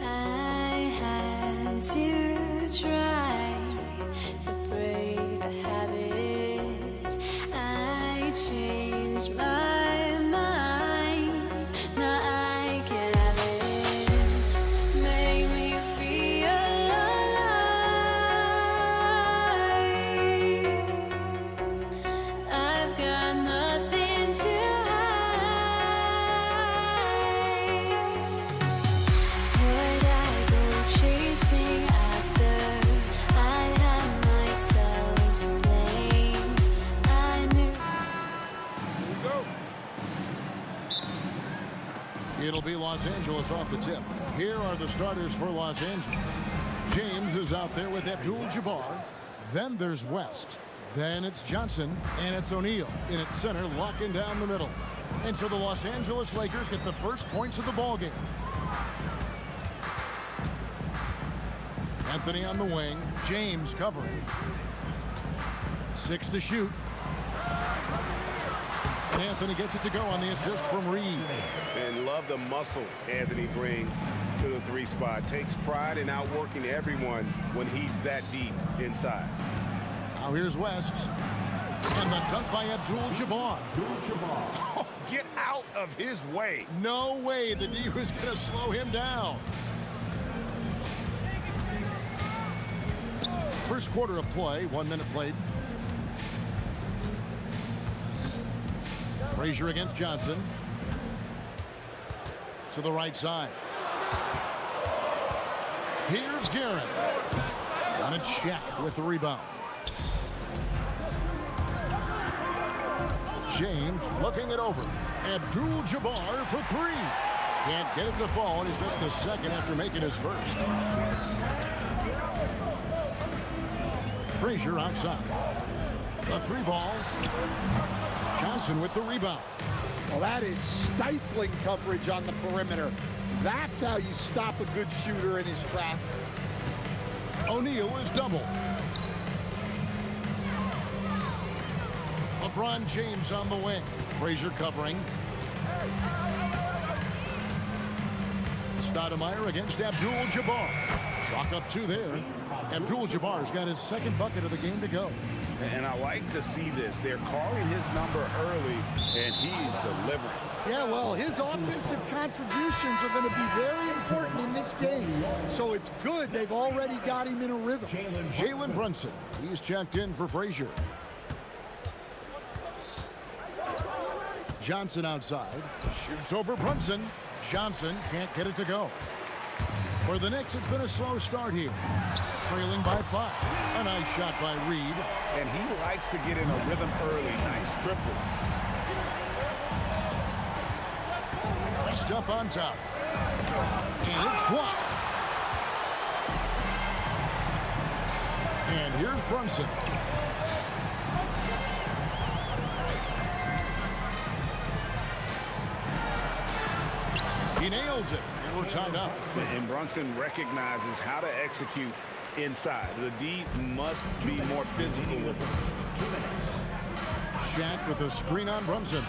I had to try to break the habit. I changed my mind. Now I can have it. Make me feel alive. I've got nothing to would I go chasing after? I had myself to blame. I knew. It'll be Los Angeles off the tip. Here are the starters for Los Angeles. James is out there with Abdul-Jabbar. Then there's West. Then it's Johnson, and it's O'Neal in at center, locking down the middle. And so the Los Angeles Lakers get the first points of the ball game. Anthony on the wing, James covering. 6 to shoot. And Anthony gets it to go on the assist from Reed. And love the muscle Anthony brings to the 3 spot. Takes pride in outworking everyone when he's that deep inside. Now here's West. And the dunk by Abdul-Jabbar. Oh, get out of his way. No way the D was going to slow him down. First quarter of play, 1 minute played. Frazier against Johnson. To the right side. Here's Garrett. On a check with the rebound. James looking it over. Abdul-Jabbar for 3. Can't get it to fall, and he's missed the second after making his first. Frazier outside. The 3 ball. Johnson with the rebound. Well, that is stifling coverage on the perimeter. That's how you stop a good shooter in his tracks. O'Neal is double. LeBron James on the wing. Frazier covering. Stoudemire against Abdul-Jabbar. Chalk up 2 there. Abdul-Jabbar's got his second bucket of the game to go. And I like to see this. They're calling his number early, and he's delivering. Yeah, well, his offensive contributions are going to be very important in this game. So it's good they've already got him in a rhythm. Jalen Brunson. He's checked in for Frazier. Johnson outside. Shoots over Brunson. Johnson can't get it to go. For the Knicks, it's been a slow start here. Trailing by 5. A nice shot by Reed. And he likes to get in a rhythm early. Nice triple. Pressed up on top. And it's blocked. And here's Brunson. He nails it, and we're tied up. And Brunson recognizes how to execute inside. The D must be more physical with him. Shaq with a screen on Brunson.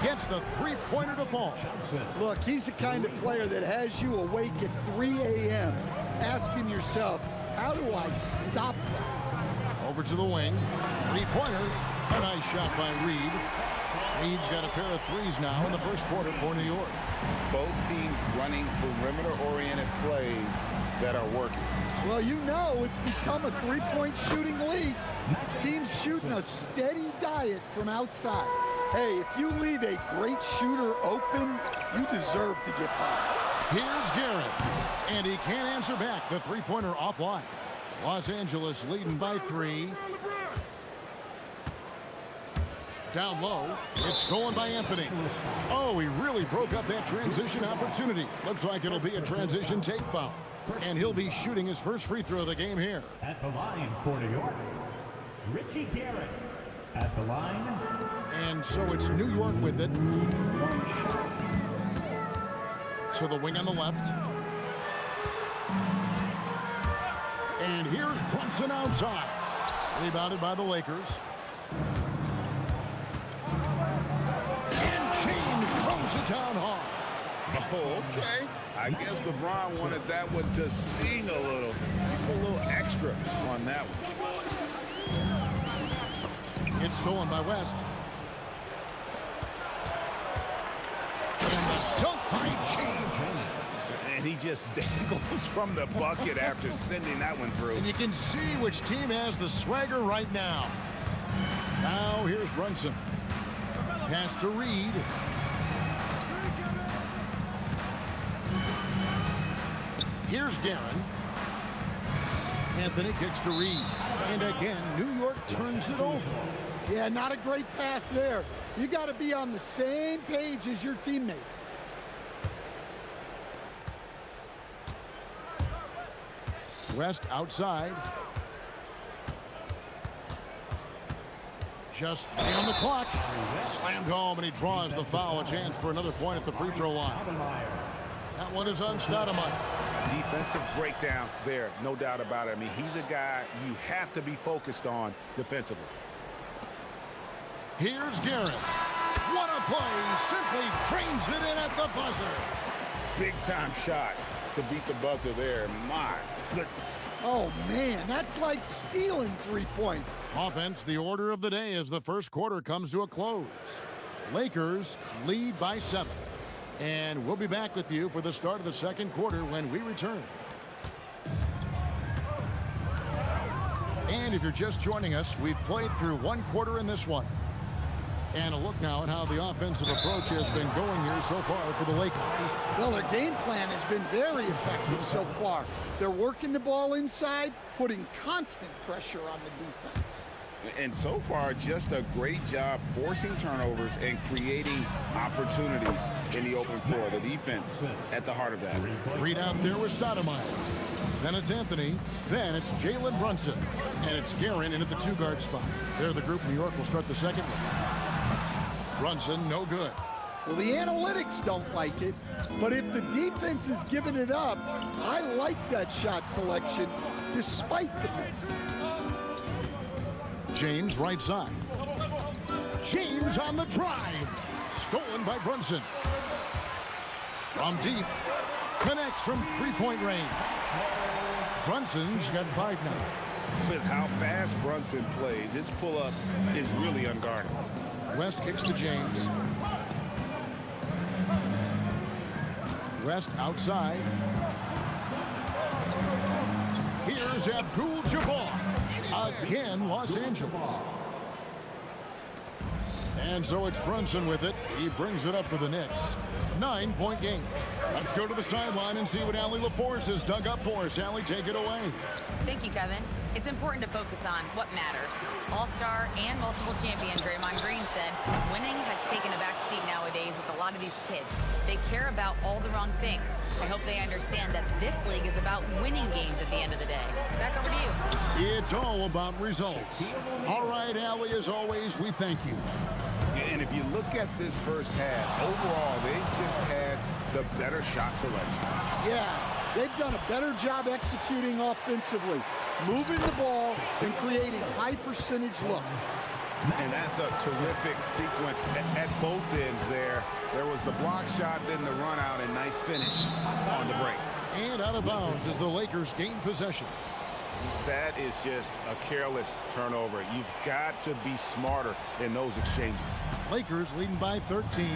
Gets the 3-pointer to fall. Look, he's the kind of player that has you awake at 3 a.m. asking yourself, how do I stop that? Over to the wing. 3-pointer. A nice shot by Reed. Reed's got a pair of 3s now in the first quarter for New York. Both teams running perimeter-oriented plays that are working. Well, you know it's become a 3-point shooting league. Teams shooting a steady diet from outside. Hey, if you leave a great shooter open, you deserve to get by. Here's Garrett, and he can't answer back. The 3-pointer offline. Los Angeles leading by 3. Down low. It's stolen by Anthony. Oh, he really broke up that transition opportunity. Looks like it'll be a transition take foul. And he'll be shooting his first free throw of the game here. At the line for New York, Richie Garrett. At the line. And so it's New York with it. To the wing on the left. And here's Brunson outside. Rebounded by the Lakers. Throws it down hard. Oh, okay. I guess LeBron wanted that one to sting a little. A little extra on that one. It's stolen by West. And the dunk by James. And he just dangles from the bucket after sending that one through. And you can see which team has the swagger right now. Now here's Brunson. Pass to Reed. Here's Guerin. Anthony kicks to Reed. And again, New York turns it over. Yeah, not a great pass there. You got to be on the same page as your teammates. West outside. Just 3 on the clock. Slammed home, and he draws the foul. A chance for another point at the free throw line. That one is on Stoudemire. Defensive breakdown there, no doubt about it. I mean, he's a guy you have to be focused on defensively. Here's Garrett. What a play. Simply drains it in at the buzzer. Big-time shot to beat the buzzer there. My goodness. Oh, man, that's like stealing 3 points. Offense, the order of the day as the first quarter comes to a close. Lakers lead by 7. And we'll be back with you for the start of the second quarter when we return. And if you're just joining us, we've played through one quarter in this one. And a look now at how the offensive approach has been going here so far for the Lakers. Well, their game plan has been very effective so far. They're working the ball inside, putting constant pressure on the defense. And so far, just a great job forcing turnovers and creating opportunities in the open floor. The defense at the heart of that. Read out there with Stoudemire. Then it's Anthony. Then it's Jalen Brunson. And it's Guerin in at the 2-guard spot. There, the group New York will start the second one. Brunson, no good. Well, the analytics don't like it, but if the defense is giving it up, I like that shot selection despite the miss. James right side. James on the drive. Stolen by Brunson. From deep. Connects from 3-point range. Brunson's got 5 now. With how fast Brunson plays, his pull-up is really unguarded. West kicks to James. West outside. Here's Abdul-Jabbar. Again, Los Angeles. And so it's Brunson with it. He brings it up for the Knicks. 9-point game. Let's go to the sideline and see what Allie LaForce has dug up for us. Allie, take it away. Thank you, Kevin. It's important to focus on what matters. All-star and multiple champion Draymond Green said, winning has taken a backseat nowadays with a lot of these kids. They care about all the wrong things. I hope they understand that this league is about winning games at the end of the day. Back over to you. It's all about results. All right, Allie, as always, we thank you. And if you look at this first half, overall, they've just had the better shot selection. Yeah, they've done a better job executing offensively, moving the ball and creating high-percentage looks. And that's a terrific sequence at both ends there. There was the block shot, then the run out, and nice finish on the break. And out of bounds as the Lakers gain possession. That is just a careless turnover. You've got to be smarter in those exchanges. Lakers leading by 13.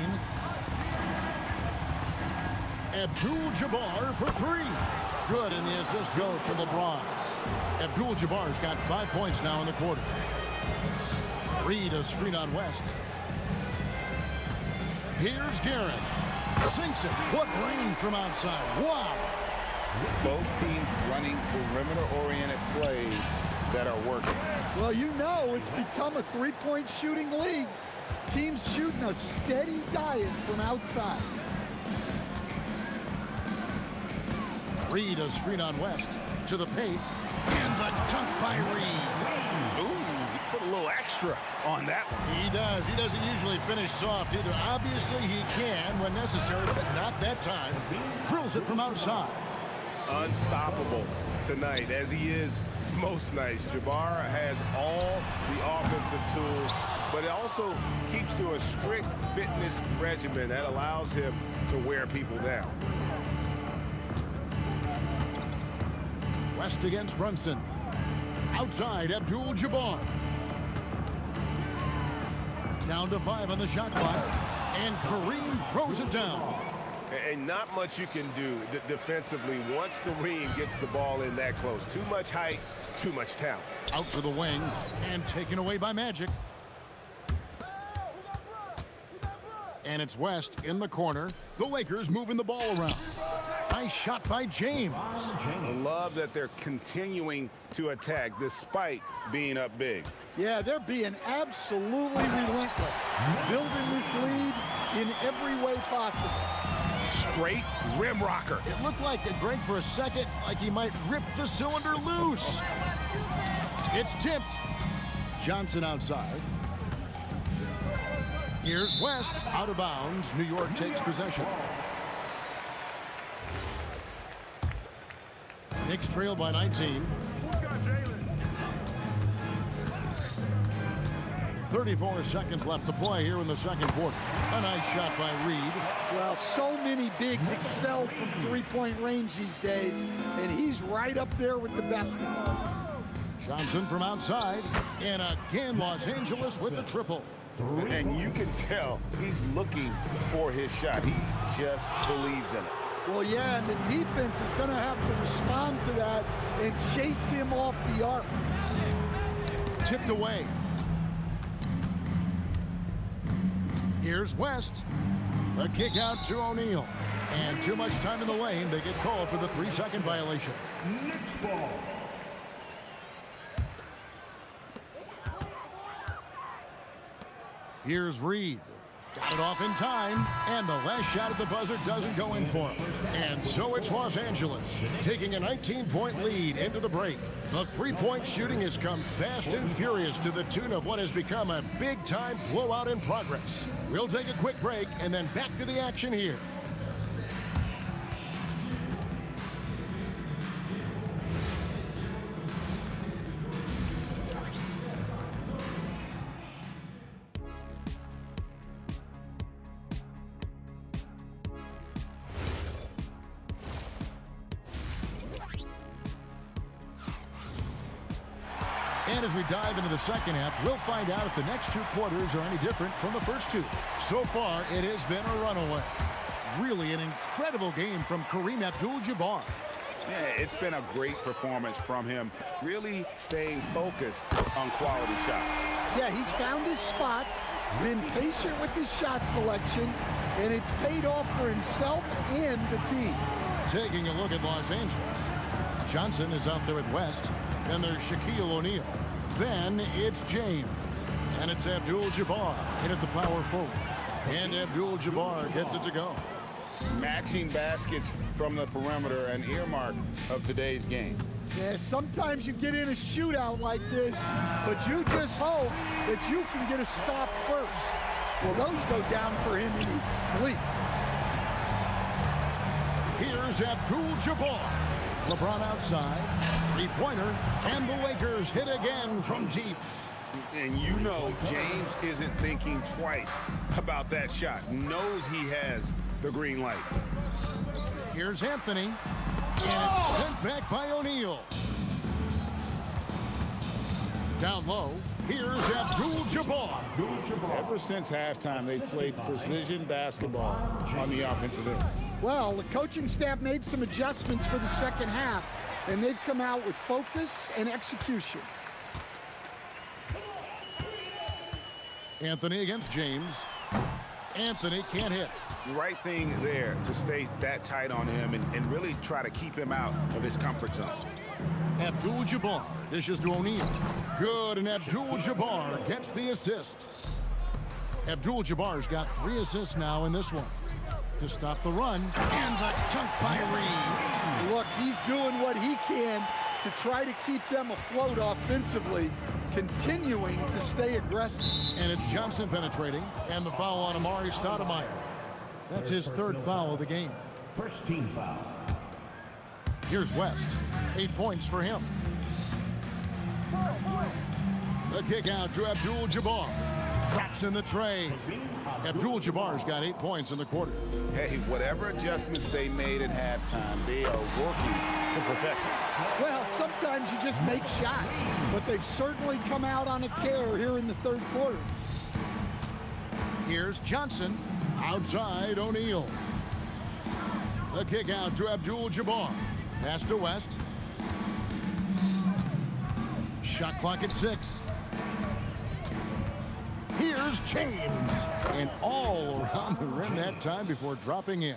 Abdul-Jabbar for 3. Good, and the assist goes to LeBron. Abdul-Jabbar's got 5 points now in the quarter. Reed a screen on West. Here's Guerin. Sinks it. What range from outside. Wow. Both teams running perimeter-oriented plays that are working. Well, you know it's become a 3-point shooting league. Teams shooting a steady diet from outside. Reed a screen on West. To the paint. And the dunk by Reed. Ooh, he put a little extra on that one. He does. He doesn't usually finish soft either. Obviously, he can when necessary, but not that time. Drills it from outside. Unstoppable tonight, as he is most nights. Jabbar has all the offensive tools, but it also keeps to a strict fitness regimen that allows him to wear people down. West against Brunson. Outside, Abdul-Jabbar. Down to 5 on the shot clock, and Kareem throws it down. And not much you can do defensively once Kareem gets the ball in that close. Too much height, too much talent. Out to the wing, and taken away by Magic. And it's West in the corner. The Lakers moving the ball around. Nice shot by James. I love that they're continuing to attack despite being up big. Yeah, they're being absolutely relentless, building this lead in every way possible. Straight rim rocker. It looked like to Greg for a second, like he might rip the cylinder loose. It's tipped. Johnson outside. Here's West, out of bounds. New York takes possession. Knicks trail by 19. 34 seconds left to play here in the second quarter. A nice shot by Reed. Well, so many bigs excel from three-point range these days, and he's right up there with the best of them. Johnson from outside, and again Los Angeles with the triple. And you can tell he's looking for his shot. He just believes in it. Well, yeah, and the defense is going to have to respond to that and chase him off the arc. Tipped away. Here's West. A kick out to O'Neal. And too much time in the lane. They get called for the 3-second violation. Next ball. Here's Reed. Got it off in time, and the last shot at the buzzer doesn't go in for him. And so it's Los Angeles taking a 19-point lead into the break. The three-point shooting has come fast and furious to the tune of what has become a big-time blowout in progress. We'll take a quick break and then back to the action here. And as we dive into the second half, we'll find out if the next two quarters are any different from the first two. So far, it has been a runaway. Really an incredible game from Kareem Abdul-Jabbar. Yeah, it's been a great performance from him, really staying focused on quality shots. Yeah, he's found his spots, been patient with his shot selection, and it's paid off for himself and the team. Taking a look at Los Angeles. Johnson is out there with West. Then there's Shaquille O'Neal. Then it's James. And it's Abdul-Jabbar in at the power forward. And Abdul-Jabbar gets it to go. Matching baskets from the perimeter, an earmark of today's game. Yeah, sometimes you get in a shootout like this, but you just hope that you can get a stop first. Well, those go down for him in his sleep. Here's Abdul-Jabbar. LeBron outside, three-pointer, and the Lakers hit again from deep. And you know James isn't thinking twice about that shot. Knows he has the green light. Here's Anthony, and it's sent back by O'Neal. Down low, here's Abdul-Jabbar. Ever since halftime, they've played precision basketball on the offensive end. Well, the coaching staff made some adjustments for the second half, and they've come out with focus and execution. Anthony against James. Anthony can't hit. The right thing there to stay that tight on him and really try to keep him out of his comfort zone. Abdul-Jabbar dishes to O'Neal. Good, and Abdul-Jabbar gets the assist. Abdul-Jabbar's got 3 assists now in this one. To stop the run, and the dunk by Reed. Look, he's doing what he can to try to keep them afloat offensively, continuing to stay aggressive. And it's Johnson penetrating, and the foul on Amari Stoudemire. That's his 3rd foul of the game. First team foul. Here's West. 8 points for him. The kick out to Abdul-Jabbar. Drops in the tray. Abdul-Jabbar's got 8 points in the quarter. Hey, whatever adjustments they made at halftime, they are working to perfection. Well, sometimes you just make shots, but they've certainly come out on a tear here in the 3rd quarter. Here's Johnson. Outside O'Neal. The kick out to Abdul-Jabbar. Pass to West. Shot clock at 6. Here's James. And all around the rim that time before dropping in.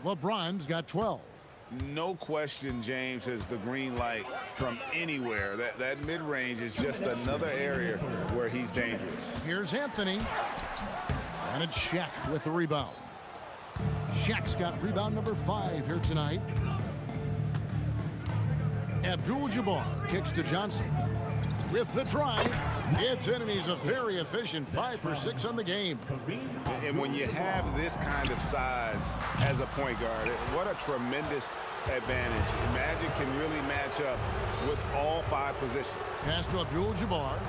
LeBron's got 12. No question James has the green light from anywhere. That mid-range is just another area where he's dangerous. Here's Anthony. And it's Shaq with the rebound. Shaq's got rebound number 5 here tonight. Abdul-Jabbar kicks to Johnson. With the drive, it's in, and he's a very efficient 5 for 6 on the game. And when you have this kind of size as a point guard, what a tremendous advantage. Magic can really match up with all 5 positions. Pass to Abdul-Jabbar.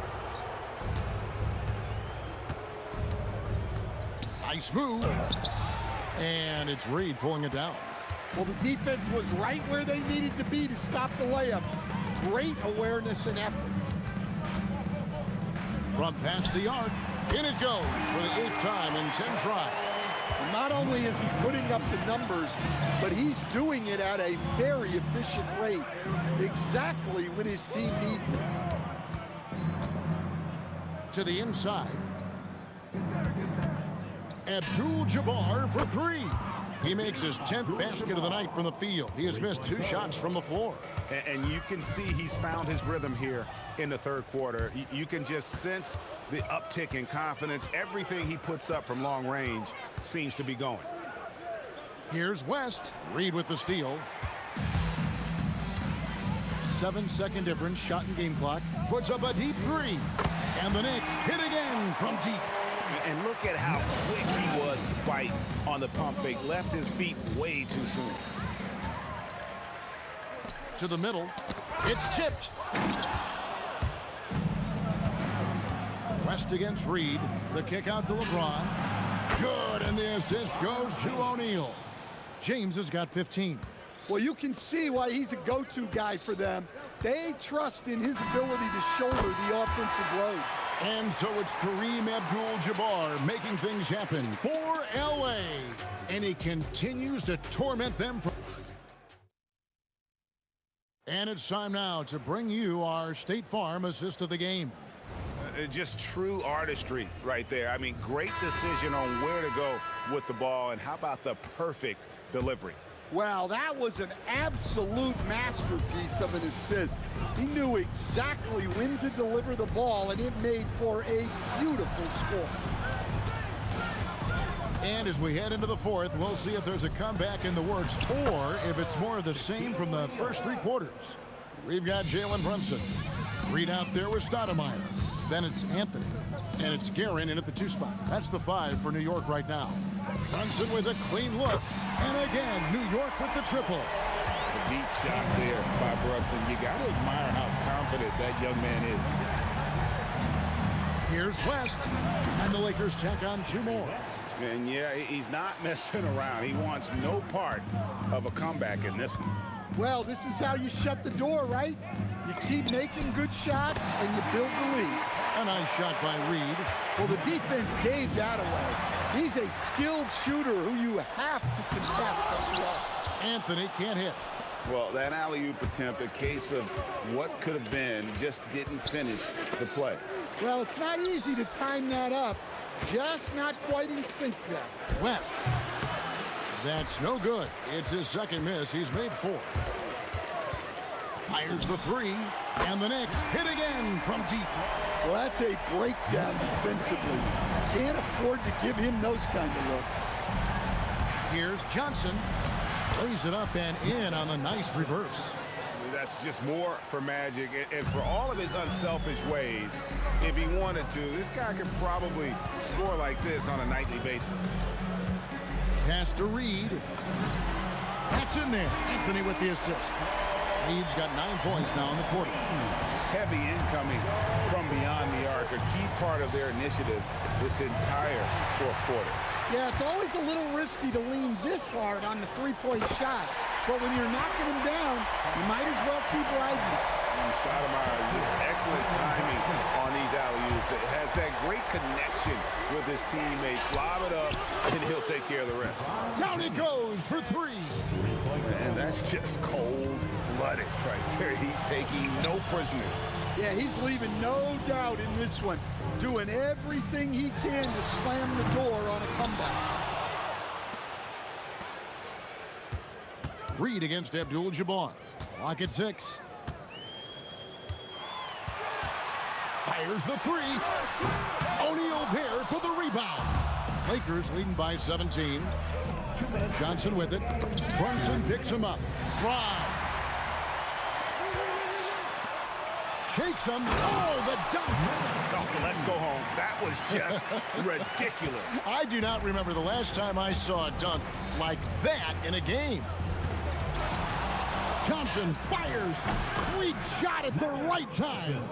Nice move. And it's Reed pulling it down. Well, the defense was right where they needed to be to stop the layup. Great awareness and effort. From past the arc, in it goes for the 8th time in 10 tries. And not only is he putting up the numbers, but he's doing it at a very efficient rate, exactly when his team needs it. To the inside. Abdul-Jabbar for 3. He makes his 10th basket of the night from the field. He has missed 2 shots from the floor. And you can see he's found his rhythm here in the third quarter. You can just sense the uptick in confidence. Everything he puts up from long range seems to be going. Here's West. Reed with the steal. 7-second difference, shot and game clock. Puts up a deep 3. And the Knicks hit again from deep. And look at how quick he was to bite on the pump fake. Left his feet way too soon. To the middle. It's tipped. West against Reed. The kick out to LeBron. Good, and the assist goes to O'Neal. James has got 15. Well, you can see why he's a go-to guy for them. They trust in his ability to shoulder the offensive load. And so it's Kareem Abdul-Jabbar making things happen for L.A. And he continues to torment them. And it's time now to bring you our State Farm assist of the game. Just true artistry right there. I mean, great decision on where to go with the ball. And how about the perfect delivery? Well, that was an absolute masterpiece of an assist. He knew exactly when to deliver the ball, and it made for a beautiful score. And as we head into the fourth, we'll see if there's a comeback in the works or if it's more of the same from the first 3 quarters. We've got Jalen Brunson. Reed out there with Stoudemire. Then it's Anthony. And it's Guerin in at the 2 spot. That's the 5 for New York right now. Brunson with a clean look. And again, New York with the triple. A deep shot there by Brunson. You got to admire how confident that young man is. Here's West. And the Lakers tack on 2 more. And yeah, he's not messing around. He wants no part of a comeback in this one. Well, this is how you shut the door, right? You keep making good shots and you build the lead. A nice shot by Reed. Well, the defense gave that away. He's a skilled shooter who you have to contest as well. Anthony can't hit. Well, that alley-oop attempt, a case of what could have been, just didn't finish the play. Well, it's not easy to time that up. Just not quite in sync yet. West. That's no good. It's his second miss. He's made 4. Fires the 3. And the Knicks hit again from deep. Well, that's a breakdown defensively. Can't afford to give him those kind of looks. Here's Johnson. Lays it up and in on the nice reverse. That's just more for Magic. And for all of his unselfish ways, if he wanted to, this guy could probably score like this on a nightly basis. Pass to Reed. That's in there. Anthony with the assist. Reed's got 9 points now in the quarter. Heavy incoming from beyond the arc, a key part of their initiative this entire fourth quarter. Yeah, it's always a little risky to lean this hard on the 3-point shot. But when you're knocking him down, you might as well keep riding it. Stoudemire, just excellent timing on these alley-oops. It has that great connection with his teammates. Lob it up, and he'll take care of the rest. Down it goes for 3. And that's just cold-blooded right there. He's taking no prisoners. Yeah, he's leaving no doubt in this one. Doing everything he can to slam the door on a comeback. Reed against Abdul-Jabbar. Clock at 6. Fires the 3. O'Neal there for the rebound. Lakers leading by 17. Johnson with it. Brunson picks him up. Drive. Shakes him. Oh, the dunk. Oh, let's go home. That was just ridiculous. I do not remember the last time I saw a dunk like that in a game. Johnson fires. Sweet shot at the right time.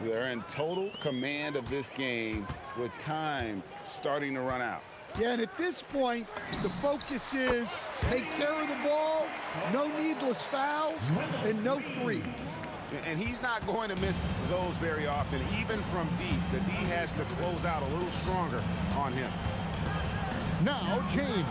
They're in total command of this game with time starting to run out. Yeah, and at this point, the focus is take care of the ball, no needless fouls, and no frees. And he's not going to miss those very often, even from deep. The D has to close out a little stronger on him. Now, James.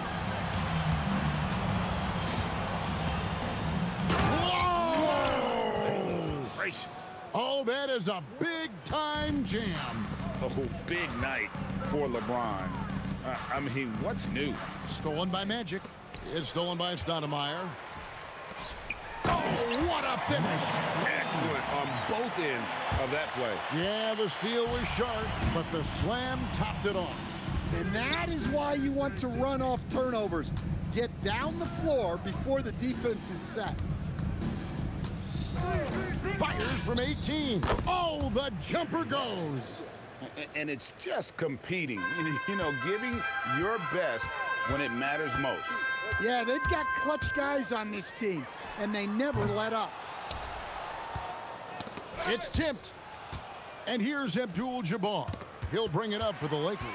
Whoa! Gracious. Oh, that is a big-time jam. Oh, big night for LeBron. I mean, what's new? Stolen by Magic. It's stolen by Stoudemire. Oh, what a finish. Excellent on both ends of that play. Yeah, the steal was sharp, but the slam topped it off. And that is why you want to run off turnovers. Get down the floor before the defense is set. Fires from 18. Oh, the jumper goes. And it's just competing, you know, giving your best when it matters most. Yeah, they've got clutch guys on this team, and they never let up. It's tipped. And here's Abdul-Jabbar. He'll bring it up for the Lakers.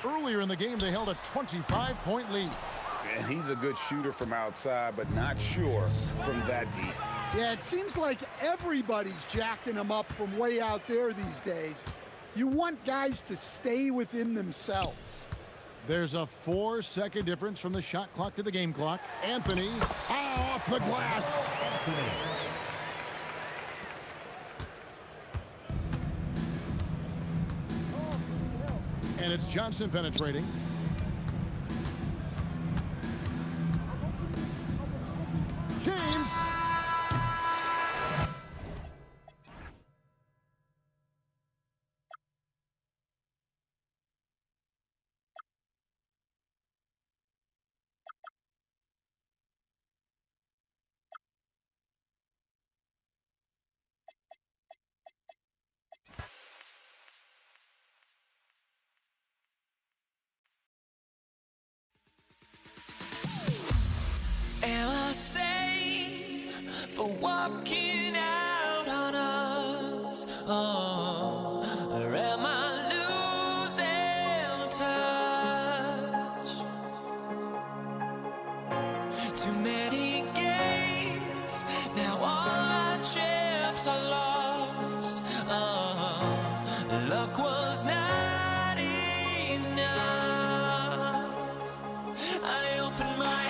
Earlier in the game, they held a 25-point lead. And he's a good shooter from outside, but not sure from that deep. Yeah, it seems like everybody's jacking them up from way out there these days. You want guys to stay within themselves. There's a 4-second difference from the shot clock to the game clock. Anthony off the glass. And it's Johnson penetrating. James. Am I sane for walking out on us? Oh, or am I losing touch? Too many games, now all our chips are lost. Oh, luck was not enough. I opened my eyes.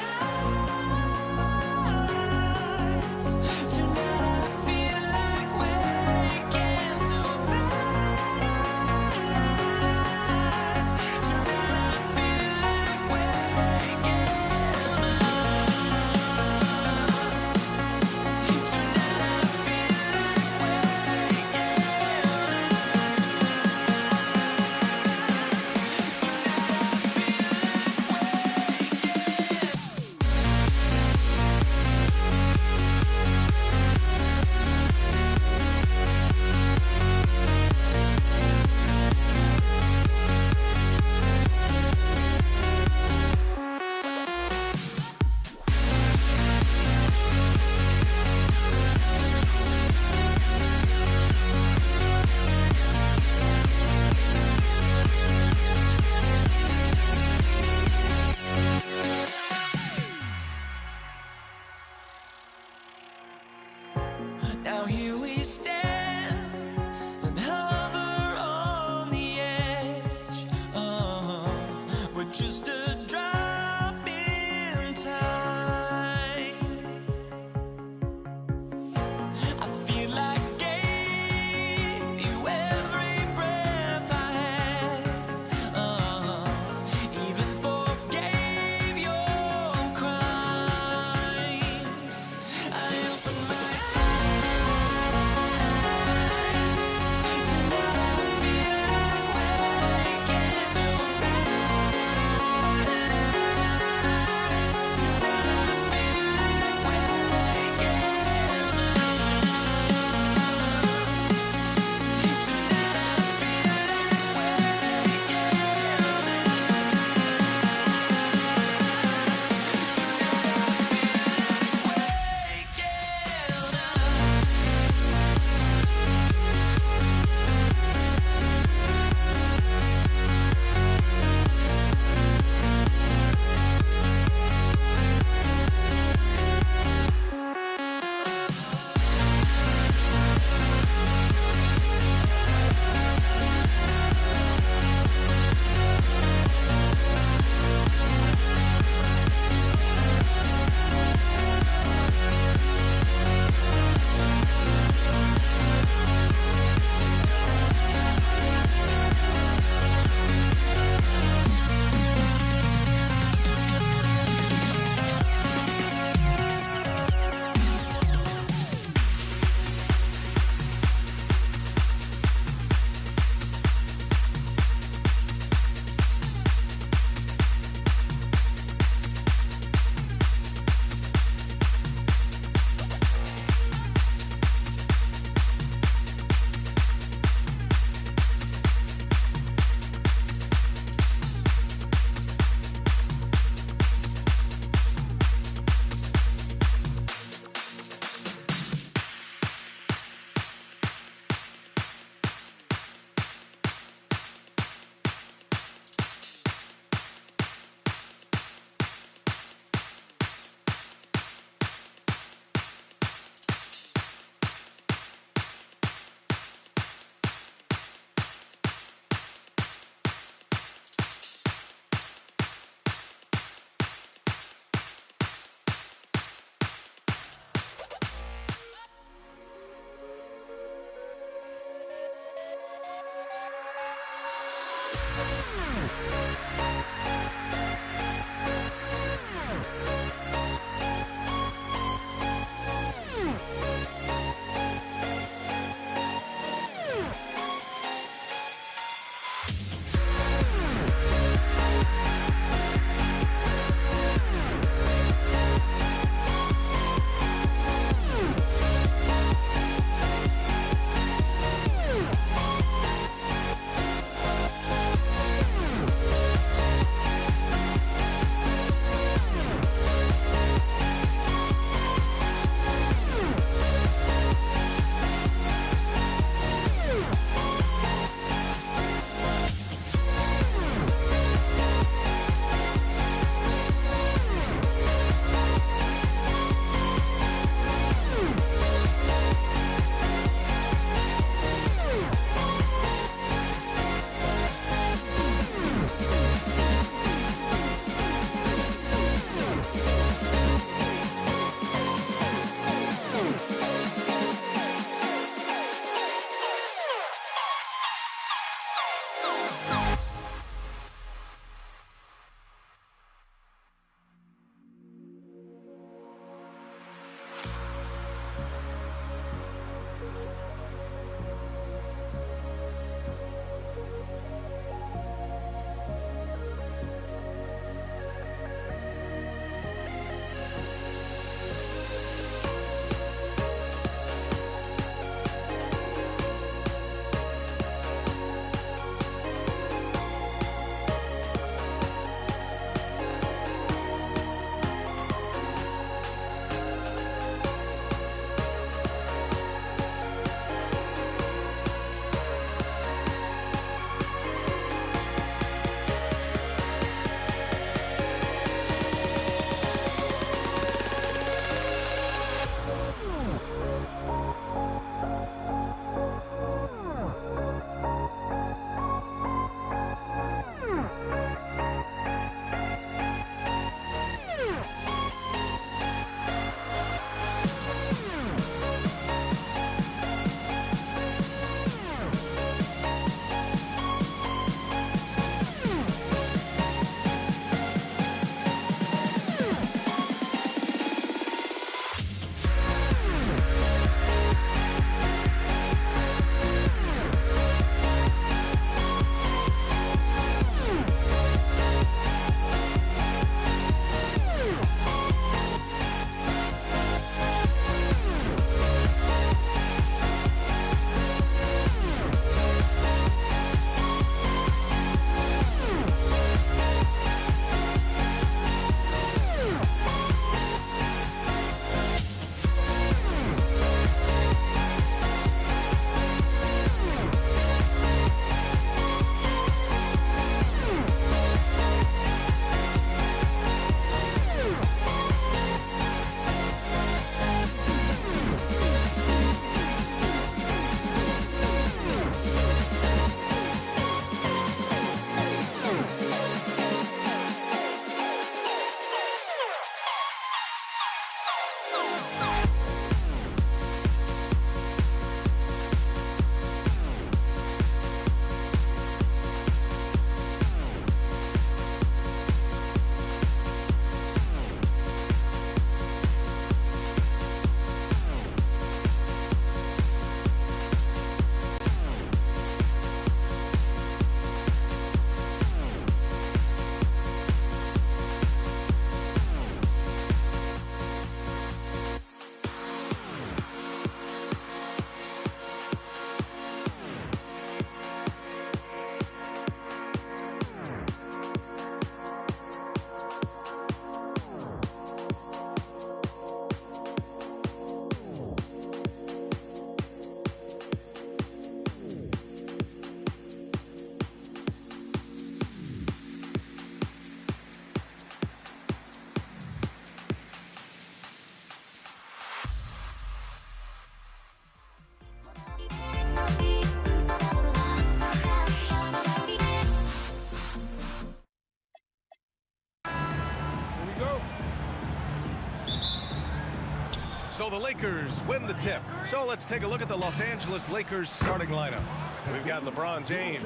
So the Lakers win the tip. So let's take a look at the Los Angeles Lakers starting lineup. We've got LeBron James,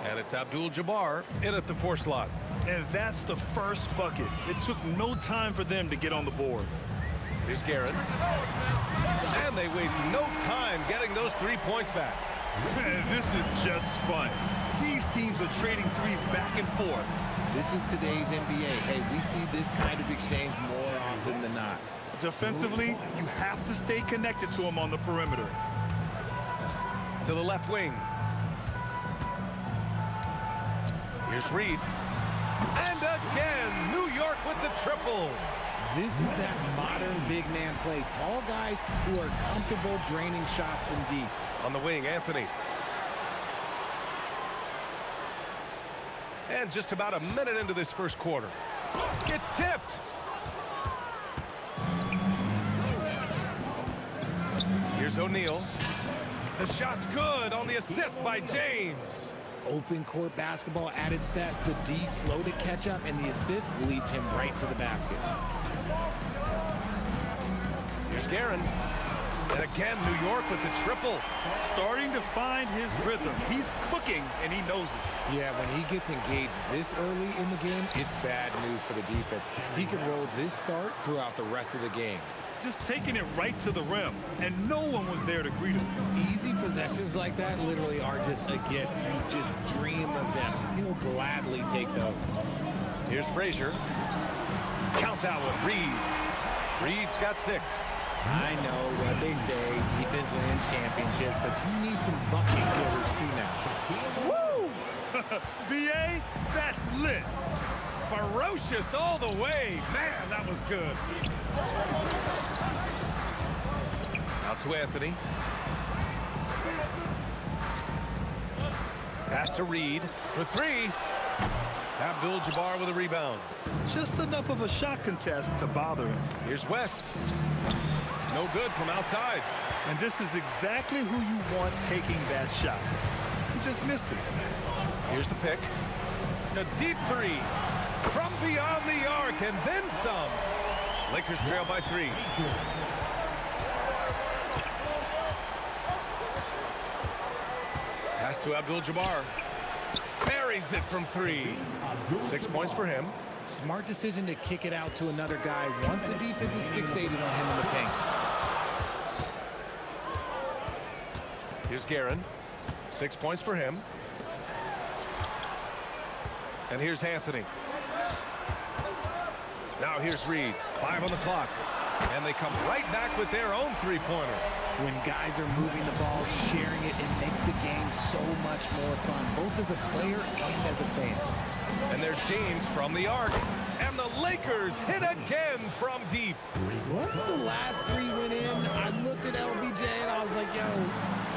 and it's Abdul-Jabbar in at the 4 slot. And that's the first bucket. It took no time for them to get on the board. Here's Guerin. And they waste no time getting those 3 points back. Man, this is just fun. These teams are trading threes back and forth. This is today's NBA. Hey, we see this kind of exchange more often than not. Defensively, you have to stay connected to them on the perimeter. To the left wing. Here's Reed. And again, New York with the triple. This is that modern big man play. Tall guys who are comfortable draining shots from deep. On the wing, Anthony. And just about a minute into this first quarter. Gets tipped. Here's O'Neal. The shot's good on the assist by James. Open court basketball at its best. The D slow to catch up, and the assist leads him right to the basket. Here's Guerin. And again, New York with the triple. Starting to find his rhythm. He's cooking, and he knows it. Yeah, when he gets engaged this early in the game, it's bad news for the defense. He can roll this start throughout the rest of the game. Just taking it right to the rim, and no one was there to greet him. Easy possessions like that literally are just a gift. You just dream of them. He'll gladly take those. Here's Frazier. Count that one, Reed. Reed's got 6. I know what they say, defense wins championships, but you need some bucket getters too now. Woo! BA, that's lit. Ferocious all the way. Man, that was good. Out to Anthony. Pass to Reed for 3. Abdul-Jabbar with a rebound. Just enough of a shot contest to bother him. Here's West. No good from outside. And this is exactly who you want taking that shot. He just missed it. Here's the pick. A deep 3 from beyond the arc, and then some. Lakers trail by 3. Pass to Abdul-Jabbar. Buries it from 3. 6 points for him. Smart decision to kick it out to another guy once the defense is fixated on him in the paint. Here's Guerin. 6 points for him. And here's Anthony. Now here's Reed. 5 on the clock. And they come right back with their own 3-pointer. When guys are moving the ball, sharing it, it makes the game so much more fun, both as a player and as a fan. And there's James from the arc. And the Lakers hit again from deep. Once the last 3 went in, I looked at LBJ and I was like, yo,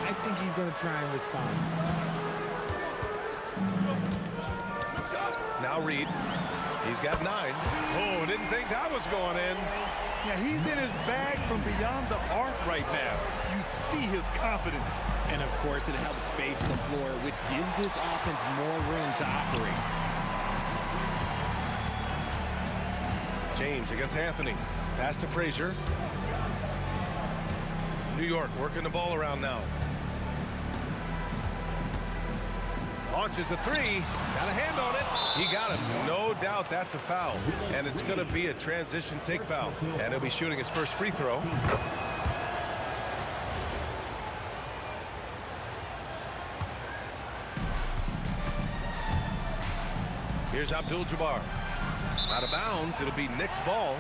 I think he's going to try and respond. Now Reed. He's got 9. Oh, didn't think that was going in. Yeah, he's in his bag from beyond the arc right now. You see his confidence. And of course, it helps space the floor, which gives this offense more room to operate. James against Anthony. Pass to Frazier. New York working the ball around now. Launches a 3. Got a hand on it. He got it. No doubt that's a foul. And it's going to be a transition take foul. And he'll be shooting his first free throw. Here's Abdul-Jabbar. Out of bounds. It'll be Knicks ball.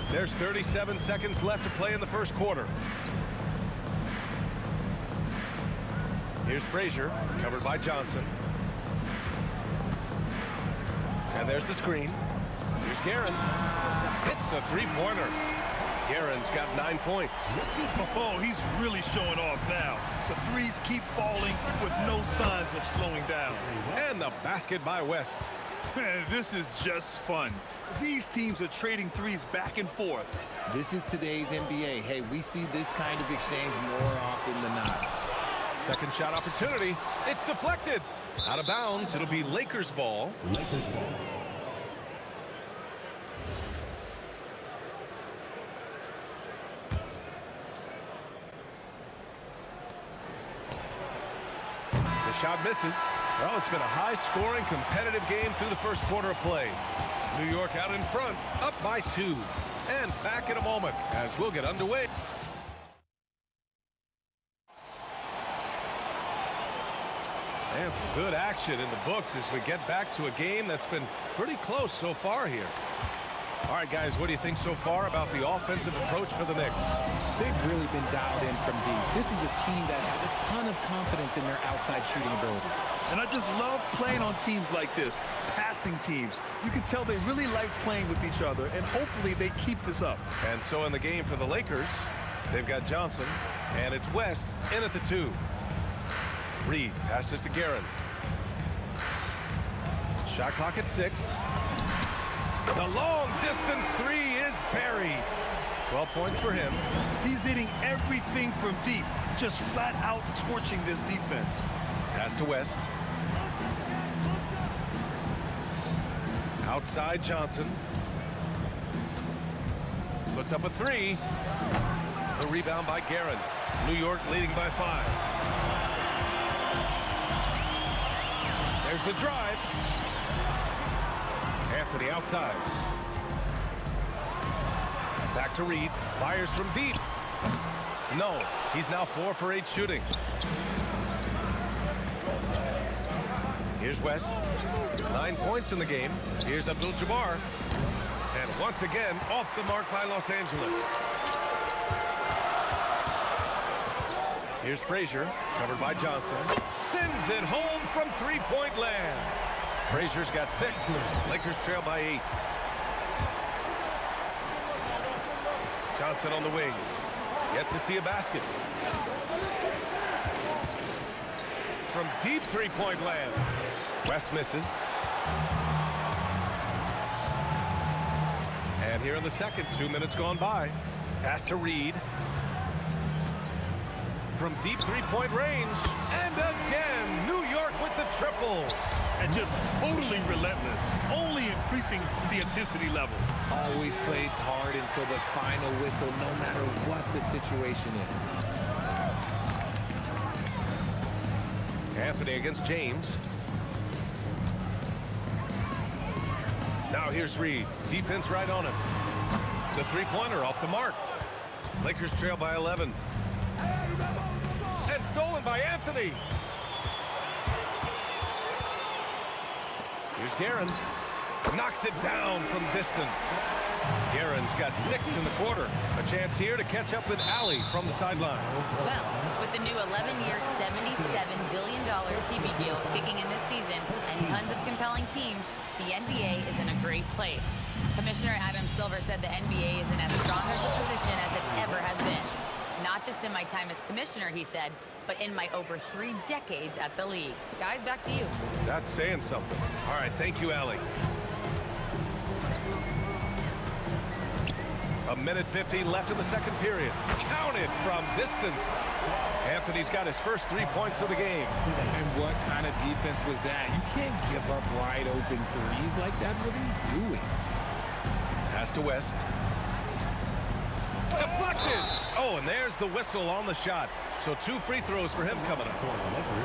There's 37 seconds left to play in the first quarter. Here's Frazier, covered by Johnson. And there's the screen. Here's Guerin. Hits a 3-pointer. Guerin's got 9 points. Oh, he's really showing off now. The threes keep falling with no signs of slowing down. And the basket by West. Man, this is just fun. These teams are trading threes back and forth. This is today's NBA. Hey, we see this kind of exchange more often than not. Second shot opportunity. It's deflected. Out of bounds. It'll be Lakers ball. Shot misses. Well, it's been a high-scoring, competitive game through the first quarter of play. New York out in front, up by 2. And back in a moment as we'll get underway. And some good action in the books as we get back to a game that's been pretty close so far here. All right, guys, what do you think so far about the offensive approach for the Knicks? They've really been dialed in from deep. This is a team that has a ton of confidence in their outside shooting ability. And I just love playing on teams like this, passing teams. You can tell they really like playing with each other, and hopefully they keep this up. And so in the game for the Lakers, they've got Johnson, and it's West in at the 2. Reed passes to Guerin. Shot clock at 6. The long distance 3 is buried. 12 points for him. He's hitting everything from deep, just flat out torching this defense. Pass to West. Outside Johnson. Puts up a 3. The rebound by Guerin. New York leading by 5. There's the drive. After the outside. Back to Reed. Fires from deep. No. He's now 4 for 8 shooting. Here's West. 9 points in the game. Here's Abdul-Jabbar. And once again, off the mark by Los Angeles. Here's Frazier, covered by Johnson. Sends it home from three-point land. Frazier's got 6. Lakers trail by 8. Johnson on the wing. Yet to see a basket. From deep three-point land. West misses. And here in the second, 2 minutes gone by. Pass to Reed. From deep three-point range. And again, New York with the triple. And just totally relentless, only increasing the intensity level. Always plays hard until the final whistle, no matter what the situation is. Anthony against James. Now here's Reed. Defense right on him. The three-pointer off the mark. Lakers trail by 11. And stolen by Anthony. Here's Guerin. Knocks it down from distance. Guerin's got 6 in the quarter. A chance here to catch up with Allie from the sideline. Well, with the new 11-year, $77 billion TV deal kicking in this season and tons of compelling teams, the NBA is in a great place. Commissioner Adam Silver said the NBA is in as strong as a position as it ever has been. Not just in my time as commissioner, he said, but in my over 3 decades at the league. Guys, back to you. That's saying something. All right, thank you, Allie. A minute 15 left in the second period. Counted from distance. Anthony's got his first 3 points of the game. And what kind of defense was that? You can't give up wide open threes like that. What are you doing? Pass to West. Deflected. Oh, and there's the whistle on the shot. So 2 free throws for him coming up.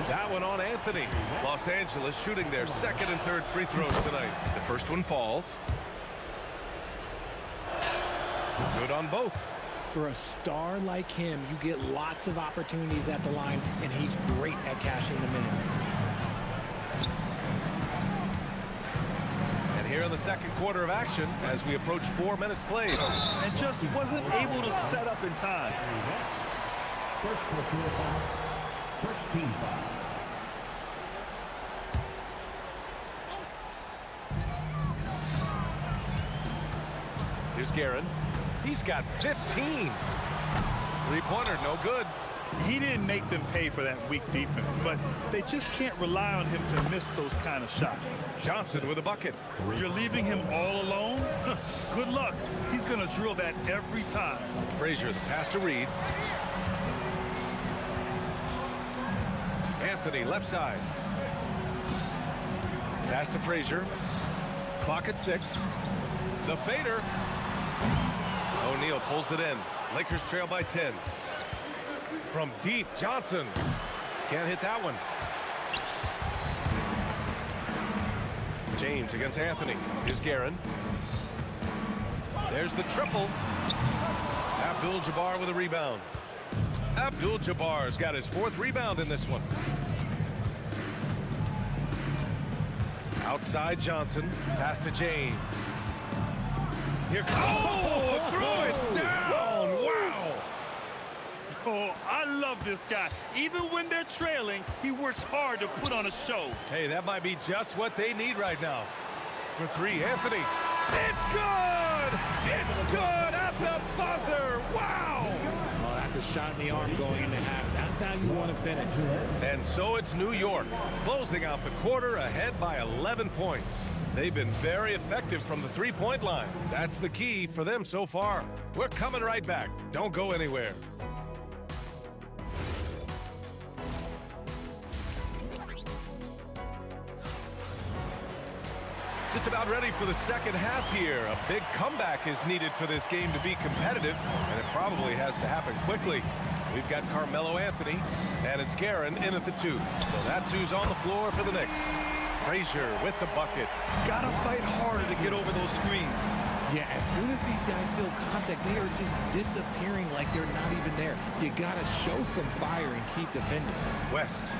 That one on Anthony. Los Angeles shooting their second and third free throws tonight. The first one falls. Good on both. For a star like him, you get lots of opportunities at the line, and he's great at cashing them in. And here in the second quarter of action, as we approach 4 minutes played. And just wasn't able to set up in time. First quarter foul. First team foul. Here's Guerin. He's got 15. Three-pointer, no good. He didn't make them pay for that weak defense, but they just can't rely on him to miss those kind of shots. Johnson with a bucket. You're leaving him all alone? Good luck. He's going to drill that every time. Frazier, the pass to Reed. Anthony, left side. Pass to Frazier. Clock at 6. The fader. O'Neal pulls it in. Lakers trail by 10. From deep, Johnson. Can't hit that one. James against Anthony. Here's Guerin. There's the triple. Abdul-Jabbar with a rebound. Abdul-Jabbar's got his 4th rebound in this one. Outside Johnson. Pass to James. Here comes. Oh, throw it down. Wow. Oh, I love this guy. Even when they're trailing, he works hard to put on a show. Hey, that might be just what they need right now. For 3, Anthony. It's good! It's good at the buzzer! Wow! Well, that's a shot in the arm going into half. That's how you want to finish. And so it's New York, closing out the quarter ahead by 11 points. They've been very effective from the 3-point line. That's the key for them so far. We're coming right back. Don't go anywhere. Just about ready for the second half here. A big comeback is needed for this game to be competitive, and it probably has to happen quickly. We've got Carmelo Anthony, and it's Guerin in at the 2. So that's who's on the floor for the Knicks. Frazier with the bucket. Gotta fight harder to get over those screens. Yeah, as soon as these guys feel contact, they are just disappearing like they're not even there. You gotta show some fire and keep defending. West.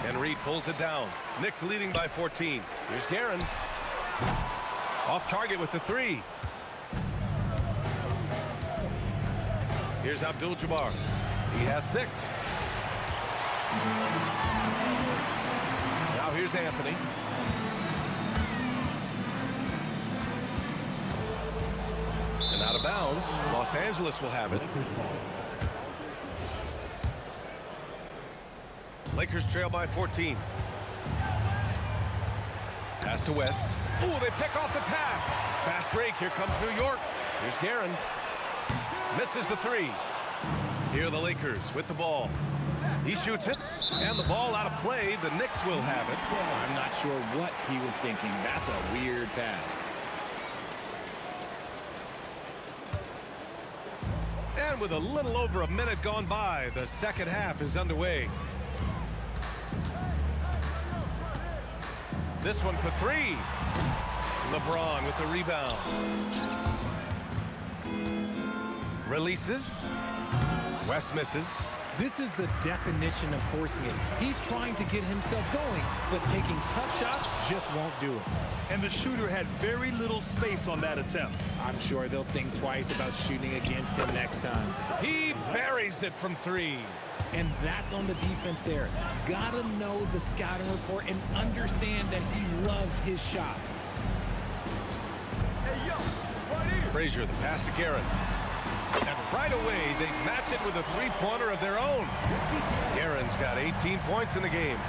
And Reed pulls it down. Knicks leading by 14. Here's Guerin. Off target with the 3. Here's Abdul-Jabbar. He has 6. Now here's Anthony. And out of bounds. Los Angeles will have it. Lakers trail by 14. Pass to West. Oh, they pick off the pass. Fast break. Here comes New York. Here's Guerin. Misses the 3. Here are the Lakers with the ball. He shoots it, and the ball out of play. The Knicks will have it. I'm not sure what he was thinking. That's a weird pass. And with a little over a minute gone by, the second half is underway. This one for 3. LeBron with the rebound. Releases. West misses. This is the definition of forcing it. He's trying to get himself going, but taking tough shots just won't do it. And the shooter had very little space on that attempt. I'm sure they'll think twice about shooting against him next time. He buries it from 3. And that's on the defense there. Gotta know the scouting report and understand that he loves his shot. Hey, yo, right here. Frazier, the pass to Guerin. And right away, they match it with a 3-pointer of their own. Guerin's got 18 points in the game.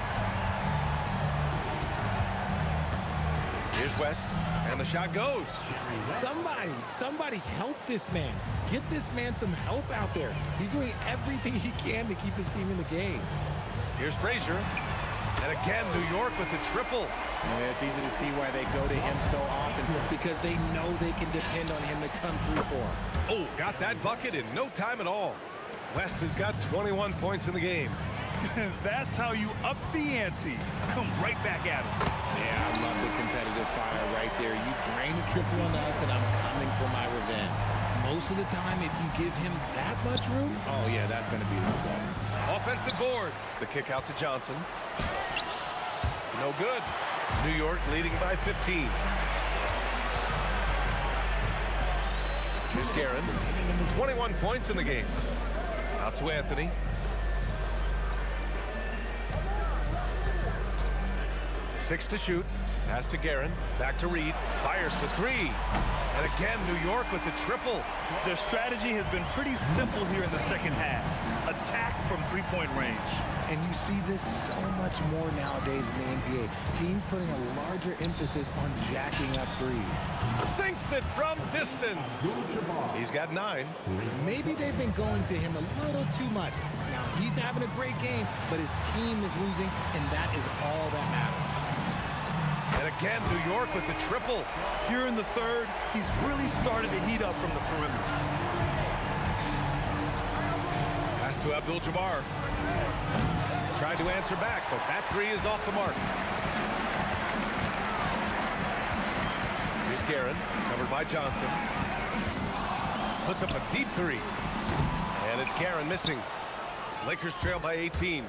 Here's West, and the shot goes. Somebody help this man. Get this man some help out there. He's doing everything he can to keep his team in the game. Here's Frazier. And again, New York with the triple. Yeah, it's easy to see why they go to him so often, because they know they can depend on him to come through for them. Oh, got that bucket in no time at all. West has got 21 points in the game. That's how you up the ante. Come right back at him. Yeah, I love the competitive fire right there. You drain a triple on us, and I'm coming for my revenge. Most of the time, if you give him that much room, oh yeah, that's going to be the result. Offensive board. The kick out to Johnson. No good. New York leading by 15. Here's Guerin. 21 points in the game. Out to Anthony. Six to shoot. Pass to Guerin. Back to Reed. Fires for 3. And again, New York with the triple. Their strategy has been pretty simple here in the second half. Attack from 3-point range. And you see this so much more nowadays in the NBA. Teams putting a larger emphasis on jacking up threes. Sinks it from distance. He's got 9. Maybe they've been going to him a little too much. Now, he's having a great game, but his team is losing, and that is all that matters. And again, New York with the triple. Here in the third, he's really started to heat up from the perimeter. Pass to Abdul-Jabbar. Tried to answer back, but that 3 is off the mark. Guerin, covered by Johnson. Puts up a deep three. And it's Guerin missing. Lakers trail by 18.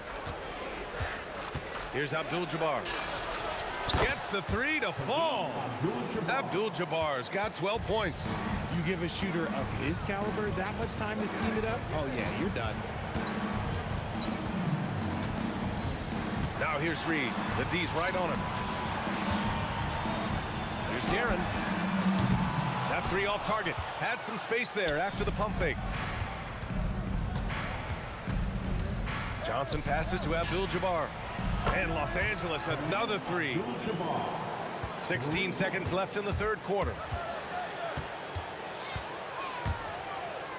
Here's Abdul-Jabbar. Gets the three to fall. Abdul-Jabbar's got 12 points. You give a shooter of his caliber that much time to seam it up? Oh, yeah, you're done. Now here's Reed. The D's right on him. Here's Guerin. That three off target. Had some space there after the pump fake. Johnson passes to Abdul-Jabbar. And Los Angeles, another three. 16 seconds left in the third quarter.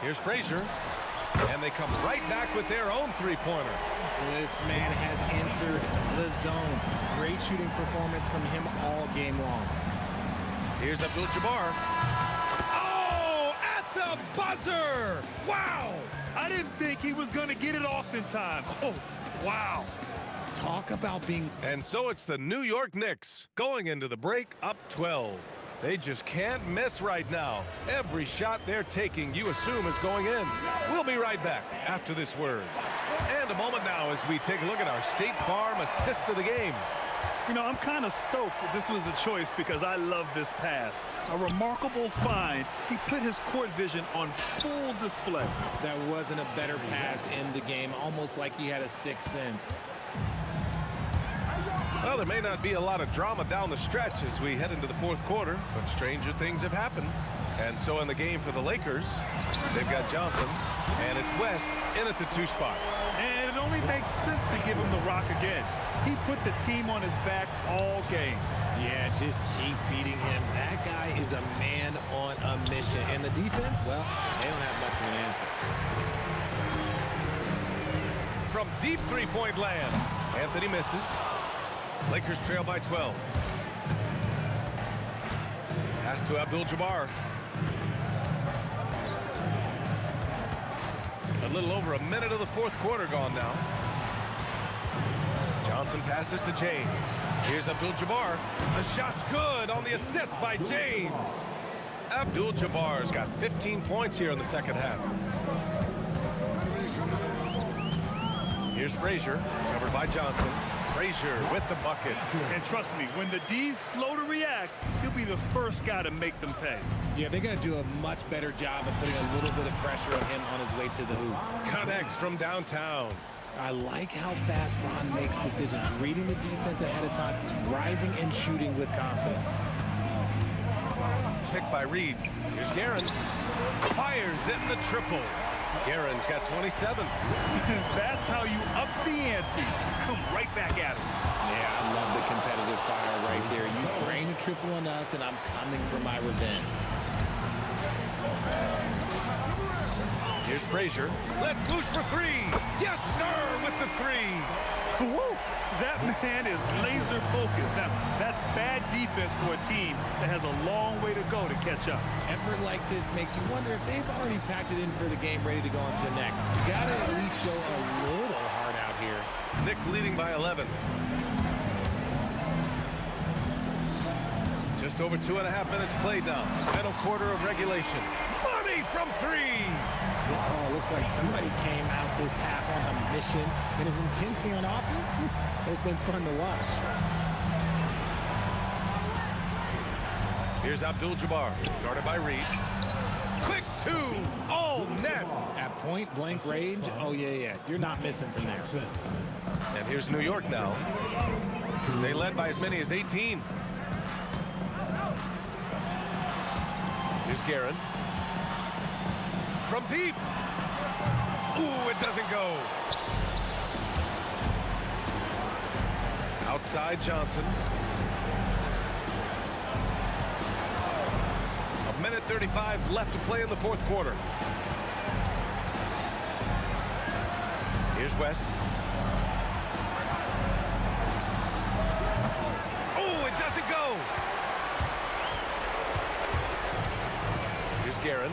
Here's Frazier. And they come right back with their own three-pointer. This man has entered the zone. Great shooting performance from him all game long. Here's Abdul-Jabbar. Oh, at the buzzer! Wow! I didn't think he was going to get it off in time. Oh, wow. Talk about being... And so it's the New York Knicks going into the break up 12. They just can't miss right now. Every shot they're taking, you assume, is going in. We'll be right back after this word. And a moment now as we take a look at our State Farm assist of the game. You know, I'm kind of stoked that this was a choice because I love this pass. A remarkable find. He put his court vision on full display. That wasn't a better pass in the game, almost like he had a sixth sense. Well, there may not be a lot of drama down the stretch as we head into the fourth quarter, but stranger things have happened. And so in the game for the Lakers, they've got Johnson, and it's West in at the 2 spot. And it only makes sense to give him the rock again. He put the team on his back all game. Yeah, just keep feeding him. That guy is a man on a mission. And the defense, well, they don't have much of an answer. From deep three-point land, Anthony misses. Lakers trail by 12. Pass to Abdul-Jabbar. A little over a minute of the fourth quarter gone now. Johnson passes to James. Here's Abdul-Jabbar. The shot's good on the assist by James. Abdul-Jabbar's got 15 points here in the second half. Here's Frazier, covered by Johnson. Frazier with the bucket. And trust me, when the D's slow to react, he'll be the first guy to make them pay. Yeah, they're going to do a much better job of putting a little bit of pressure on him on his way to the hoop. Connects from downtown. I like how fast Bron makes decisions, reading the defense ahead of time, rising and shooting with confidence. Picked by Reed. Here's Guerin. Fires in the triple. Guerin's got 27. That's how you up the ante. Come right back at him. Yeah, I love the competitive fire right there. You drain a triple on us, and I'm coming for my revenge. Here's Frazier. Let's loose for three. Yes, sir, with the three. Woo! That man is laser focused. Now, that's bad defense for a team that has a long way to go to catch up. Effort like this makes you wonder if they've already packed it in for the game, ready to go on to the next. You got to at least show a little heart out here. Knicks leading by 11. Just over 2.5 minutes played now. Final quarter of regulation. Money from three. Oh, looks like somebody came out this half on a mission. And his intensity on offense has been fun to watch. Here's Abdul-Jabbar, guarded by Reed. Quick two, all net. At point blank range, oh yeah. You're not missing from there. And here's New York now. They led by as many as 18. Here's Guerin. From deep. Ooh, it doesn't go. Outside Johnson. A minute 35 left to play in the fourth quarter. Here's West. Oh, it doesn't go. Here's Guerin.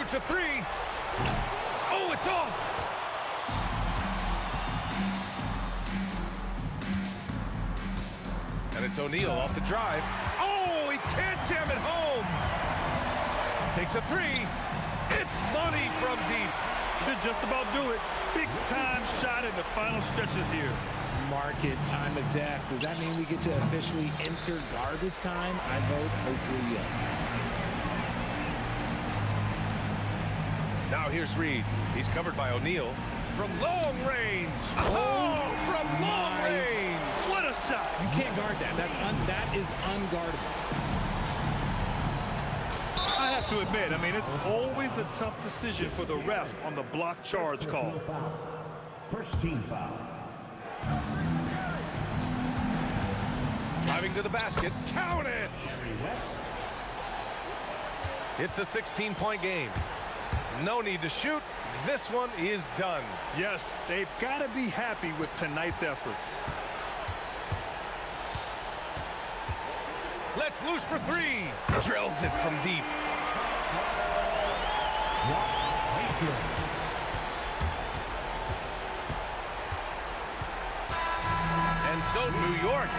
shoots a three. Oh, it's off. And it's O'Neal off the drive. Oh, he can't jam it home. Takes a three. It's money from deep. Should just about do it. Big time shot in the final stretches here. Market time of death. Does that mean we get to officially enter garbage time? I vote hopefully yes. Now here's Reed. He's covered by O'Neal from long range. Oh, from long range. What a shot. You can't guard that. That is unguardable. I have to admit, I mean, it's always a tough decision for the ref on the block charge call. First team foul. Driving to the basket. Count it. It's a 16-point game. No need to shoot. This one is done. Yes, they've got to be happy with tonight's effort. Let's loose for three. Drills it from deep. And so New York